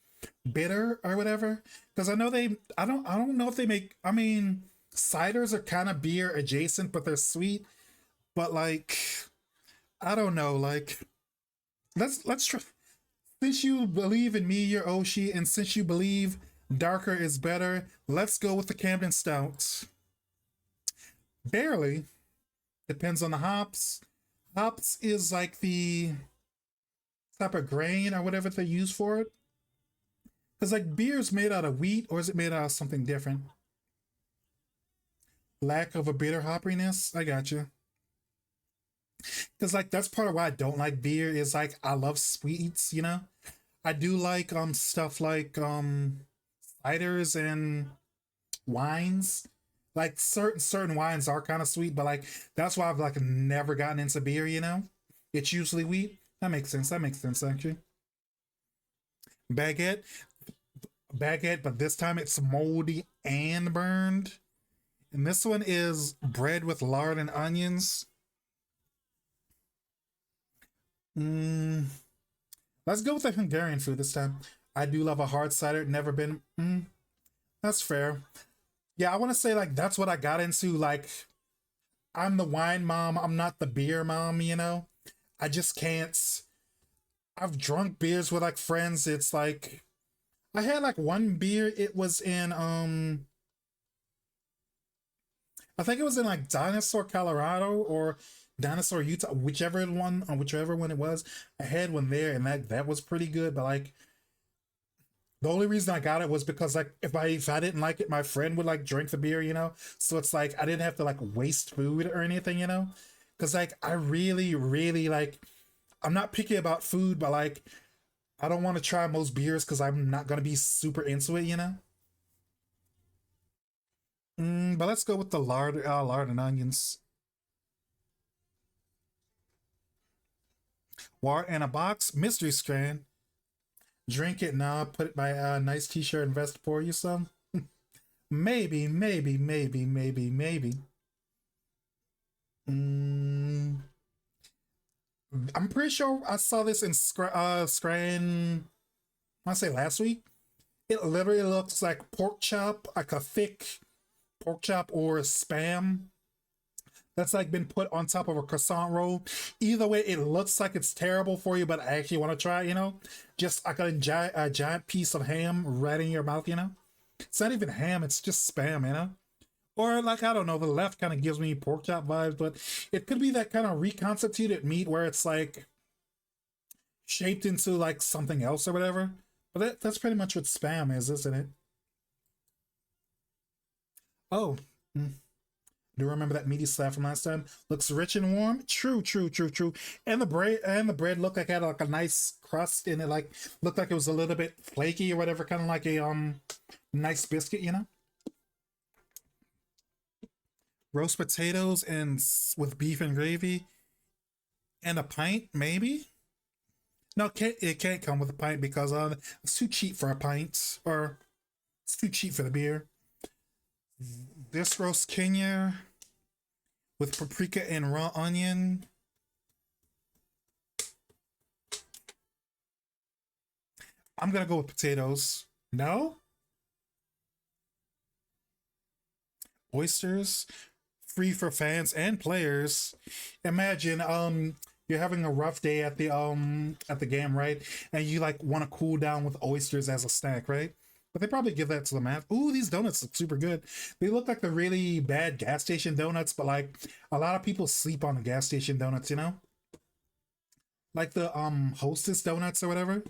bitter or whatever. Because I don't know if they make. I mean, ciders are kind of beer adjacent, but they're sweet. But like, I don't know. Like, let's try. Since you believe in me, your Oshi, and since you believe darker is better, let's go with the Camden Stout. Barely. Depends on the hops. Hops is like the type of grain or whatever they use for it. Because like beer is made out of wheat, or is it made out of something different? Lack of a bitter hoppiness. I got you. Because like that's part of why I don't like beer is like I love sweets. You know, I do like stuff like ciders and wines. Like certain wines are kind of sweet, but like that's why I've like never gotten into beer. You know, it's usually wheat. That makes sense. That makes sense actually. Baguette, baguette, but this time it's moldy and burned. And this one is bread with lard and onions. Mm, let's go with the Hungarian food this time. I do love a hard cider. Never been. That's fair. Yeah, I want to say like that's what I got into. Like I'm the wine mom. I'm not the beer mom. I just can't. I've drunk beers with like friends. It's like I had like one beer. It was in I think it was in like Dinosaur, Colorado or Dinosaur, Utah, whichever one it was. I had one there, and that was pretty good. But like the only reason I got it was because like if I didn't like it, my friend would like drink the beer. So it's like I didn't have to like waste food or anything. Because like I really, really like I'm not picky about food, but like I don't want to try most beers because I'm not gonna be super into it. But let's go with the lard and onions. Water in a box, mystery strain. Drink it now. Put it by a nice T-shirt. Invest pour you some. Maybe, maybe, maybe, maybe, maybe. Mm, I'm pretty sure I saw this in Scran. I say last week. It literally looks like pork chop, like a thick pork chop or spam that's like been put on top of a croissant roll. Either way, it looks like it's terrible for you, but I actually want to try it. Just like a giant piece of ham right in your mouth. It's not even ham, it's just spam. Or like I don't know, the left kind of gives me pork chop vibes, but it could be that kind of reconstituted meat where it's like shaped into like something else or whatever. But that's pretty much what spam is, isn't it? Oh, mm, do you remember that meaty slab from last time? Looks rich and warm. True, true, true, true. And the bread looked like it had like a nice crust and it like looked like it was a little bit flaky or whatever, kind of like a nice biscuit. Roast potatoes and with beef and gravy and a pint, maybe. No, it can't come with a pint because it's too cheap for a pint or it's too cheap for the beer. This roast Kenya with paprika and raw onion. I'm gonna go with potatoes. No, oysters, free for fans and players. Imagine you're having a rough day at the game, right? And you like want to cool down with oysters as a snack, right? But they probably give that to the man. Ooh, these donuts look super good. They look like the really bad gas station donuts, but like a lot of people sleep on the gas station donuts. Like the Hostess donuts or whatever.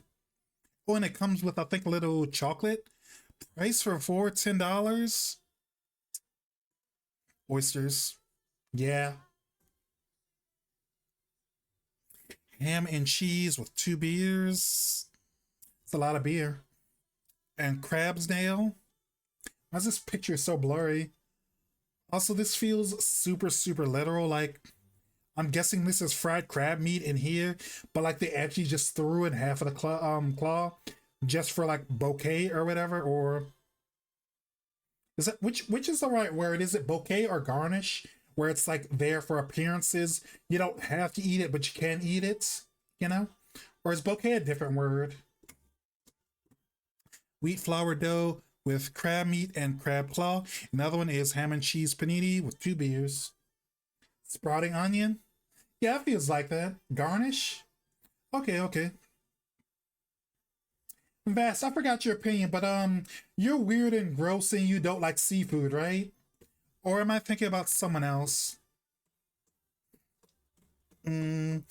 Oh, and it comes with I think a little chocolate. Price for four, $10. Oysters. Yeah. Ham and cheese with two beers. It's a lot of beer. And crab's nail. Why is this picture so blurry? Also, this feels super, super literal. Like, I'm guessing this is fried crab meat in here, but like they actually just threw in half of the claw just for like bouquet or whatever. Or is it which is the right word? Is it bouquet or garnish? Where it's like there for appearances. You don't have to eat it, but you can eat it, you know? Or is bouquet a different word? Wheat flour dough with crab meat and crab claw. Another one is ham and cheese panini with two beers. Sprouting onion. Yeah, it feels like that. Garnish. Okay, okay. Vast, I forgot your opinion, but you're weird and gross and you don't like seafood, right? Or am I thinking about someone else? Mm,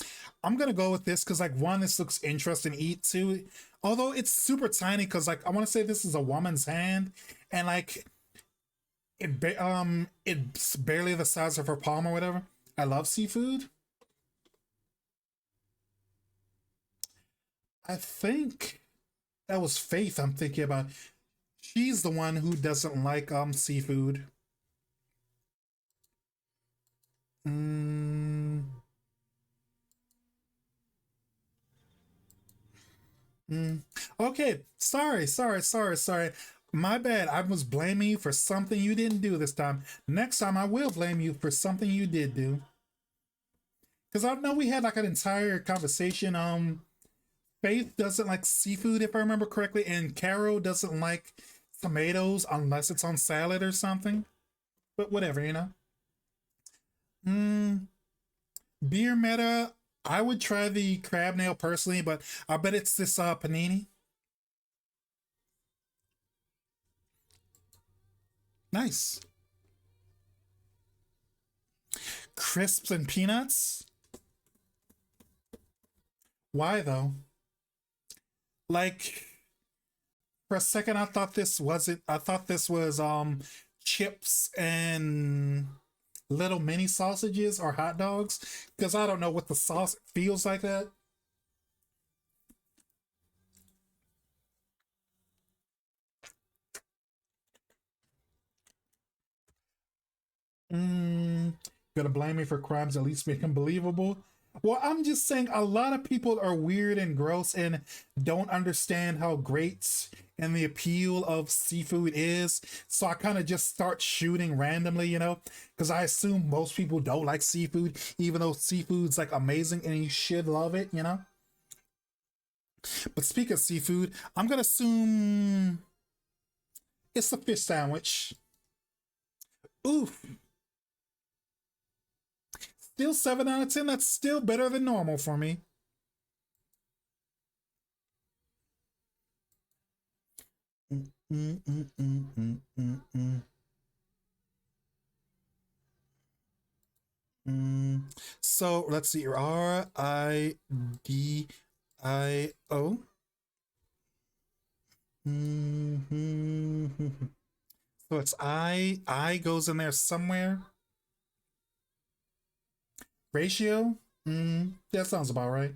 I'm gonna go with this because like one, this looks interesting to eat too. Although it's super tiny, because like I want to say this is a woman's hand, and like it's barely the size of her palm or whatever. I love seafood. I think that was Faith. I'm thinking about. She's the one who doesn't like seafood. Mm, mm. Okay, sorry, sorry, sorry, sorry. My bad. I was blaming you for something you didn't do this time. Next time, I will blame you for something you did do. Because I know we had like an entire conversation. Faith doesn't like seafood, if I remember correctly, and Carol doesn't like tomatoes unless it's on salad or something. But whatever, you know. Mm, beer meta. I would try the crab nail personally, but I bet it's this panini. Nice. Crisps and peanuts. Why though? Like for a second, I thought this wasn't. I thought this was chips and little mini sausages or hot dogs because I don't know what the sauce feels like that. Mm, gonna blame me for crimes at least make them believable. Well, I'm just saying a lot of people are weird and gross and don't understand how great and the appeal of seafood is. So I kind of just start shooting randomly, you know, because I assume most people don't like seafood, even though seafood's like amazing and you should love it, you know. But speaking of seafood, I'm gonna assume it's a fish sandwich. Oof, still 7 out of 10. That's still better than normal for me. Mm, mm, mm, mm, mm, mm, mm, mm. So let's see. RIDIO. Mhm. So it's I. I goes in there somewhere. Ratio. That sounds about right.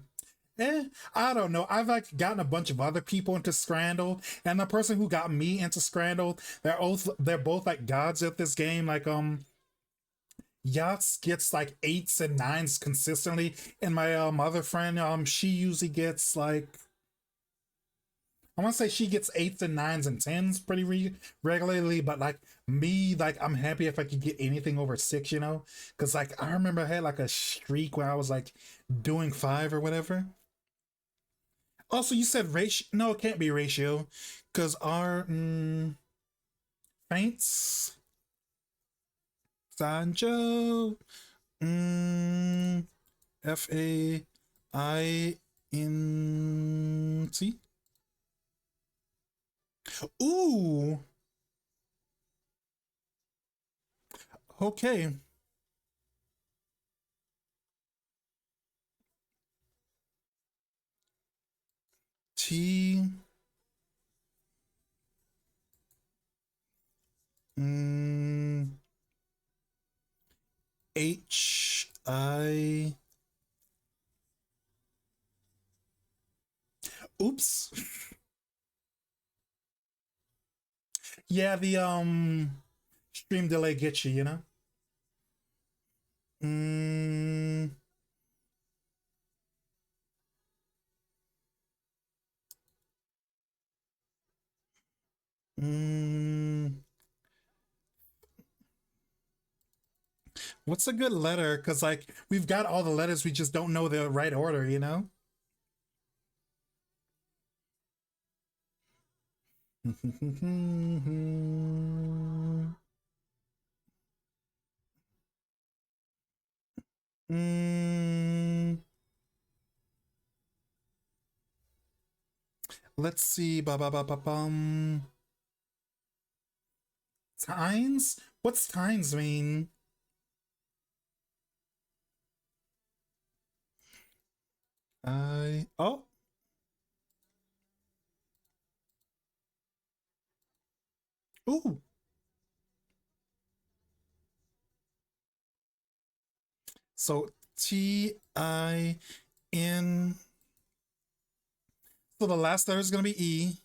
I don't know. I've like gotten a bunch of other people into Scrandle, and the person who got me into Scrandle, they're both like gods at this game. Like Yachts gets like eights and nines consistently, and my other friend she usually gets like I want to say she gets eights and nines and tens pretty regularly, but like me, like I'm happy if I could get anything over six, you know, because like I remember I had like a streak where I was like doing five or whatever. Also, you said ratio. No, it can't be ratio, because our faints Sancho mm, FAINT. Ooh, okay. T mm, HI. Oops. Yeah, the stream delay gets you, you know. Mm, mm, what's a good letter? Because like we've got all the letters, we just don't know the right order, you know. mm, let's see. Ba ba ba ba bum. Tines? What's tines mean? I oh ooh. So TIN. So the last letter is gonna be E.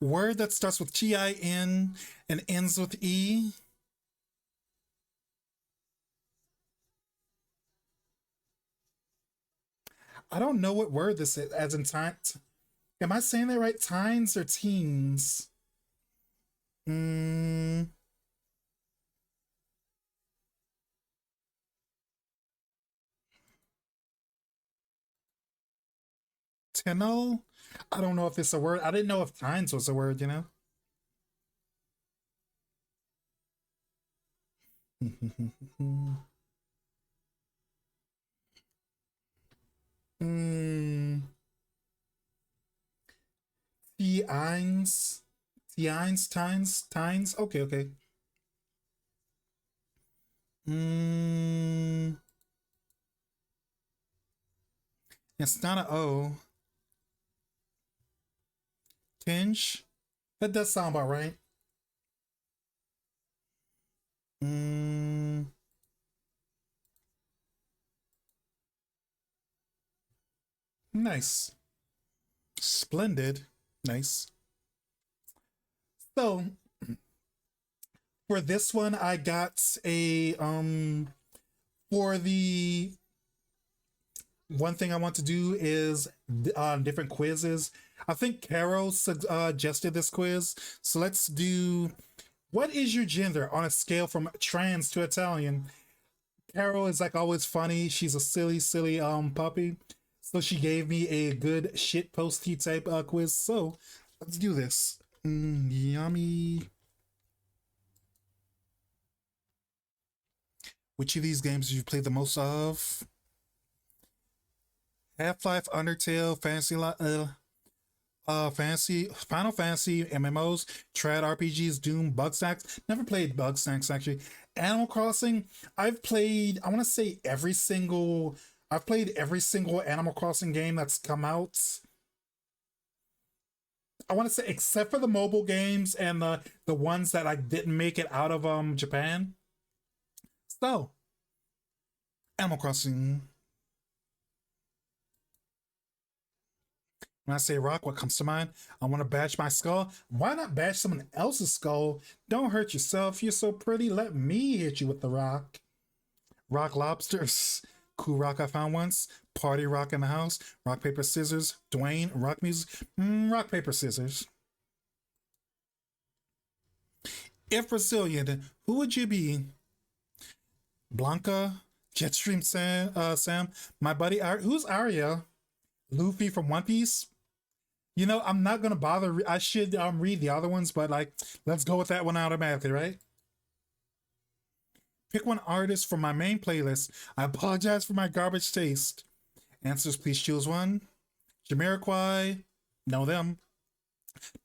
Word that starts with TIN and ends with E. I don't know what word this is, as in time. Am I saying that right? Teens or teens? Mm, Tenno? I don't know if it's a word. I didn't know if teens was a word, you know? mm, Teens? Teens? Okay, okay. Mm, it's not a O. Tinge? That does sound about right. Mm, nice. Splendid. Nice. So for this one, I got a for the one thing I want to do is different quizzes. I think Carol suggested this quiz. So let's do what is your gender on a scale from trans to Italian? Carol is like always funny. She's a silly, silly puppy. So she gave me a good shit posty type quiz. So let's do this. Yummy. Which of these games did you play the most of? Half Life, Undertale, Fantasy, Final Fantasy, MMOs, Trad RPGs, Doom, Bugsnax. Never played Bugsnax actually. Animal Crossing. I've played. I want to say every single. I've played every single Animal Crossing game that's come out. I want to say except for the mobile games and the ones that I didn't make it out of Japan. So Animal Crossing. When I say rock, what comes to mind? I want to bash my skull. Why not bash someone else's skull? Don't hurt yourself. You're so pretty. Let me hit you with the rock. Rock lobsters. Cool rock I found once. Party rock in the house. Rock, paper, scissors. Dwayne. Rock music. Rock, paper, scissors. If Brazilian, who would you be? Blanca? Jetstream Sam? My buddy, who's Arya? Luffy from One Piece? You know, I'm not gonna bother. I should read the other ones, but like, let's go with that one automatically, right? Pick one artist from my main playlist. I apologize for my garbage taste. Answers, please choose one. Jamiroquai, know them.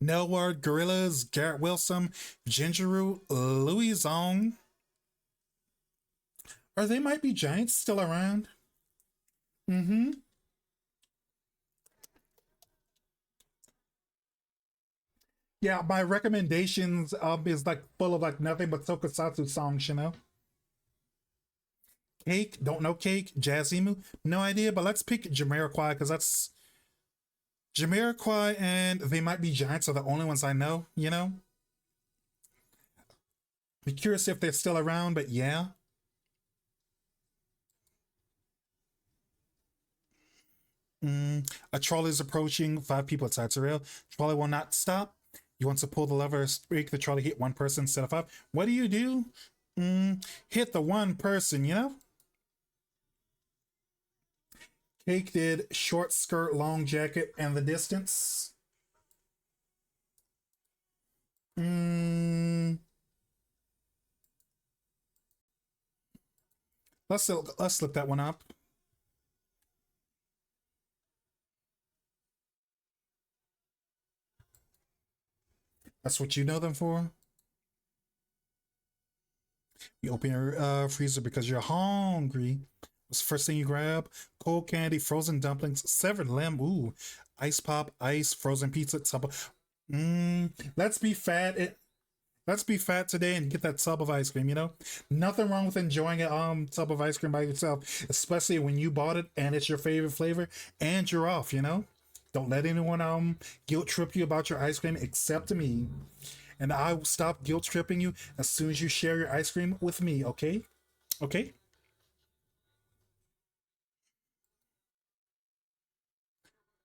Nelward, Gorillas, Garrett Wilson, Gingeru, Louis Zong. Or they might be giants still around. Mm-hmm. Yeah, my recommendations is like full of like nothing but tokusatsu songs, you know. Cake, don't know Cake, Jazzimu, no idea, but let's pick Jamiroquai because that's Jamiroquai and They Might Be Giants are the only ones I know, you know. Be curious if they're still around, but yeah. A trolley is approaching, five people inside the rail. Trolley will not stop. You want to pull the lever, make the trolley hit one person instead of five. What do you do? Hit the one person, you know? Cake did short skirt, long jacket, and the distance. Mm, let's look that one up. That's what you know them for. You open your freezer because you're hungry. What's the first thing you grab? Cold candy, frozen dumplings, severed limb. Ooh, ice pop, ice, frozen pizza, tub. Let's be fat. Let's be fat today and get that tub of ice cream. You know, nothing wrong with enjoying a tub of ice cream by yourself, especially when you bought it and it's your favorite flavor and you're off. You know, don't let anyone guilt trip you about your ice cream except me, and I will stop guilt tripping you as soon as you share your ice cream with me. Okay, okay.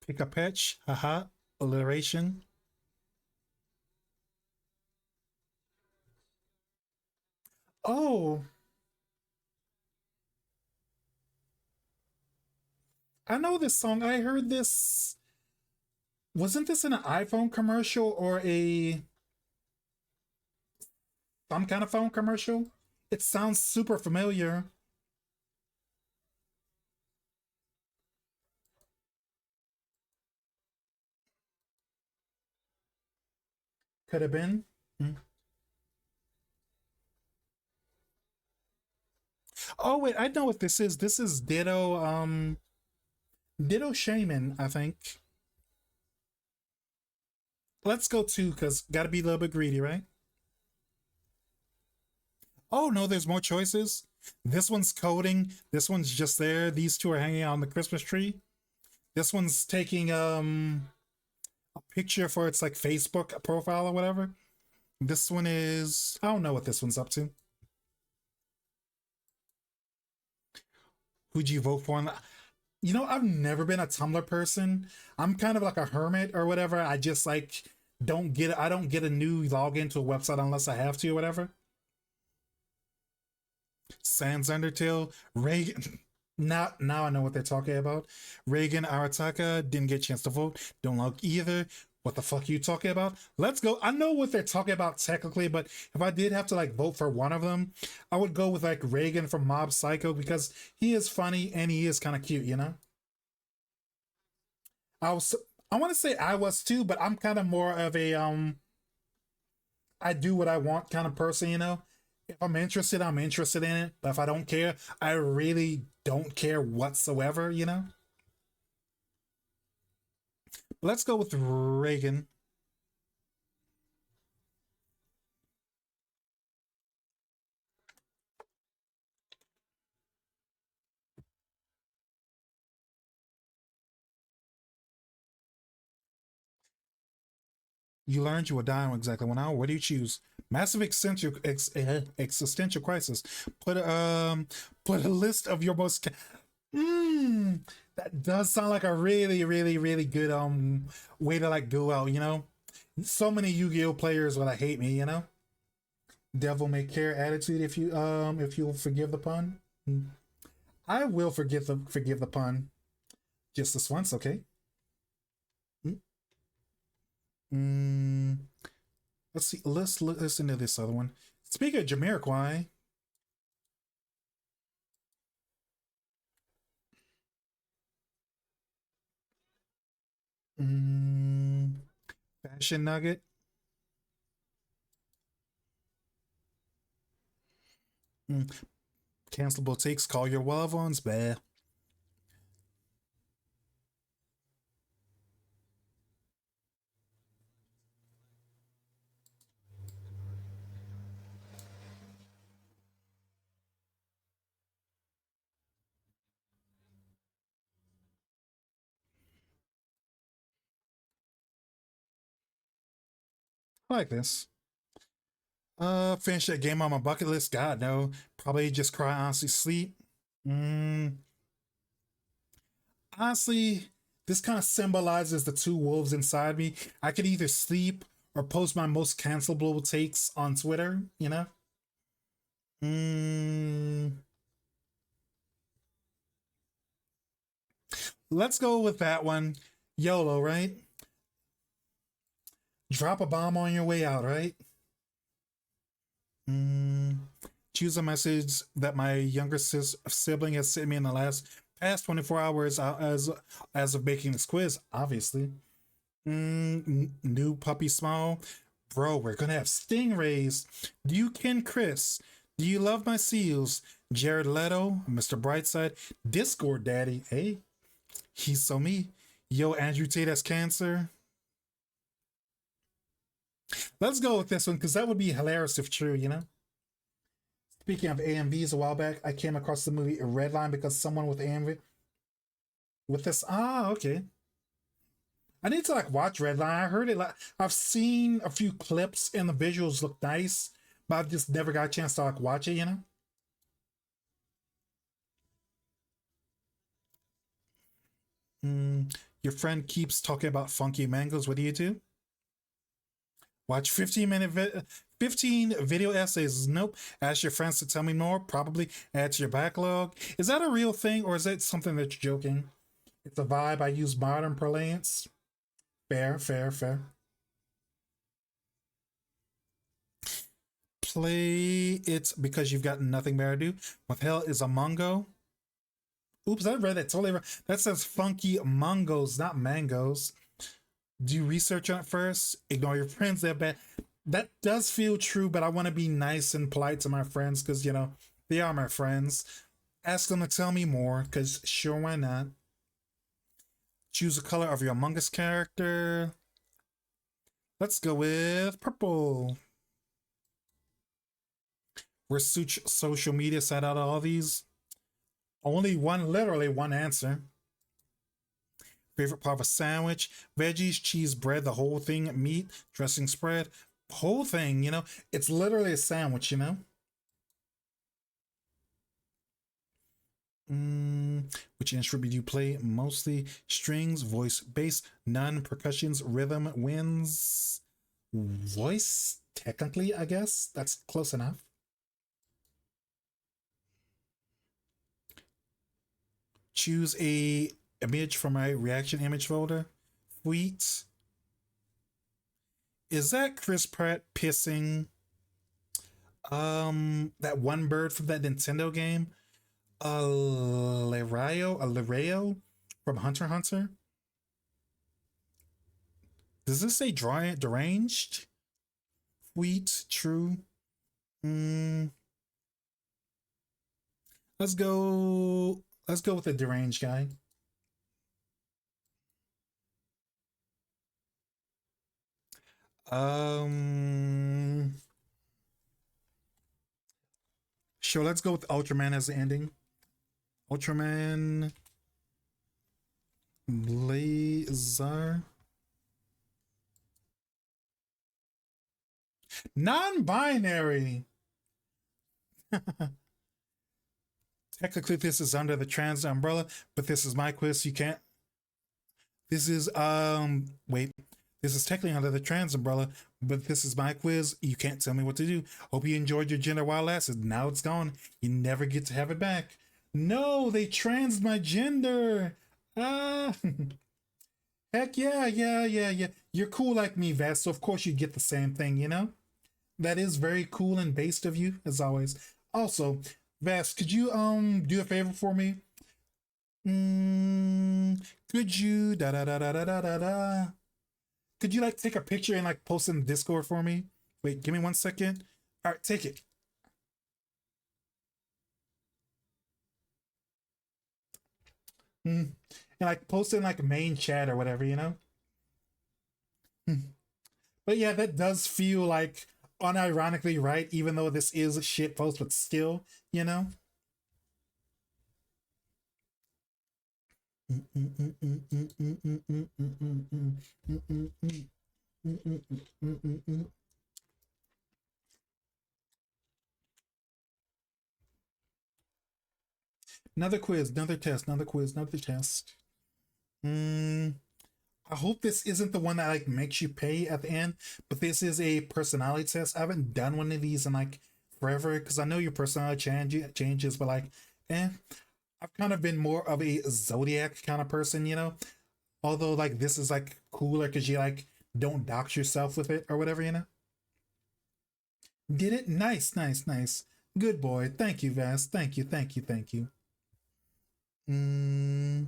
Pick a patch. Haha. alliteration. Oh, I know this song. I heard this. Wasn't this in an iPhone commercial or a some kind of phone commercial? It sounds super familiar. Could have been. Mm. Oh wait, I know what this is. This is Ditto Shaman, I think. Let's go two, because gotta be a little bit greedy, right? Oh no, there's more choices. This one's coding. This one's just there. These two are hanging out on the Christmas tree. This one's taking a picture for its like Facebook profile or whatever. This one is I don't know what this one's up to. Who'd you vote for? You know, I've never been a Tumblr person. I'm kind of like a hermit or whatever. I just like I don't get a new login to a website unless I have to or whatever. Sans Undertale, Reagan. Now I know what they're talking about. Reagan Arataka didn't get a chance to vote. Don't like either. What the fuck are you talking about? Let's go. I know what they're talking about technically, but if I did have to like vote for one of them, I would go with like Reagan from Mob Psycho because he is funny and he is kind of cute, you know? I was I want to say I was too, but I'm kind of more of a I do what I want kind of person, you know? If I'm interested, I'm interested in it. But if I don't care, I really don't care whatsoever, you know? Let's go with Reagan. You learned you will die in exactly 1 hour. What do you choose? Massive existential crisis. Put a list of your most. Mm, that does sound like a really, really, really good way to like go out. You know, so many Yu-Gi-Oh players would hate me. You know, devil may care attitude. If you'll forgive the pun, mm. I will forgive the pun. Just this once, okay? Mm. Mm, let's see. Let's listen to this other one. Speaking of Jamiroquai, mm, Fashion Nugget, mm, cancelable takes. Call your loved ones. Bah. I like this. Finish that game on my bucket list. God no. Probably just cry honestly sleep. Mm, honestly, this kind of symbolizes the two wolves inside me. I could either sleep or post my most cancelable takes on Twitter. You know. Mm, let's go with that one. YOLO, right? Drop a bomb on your way out, right? Mm, choose a message that my younger sibling has sent me in the past 24 hours as of making this quiz, obviously. New puppy smile. Bro, we're gonna have stingrays. Do you ken Chris? Do you love my seals? Jared Leto, Mr. Brightside, Discord Daddy. Hey, he's so me. Yo, Andrew Tate has cancer. Let's go with this one because that would be hilarious if true, you know? Speaking of AMVs, a while back, I came across the movie Redline because someone with AMV with this. Ah, okay. I need to like watch Redline. I heard it like I've seen a few clips and the visuals look nice, but I've just never got a chance to like watch it. You know. Mm, Your friend keeps talking about funky mangoes. What do you do? Watch 15 video essays. Nope. Ask your friends to tell me more. Probably. Add to your backlog. Is that a real thing or is that something that you're joking? It's a vibe. I use modern parlance. Fair, fair, fair. Play it because you've got nothing better to do. What the hell is a mongo? Oops, I read that totally wrong. That says funky mongos, not mangoes. Do research on it first. Ignore your friends. They're bad. That does feel true, but I want to be nice and polite to my friends because, you know, they are my friends. Ask them to tell me more because sure, why not? Choose the color of your Among Us character. Let's go with purple. Where's social media side out of all these? Only one, literally one answer. Favorite part of a sandwich? Veggies, cheese, bread, the whole thing, meat, dressing spread, whole thing, you know? It's literally a sandwich, you know? Which instrument do you play? Mostly strings, voice, bass, none, percussions, rhythm, winds, voice, technically, I guess. That's close enough. Choose a image from my reaction image folder. Tweet. Is that Chris Pratt pissing that one bird from that Nintendo game? A from Hunter x Hunter? Does this say deranged? Tweet, true. Mm, let's go. Let's go with the deranged guy. Sure. Let's go with Ultraman as the ending. Ultraman Blazer. Non-binary. Technically, this is under the trans umbrella, but this is my quiz. You can't. This is wait. This is technically under the trans umbrella, but this is my quiz. You can't tell me what to do. Hope you enjoyed your gender while it lasted. Now it's gone. You never get to have it back. No, they trans my gender. Ah, heck yeah, yeah, yeah, yeah. You're cool like me, Vest. So of course you get the same thing. You know that is very cool and based of you, as always. Also, Vest, could you do a favor for me? Could you da da da da da da da da? Could you like take a picture and like post in the Discord for me? Wait, give me 1 second. All right, take it. And like post in like main chat or whatever, you know. But yeah, that does feel like unironically right, even though this is a shit post, but still, you know. Another quiz, another test, another quiz, another test. I hope this isn't the one that like makes you pay at the end, but this is a personality test. I haven't done one of these in like forever because I know your personality changes, but like, I've kind of been more of a zodiac kind of person, you know. Although like this is like cooler because you like don't dox yourself with it or whatever, you know. Did it? Nice, nice, nice. Good boy. Thank you, Vast. Thank you, thank you, thank you. Mm,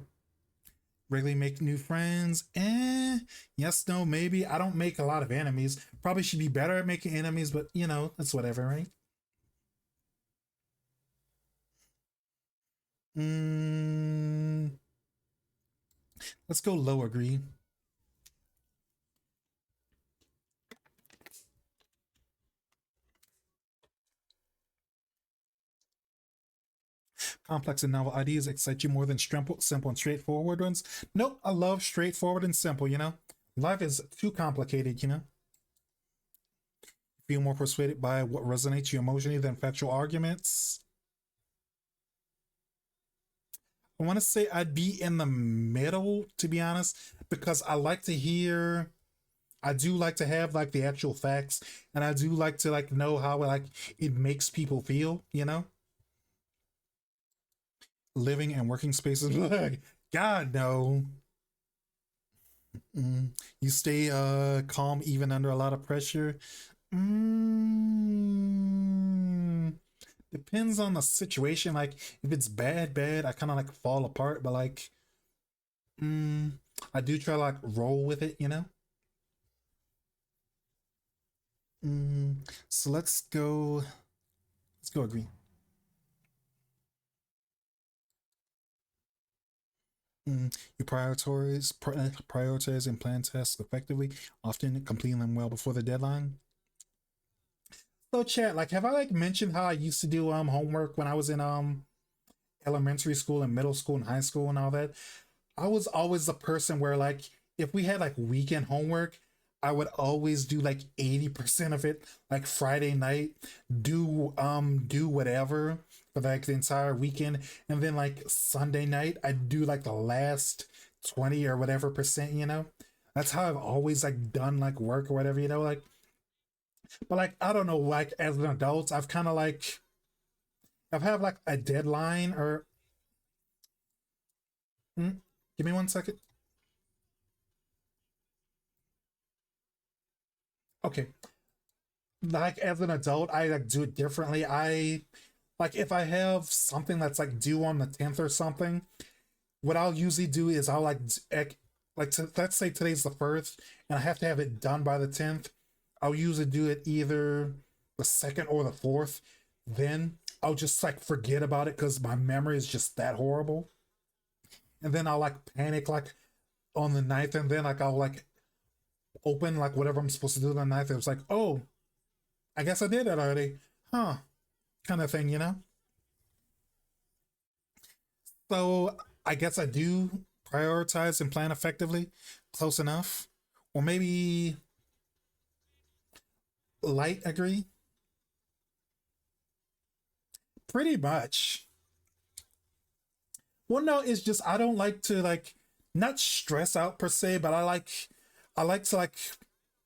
regularly make new friends. Yes, no, maybe. I don't make a lot of enemies. Probably should be better at making enemies, but you know, that's whatever, right? Mm, let's go low agree. Complex and novel ideas excite you more than simple and straightforward ones? Nope, I love straightforward and simple, you know? Life is too complicated, you know? Feel more persuaded by what resonates you emotionally than factual arguments? I I want to say I'd be in the middle, to be honest, because I like to hear. I do like to have like the actual facts, and I do like to like know how like it makes people feel. Living and working spaces. God no. Mm. You stay calm even under a lot of pressure. Mm. Depends on the situation. Like if it's bad, I kind of like fall apart. But like, mm, I do try to like roll with it. So let's go. Let's go agree. You prioritize and plan tasks effectively, often completing them well before the deadline. So chat, like have I like mentioned how I used to do homework when I was in elementary school and middle school and high school and all that? I was always the person where like if we had like weekend homework, I would always do like 80% of it like Friday night, do whatever for like the entire weekend, and then like Sunday night I'd do like the last 20 or whatever percent. That's how I've always like done like work or whatever, like but like I don't know, like as an adult, I've kind of like I've had like a deadline or mm, give me 1 second. Okay, like as an adult, I like do it differently. I like if I have something that's like due on the 10th or something, what I'll usually do is I'll let's say today's the first and I have to have it done by the 10th. I'll usually do it either the second or the fourth. Then I'll just like forget about it because my memory is just that horrible. And then I'll like panic like on the ninth, and then like I'll like open like whatever I'm supposed to do on the ninth. It was like, oh, I guess I did it already. Huh. Kind of thing. So I guess I do prioritize and plan effectively, close enough. Or maybe light agree. Pretty much. Well, no, it's just I don't like to like not stress out per se, but I like to like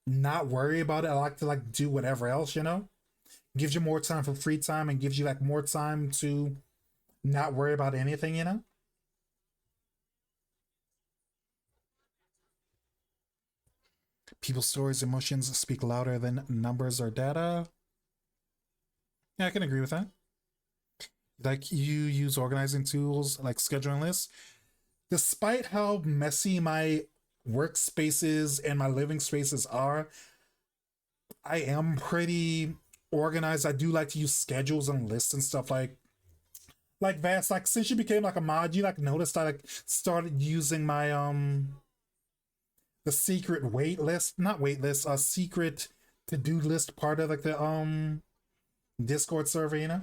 not worry about it. I like to like do whatever else. Gives you more time for free time and gives you like more time to not worry about anything. People's stories, emotions speak louder than numbers or data. Yeah, I can agree with that. Like you use organizing tools like scheduling lists. Despite how messy my workspaces and my living spaces are, I am pretty organized. I do like to use schedules and lists and stuff like Vast. Like since you became like a mod, you like noticed I like started using my the secret wait list, not wait list, a secret to do list part of like the Discord server.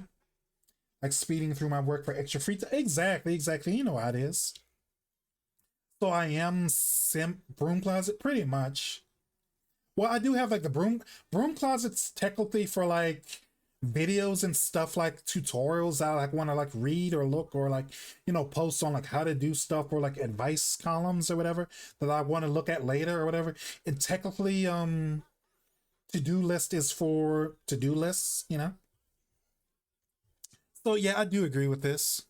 Like speeding through my work for extra free time. Exactly, exactly. You know how it is. So I am simp broom closet pretty much. Well, I do have like the broom closets technically for like videos and stuff like tutorials that I like want to like read or look or like post on like how to do stuff or like advice columns or whatever that I want to look at later or whatever. And technically to-do list is for to-do lists. So yeah, I do agree with this.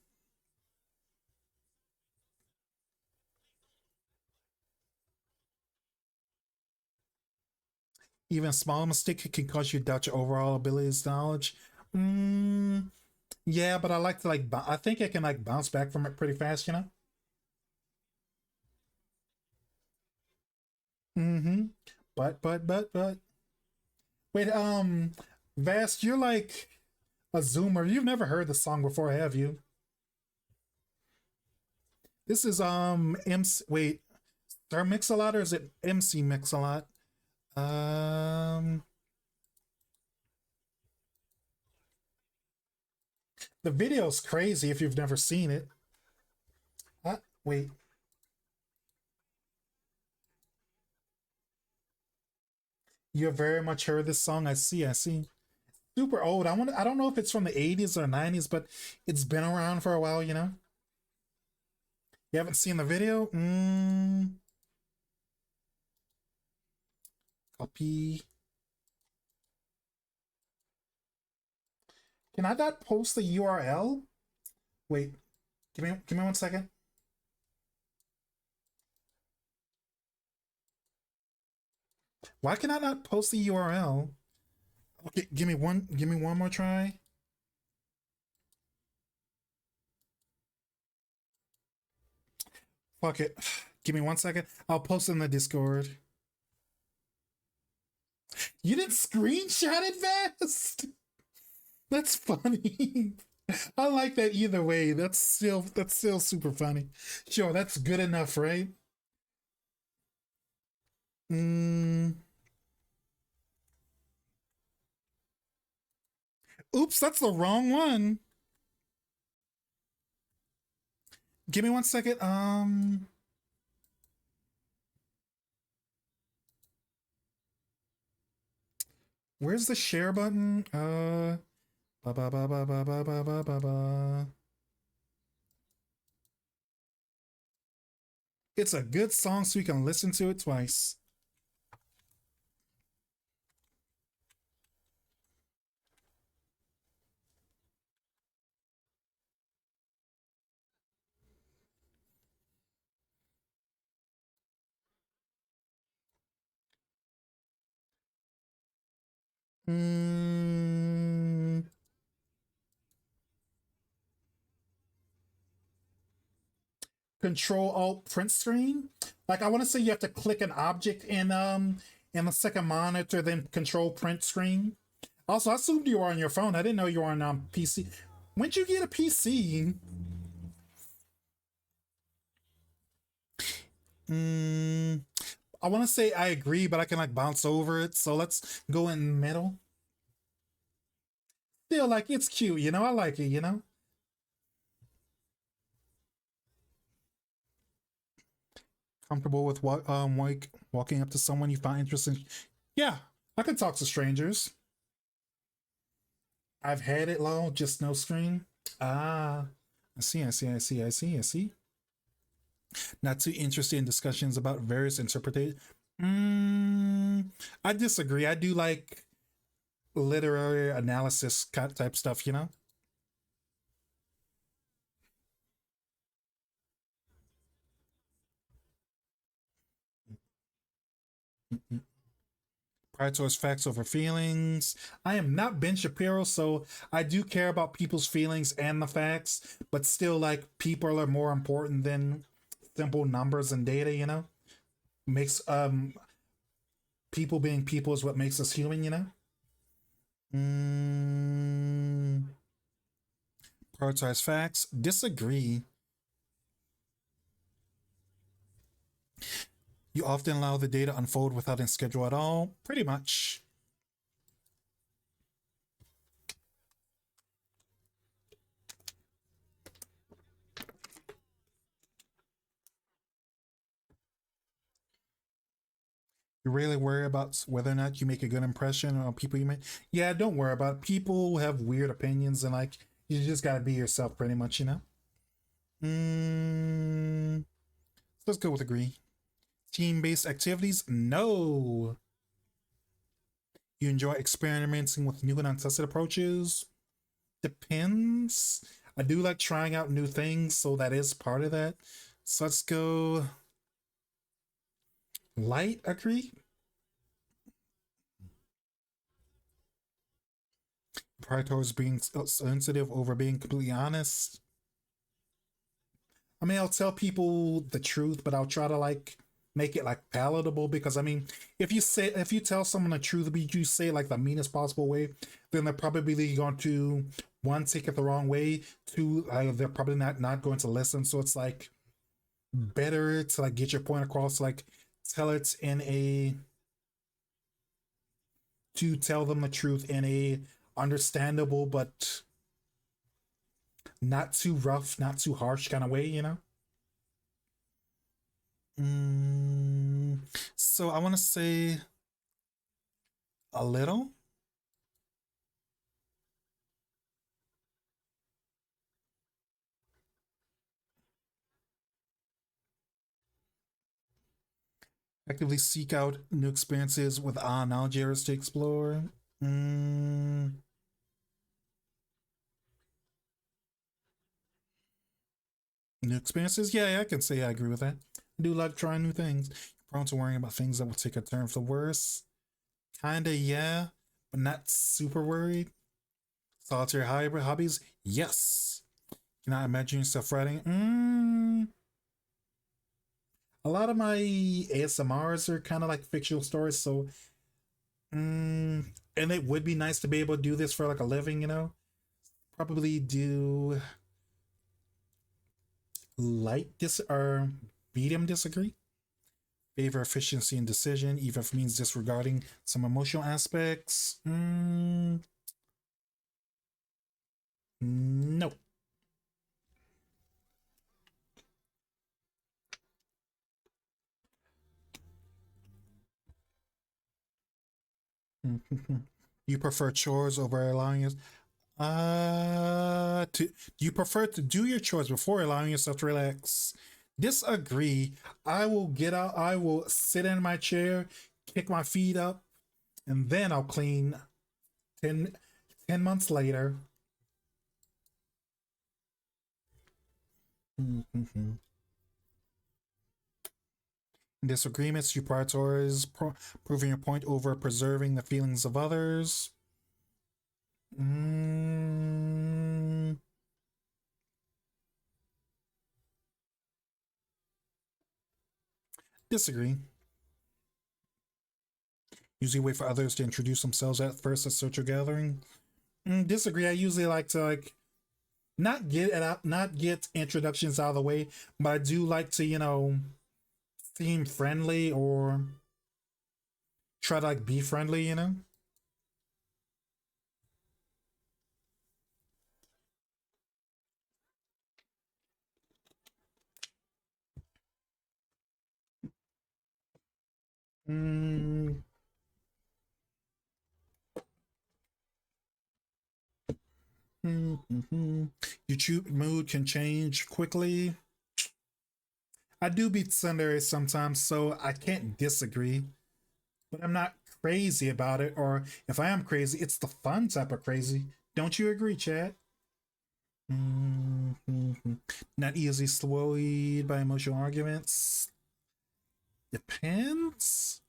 Even a small mistake can cause you to doubt your overall abilities knowledge. Mm, yeah, but I like to like I think I can like bounce back from it pretty fast. Mm-hmm. But wait, Vast, you're like a zoomer. You've never heard the song before, have you? This is MC wait, Sir Mix a Lot or is it MC Mix a Lot? Um the video's crazy if you've never seen it. Wait, you have very much heard this song. I see. Super old. I don't know if it's from the 80s or 90s, but it's been around for a while. You haven't seen the video? Copy. Can I not post the URL? Wait, give me 1 second. Why can I not post the URL? Okay, give me one more try. Fuck it. Give me 1 second. I'll post in the Discord. You didn't screenshot it fast? That's funny. I like that either way. That's still super funny. Sure, that's good enough, right? Mm, oops, that's the wrong one. Give me 1 second. Where's the share button? Ba ba ba ba ba ba ba ba ba ba. It's a good song, so you can listen to it twice. Mm, Control Alt print screen. Like I want to say you have to click an object in the second monitor, then Control print screen. Also, I assumed you were on your phone. I didn't know you were on PC. When'd you get a PC? Mm, I want to say I agree, but I can like bounce over it. So let's go in middle. Still, like it's cute, you know. I like it, you know. Comfortable with what like walking up to someone you find interesting. Yeah, I can talk to strangers. I've had it low, just no screen. Ah, I see, I see, I see, I see, I see. Not too interested in discussions about various interpretations. Mm, I disagree. I do like literary analysis type stuff, you know? Prioritize facts over feelings. I am not Ben Shapiro, so I do care about people's feelings and the facts, but still, like, people are more important than simple numbers and data, you know? Makes, people being people is what makes us human, you know? Mm, prioritize facts. Disagree. You often allow the data unfold without a schedule at all. Pretty much. You really worry about whether or not you make a good impression on people you meet. Yeah, don't worry about it. People have weird opinions and like you just gotta be yourself pretty much, you know? Mm, let's go with agree. Team based activities? No. You enjoy experimenting with new and untested approaches? Depends. I do like trying out new things, so that is part of that. So let's go light agree. Prior towards being sensitive over being completely honest. I mean, I'll tell people the truth, but I'll try to like make it like palatable because I mean, if you tell someone the truth, but you say it like the meanest possible way, then they're probably going to one take it the wrong way, two they're probably not going to listen. So it's like better to like get your point across, like tell it in a to tell them the truth in a understandable but not too rough, not too harsh kind of way, you know. Mm, so I want to say a little. Actively seek out new experiences with knowledge areas to explore. Mm, New experiences? Yeah, I can say I agree with that. I do like trying new things. Prone to worrying about things that will take a turn for the worse. Kinda, yeah, but not super worried. Solitary hybrid hobbies? Yes. Can I imagine yourself writing? A lot of my ASMRs are kind of like fictional stories, so and it would be nice to be able to do this for like a living, you know. Probably do light dis or medium disagree. Favor efficiency and decision, even if it means disregarding some emotional aspects. No. You prefer chores over allowing us? Do you prefer to do your chores before allowing yourself to relax? Disagree. I will get out. I will sit in my chair, kick my feet up, and then I'll clean 10, 10 months later. Disagreements, you prioritize proving your point over preserving the feelings of others. Mm, Disagree. Usually wait for others to introduce themselves at first at social gathering. Disagree. I usually like to not get introductions out of the way, but I do like to seem friendly or try to be friendly. Mm, mm-hmm. Your mood can change quickly. I do be Sunday sometimes, so I can't disagree. But I'm not crazy about it, or if I am crazy, it's the fun type of crazy. Don't you agree, Chad? Mm-hmm. Not easily swayed by emotional arguments. Depends.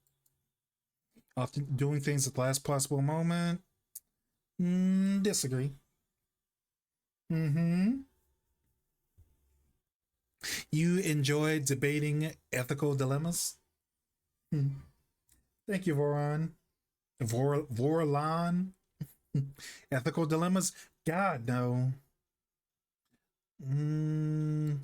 Often doing things at the last possible moment. Disagree. Mm-hmm. You enjoy debating ethical dilemmas? Hmm. Thank you, Voron. Vorlan. Ethical dilemmas? God, no. Mm,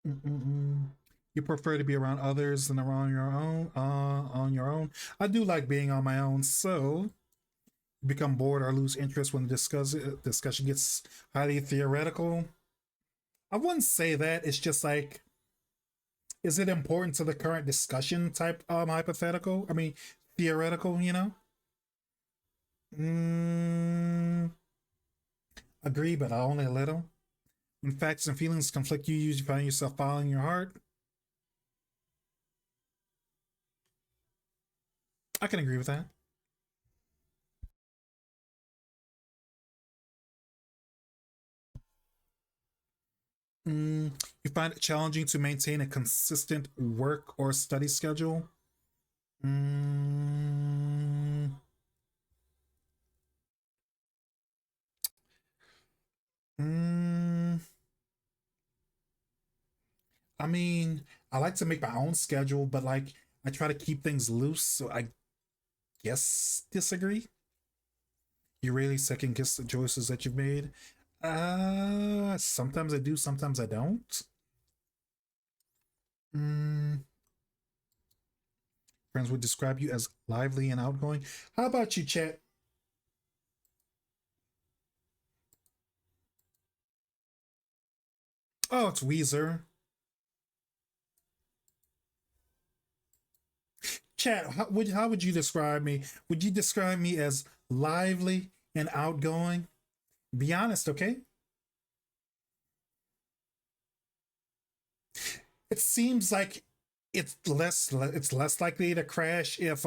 mm-mm. You prefer to be around others than around your own? On your own. I do like being on my own. So become bored or lose interest when the discussion gets highly theoretical. I wouldn't say that. It's just like, is it important to the current discussion type hypothetical? I mean, theoretical. Mm, Agree, but only a little. When facts and feelings conflict, you usually find yourself following your heart. I can agree with that. You find it challenging to maintain a consistent work or study schedule. Mm, mm, I mean, I like to make my own schedule, but like I try to keep things loose. So I guess disagree. You really second guess the choices that you've made. Sometimes I do, sometimes I don't. Mm, Friends would describe you as lively and outgoing. How about you, Chat? Oh, it's Weezer. Chat, how would you describe me? Would you describe me as lively and outgoing. Be honest, okay? It seems like it's less likely to crash if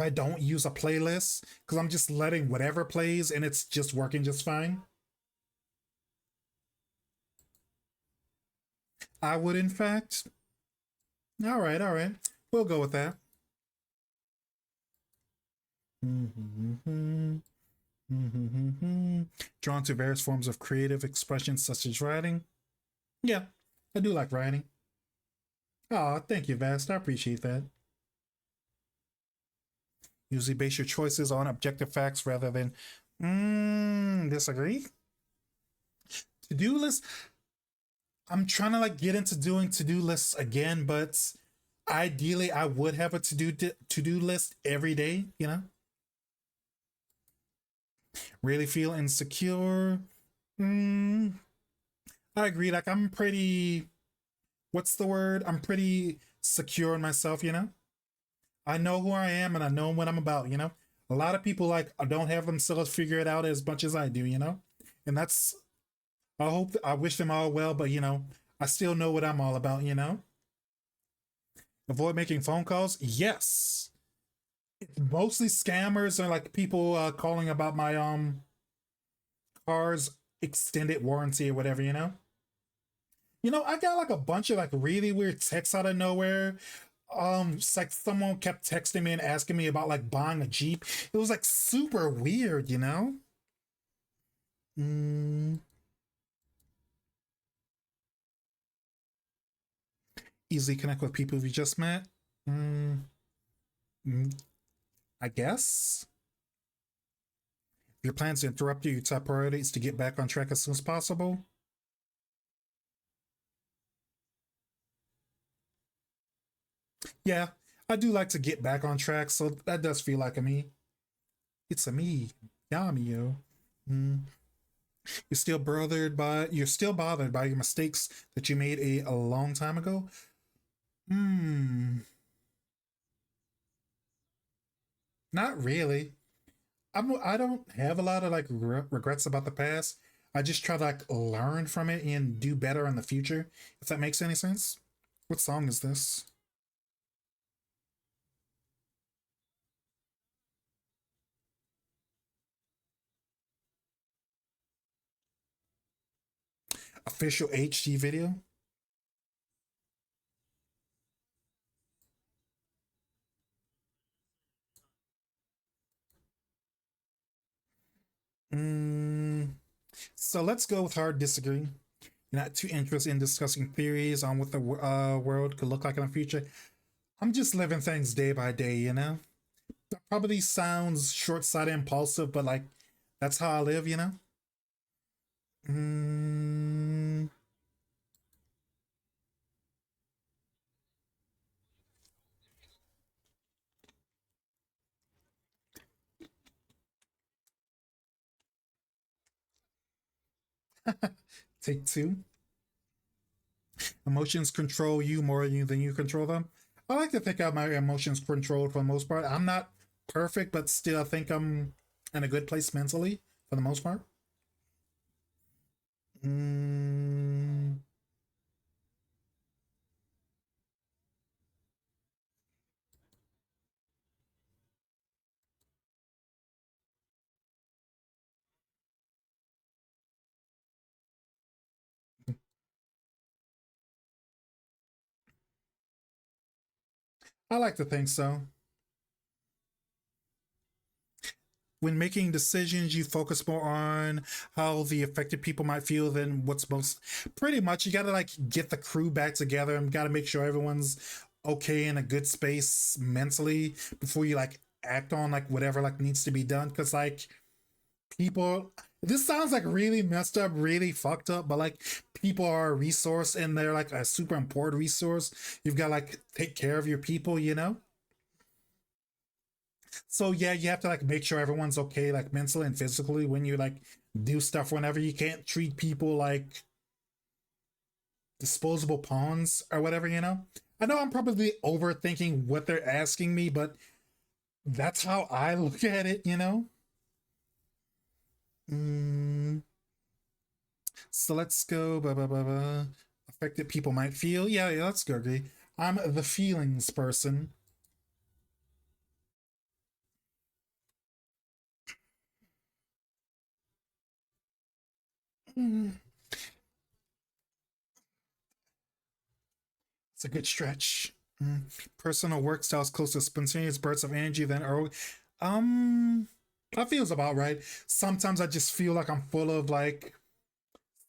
I don't use a playlist because I'm just letting whatever plays and it's just working just fine. I would, in fact. All right, all right. We'll go with that. Mm-hmm. Mm-hmm. Drawn to various forms of creative expression, such as writing. Yeah, I do like writing. Oh, thank you, Vast. I appreciate that. Usually base your choices on objective facts rather than disagree. To-do list. I'm trying to like get into doing to-do lists again, but ideally I would have a to-do list every day, you know? Really feel insecure. Mm, I agree. Like I'm pretty what's the word? I'm pretty secure in myself, you know? I know who I am and I know what I'm about, you know? A lot of people like don't have themselves figured out as much as I do, you know? And that's I wish them all well, but you know, I still know what I'm all about, you know? Avoid making phone calls? Yes. It's mostly scammers and like people calling about my car's extended warranty or whatever, you know? You know, I got like a bunch of like really weird texts out of nowhere. It's like someone kept texting me and asking me about like buying a Jeep. It was like super weird, you know? Mm, easily connect with people you just met. Mm, mm, I guess. If your plans to interrupt you, your top priority is to get back on track as soon as possible. Yeah, I do like to get back on track, so that does feel like a me. It's a me, Yamio. Mm. You're still bothered by your mistakes that you made a long time ago. Hmm, not really. I don't have a lot of like regrets about the past. I just try to like learn from it and do better in the future. If that makes any sense. What song is this? Official HD video. Mm, so let's go with hard disagree. You're not too interested in discussing theories on what the world could look like in the future. I'm just living things day by day, you know? That probably sounds short sighted, impulsive, but like, that's how I live, you know? Mm, take two. Emotions control you more than you control them. I like to think of my emotions controlled for the most part. I'm not perfect, but still, I think I'm in a good place mentally for the most part. Mm, I like to think so. When making decisions, you focus more on how the affected people might feel than what's most. Pretty much, you got to like get the crew back together and got to make sure everyone's okay in a good space mentally before you like act on like whatever like needs to be done. Because like people, this sounds like really messed up, really fucked up, but like people are a resource and they're like a super important resource. You've got to like take care of your people, you know? So yeah, you have to like make sure everyone's okay, like mentally and physically when you like do stuff whenever you can't treat people like disposable pawns or whatever, you know? I know I'm probably overthinking what they're asking me, but That's how I look at it, you know? Mm, so let's go. Blah, blah, blah, blah. Affected people might feel. Yeah, yeah, let's go, agree. I'm the feelings person. Mm, it's a good stretch. Mm, personal work styles close to spontaneous bursts of energy than early. Um, that feels about right. Sometimes I just feel like I'm full of like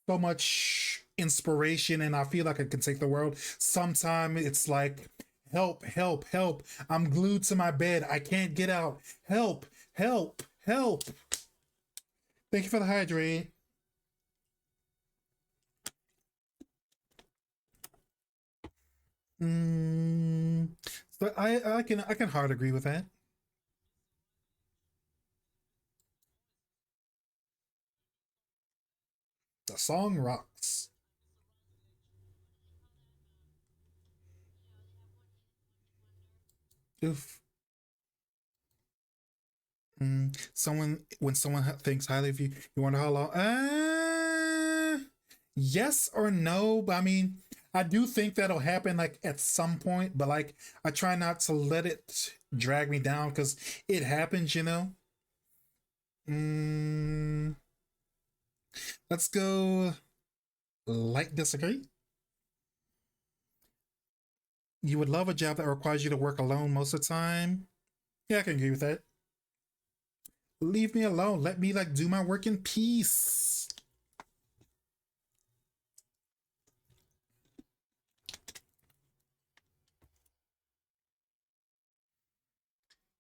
so much inspiration and I feel like I can take the world. Sometimes it's like, help, help, help. I'm glued to my bed. I can't get out. Help, help, help. Thank you for the hydrate. Mm, but I can hard agree with that. The song rocks. Oof. Someone when someone thinks highly of you, you wonder how long. Yes or no, but I mean, I do think that'll happen like at some point, but like I try not to let it drag me down because it happens, you know. Mm, let's go. Like disagree. You would love a job that requires you to work alone most of the time. Yeah, I can agree with that. Leave me alone. Let me like do my work in peace.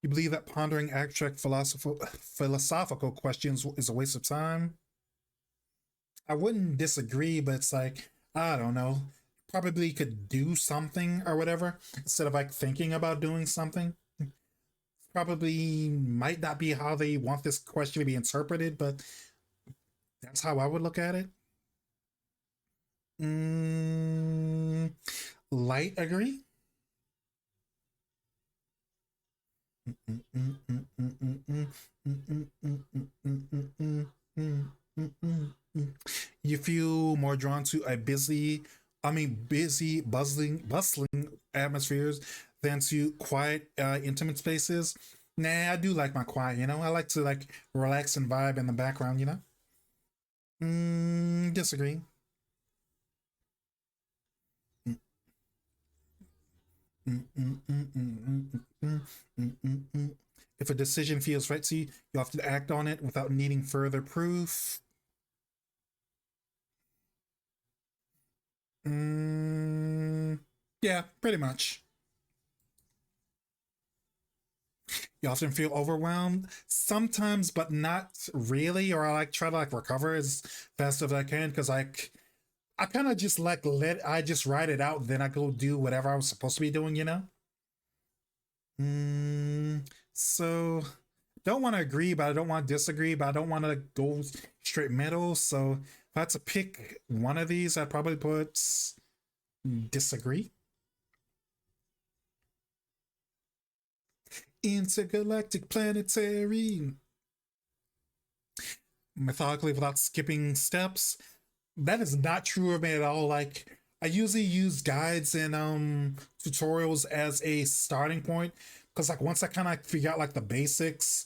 You believe that pondering abstract philosophical questions is a waste of time? I wouldn't disagree, but it's like, I don't know. Probably could do something or whatever instead of like thinking about doing something. Probably might not be how they want this question to be interpreted, but that's how I would look at it. Mm, light agree? You feel more drawn to a busy, bustling atmospheres than to quiet, intimate spaces. Nah, I do like my quiet. I like to like relax and vibe in the background. Disagree. If a decision feels right to you, you have to act on it without needing further proof. Mm, yeah, pretty much. You often feel overwhelmed sometimes, but not really. Or I like try to like recover as fast as I can because like I kind of just like I just write it out, then I go do whatever I was supposed to be doing. So don't want to agree, but I don't want to disagree, but I don't want to go straight middle. So if I had to pick one of these, I'd probably put disagree. Intergalactic planetary. Methodically without skipping steps. That is not true of me at all. Like I usually use guides and tutorials as a starting point because like once I kind of figure out like the basics,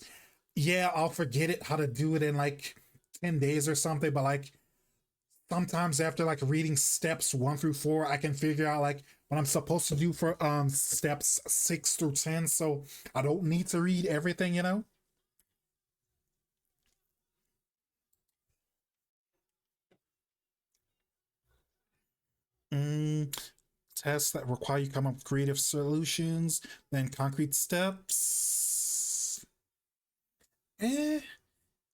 yeah, I'll forget it how to do it in like 10 days or something. But like sometimes after like reading steps 1 through 4, I can figure out like what I'm supposed to do for steps 6 through 10. So I don't need to read everything. Mm, Tasks that require you to come up with creative solutions, then concrete steps. Eh,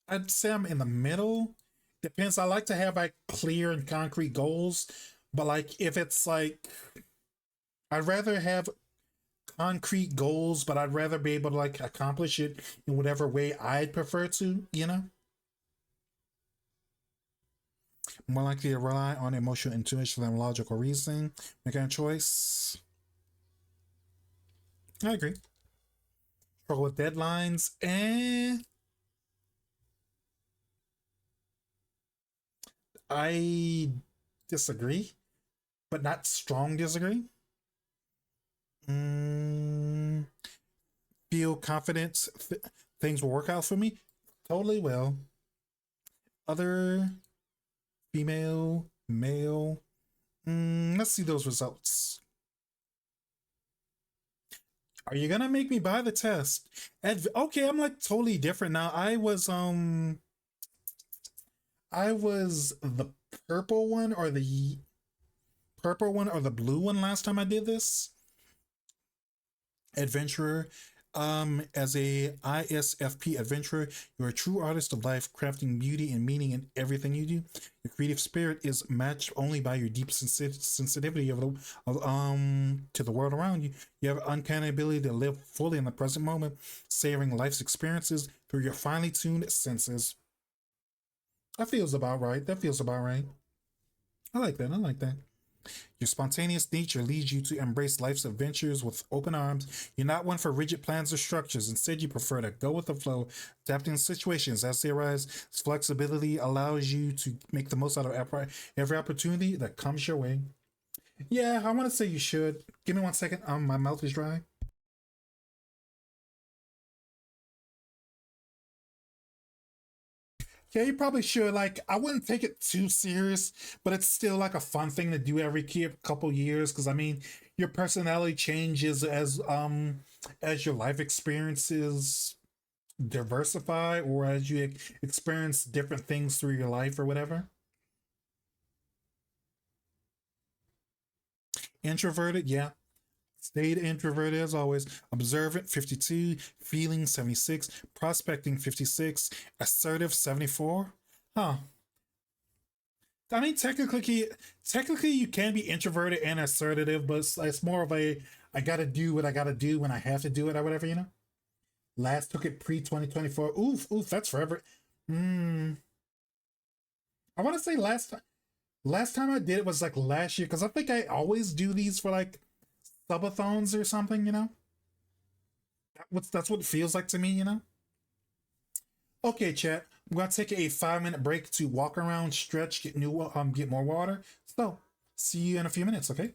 I'd say I'm in the middle. Depends. I like to have like clear and concrete goals, but like if it's like I'd rather have concrete goals, but I'd rather be able to like accomplish it in whatever way I'd prefer to. More likely to rely on emotional intuition than logical reasoning. Making a choice. I agree. Struggle with deadlines. I disagree, but not strong disagree. Mm, feel confidence things will work out for me. Totally will. Other female, male. Let's see those results. Are you gonna make me buy the test? Okay, I'm like totally different now. I was the purple one or the purple one or the blue one last time I did this. Adventurer. As a ISFP adventurer, you're a true artist of life, crafting beauty and meaning in everything you do. Your creative spirit is matched only by your deep sensitivity to the world around you. You have an uncanny ability to live fully in the present moment, savoring life's experiences through your finely tuned senses. That feels about right. That feels about right. I like that. I like that. Your spontaneous nature leads you to embrace life's adventures with open arms. You're not one for rigid plans or structures. Instead, you prefer to go with the flow, adapting to situations as they arise. This flexibility allows you to make the most out of every opportunity that comes your way. Yeah, I want to say you should. Give me 1 second. My mouth is dry. Yeah, you probably should. Like, I wouldn't take it too serious, but it's still like a fun thing to do every couple years. Because I mean, your personality changes as your life experiences diversify, or as you experience different things through your life or whatever. Introverted, yeah. Stayed introverted as always. Observant 52, feeling 76, prospecting 56, assertive 74. Huh. I mean, technically, you can be introverted and assertive, but it's more of a I gotta do what I gotta do when I have to do it or whatever, you know. Last took it pre 2024. Oof, oof, that's forever. Hmm. I want to say last time I did it was like last year because I think I always do these for like subathons or something, you know. That's what it feels like to me, you know. Okay, chat. I'm gonna take a 5 minute break to walk around, stretch, get more water. So, see you in a few minutes, okay?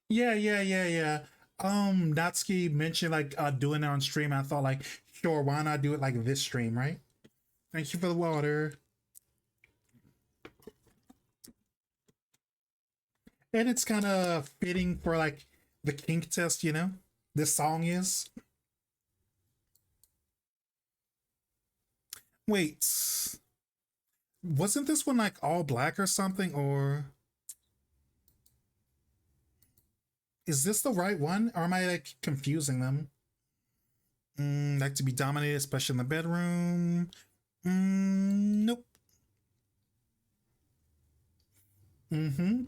Yeah, yeah, yeah, yeah. Natsuki mentioned like doing it on stream. I thought like, sure, why not do it like this stream, right? Thank you for the water. And it's kind of fitting for like the kink test, you know? This song is. Wait, wasn't this one like all black or something? Or is this the right one? Or am I like confusing them? Like to be dominated, especially in the bedroom. Nope.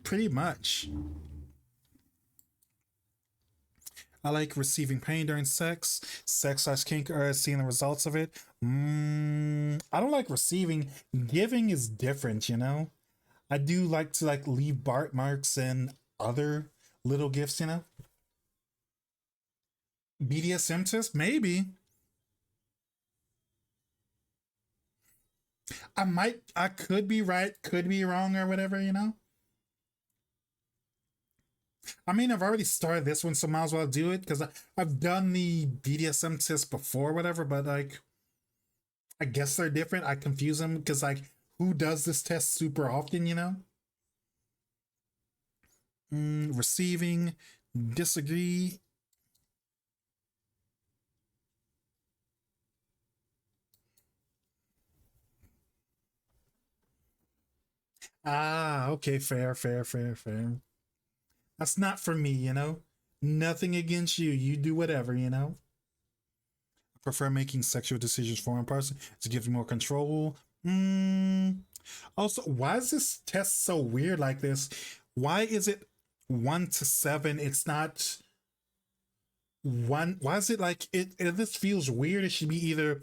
Pretty much. I like receiving pain during sex. Sex slash kink or seeing the results of it. I don't like receiving. Giving is different, you know? I do like to like leave Bart marks and other little gifts, you know? BDSM test? Maybe. I could be right, could be wrong or whatever, you know? I mean, I've already started this one, so might as well do it because I've done the BDSM test before, whatever, but like, I guess they're different. I confuse them because, like, who does this test super often, you know? Receiving, disagree. Ah, okay, fair, fair, fair, fair. That's not for me, you know? Nothing against you. You do whatever, you know? I prefer making sexual decisions for one person to give you more control. Mm. Also, why is this test so weird like this? Why is it 1 to 7? It's not one. Why is it like it this feels weird? It should be either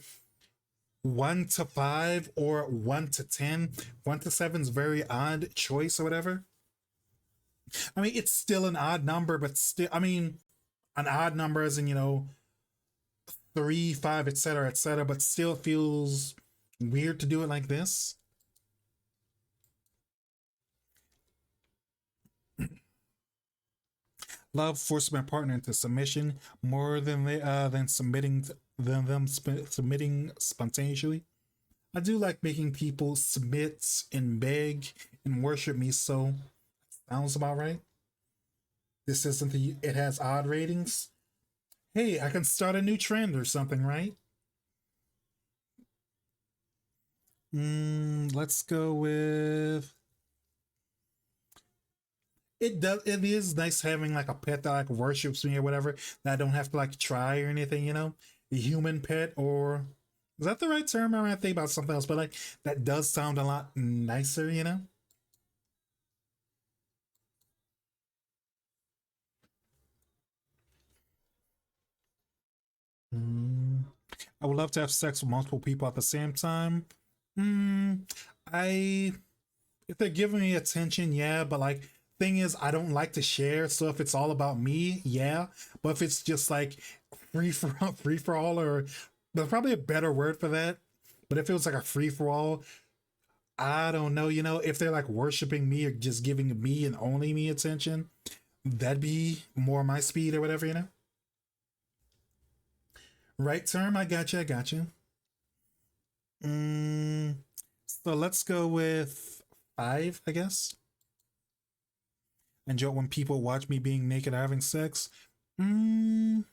1 to 5 or 1 to 10. 1 to 7 is very odd choice or whatever. I mean, it's still an odd number, but still, I mean, an odd number as in, you know, 3, 5, etc., but still feels weird to do it like this. Love forces my partner into submission more than submitting spontaneously. I do like making people submit and beg and worship me, so sounds about right. This isn't the it has odd ratings. Hey, I can start a new trend or something, right? Let's go with it. Does it is nice having like a pet that like worships me or whatever that I don't have to like try or anything, you know? A human pet or is that the right term? I might think about something else, but like that does sound a lot nicer, you know? Mm, I would love to have sex with multiple people at the same time. Mm, I if they're giving me attention, yeah, but like thing is I don't like to share, so if it's all about me, yeah. But if it's just like free for all or there's probably a better word for that. But if it was like a free for all, I don't know, you know, if they're like worshiping me or just giving me and only me attention, that'd be more my speed or whatever, you know? Right term, I got you, I got you. Mm, so let's go with 5, I guess. Enjoy when people watch me being naked or having sex. Mm,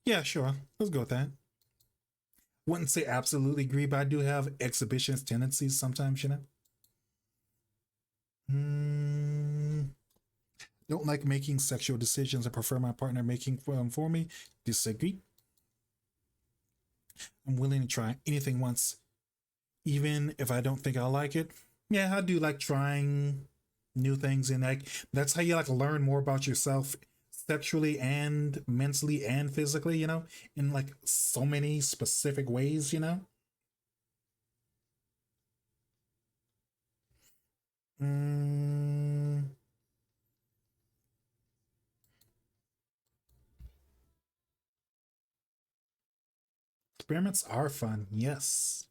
yeah, sure. Let's go with that. Wouldn't say absolutely agree, but I do have exhibitionist tendencies sometimes, you know? Mm, don't like making sexual decisions. I prefer my partner making for me. Disagree. I'm willing to try anything once, even if I don't think I'll like it. Yeah, I do like trying new things, and like that's how you like learn more about yourself sexually and mentally and physically, you know, in like so many specific ways, you know. Mm, experiments are fun, yes.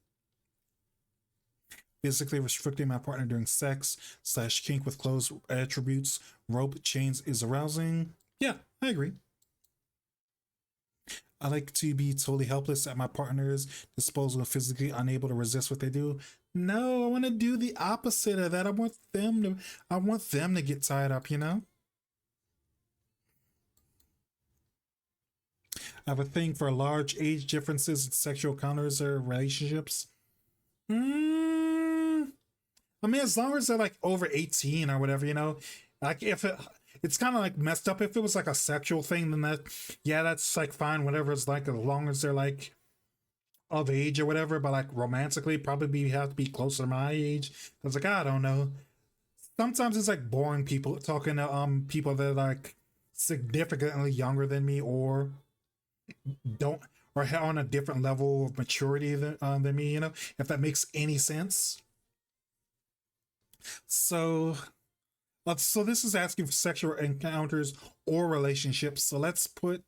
Physically restricting my partner during sex slash kink with closed attributes. Rope chains is arousing. Yeah, I agree. I like to be totally helpless at my partner's disposal and physically unable to resist what they do. No, I want to do the opposite of that. I want them to get tied up, you know? I have a thing for large age differences in sexual encounters or relationships. Mm, I mean, as long as they're like over 18 or whatever, you know, like if it's kind of like messed up. If it was like a sexual thing, then yeah, that's like fine, whatever it's like, as long as they're like of age or whatever. But like romantically, probably have to be closer to my age. I was like, I don't know. Sometimes it's like boring people talking to people that are like significantly younger than me or don't or on a different level of maturity than me. You know, if that makes any sense. So so this is asking for sexual encounters or relationships. So let's put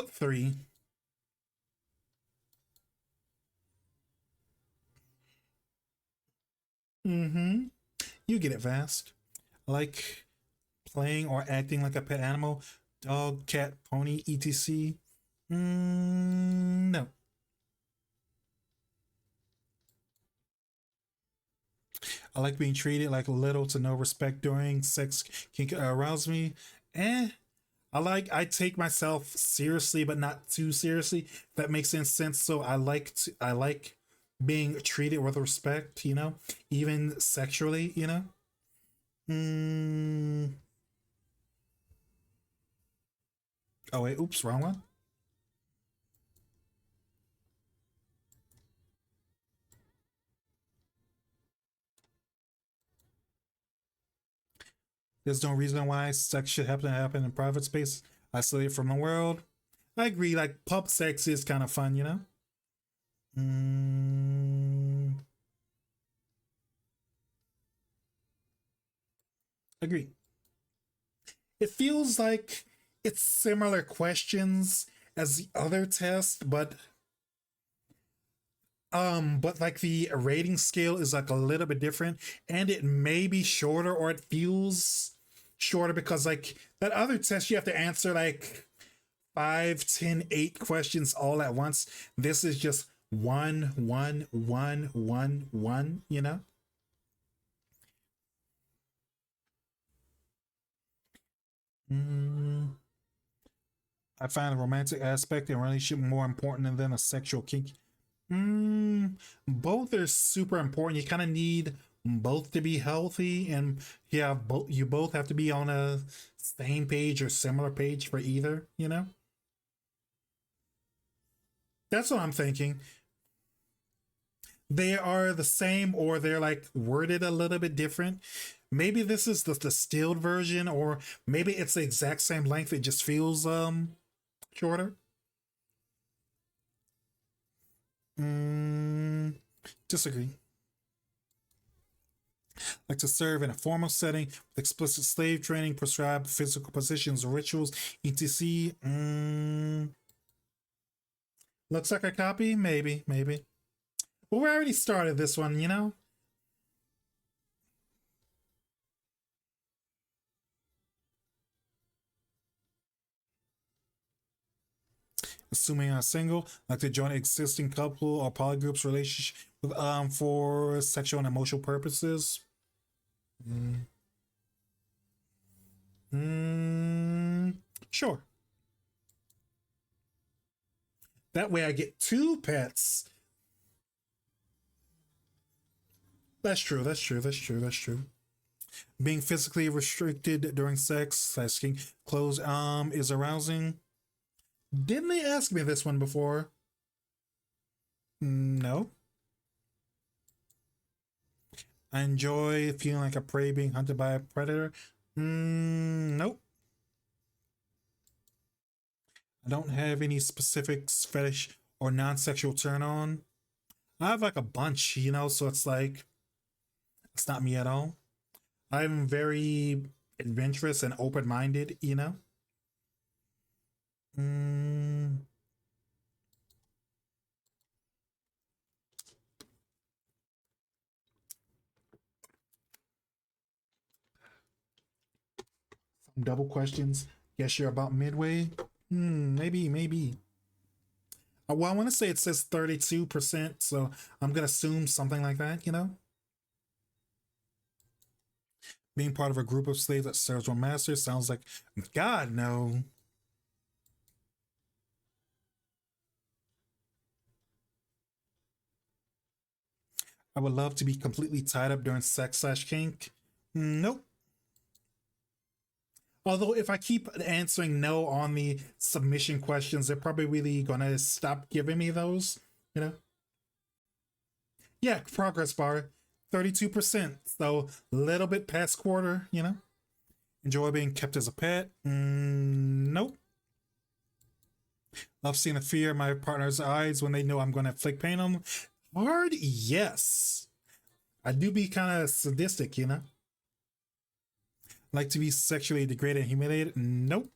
three. Mm-hmm. You get it, Vast. Like playing or acting like a pet animal, dog, cat, pony, etc. No. I like being treated like little to no respect during sex can arouse me. Eh. I take myself seriously, but not too seriously. If that makes any sense. So I like being treated with respect. You know, even sexually. You know. Mm. Oh wait, oops, wrong one. There's no reason why sex should happen in private space, isolated from the world. I agree. Like pub sex is kind of fun, you know. Mm, agree. It feels like it's similar questions as the other test, but like the rating scale is like a little bit different, and it may be shorter or it feels shorter because like that other test you have to answer like 5, 10, 8 questions all at once. This is just one, one, one, one, one, you know? Mm, I find the romantic aspect in a relationship more important than a sexual kink. Both are super important. You kind of need both to be healthy, and yeah, you both have to be on a same page or similar page for either, you know? That's what I'm thinking. They are the same or they're like worded a little bit different. Maybe this is the distilled version, or maybe it's the exact same length. It just feels shorter. Mm, disagree. Like to serve in a formal setting with explicit slave training, prescribed physical positions, rituals, etc. Looks like a copy. Maybe, maybe. Well, we already started this one, you know. Assuming I'm single, like to join an existing couple or polygroups relationship with, for sexual and emotional purposes. Mm. Mm, sure. That way I get two pets. That's true. That's true. That's true. That's true. Being physically restricted during sex, asking clothes is arousing. Didn't they ask me this one before? No. I enjoy feeling like a prey being hunted by a predator. Nope. I don't have any specific fetish or non-sexual turn on. I have like a bunch, you know, so it's like it's not me at all. I'm very adventurous and open-minded, you know. Mm, Double questions. Guess you're about midway. Maybe, maybe. Well, I want to say it says 32%, so I'm gonna assume something like that. Being part of a group of slaves that serves one master sounds like God, no. I would love to be completely tied up during sex slash kink. Nope. Although if I keep answering no on the submission questions, they're probably really gonna stop giving me those. You know? Yeah, progress bar, 32%. So a little bit past quarter. Enjoy being kept as a pet. Nope. Love seeing the fear in my partner's eyes when they know I'm gonna inflict pain on them. Hard, yes. I do be kind of sadistic. Like to be sexually degraded and humiliated? Nope.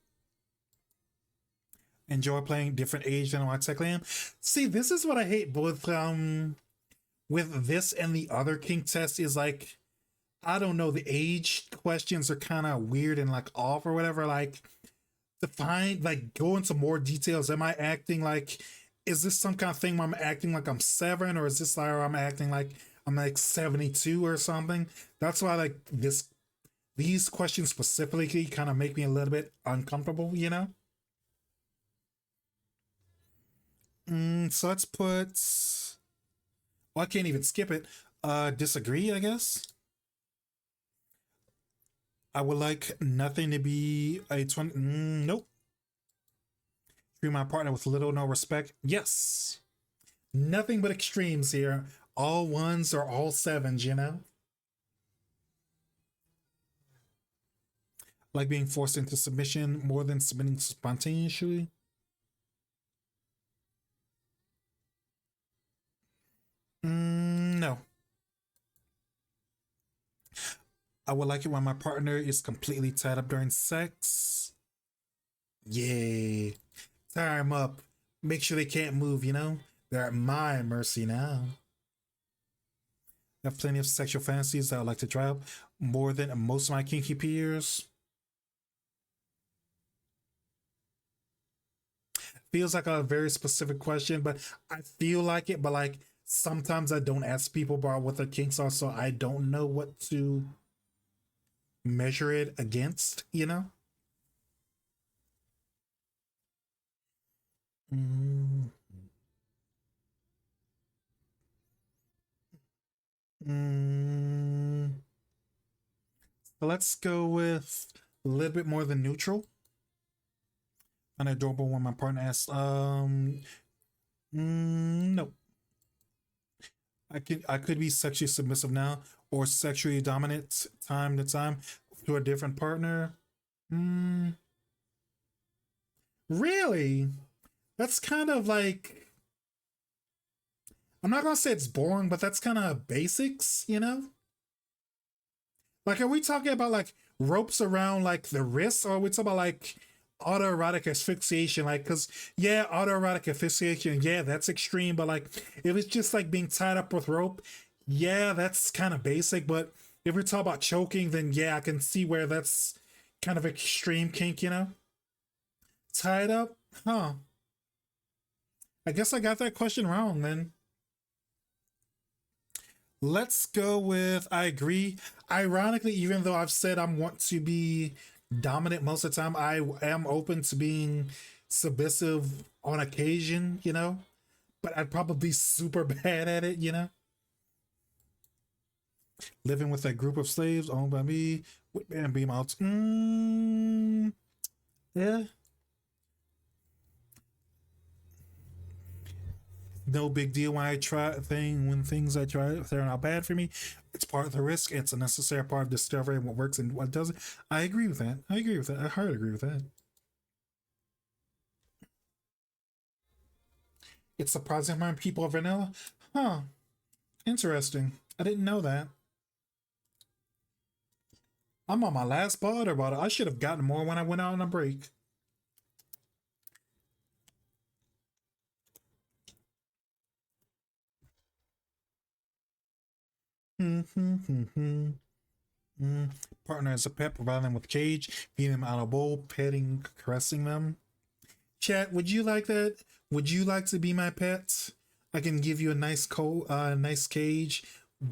Enjoy playing different age than my tech land. See, this is what I hate both with this and the other kink test is like I don't know, the age questions are kind of weird and like off or whatever. Like define like go into more details. Am I acting like is this some kind of thing where I'm acting like I'm 7 or is this like I'm acting like I'm like 72 or something? That's why like these questions specifically kind of make me a little bit uncomfortable. So let's put well, I can't even skip it. Disagree, I guess. I would like nothing to be a 20. Nope. Treat my partner with little or no respect. Yes. Nothing but extremes here. All ones or all sevens. Like being forced into submission more than submitting spontaneously. No. I would like it when my partner is completely tied up during sex. Yay. Tie them up. Make sure they can't move. They're at my mercy now. I have plenty of sexual fantasies that I would like to try up more than most of my kinky peers. Feels like a very specific question, but I feel like it, but like sometimes I don't ask people about what their kinks are, so I don't know what to measure it against. Mm, mm. So let's go with a little bit more than neutral. An adorable one my partner asks, no. I could be sexually submissive now or sexually dominant time to time to a different partner. Mm, really? That's kind of like I'm not gonna say it's boring, but that's kind of basics. Like, are we talking about like ropes around like the wrists, or are we talking about like autoerotic asphyxiation? Like, cause yeah, autoerotic asphyxiation, yeah, that's extreme. But like, if it's just like being tied up with rope, yeah, that's kind of basic. But if we're talking about choking, then yeah, I can see where that's kind of extreme kink. Tied up, huh? I guess I got that question wrong then. Let's go with I agree. Ironically, even though I've said I want to be dominant most of the time, I am open to being submissive on occasion. But I'd probably be super bad at it. Living with a group of slaves owned by me, with and beam out. Yeah, no big deal when things I try turn out bad for me. It's part of the risk. It's a necessary part of discovering what works and what doesn't. I agree with that. I agree with that. I hard agree with that. It's surprising how many people are vanilla. Huh. Interesting. I didn't know that. I'm on my last bottle. I should have gotten more when I went out on a break. Mm. Partner as a pet, provide them with cage, feed them out of bowl, petting, caressing them. Chat, would you like that? Would you like to be my pet? I can give you a nice cage,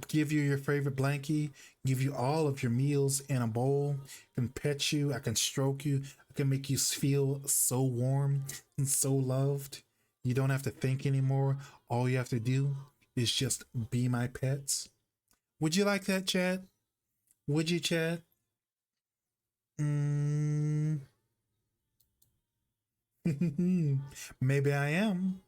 give you your favorite blankie, give you all of your meals in a bowl, can pet you, I can stroke you, I can make you feel so warm and so loved. You don't have to think anymore. All you have to do is just be my pets. Would you like that, chat? Would you, chat? Mm. Maybe I am.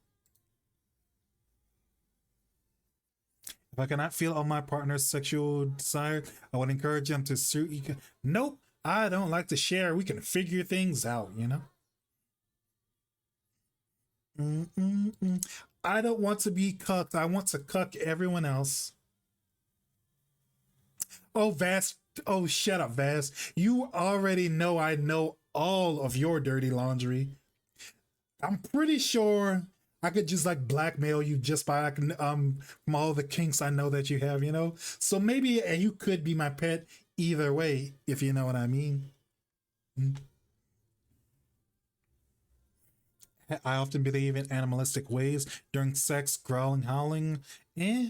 If I cannot feel on my partner's sexual desire, I would encourage them to suit you. Nope, I don't like to share. We can figure things out, you know? Mm-mm-mm. I don't want to be cucked. I want to cuck everyone else. Oh, Vast. Oh, shut up, Vast. You already know I know all of your dirty laundry. I'm pretty sure I could just like blackmail you just by like from all the kinks I know that you have, you know. So maybe you could be my pet either way, if you know what I mean. Mm. I often believe in animalistic ways during sex, growling, howling. Eh,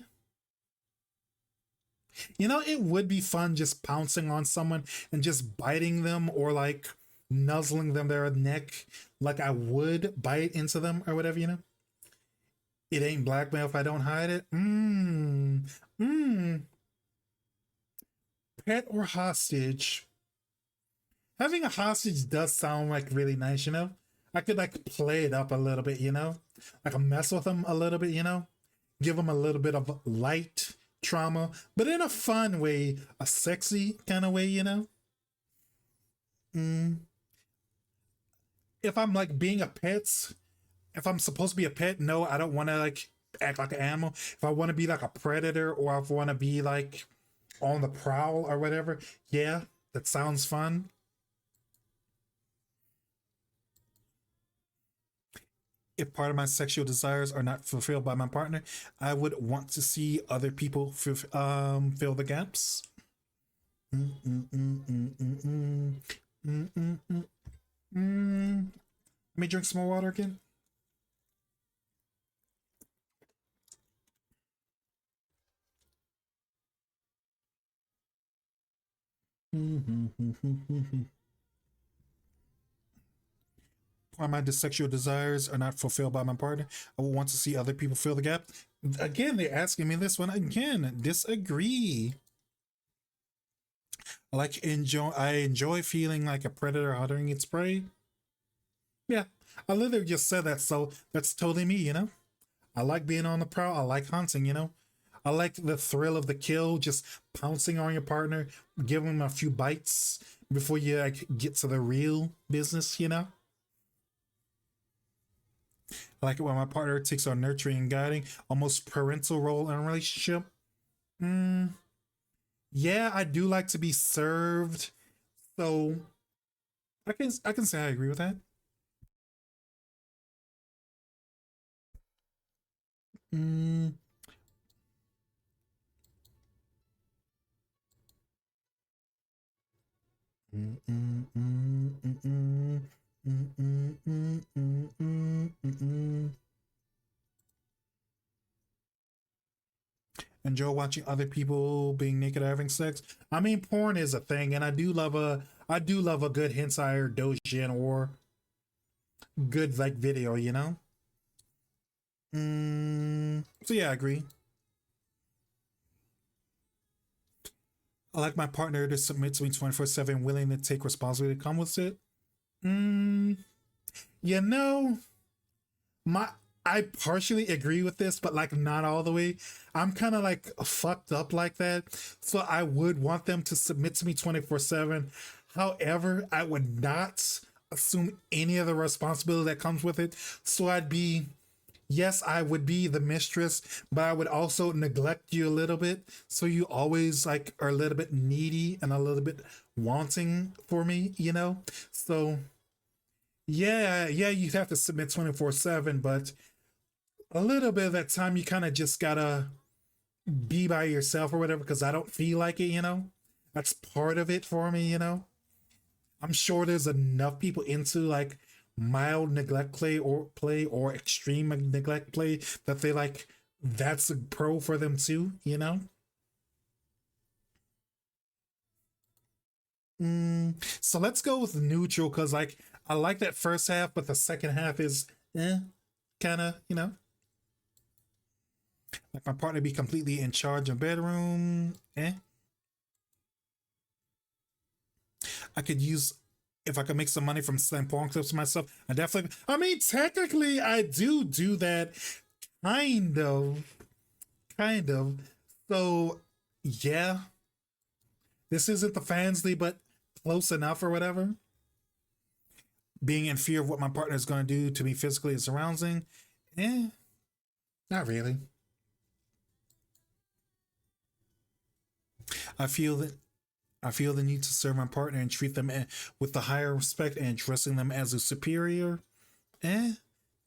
you know, it would be fun just pouncing on someone and just biting them or like nuzzling them their neck like I would bite into them or whatever, you know. It ain't blackmail if I don't hide it. Pet or hostage? Having a hostage does sound like really nice, you know? I could like play it up a little bit, you know? Like mess with them a little bit, you know? Give them a little bit of light trauma, but in a fun way, a sexy kind of way, you know? Mm. If I'm like being a pet, if I'm supposed to be a pet, no, I don't want to like act like an animal. If I want to be like a predator or if I want to be like on the prowl or whatever, yeah, that sounds fun. If part of my sexual desires are not fulfilled by my partner, I would want to see other people fill the gaps. Mm, mm, mm, mm, mm, mm. Mm, mm, mm, mm. Let me drink some more water again. Or my sexual desires are not fulfilled by my partner, I will want to see other people fill the gap. Again, they're asking me this one again. Disagree. I enjoy feeling like a predator huntering its prey. Yeah, I literally just said that, so that's totally me, you know? I like being on the prowl. I like hunting, you know? I like the thrill of the kill, just pouncing on your partner, giving them a few bites before you like get to the real business, you know? I like it when my partner takes on nurturing and guiding, almost parental role in a relationship. Mm, yeah, I do like to be served, so I can say I agree with that. Mm, mm, mm, mm, mm, mm, mm, mm, mm, mm, mm, mm, mm. Enjoy watching other people being naked or having sex. I mean, porn is a thing, and I do love a good hentai or dojin or good like video, you know. So yeah, I agree. I like my partner to submit to me 24/7, willing to take responsibility to come with it. Mm, you know, my I partially agree with this, but like not all the way. I'm kind of like fucked up like that. So I would want them to submit to me 24/7. However, I would not assume any of the responsibility that comes with it. So I'd be, yes, I would be the mistress, but I would also neglect you a little bit. So you always like are a little bit needy and a little bit wanting for me, you know? So yeah, yeah, you'd have to submit 24/7, but a little bit of that time you kind of just gotta be by yourself or whatever because I don't feel like it, you know? That's part of it for me, you know. I'm sure there's enough people into like mild neglect play or extreme neglect play that they like that's a pro for them too, you know? So let's go with neutral because like I like that first half, but the second half is kind of, you know, like my partner be completely in charge of bedroom. I could use if I could make some money from selling porn clips myself. I definitely. I mean, technically, I do that, kind of, kind of. So yeah, this isn't the fansly, but close enough or whatever. Being in fear of what my partner is going to do to me physically is arousing. Eh, not really. I feel that I feel the need to serve my partner and treat them with the higher respect and addressing them as a superior. Eh,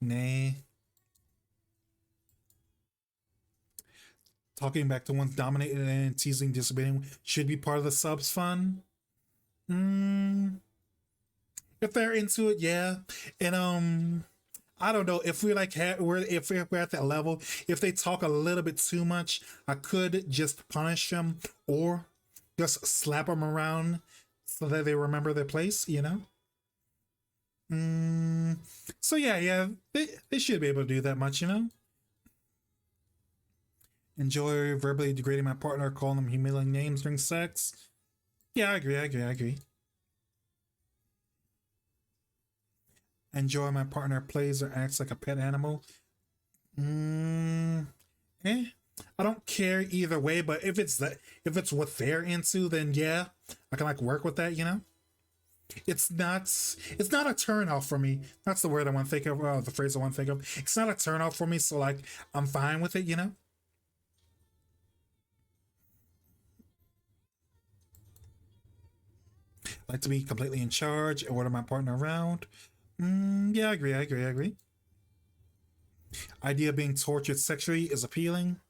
nay. Talking back to one's dominated and teasing, disobeying should be part of the subs fun. Mm, if they're into it, yeah. And I don't know if we like if we're at that level. If they talk a little bit too much, I could just punish them or just slap them around so that they remember their place. You know. Mm, so yeah, they should be able to do that much. You know. Enjoy verbally degrading my partner, calling them humiliating names during sex. Yeah, I agree. Enjoy my partner plays or acts like a pet animal. Mm, eh. I don't care either way, but if it's what they're into, then yeah, I can like work with that, you know? It's not a turn off for me. That's the word I want to think of, the phrase I want to think of. It's not a turn off for me, so like I'm fine with it, you know? I like to be completely in charge and order my partner around. Yeah, I agree. Idea of being tortured sexually is appealing.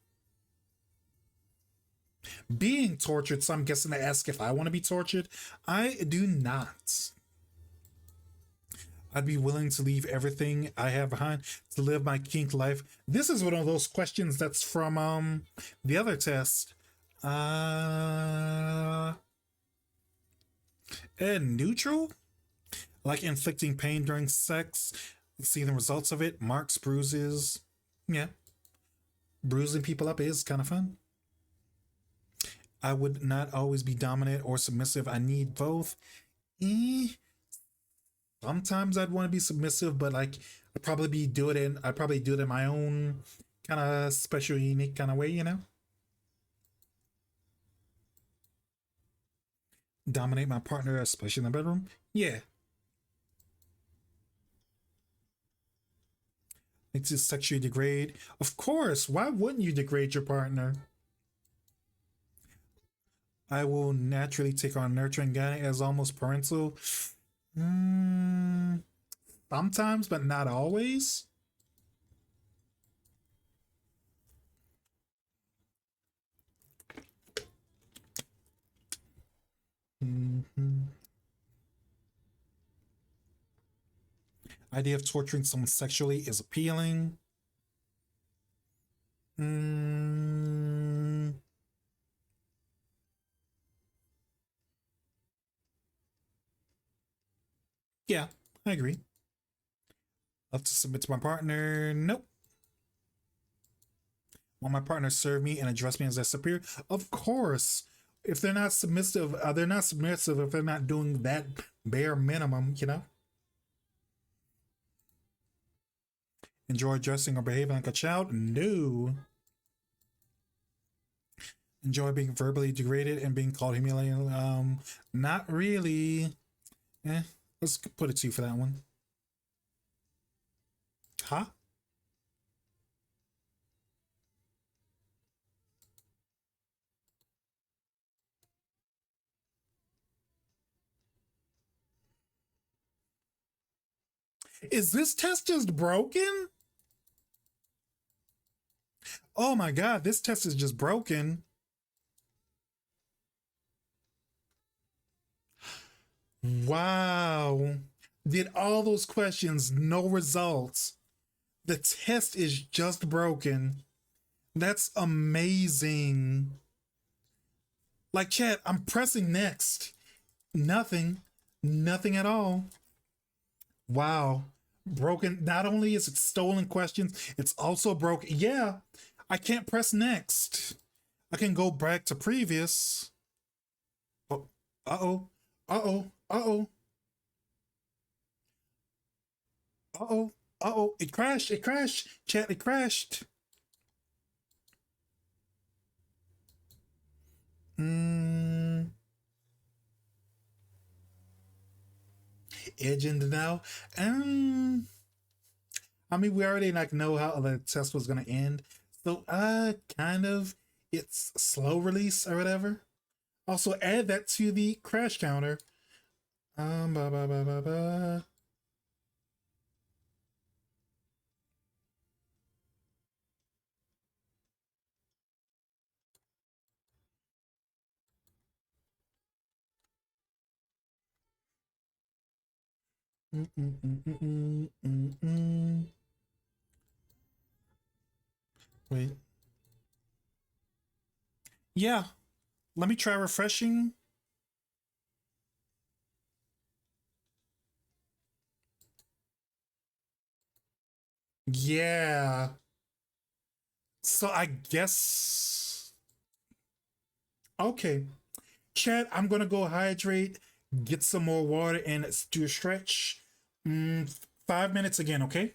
Being tortured, so I'm guessing they ask if I want to be tortured. I do not. I'd be willing to leave everything I have behind to live my kink life. This is one of those questions that's from the other test. Uh and neutral? Like inflicting pain during sex, see the results of it, marks, bruises. Yeah. Bruising people up is kind of fun. I would not always be dominant or submissive. I need both. Eh, sometimes I'd want to be submissive, but like I'd probably do it in my own kind of special, unique kind of way, you know? Dominate my partner, especially in the bedroom. Yeah. It's just sexually degrade. Of course. Why wouldn't you degrade your partner? I will naturally take on nurturing guy as almost parental. Mm, sometimes, but not always. Mm-hmm. Idea of torturing someone sexually is appealing. Mm, yeah, I agree. Love to submit to my partner. Nope. Want my partner serve me and address me as their superior? Of course. If they're not submissive if they're not doing that bare minimum, you know? Enjoy dressing or behaving like a child? No. Enjoy being verbally degraded and being called humiliating? Not really. Eh, let's put a two for that one. Huh? Is this test just broken? Oh my god, this test is just broken. Wow. Did all those questions, no results. The test is just broken. That's amazing. Like, chat, I'm pressing next. Nothing. Nothing at all. Wow. Broken. Not only is it stolen questions, it's also broken. Yeah, I can't press next. I can go back to previous. Oh, uh oh. Uh oh. Uh oh. Uh oh. Uh oh. It crashed. It crashed. Chat, it crashed. Mm, edge into now. Um, I mean, we already like know how the test was gonna end. So, kind of, it's slow release or whatever. Also, add that to the crash counter. Ba ba ba ba ba. Mm, mm, mm, mm, mm, mm, mm. Wait. Yeah. Let me try refreshing. Yeah. So I guess. Okay. Chat, I'm gonna go hydrate, get some more water, and do a stretch. 5 minutes again, okay?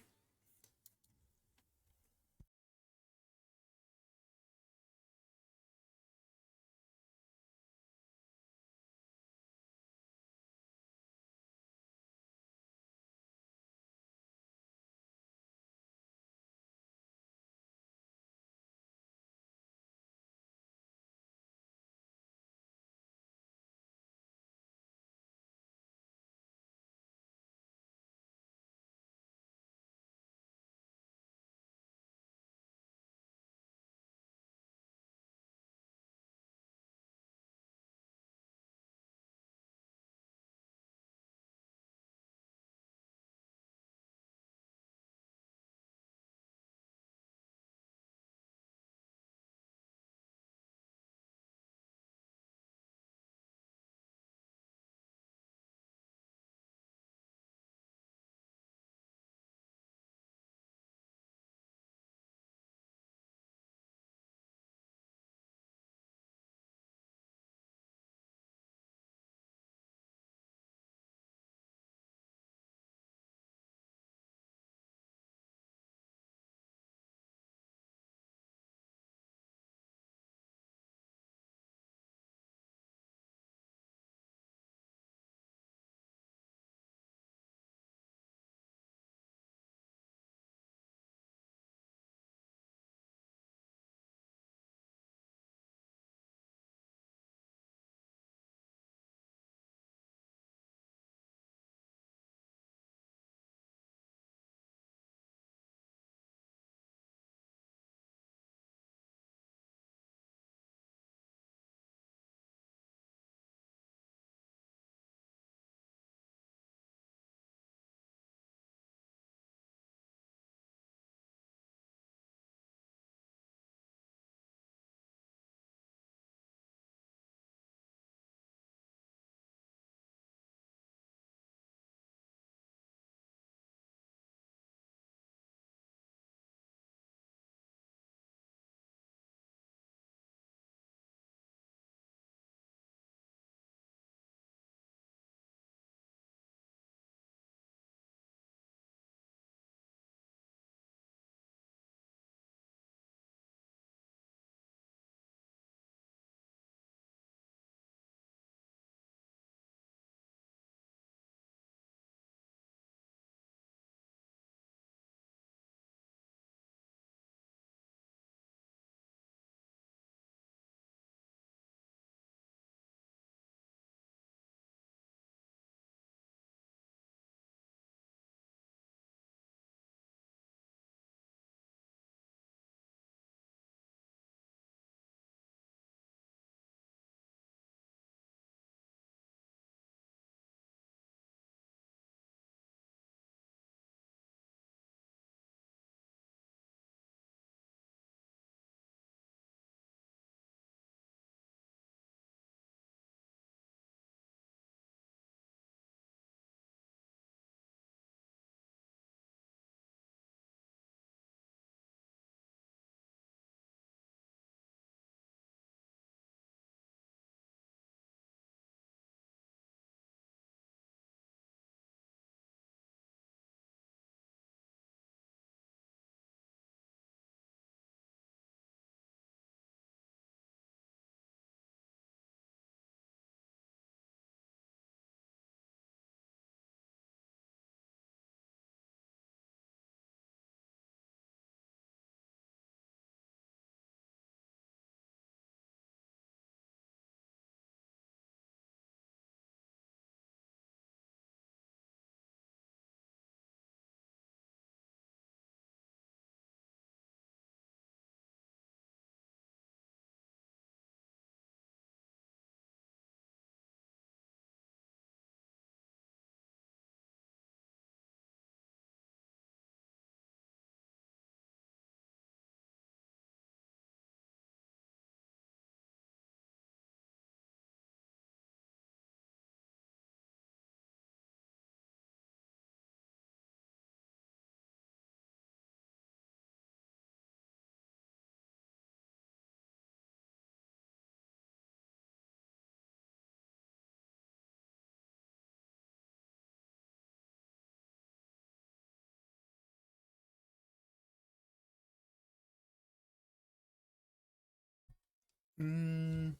Mm,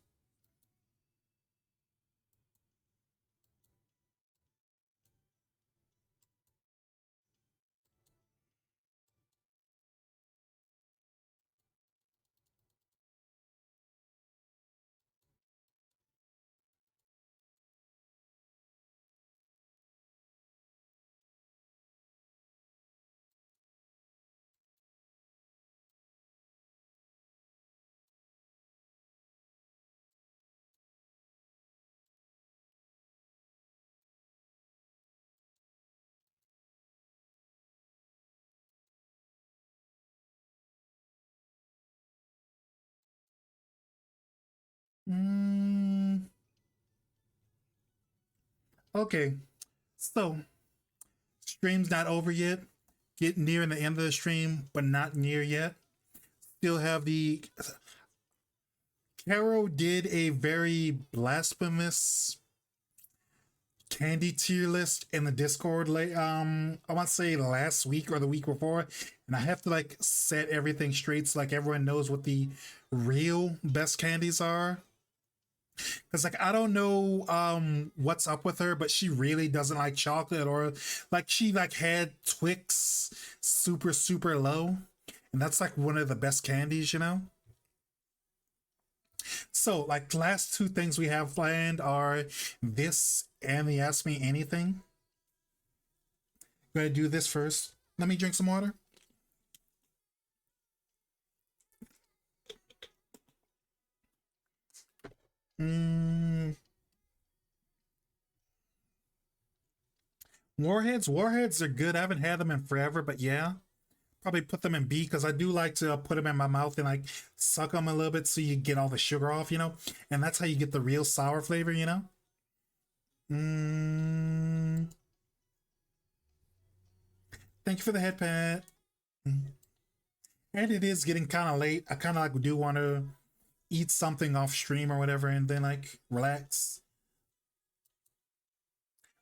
mm, okay. So, stream's not over yet. Get near the end of the stream, but not near yet. Still have the. Caro did a very blasphemous candy tier list in the Discord I want to say last week or the week before, and I have to like set everything straight so like everyone knows what the real best candies are. Cause like I don't know what's up with her, but she really doesn't like chocolate, or like she like had Twix super low, and that's like one of the best candies, you know. So like last two things we have planned are this and the Ask Me Anything. Gonna do this first. Let me drink some water. Mm, warheads are good. I haven't had them in forever, but yeah, probably put them in B because I do like to put them in my mouth and like suck them a little bit so you get all the sugar off, you know, and that's how you get the real sour flavor, you know. Mm, thank you for the head pat. Mm. And it is getting kind of late. I kind of like do want to eat something off stream or whatever, and then like relax.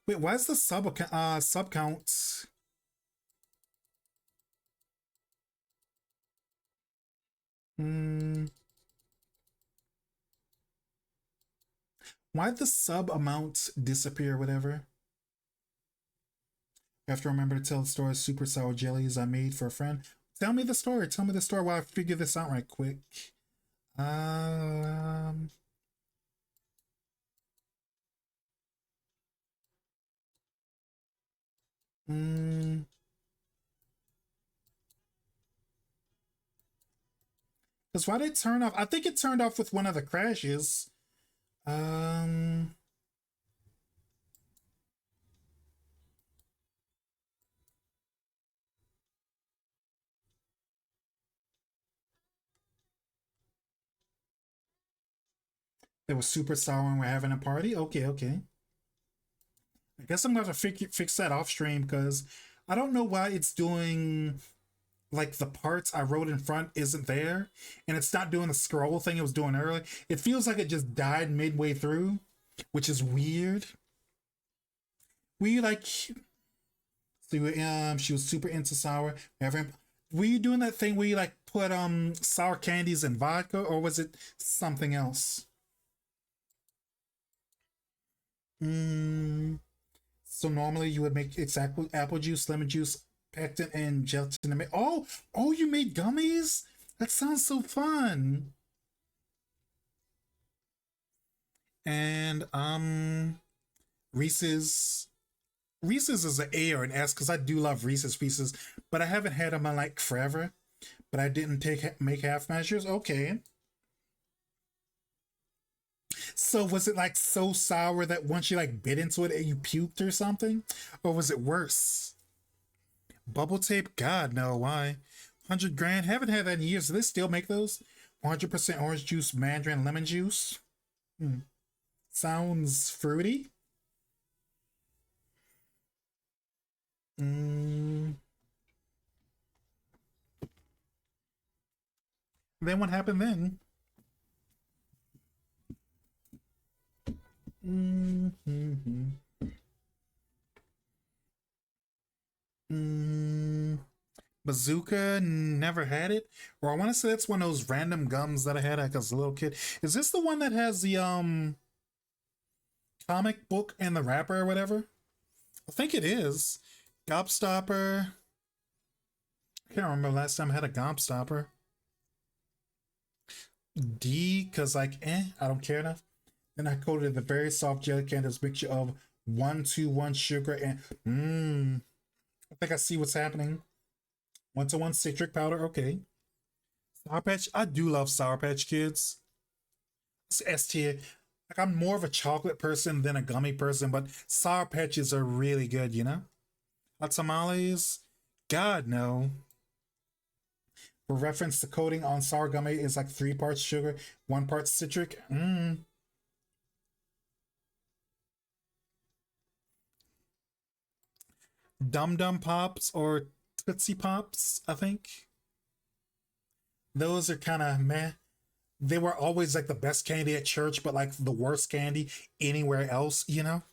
Wait, why is the sub count? Mm, why the sub amount disappear? Whatever. I have to remember to tell the story of super sour jellies I made for a friend. Tell me the story. Tell me the story while I figure this out right quick. Um, mm, because why did it turn off? I think it turned off with one of the crashes. Um, it was super sour when we're having a party. Okay, okay. I guess I'm gonna have to fix that off stream because I don't know why it's doing like the parts I wrote in front isn't there, and it's not doing the scroll thing it was doing earlier. It feels like it just died midway through, which is weird. We like she was super into sour. Were you doing that thing where you like put sour candies in vodka, or was it something else? Mm, so normally you would make exactly apple juice, lemon juice, pectin, and gelatin. Oh, you made gummies? That sounds so fun. And Reese's Reese's is an A or an S because I do love Reese's Pieces, but I haven't had them in like forever. But I didn't make half measures. Okay, so was it like so sour that once you like bit into it, you puked or something, or was it worse? Bubble tape? God no, why? 100 grand? Haven't had that in years. Do they still make those? 100% orange juice, mandarin, lemon juice. Hmm. Sounds fruity. Mm. Then what happened then? Mm-hmm. Mm. Bazooka, never had it. Or I want to say that's one of those random gums that I had like as a little kid. Is this the one that has the comic book and the wrapper or whatever? I think it is. Gobstopper. I can't remember last time I had a Gobstopper. D, because like, I don't care enough. Then I coated the very soft jelly candies mixture of 1-to-1 sugar and I think I see what's happening. 1-to-1 citric powder, okay. Sour Patch, I do love Sour Patch Kids. It's S tier. Like I'm more of a chocolate person than a gummy person, but Sour Patches are really good, you know? Hot tamales? God no. For reference, the coating on sour gummy is like 3 parts sugar, 1 part citric. Dum Dum Pops or Tootsie Pops, I think. Those are kind of meh. They were always like the best candy at church, but like the worst candy anywhere else, you know?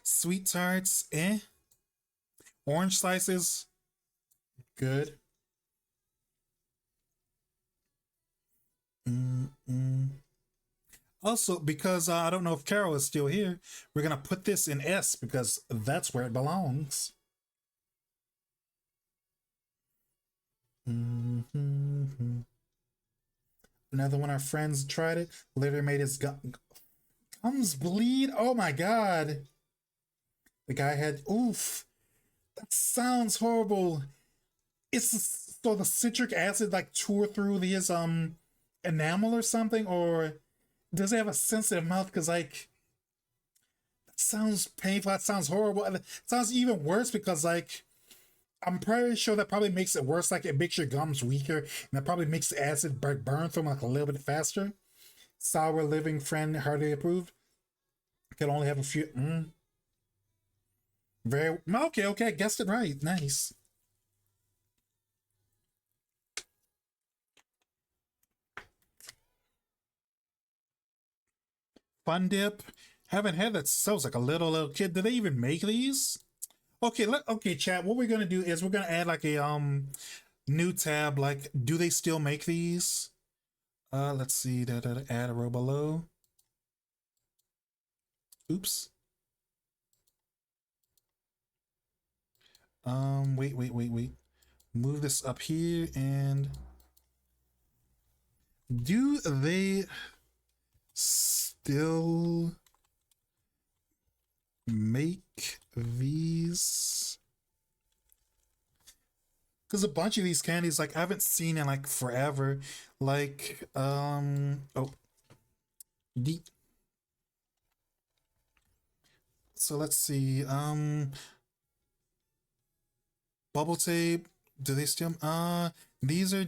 Sweet tarts, eh. Orange slices, good. Mm-mm. Also, because I don't know if Carol is still here, we're gonna put this in S because that's where it belongs. Mm-hmm. Another one of our friends tried it. Literally made his gums bleed. Oh my god. The guy had oof. That sounds horrible. It's so the citric acid like tore through his enamel or something, or does he have a sensitive mouth? Because like that sounds painful. That sounds horrible. And it sounds even worse because like I'm pretty sure that probably makes it worse. Like it makes your gums weaker, and that probably makes the acid burn through them like a little bit faster. Sour living friend hardly approved. Could only have a few. Very okay. Okay, I guessed it right. Nice. Fun dip. Haven't had that since I was like a little kid. Do they even make these? Okay, chat. What we're gonna do is we're gonna add like a new tab. Like, do they still make these? Let's see. Add a row below. Oops. Wait. Move this up here and do they still make these? Because a bunch of these candies, like I haven't seen in like forever. Like, oh, deep. So let's see. Bubble tape. Do they still? These are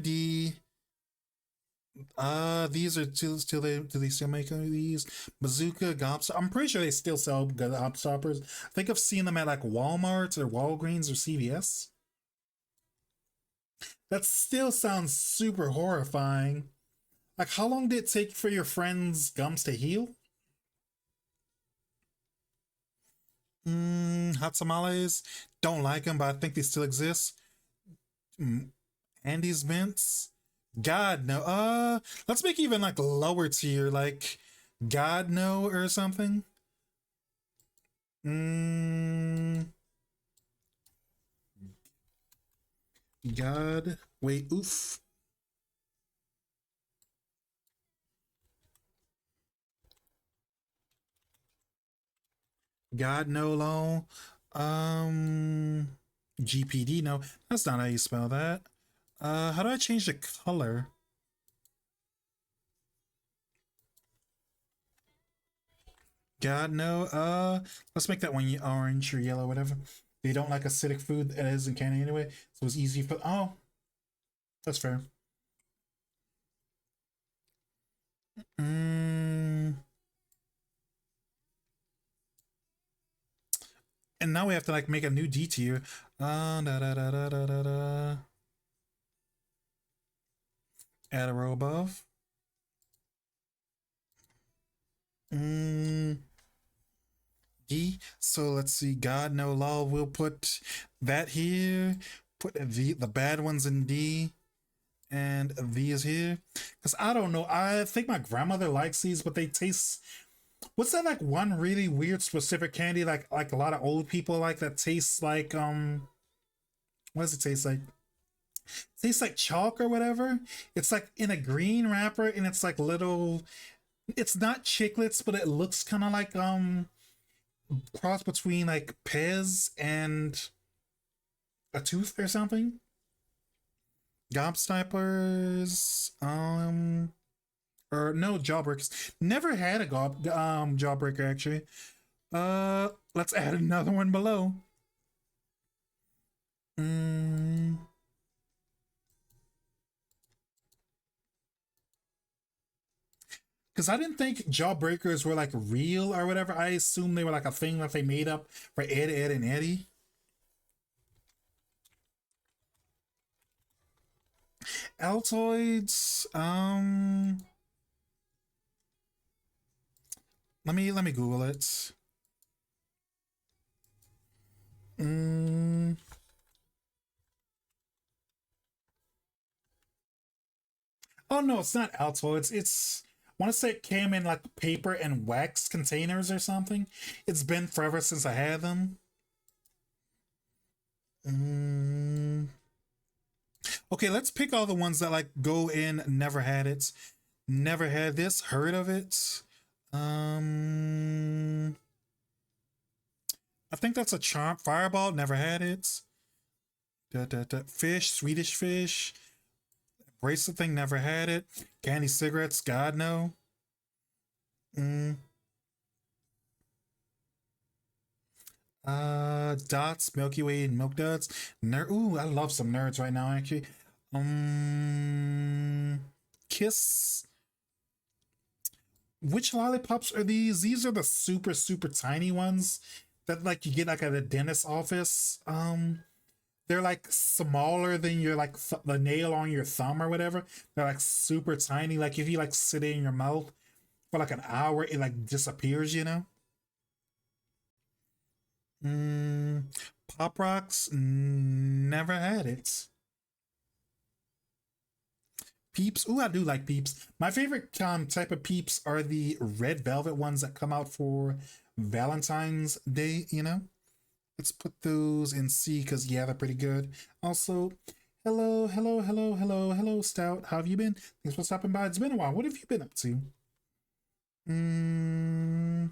these are still they do they still make these bazooka gobstoppers? I'm pretty sure they still sell gobstoppers. I think I've seen them at like Walmart or Walgreens or CVS. That still sounds super horrifying. Like, how long did it take for your friend's gums to heal? Hot tamales. Don't like them, but I think they still exist. Andy's mints. God no. Let's make even like lower tier, like God no or something. God. Wait. Oof. God no long. GPD no. That's not how you spell that. How do I change the color? God no. Let's make that one orange or yellow, whatever. They don't like acidic food that isn't candy anyway, so it's easy for. Oh, that's fair. Mm. And now we have to like make a new D tier. Da, da, da, da, da, da, da. Add a row above. D. So let's see. God no law. We'll put that here. Put the bad ones in D, and these here. Because I don't know. I think my grandmother likes these, but they taste. What's that like one really weird specific candy like a lot of old people like that tastes like what does it taste like? It tastes like chalk or whatever. It's like in a green wrapper and it's like little. It's not chiclets, but it looks kind of like cross between like Pez and a tooth or something. Gobstoppers, or no, Jawbreakers. Never had a Jawbreaker actually. Let's add another one below. Mm, because I didn't think Jawbreakers were like real or whatever. I assumed they were like a thing that they made up for Ed, and Eddie. Altoids. Let me Google it. Mm, oh no, it's not Altoids. It's I want to say it came in like paper and wax containers or something. It's been forever since I had them. Mm, okay, let's pick all the ones that like go in. Never had it. Never had this. Heard of it. Um, I think that's a charm. Fireball. Never had it. Fish. Swedish fish. Bracelet thing. Never had it. Candy cigarettes. God no. Mm, dots. Milky Way and Milk Duds. Ooh, I love some nerds right now. Actually. Um, Kiss. Which lollipops are these? These are the super super tiny ones that like you get like at a dentist office. They're like smaller than your like the nail on your thumb or whatever. They're like super tiny. Like if you like sit it in your mouth for like an hour, it like disappears. You know. Mm, Pop rocks. Never had it. Peeps. Ooh, I do like peeps. My favorite type of peeps are the red velvet ones that come out for Valentine's Day. You know. Let's put those in C because yeah, they're pretty good. Also, hello, hello, hello, hello, hello, Stout. How have you been? Thanks for stopping by. It's been a while. What have you been up to? Mm,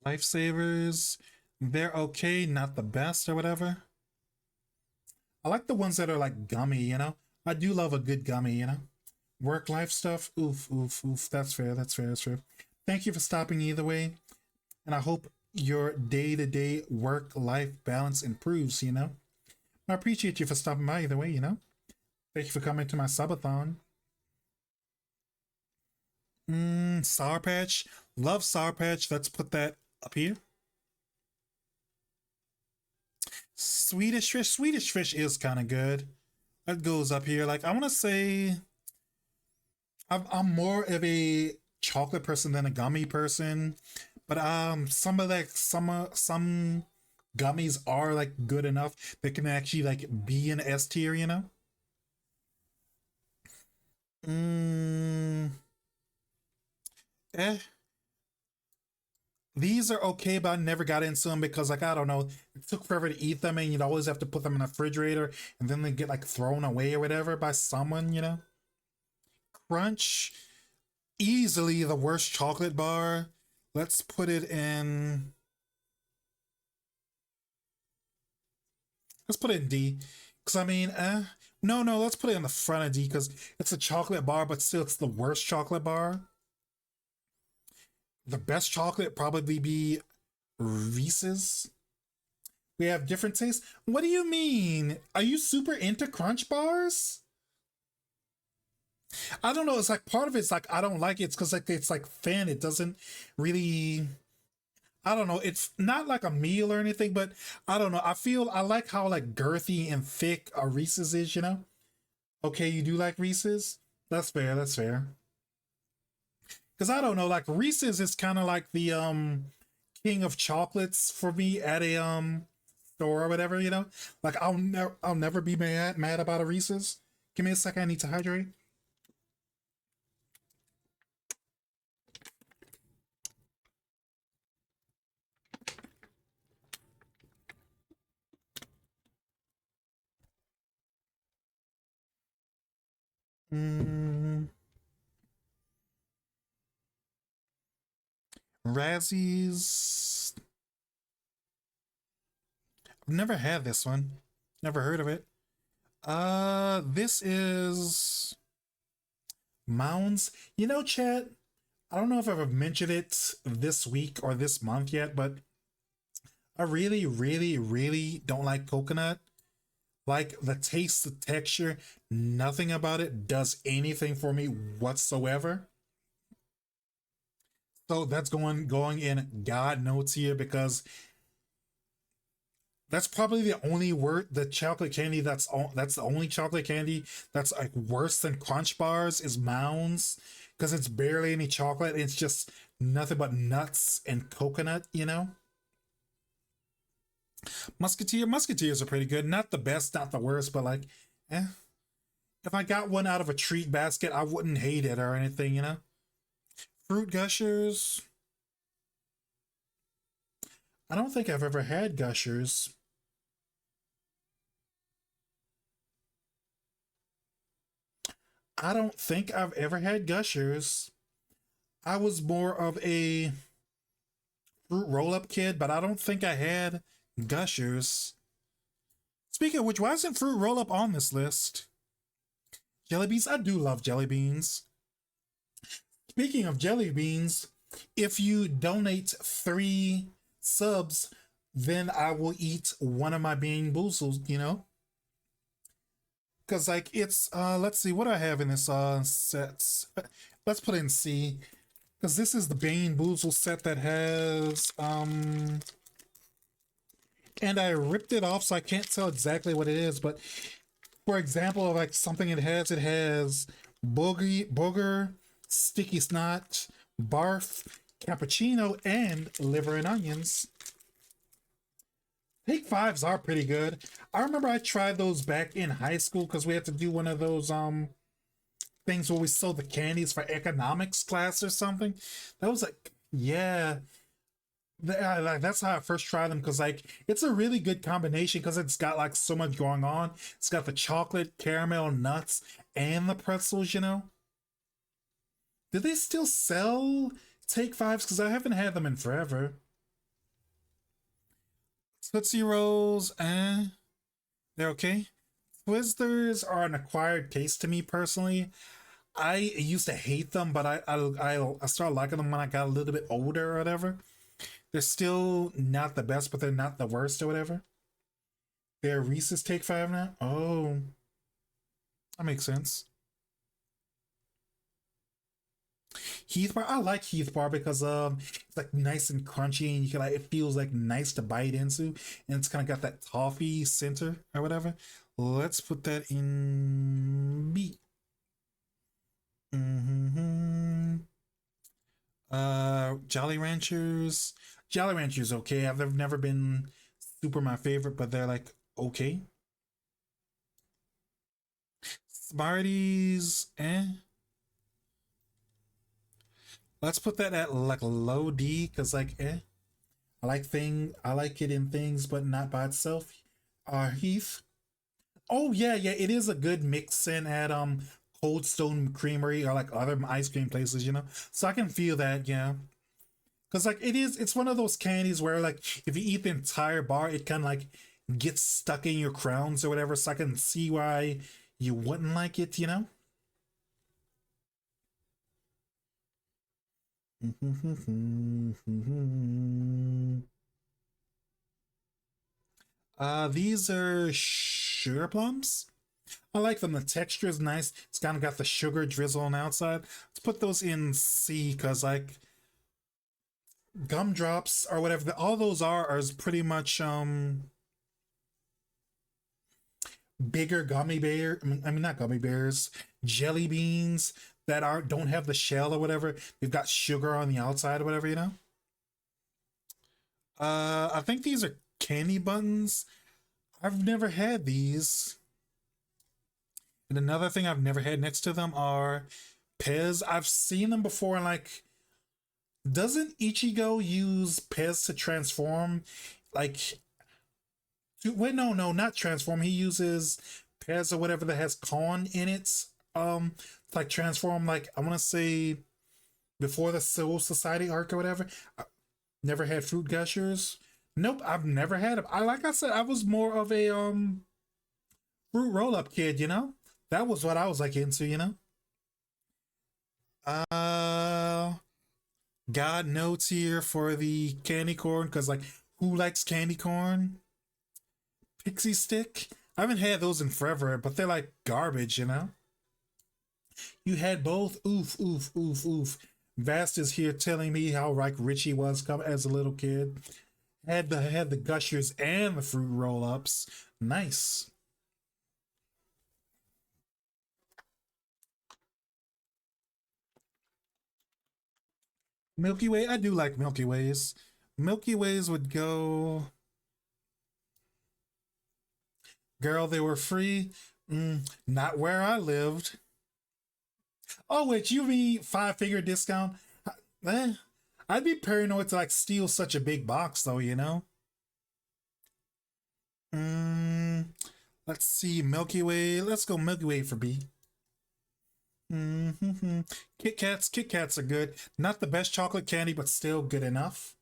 Lifesavers. They're okay, not the best or whatever. I like the ones that are like gummy, you know? I do love a good gummy, you know? Work life stuff. Oof, oof, oof. That's fair. That's fair. That's fair. Thank you for stopping either way. And I hope your day to day work life balance improves, you know? I appreciate you for stopping by either way, you know? Thank you for coming to my subathon. Sour Patch. Love Sour Patch. Let's put that up here. Swedish Fish. Swedish Fish is kind of good. That goes up here. Like, I want to say I'm more of a chocolate person than a gummy person. But some of like some gummies are like good enough that can actually like be an S tier, you know? Mm, eh, these are okay, but I never got into them because, like, I don't know, it took forever to eat them, and you'd always have to put them in the refrigerator, and then they get like thrown away or whatever by someone, you know. Crunch, easily the worst chocolate bar. Let's put it in. Let's put it in D, because I mean, no, no, let's put it in the front of D because it's a chocolate bar, but still, it's the worst chocolate bar. The best chocolate probably be Reese's. We have different tastes. What do you mean? Are you super into crunch bars? I don't know. It's like part of it's like I don't like it. It's because like it's like thin. It doesn't really. I don't know. It's not like a meal or anything, but I don't know. I feel I like how like girthy and thick a Reese's is. You know. Okay, you do like Reese's? That's fair, that's fair. Because I don't know, like Reese's is kind of like the king of chocolates for me at a store or whatever, you know? Like I'll never be mad about a Reese's. Give me a second, I need to hydrate. Mm, Razzies. I've never had this one. Never heard of it. This is Mounds. You know, Chat, I don't know if I've ever mentioned it this week or this month yet, but I really, really, really don't like coconut. Like the taste, the texture, nothing about it does anything for me whatsoever. So that's going in God notes here because that's probably the only word the chocolate candy that's the only chocolate candy that's like worse than Crunch Bars is Mounds because it's barely any chocolate. It's just nothing but nuts and coconut. You know, Musketeers are pretty good. Not the best, not the worst, but like, eh. If I got one out of a treat basket, I wouldn't hate it or anything. You know, Fruit Gushers. I don't think I've ever had Gushers. I don't think I've ever had Gushers. I was more of a fruit roll up kid, but I don't think I had Gushers. Speaking of which, why isn't fruit roll up on this list? Jelly beans? I do love jelly beans. Speaking of jelly beans, if you donate 3 subs, then I will eat one of my bean boozles, you know? Because, like, it's, let's see, what do I have in this sets? Let's put in C. Because this is the Bean Boozle set that has, and I ripped it off so I can't tell exactly what it is, but for example, like something it has booger, sticky snot, barf, cappuccino, and liver and onions. Take fives are pretty good. I remember I tried those back in high school because we had to do one of those things where we sold the candies for economics class or something. That was like, yeah, like that's how I first tried them because like it's a really good combination because it's got like so much going on. It's got the chocolate, caramel, nuts, and the pretzels. You know, do they still sell Take Fives? Because I haven't had them in forever. Tootsie Rolls, they're okay. Twizzlers are an acquired taste to me personally. I used to hate them, but I started liking them when I got a little bit older or whatever. They're still not the best, but they're not the worst or whatever. They're Reese's Take Five now. Oh, that makes sense. Heath bar, I like Heath bar because it's like nice and crunchy and you can like it feels like nice to bite into and it's kind of got that toffee center or whatever. Let's put that in B. Mm-hmm. Jolly Ranchers. Jolly Ranchers okay. I've never been super my favorite, but they're like okay. Smarties, eh. Let's put that at like low D because like eh. I like it in things, but not by itself. Heath. Oh yeah, yeah, it is a good mix in at Cold Stone Creamery or like other ice cream places, you know. So I can feel that, yeah. Cause like it's one of those candies where like if you eat the entire bar, it kind of like gets stuck in your crowns or whatever. So I can see why you wouldn't like it, you know. These are sugar plums. I like them. The texture is nice. It's kind of got the sugar drizzle on the outside. Let's put those in C because like gumdrops or whatever all those are is pretty much bigger gummy bear. I mean not gummy bears, jelly beans that are don't have the shell or whatever. They've got sugar on the outside or whatever, you know. I think these are candy buttons. I've never had these. And another thing I've never had next to them are Pez. I've seen them before, and like, doesn't Ichigo use Pez to transform? Like, wait, no, no, not transform. He uses Pez or whatever that has corn in it. To, like transform. Like I want to say before the Soul Society arc or whatever. I never had fruit gushers. Nope, I've never had them. I like I said, I was more of a fruit roll up kid. You know, that was what I was like into. You know. Uh, God no tier for the candy corn because like who likes candy corn? Pixie stick. I haven't had those in forever, but they're like garbage. You know. You had both. Oof, oof, oof, oof. Vast is here telling me how like rich he was come as a little kid. Had the gushers and the fruit roll ups. Nice. Milky Way. I do like Milky Ways. Milky Ways would go. Girl, they were free. Not where I lived. Oh wait, you mean 5 figure discount? Eh, I'd be paranoid to like steal such a big box though. You know. Mm, let's see. Milky Way. Let's go Milky Way for B. Mm-hmm. Kit Kats. Kit Kats are good. Not the best chocolate candy, but still good enough.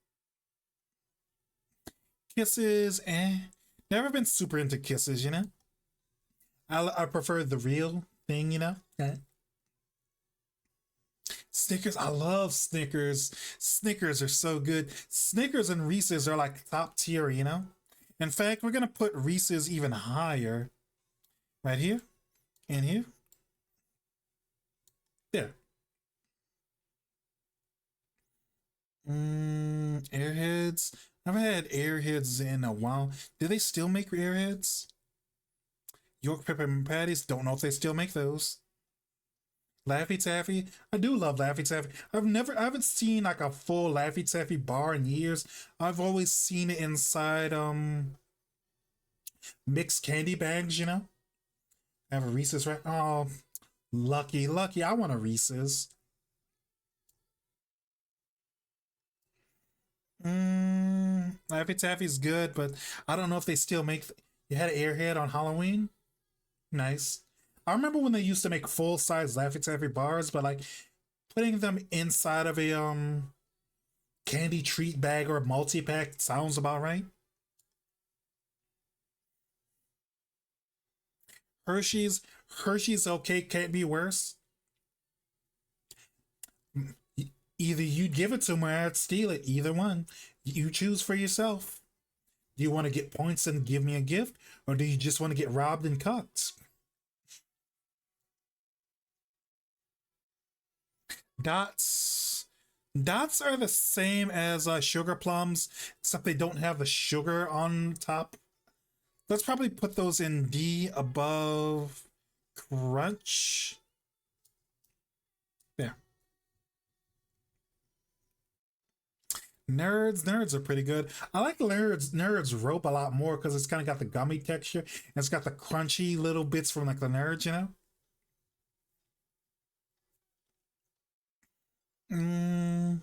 Kisses, eh. Never been super into kisses, you know? I prefer the real thing, you know? Eh. Snickers, I love Snickers. Snickers are so good. Snickers and Reese's are like top tier, you know? In fact, we're gonna put Reese's even higher. Right here, and here. There. Airheads. I haven't had Airheads in a while. Do they still make Airheads? York Pepper and Patties. Don't know if they still make those. Laffy Taffy. I do love Laffy Taffy. I haven't seen like a full Laffy Taffy bar in years. I've always seen it inside mixed candy bags, you know? I have a Reese's right. Oh, lucky, lucky. I want a Reese's. Laffy Taffy's good, but I don't know if they still make. You had an Airhead on Halloween. Nice. I remember when they used to make full size Laffy Taffy bars, but like putting them inside of a candy treat bag or multi pack sounds about right. Hershey's, Hershey's okay, can't be worse. Either you give it to me or I'd steal it. Either one. You choose for yourself. Do you want to get points and give me a gift, or do you just want to get robbed and cucked? Dots. Dots are the same as sugar plums, except they don't have the sugar on top. Let's probably put those in D above Crunch. There. Nerds are pretty good. I like Nerds rope a lot more because it's kind of got the gummy texture and it's got the crunchy little bits from like the Nerds, you know. Mm,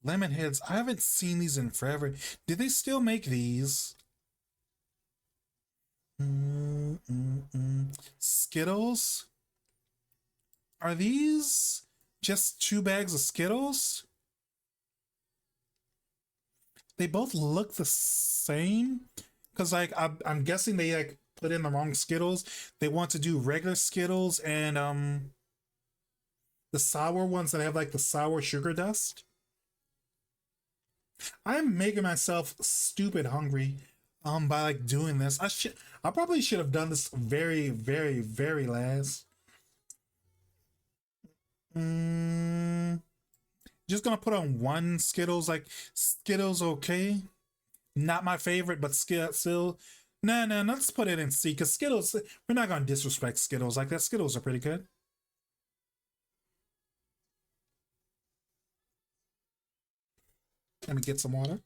Lemon heads. I haven't seen these in forever. Do they still make these? Skittles. Are these just 2 bags of Skittles? They both look the same because like I'm guessing they like put in the wrong Skittles. They want to do regular Skittles and the sour ones that have like the sour sugar dust. I'm making myself stupid hungry by like doing this. I probably should have done this very very very last. Mm, just gonna put on one Skittles, like Skittles okay. Not my favorite, but still Nah, nah, let's put it in C because Skittles, we're not gonna disrespect Skittles like that. Skittles are pretty good. Let me get some water.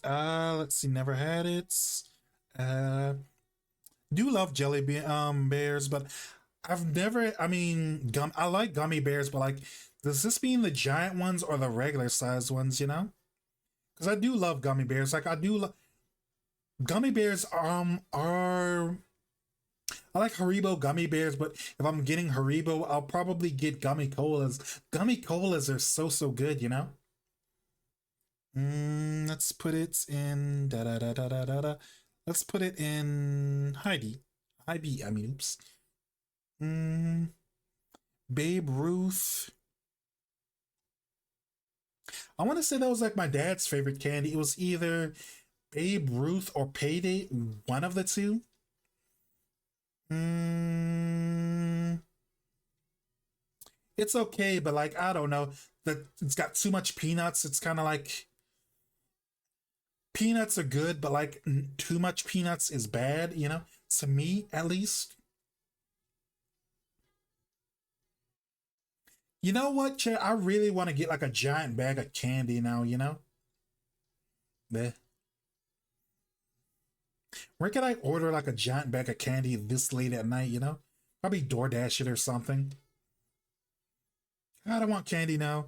Let's see, never had it. Uh, do love bears, but I've never. I mean, I like gummy bears, but like, does this mean the giant ones or the regular size ones? You know, because I do love gummy bears. Like I do. Gummy bears are I like Haribo gummy bears, but if I'm getting Haribo, I'll probably get gummy colas. Gummy colas are so good, you know. Let's put it in da da da da da da. Da. Let's put it in Heidi. Heidi, I mean, oops. Mm, Babe Ruth. I want to say that was like my dad's favorite candy. It was either Babe Ruth or Payday, one of the two. Mm, it's okay, but like I don't know that it's got too much peanuts. It's kind of like peanuts are good, but like too much peanuts is bad. You know, to me at least. You know what, Chad? I really want to get like a giant bag of candy now. You know, Bleh. Where can I order like a giant bag of candy this late at night? You know, probably DoorDash it or something. I don't want candy now.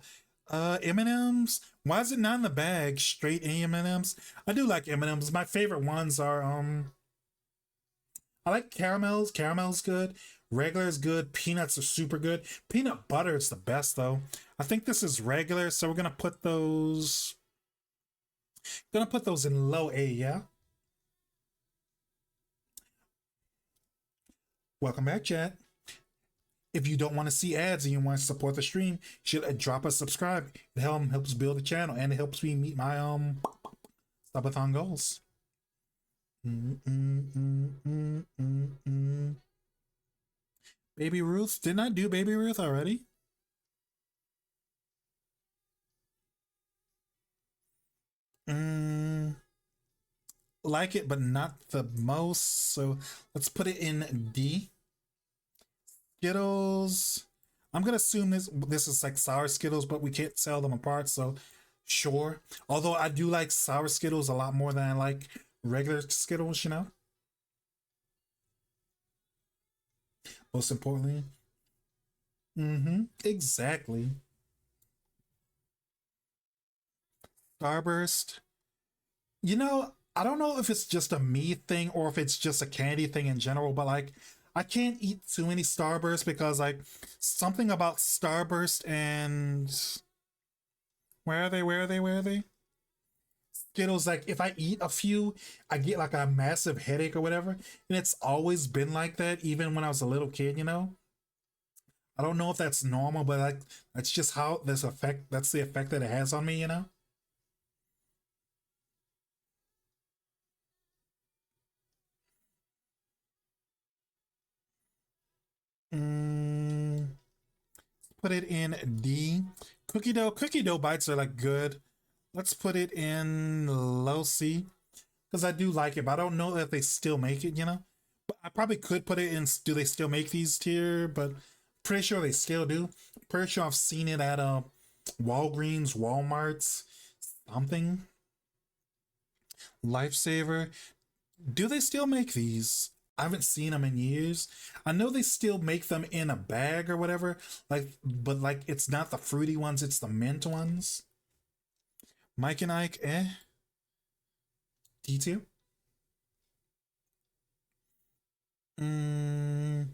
M&Ms. Why is it not in the bag? Straight M&Ms. I do like M&Ms. My favorite ones are I like caramels. Caramel's good. Regular is good. Peanuts are super good. Peanut butter is the best though. I think this is regular, so we're gonna put those in low A, yeah? Welcome back, chat. If you don't want to see ads and you want to support the stream, you should drop a subscribe. It helps build the channel and it helps me meet my subathon goals. Mm, mm, mm, mm, mm, mm. Baby Ruth. Didn't I do Baby Ruth already? Mm, like it, but not the most. So let's put it in D. Skittles. I'm gonna assume this is like sour Skittles, but we can't tell them apart. So sure. Although I do like sour Skittles a lot more than I like regular Skittles. You know. Most importantly. Mm-hmm. Exactly. Starburst. You know, I don't know if it's just a me thing or if it's just a candy thing in general, but like I can't eat too many Starbursts because like something about Starburst and where are they? Where are they? Where are they? Skittles, like if I eat a few, I get like a massive headache or whatever. And it's always been like that, even when I was a little kid, you know? I don't know if that's normal, but like that's just how that's the effect that it has on me, you know? Mm, put it in D. Cookie dough bites are like good. Let's put it in low C because I do like it, but I don't know if they still make it. You know, but I probably could put it in. Do they still make these tier? But pretty sure they still do. Pretty sure I've seen it at Walgreens, Walmart's, something. Lifesaver. Do they still make these? I haven't seen them in years. I know they still make them in a bag or whatever. Like, but like it's not the fruity ones; it's the mint ones. Mike and Ike, D2. Mm,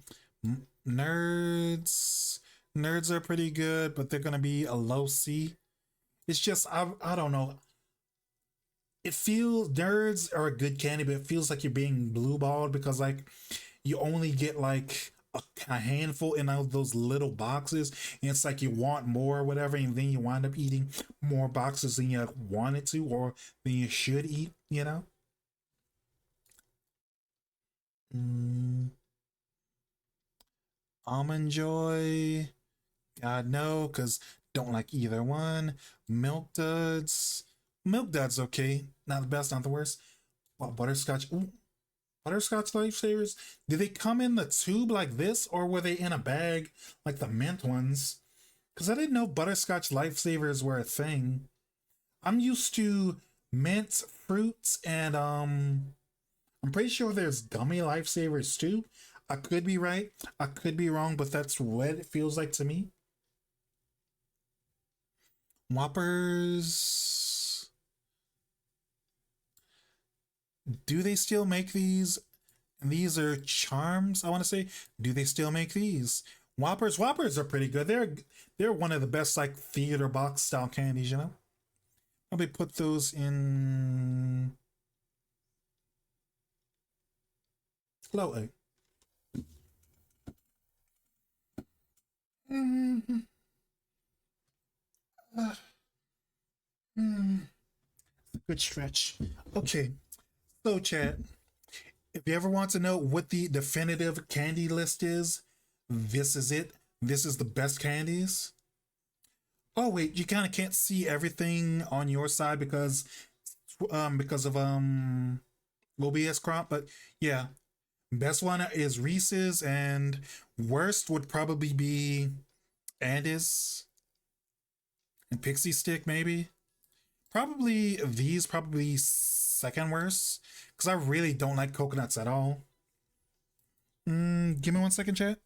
nerds. Nerds are pretty good, but they're gonna be a low C. It's just I don't know. It feels nerds are a good candy, but it feels like you're being blue balled because like you only get like a handful in all those little boxes, and it's like you want more or whatever, and then you wind up eating more boxes than you wanted to or than you should eat. You know. Mm, Almond Joy. God no, cause don't like either one. Milk Duds. Milk Duds okay. Not the best, not the worst. Well, butterscotch. Ooh, butterscotch lifesavers. Did they come in the tube like this, or were they in a bag like the mint ones? Because I didn't know butterscotch lifesavers were a thing. I'm used to mint fruits and I'm pretty sure there's gummy lifesavers too. I could be right. I could be wrong, but that's what it feels like to me. Whoppers. Do they still make these? And these are charms, I want to say. Do they still make these? Whoppers are pretty good. They're one of the best like theater box style candies, you know? Probably put those in low A. Mm-hmm. Uh, mm, good stretch. Okay, so chat. If you ever want to know what the definitive candy list is, this is it. This is the best candies. Oh wait, you kind of can't see everything on your side because of OBS crop, but yeah, best one is Reese's, and worst would probably be Andes and Pixie Stick, maybe. Probably these, probably second worst, because I really don't like coconuts at all. Give me 1 second, chat.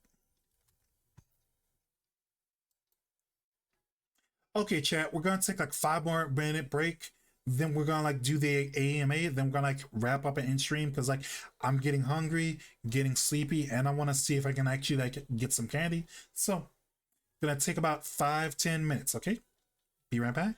Okay, chat, we're gonna take like 5 more minute break. Then we're gonna like do the AMA. Then we're gonna like wrap up an in stream because like I'm getting hungry, getting sleepy, and I want to see if I can actually like get some candy. So gonna take about 5-10 minutes. Okay, be right back.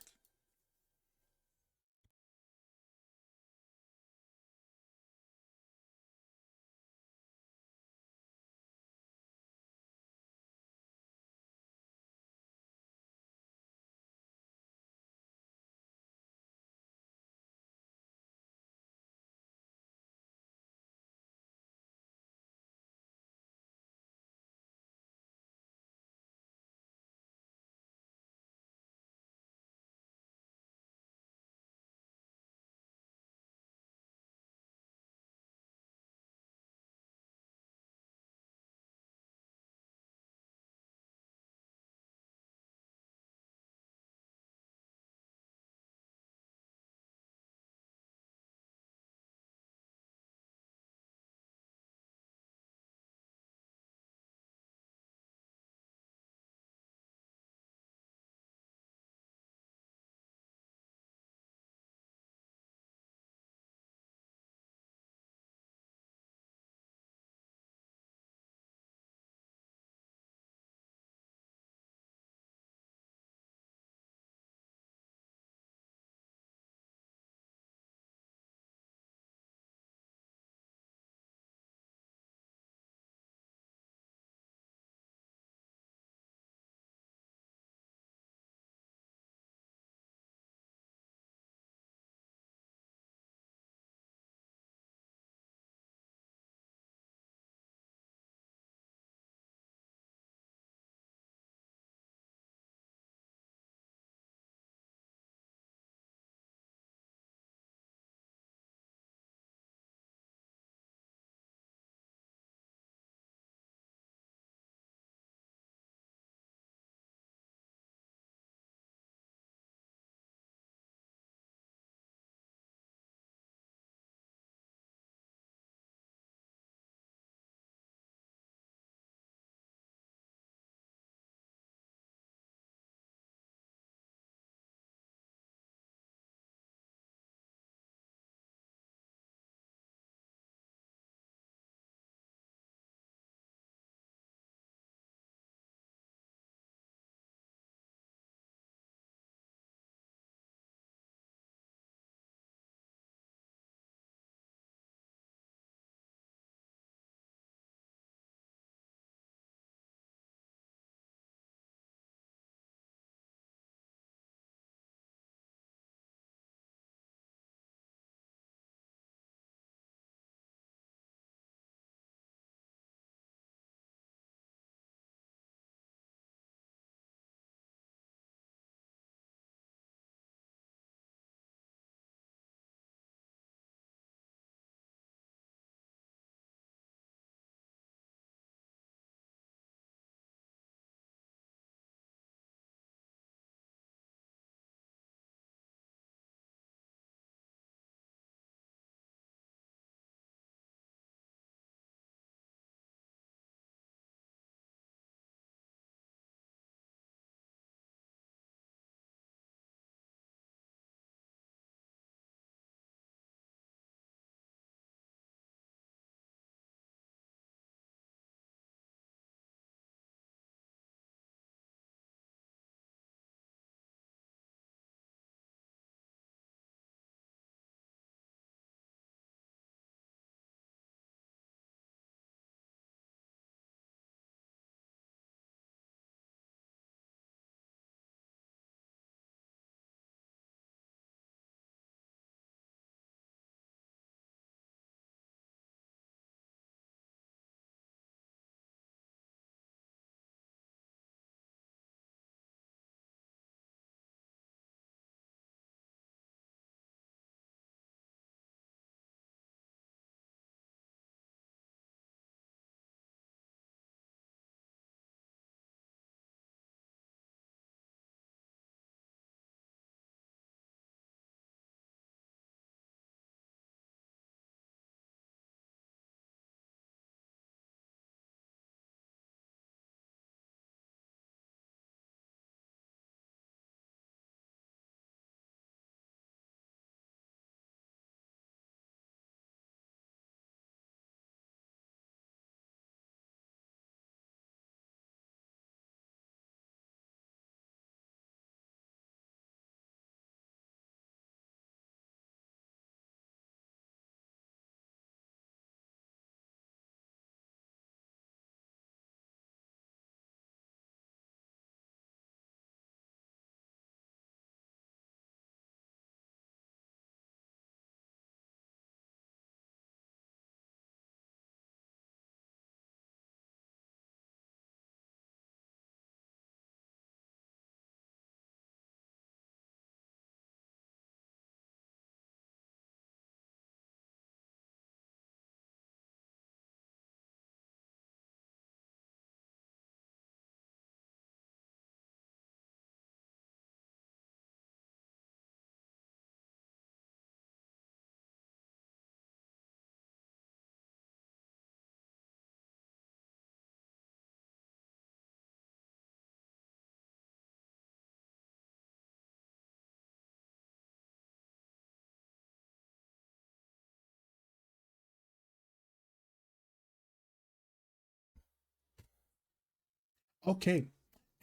Okay,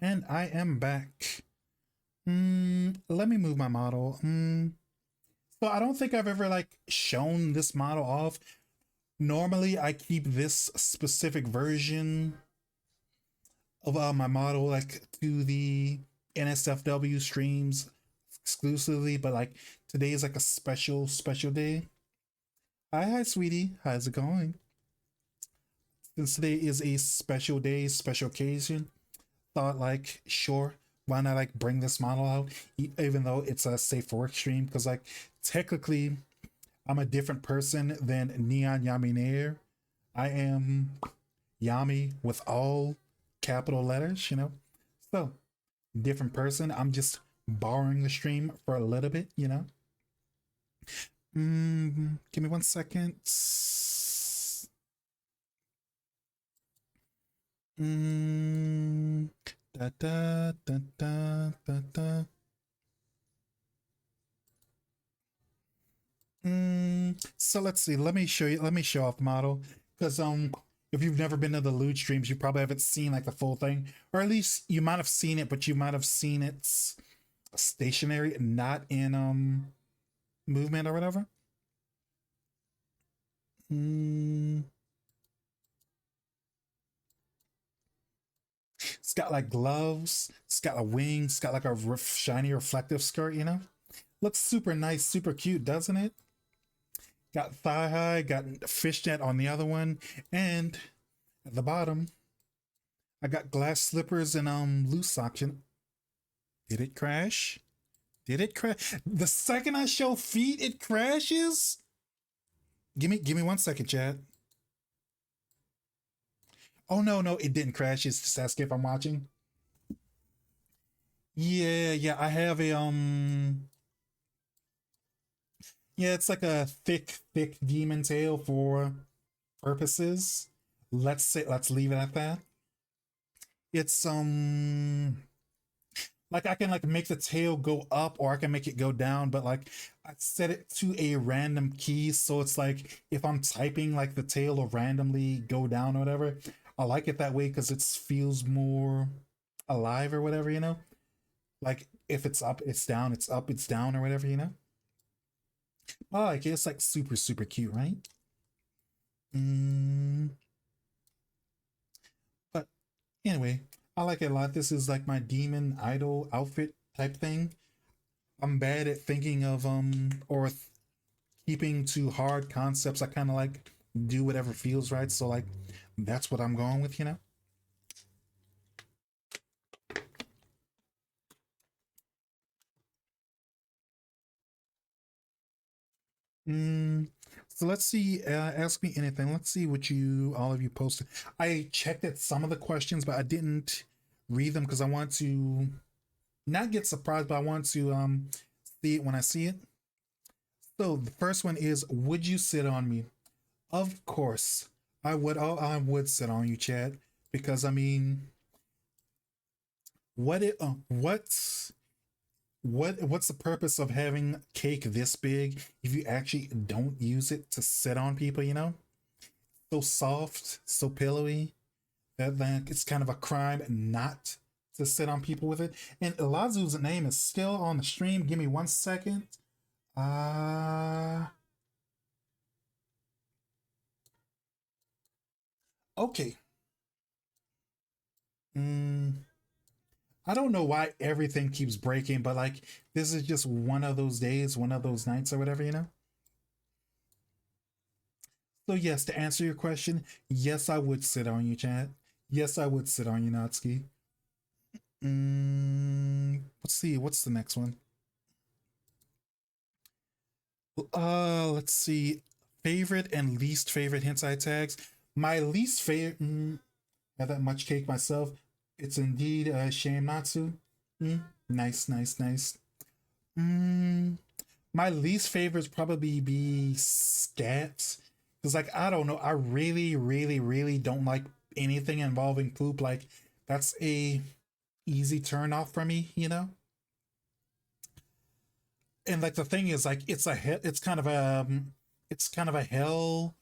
and I am back. Let me move my model. So I don't think I've ever like shown this model off. Normally, I keep this specific version of my model like to the NSFW streams exclusively, but like today is like a special day. Hi, sweetie. How's it going? Since today is a special day, special occasion, thought like sure, why not like bring this model out, even though it's a safe for work stream, because like technically I'm a different person than Neon Yaminaire. I am Yami with all capital letters, you know. So different person. I'm just borrowing the stream for a little bit, you know. Give me 1 second. Mm, da da da da da da. So let's see. Let me show you. Let me show off the model because if you've never been to the Lude streams, you probably haven't seen like the full thing, or at least you might have seen it, but you might have seen it stationary, not in movement or whatever. Mm, it's got like gloves. It's got a wing. It's got like a shiny reflective skirt. You know, looks super nice, super cute, doesn't it? Got thigh high. Got fishnet on the other one, and at the bottom, I got glass slippers and loose socks. Did it crash? Did it crash? The second I show feet, it crashes. Give me 1 second, Chad. Oh no, it didn't crash. It's just asking if I'm watching. Yeah, I have a yeah, it's like a thick demon tail for purposes. Let's leave it at that. It's like I can like make the tail go up or I can make it go down, but like I set it to a random key, so it's like if I'm typing, like the tail will randomly go down or whatever. I like it that way because it feels more alive or whatever, you know. Like if it's up, it's down, it's up, it's down or whatever, you know. Oh, like it's like super cute, right? Mm, but anyway, I like it a lot. This is like my demon idol outfit type thing. I'm bad at thinking of or keeping to hard concepts. I kind of like do whatever feels right. So like that's what I'm going with, you know. Mm, so let's see. Ask me anything. Let's see what you all of you posted. I checked at some of the questions, but I didn't read them because I want to not get surprised, but I want to see it when I see it. So the first one is, would you sit on me? Of course, I would. Oh, I would sit on you, Chad, because I mean, what's the purpose of having cake this big if you actually don't use it to sit on people? You know, so soft, so pillowy that like it's kind of a crime not to sit on people with it. And Lazu's name is still on the stream. Give me 1 second. Uh okay. Mm, I don't know why everything keeps breaking, but like this is just one of those days, one of those nights or whatever, you know? So yes, to answer your question, yes, I would sit on you, Chad. Yes, I would sit on you, Natsuki. Let's see, what's the next one? Let's see. Favorite and least favorite hentai tags. My least favorite, have that much cake myself. It's indeed Shame Natsu. Nice. Mm, my least favorite is probably be scats. Cause like I don't know, I really don't like anything involving poop. Like that's a easy turn off for me, you know. And like the thing is, like it's kind of a hell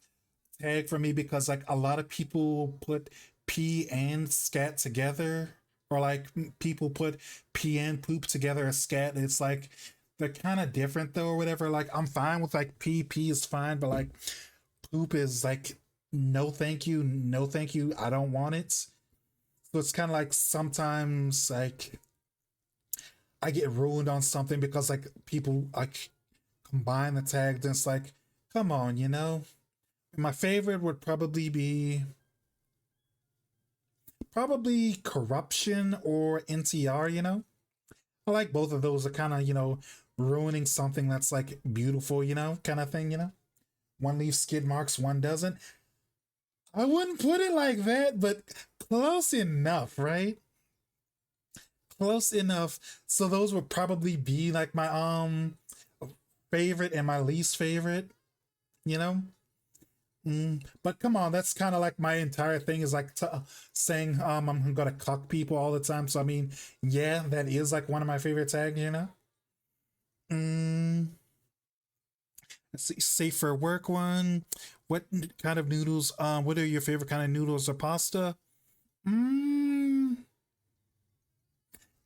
tag for me because like a lot of people put pee and scat together, or like people put pee and poop together as scat. It's like they're kind of different though, or whatever. Like I'm fine with like pee is fine, but like poop is like no thank you, no thank you. I don't want it. So it's kind of like sometimes like I get ruined on something because like people like combine the tags and it's like, come on, you know? My favorite would probably corruption or NTR, you know? I like both of those are kind of, ruining something that's like beautiful, kind of thing, you know? One leaves skid marks, one doesn't. I wouldn't put it like that, but close enough, right? Close enough. So those would probably be like my favorite and my least favorite, you know? But come on, that's kind of like my entire thing is like saying I'm gonna cuck people all the time. So I mean, yeah, that is like one of my favorite tags, you know. Mm, let's see, safe for work one. What kind of noodles? What are your favorite kind of noodles or pasta? Mm,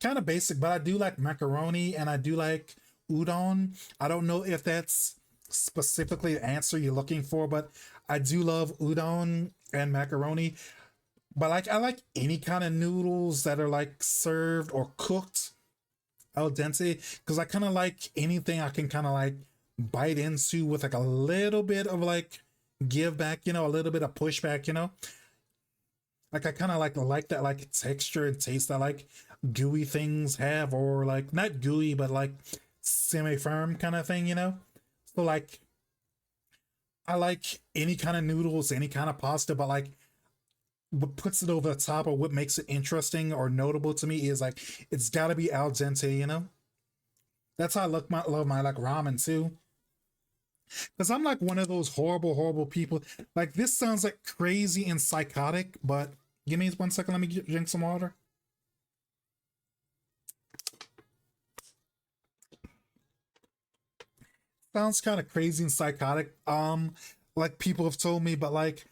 kind of basic, but I do like macaroni and I do like udon. I don't know if that's specifically the answer you're looking for, but I do love udon and macaroni. But like I like any kind of noodles that are like served or cooked al dente because I kind of like anything I can kind of like bite into with like a little bit of like give back, a little bit of pushback, like I kind of like that like texture and taste that like gooey things have, or like not gooey but like semi firm kind of thing, So like I like any kind of noodles, any kind of pasta, but like what puts it over the top or what makes it interesting or notable to me is like it's got to be al dente, That's how I love my like ramen too. Because I'm like one of those horrible, horrible people. Like this sounds like crazy and psychotic, but give me 1 second. Let me drink some water. Sounds kind of crazy and psychotic. Like people have told me, but like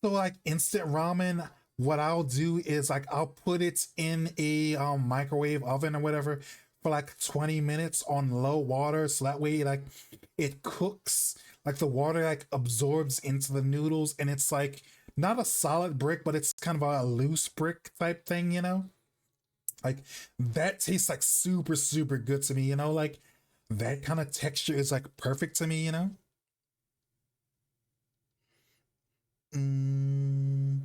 so like instant ramen. What I'll do is like I'll put it in a microwave oven or whatever for like 20 minutes on low water, so that way like it cooks, like the water like absorbs into the noodles, and it's like not a solid brick, but it's kind of a loose brick type thing, Like that tastes like super super good to me, Like that kind of texture is like perfect to me, Mm,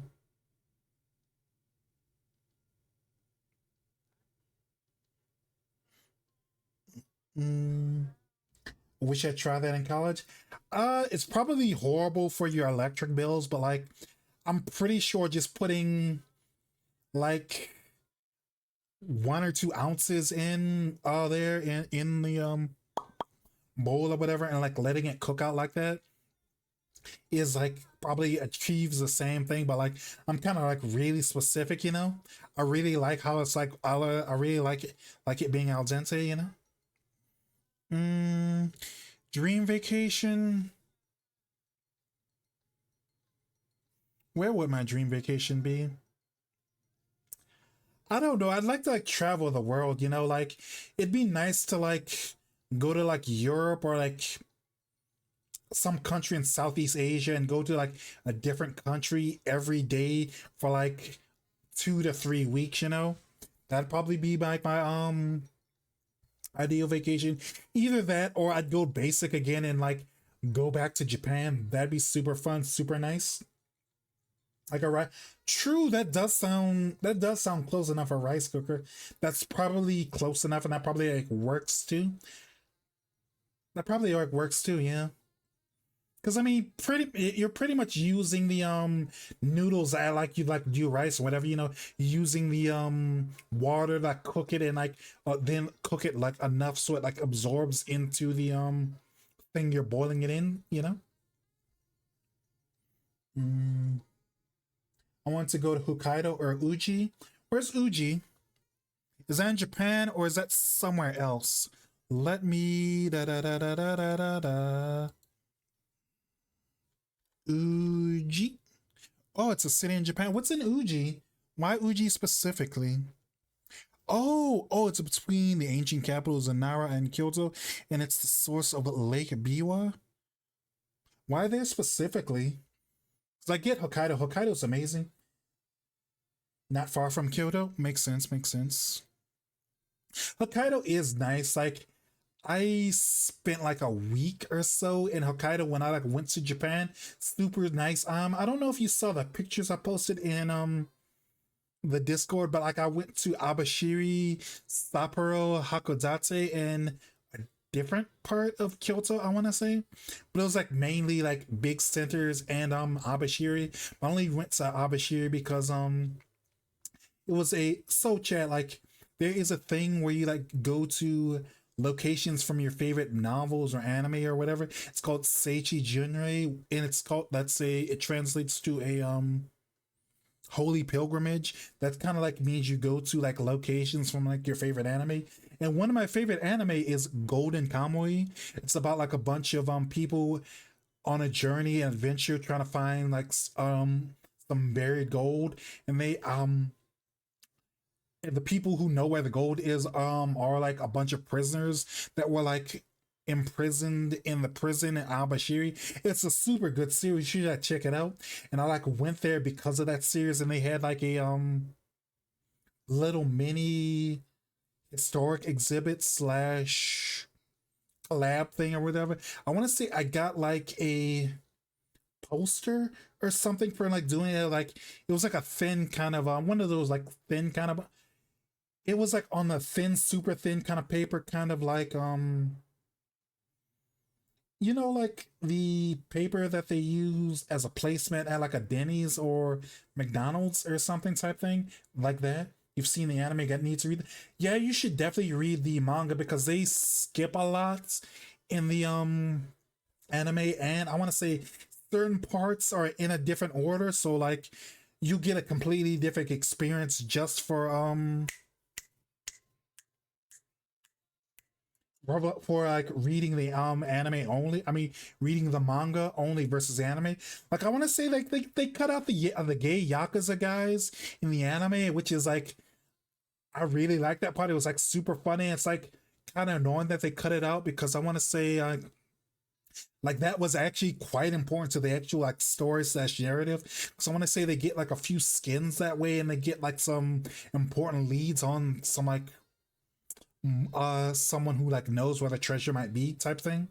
mm. Wish I tried that in college. It's probably horrible for your electric bills, but like I'm pretty sure just putting like 1 or 2 ounces in there in the bowl or whatever, and like letting it cook out like that is like probably achieves the same thing, but like I'm kind of like really specific, I really like how it's like I really like it being al dente, mm, dream vacation. Where would my dream vacation be? I don't know. I'd like to like travel the world, like it'd be nice to like go to like Europe or like some country in Southeast Asia and go to like a different country every day for like 2 to 3 weeks, That'd probably be like my ideal vacation. Either that or I'd go basic again and like go back to Japan. That'd be super fun, super nice. Like a rice. True, that does sound close enough for a rice cooker. That's probably close enough, and that probably like works too. That probably like works too, yeah. Because I mean, you're pretty much using the noodles that like you like do rice or whatever, using the water to like, cook it and like then cook it like enough so it like absorbs into the thing you're boiling it in. Mm, I want to go to Hokkaido or Uji. Where's Uji? Is that in Japan or is that somewhere else? Let me da da da da da da da da. Uji. Oh, it's a city in Japan. What's in Uji? Why Uji specifically? Oh, it's between the ancient capitals of Nara and Kyoto, and it's the source of Lake Biwa. Why there specifically? Because I get Hokkaido. Hokkaido's amazing. Not far from Kyoto. Makes sense, makes sense. Hokkaido is nice. Like, I spent like a week or so in Hokkaido when I like went to Japan. Super nice. I don't know if you saw the pictures I posted in the Discord, but like I went to Abashiri, Sapporo, Hakodate, and a different part of Kyoto, I want to say. But it was like mainly like big centers and Abashiri. I only went to Abashiri because it was a so chat like there is a thing where you like go to locations from your favorite novels or anime or whatever. It's called Seichi Junrei, and it's called, let's say it translates to a holy pilgrimage. That kind of like means you go to like locations from like your favorite anime. And one of my favorite anime is Golden Kamuy. It's about like a bunch of people on a journey and adventure trying to find like some buried gold, and the people who know where the gold is are like a bunch of prisoners that were like imprisoned in the prison in Al Bashiri. It's a super good series. You should check it out. And I like went there because of that series, and they had like a little mini historic exhibit slash collab thing or whatever. I want to say I got like a poster or something for like doing it. Like it was like a thin kind of one of those like thin kind of, it was like on the thin, super thin kind of paper, kind of like like the paper that they use as a placement at like a Denny's or McDonald's or something type thing like that. You've seen the anime, got need to read. Yeah, you should definitely read the manga because they skip a lot in the anime, and I want to say certain parts are in a different order, so like you get a completely different experience just for like reading the anime only. I mean, reading the manga only versus anime. Like I want to say like they cut out the gay yakuza guys in the anime, which is like I really like that part. It was like super funny. It's like kind of annoying that they cut it out because I want to say like that was actually quite important to the actual like story slash narrative. So I want to say they get like a few skins that way, and they get like some important leads on some like someone who like knows where the treasure might be type thing.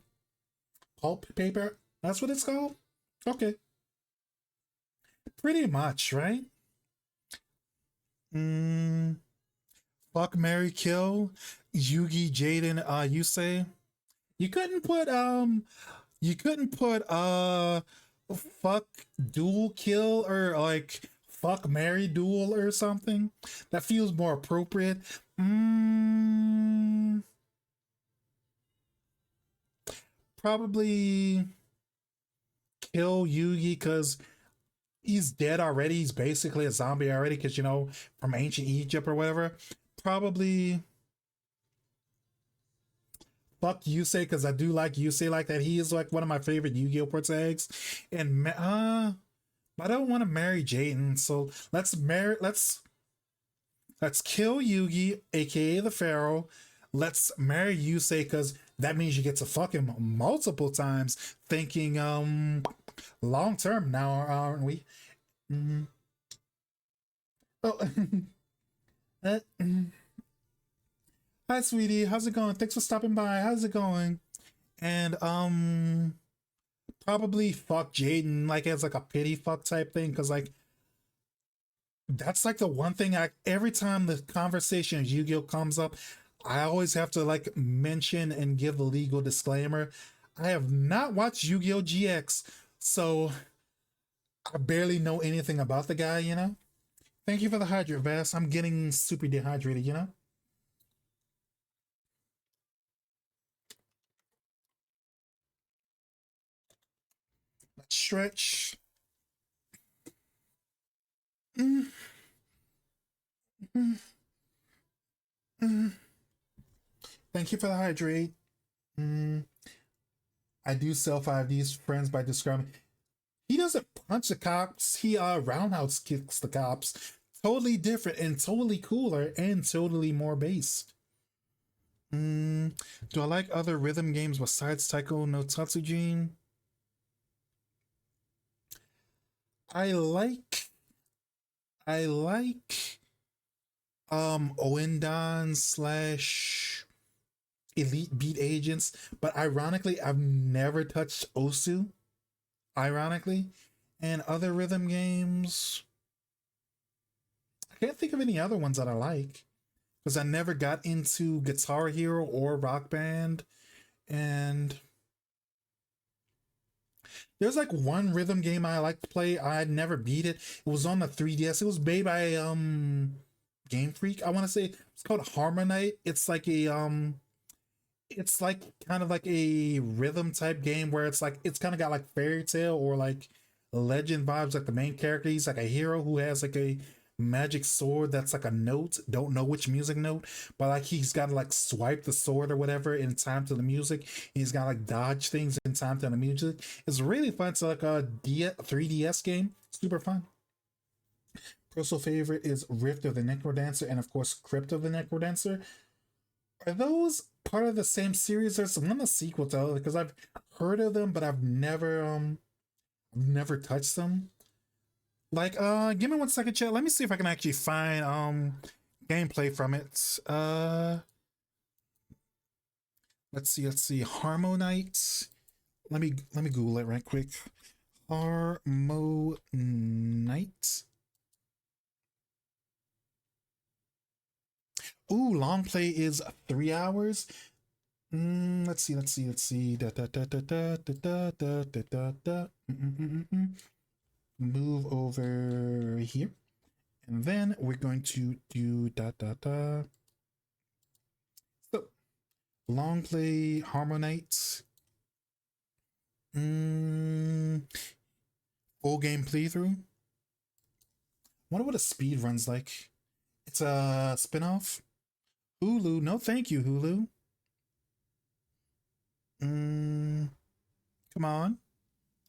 Pulp paper, that's what it's called. Okay, pretty much, right? mm, Fuck Mary Kill, Yugi, Jaden, Yusei. You couldn't put fuck dual kill, or like fuck Mary duel or something that feels more appropriate. mm, Probably kill Yugi because he's dead already. He's basically a zombie already because from ancient Egypt or whatever. Probably fuck Yusei because I do like Yusei like that. He is like one of my favorite Yu-Gi-Oh protags, and I don't want to marry Jaden, so let's kill Yugi, aka the Pharaoh. Let's marry Yusei because that means you get to fuck him multiple times. Thinking long term now, aren't we? Mm-hmm. Oh, hi, sweetie. How's it going? Thanks for stopping by. How's it going? And probably fuck Jaden like as like a pity fuck type thing because like that's like the one thing I every time the conversation of Yu-Gi-Oh comes up, I always have to like mention and give the legal disclaimer. I have not watched Yu-Gi-Oh GX, so I barely know anything about the guy. Thank you for the hydrate, Vass. I'm getting super dehydrated. Let's stretch. Mm, mm, mm. Thank you for the hydrate. Mm, I do sell 5D's friends by describing. He doesn't punch the cops, he roundhouse kicks the cops. Totally different and totally cooler and totally more based. Do I like other rhythm games besides Taiko no Tatsujin? I like I like Oendan slash Elite Beat Agents, but ironically I've never touched Osu, ironically. And other rhythm games, I can't think of any other ones that I like because I never got into Guitar Hero or Rock Band. And there's like one rhythm game I like to play. I never beat it. It was on the 3DS. It was made by Game Freak. I want to say it's called Harmonite. It's like kind of like a rhythm type game where it's kind of got like fairy tale or like legend vibes. Like the main character, he's like a hero who has like a magic sword that's like a note. Don't know which music note, but like he's got to like swipe the sword or whatever in time to the music. He's got to like dodge things in time to the music. It's really fun. It's like a 3DS game. Super fun. Personal favorite is Rift of the Necrodancer and of course Crypt of the Necrodancer. Are those part of the same series? There's one the sequel to because I've heard of them, but I've never touched them. Like, give me one second, chat. Let me see if I can actually find gameplay from it. Let's see. Harmonite. Let me Google it right quick. Harmonite. Ooh, long play is 3 hours. Let's see. Da, da, da, da, da, da, da, da, da, da. Move over here. And then we're going to do da da da. So, long play Harmonite. Full game playthrough. Wonder what a speed run's like. It's a spinoff. Hulu. No, thank you, Hulu. Come on.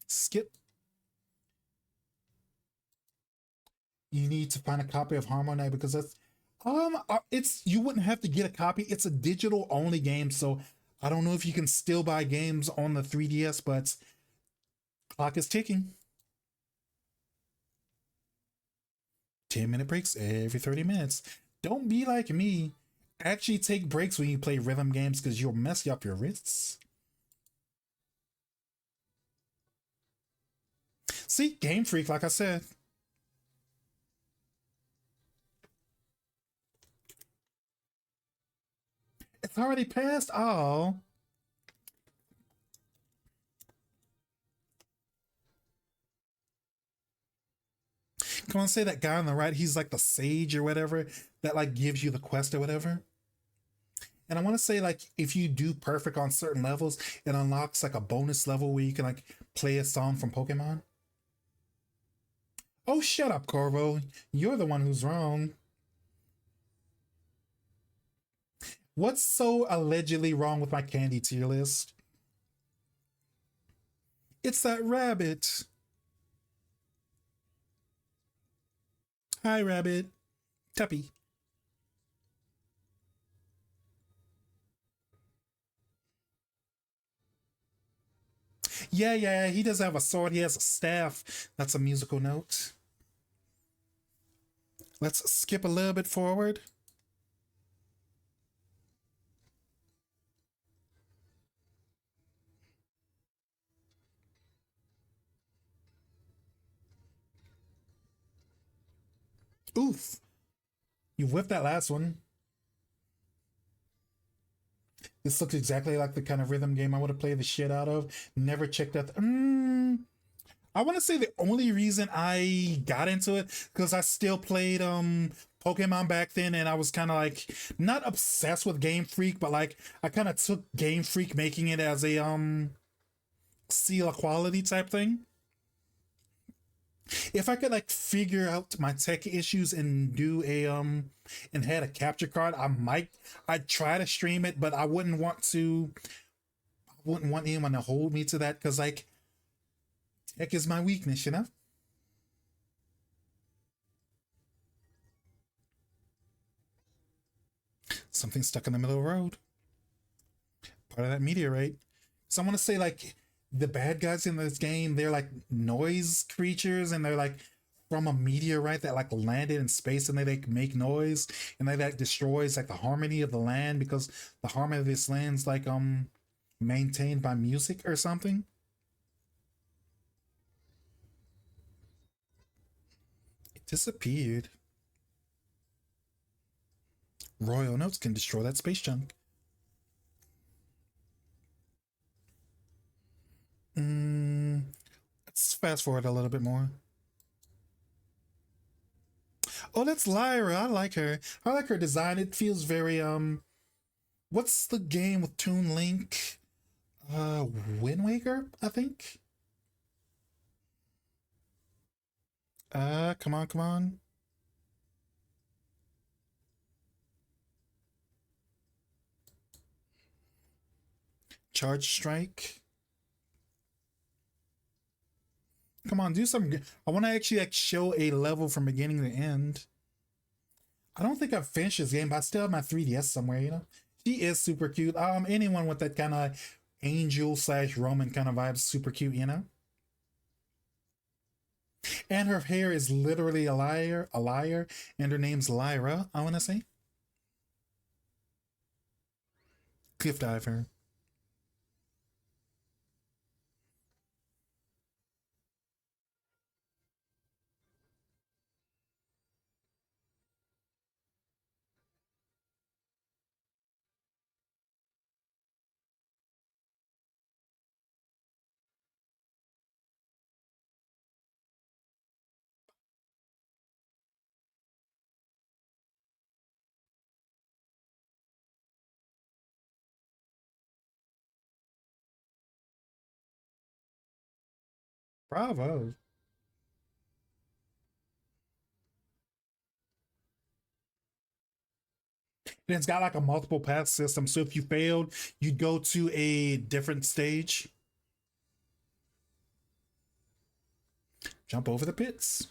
Skip. You need to find a copy of Harmonite because it's you wouldn't have to get a copy. It's a digital only game, so I don't know if you can still buy games on the 3DS, but clock is ticking. 10-minute breaks every 30 minutes. Don't be like me. Actually take breaks when you play rhythm games because you'll mess up your wrists. See, Game Freak, like I said. It's already passed. Oh. Come on, say that guy on the right, he's like the sage or whatever that like gives you the quest or whatever. And I want to say like if you do perfect on certain levels, it unlocks like a bonus level where you can like play a song from Pokemon. Oh, shut up, Corvo. You're the one who's wrong. What's so allegedly wrong with my candy tier list? It's that rabbit. Hi, rabbit. Tuppy. Yeah, he does have a sword. He has a staff. That's a musical note. Let's skip a little bit forward. Oof. You whipped that last one. This looks exactly like the kind of rhythm game I would have played the shit out of. Never checked out. I want to say the only reason I got into it because I still played Pokemon back then, and I was kind of like not obsessed with Game Freak, but like I kind of took Game Freak making it as a seal of quality type thing. If I could like figure out my tech issues and do a and had a capture card, I'd try to stream it, but I wouldn't want anyone to hold me to that because like tech is my weakness, you know? Something stuck in the middle of the road. Part of that meteorite. So I want to say like the bad guys in this game, they're like noise creatures, and they're like from a meteorite that like landed in space, and they make noise, and they that destroys like the harmony of the land, because the harmony of this land's like maintained by music or something. It disappeared. Royal notes can destroy that space junk. Mm, let's fast forward a little bit more. Oh, that's Lyra. I like her. I like her design. It feels very what's the game with Toon Link? Wind Waker, I think. Come on, come on. Charge Strike. Come on, do something. I want to actually like show a level from beginning to end. I don't think I've finished this game, but I still have my 3DS somewhere, you know? She is super cute. Anyone with that kind of angel slash Roman kind of vibe, super cute, you know? And her hair is literally a liar, and her name's Lyra, I want to say. Cliff Diver. Bravo. And it's got like a multiple path system. So if you failed, you'd go to a different stage. Jump over the pits.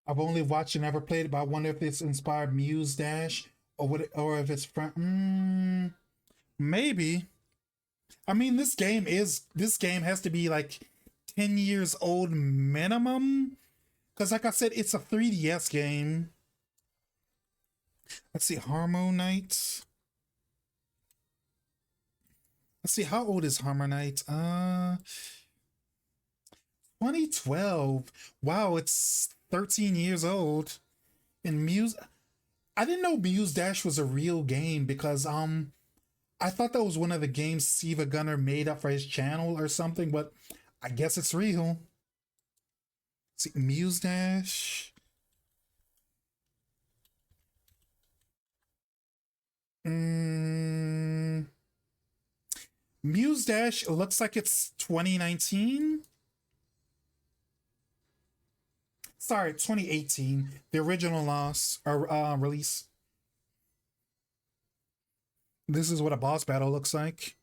I've only watched and never played it, but I wonder if it's inspired Muse Dash, or what, or if it's from. Maybe. I mean, this game has to be like 10 years old minimum, because like I said, it's a 3DS game. Let's see, Harmonite. Let's see, how old is Harmonite? 2012. Wow, it's 13 years old. And Muse, I didn't know Muse Dash was a real game, because I thought that was one of the games Siva Gunner made up for his channel or something, but I guess it's real. See, Muse Dash. Mm, Muse Dash looks like it's 2019. Sorry, 2018. The original loss or release. This is what a boss battle looks like.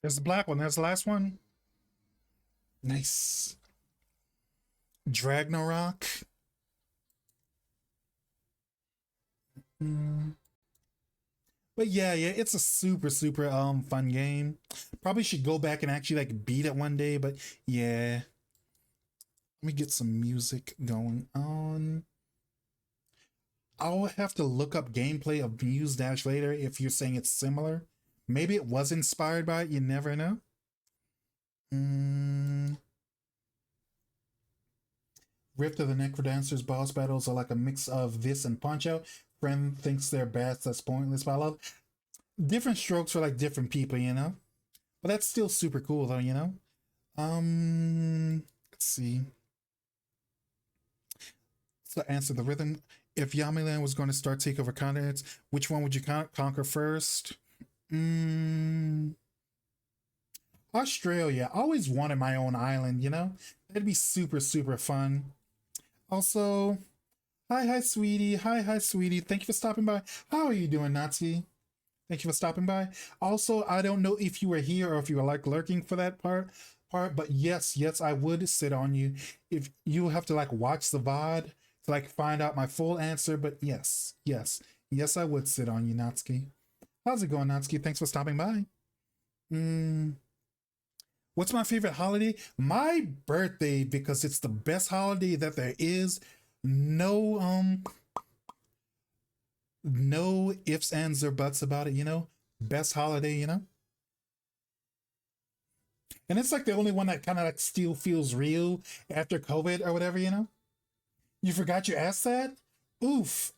There's the black one. There's the last one. Nice. Dragnarok. Mm. But yeah, it's a super fun game. Probably should go back and actually like beat it one day, but yeah. Let me get some music going on. I'll have to look up gameplay of Muse Dash later if you're saying it's similar. Maybe it was inspired by it, you never know. Mm, Rift of the Necrodancer's boss battles are like a mix of this and Punch Out. friend thinks they're best. That's pointless. But I love different strokes for like different people, you know. But that's still super cool though, you know. Let's see. So answer the rhythm. If Yamiland was going to start take over continents, which one would you conquer first? Mm, Australia. I always wanted my own island, you know? That'd be super, super fun. Also, hi, sweetie. Hi, sweetie. Thank you for stopping by. How are you doing, Nazi? Thank you for stopping by. Also, I don't know if you were here or if you were like lurking for that part, but yes, I would sit on you. If you have to like watch the VOD to like find out my full answer, but yes, I would sit on you, Natsuki. How's it going, Natsuki? Thanks for stopping by. Mm, what's my favorite holiday? My birthday, because it's the best holiday that there is. No, no ifs, ands, or buts about it, you know? Best holiday, you know? And it's like the only one that kind of like still feels real after COVID or whatever, you know? You forgot you asked that? Oof.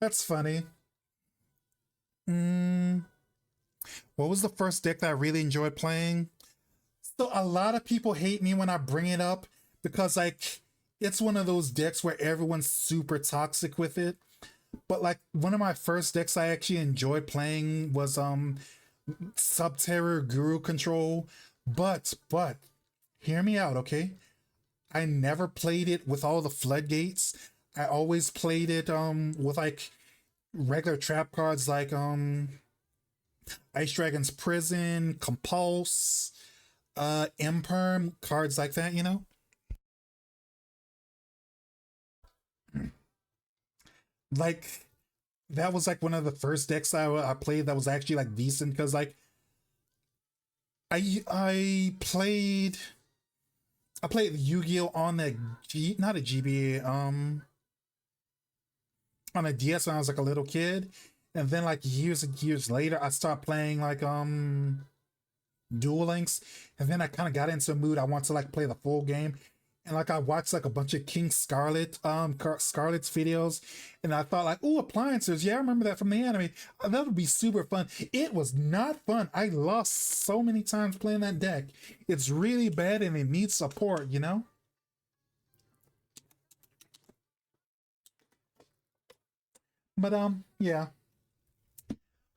That's funny. Mm, what was the first deck that I really enjoyed playing? So a lot of people hate me when I bring it up because like it's one of those decks where everyone's super toxic with it. But like one of my first decks I actually enjoyed playing was Subterror Guru Control. But hear me out, okay? I never played it with all the floodgates. I always played it with like regular trap cards like Ice Dragon's Prison, Compulse, Imperm, cards like that, you know? Like that was like one of the first decks I played that was actually like decent because like I played Yu-Gi-Oh on the not a GBA on a DS when I was like a little kid, and then like years and years later I started playing like Duel Links, and then I kind of got into a mood I want to like play the full game, and like I watched like a bunch of King Scarlet Scarlet's videos, and I thought like, oh, appliances, yeah, I remember that from the anime. That would be super fun. It was not fun. I lost so many times playing that deck. It's really bad and it needs support, you know. But yeah.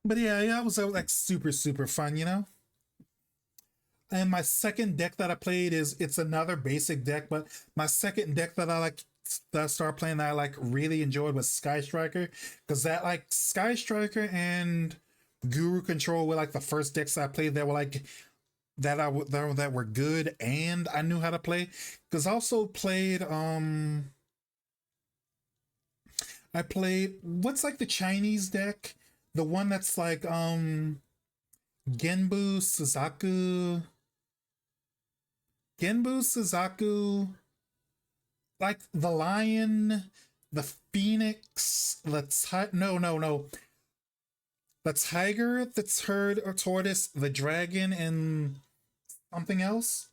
But yeah, it was like super fun, you know. And my second deck that I played is it's another basic deck, but my second deck that I like that I started playing that I like really enjoyed was Sky Striker, because that like Sky Striker and Guru Control were like the first decks I played that were like that were good and I knew how to play. Because I also played I played what's like the Chinese deck, the one that's like Genbu Suzaku Genbu Suzaku, like the lion, the phoenix, no, the tiger, the turd or tortoise, the dragon, and something else.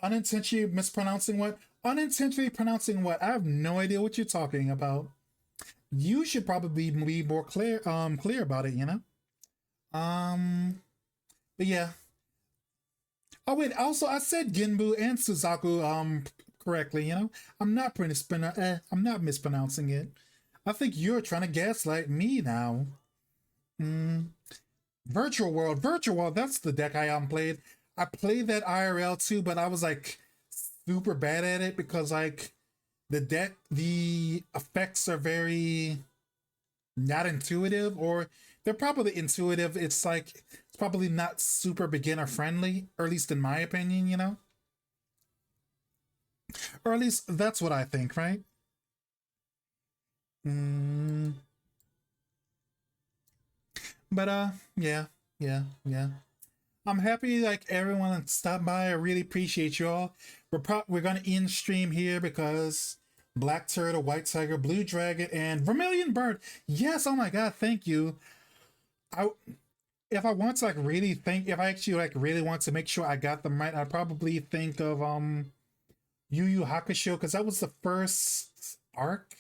Unintentionally mispronouncing what? Unintentionally pronouncing what? I have no idea what you're talking about. You should probably be more clear about it, you know? But yeah. Oh wait, also I said Genbu and Suzaku correctly, you know? I'm not mispronouncing it. I think you're trying to gaslight me now. Mm. Virtual World, that's the deck I played. I played that IRL too, but I was like super bad at it because like the effects are very not intuitive, or they're probably intuitive. It's like it's probably not super beginner friendly, or at least in my opinion, you know? Or at least that's what I think, right? Mm, but yeah. I'm happy like everyone stopped by. I really appreciate you all. We're gonna end stream here because Black Turtle, White Tiger, Blue Dragon, and Vermilion Bird. Yes, oh my god, thank you. I if I want to like really think, if I actually like really want to make sure I got them right, I'd probably think of Yu Yu Hakusho, because that was the first arc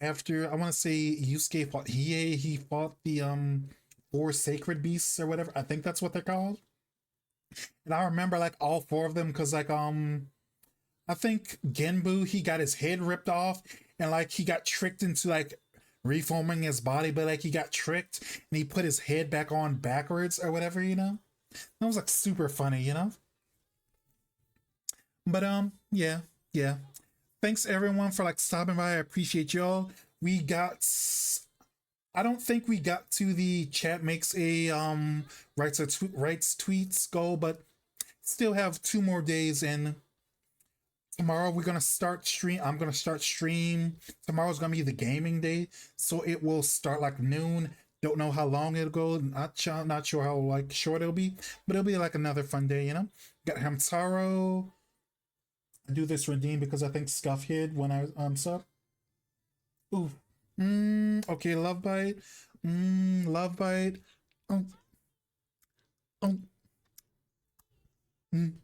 after I want to say Yusuke fought Hiei. He fought the four sacred beasts or whatever. I think that's what they're called. And I remember like all four of them because like I think Genbu he got his head ripped off and like he got tricked into like reforming his body, but like he got tricked and he put his head back on backwards or whatever, you know? That was like super funny, you know? But yeah, yeah. Thanks everyone for like stopping by. I appreciate y'all. We got I don't think we got to the chat makes a rights tweets goal, but still have 2 more days and tomorrow we're gonna start stream. I'm gonna start stream. Tomorrow's gonna be the gaming day, so it will start like noon. Don't know how long it'll go. Not sure how like short it'll be, but it'll be like another fun day, you know. Got Hamtaro. I do this redeem because I think Scuff hid when I sub. Ooh. Okay, love bite. Love bite. Oh, oh. Mm,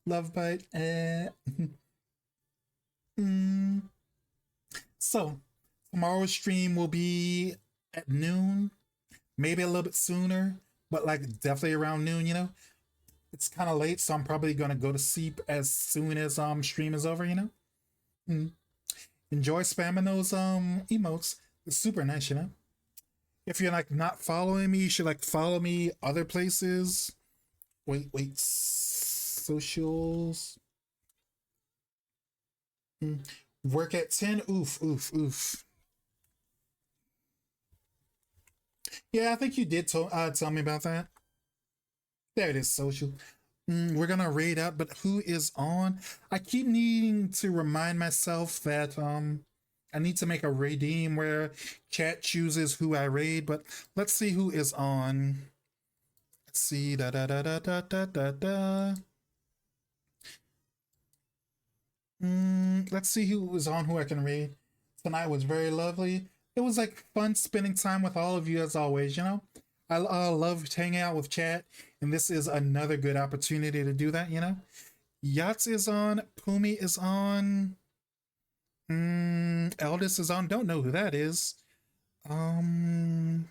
love bite. Mm. So tomorrow's stream will be at noon, maybe a little bit sooner, but like definitely around noon. You know, it's kind of late, so I'm probably gonna go to sleep as soon as stream is over. You know, mm. Enjoy spamming those emotes. It's super nice, you know. If you're like not following me, you should like follow me other places. Wait, socials. Work at 10. Oof, oof, oof. Yeah, I think you did tell me about that. There it is, social. We're gonna raid out, but who is on? I keep needing to remind myself that I need to make a redeem where chat chooses who I raid, but let's see who is on. Let's see da da da da da da da da. Let's see who was on who I can raid. Tonight was very lovely. It was like fun spending time with all of you as always, you know? I love hanging out with chat, and this is another good opportunity to do that, you know? Yachts is on, Pumi is on, Eldest is on, don't know who that is. Malatova,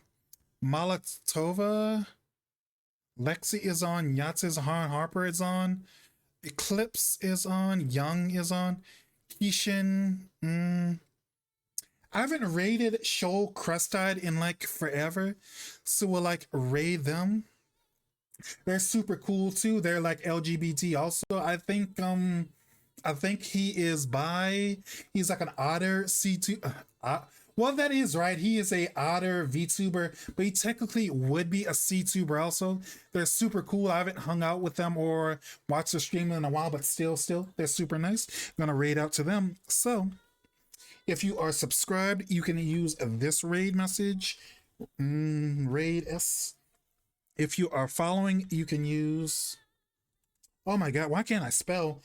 Lexi is on, Yachts is on, Harper is on, Eclipse is on, Young is on, Kishin, I haven't raided Shoal Crustide in like forever, so we'll like raid them. They're super cool too. They're like LGBT also. I think he is bi. He's like an otter C2. Well, that is right. He is a otter VTuber, but he technically would be a CTuber also. They're super cool. I haven't hung out with them or watched their stream in a while, but still, they're super nice. I'm gonna raid out to them. So if you are subscribed, you can use this raid message. Raid S. If you are following, you can use. Oh my god, why can't I spell?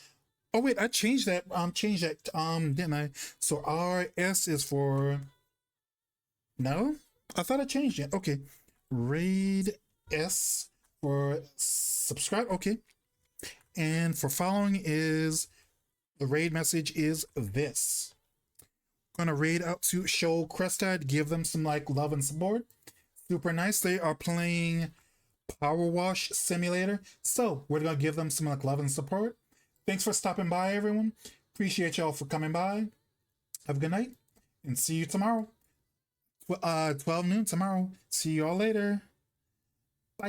Oh wait, I changed that. Didn't I? So RS is for. No, I thought I changed it. Okay, raid S for subscribe. Okay, and for following is the raid message is this. Gonna raid out to Shoal Crestad, give them some like love and support. Super nice. They are playing Power Wash Simulator, so we're gonna give them some like love and support. Thanks for stopping by, everyone. Appreciate y'all for coming by. Have a good night, and see you tomorrow. 12 noon tomorrow. See y'all later. Bye.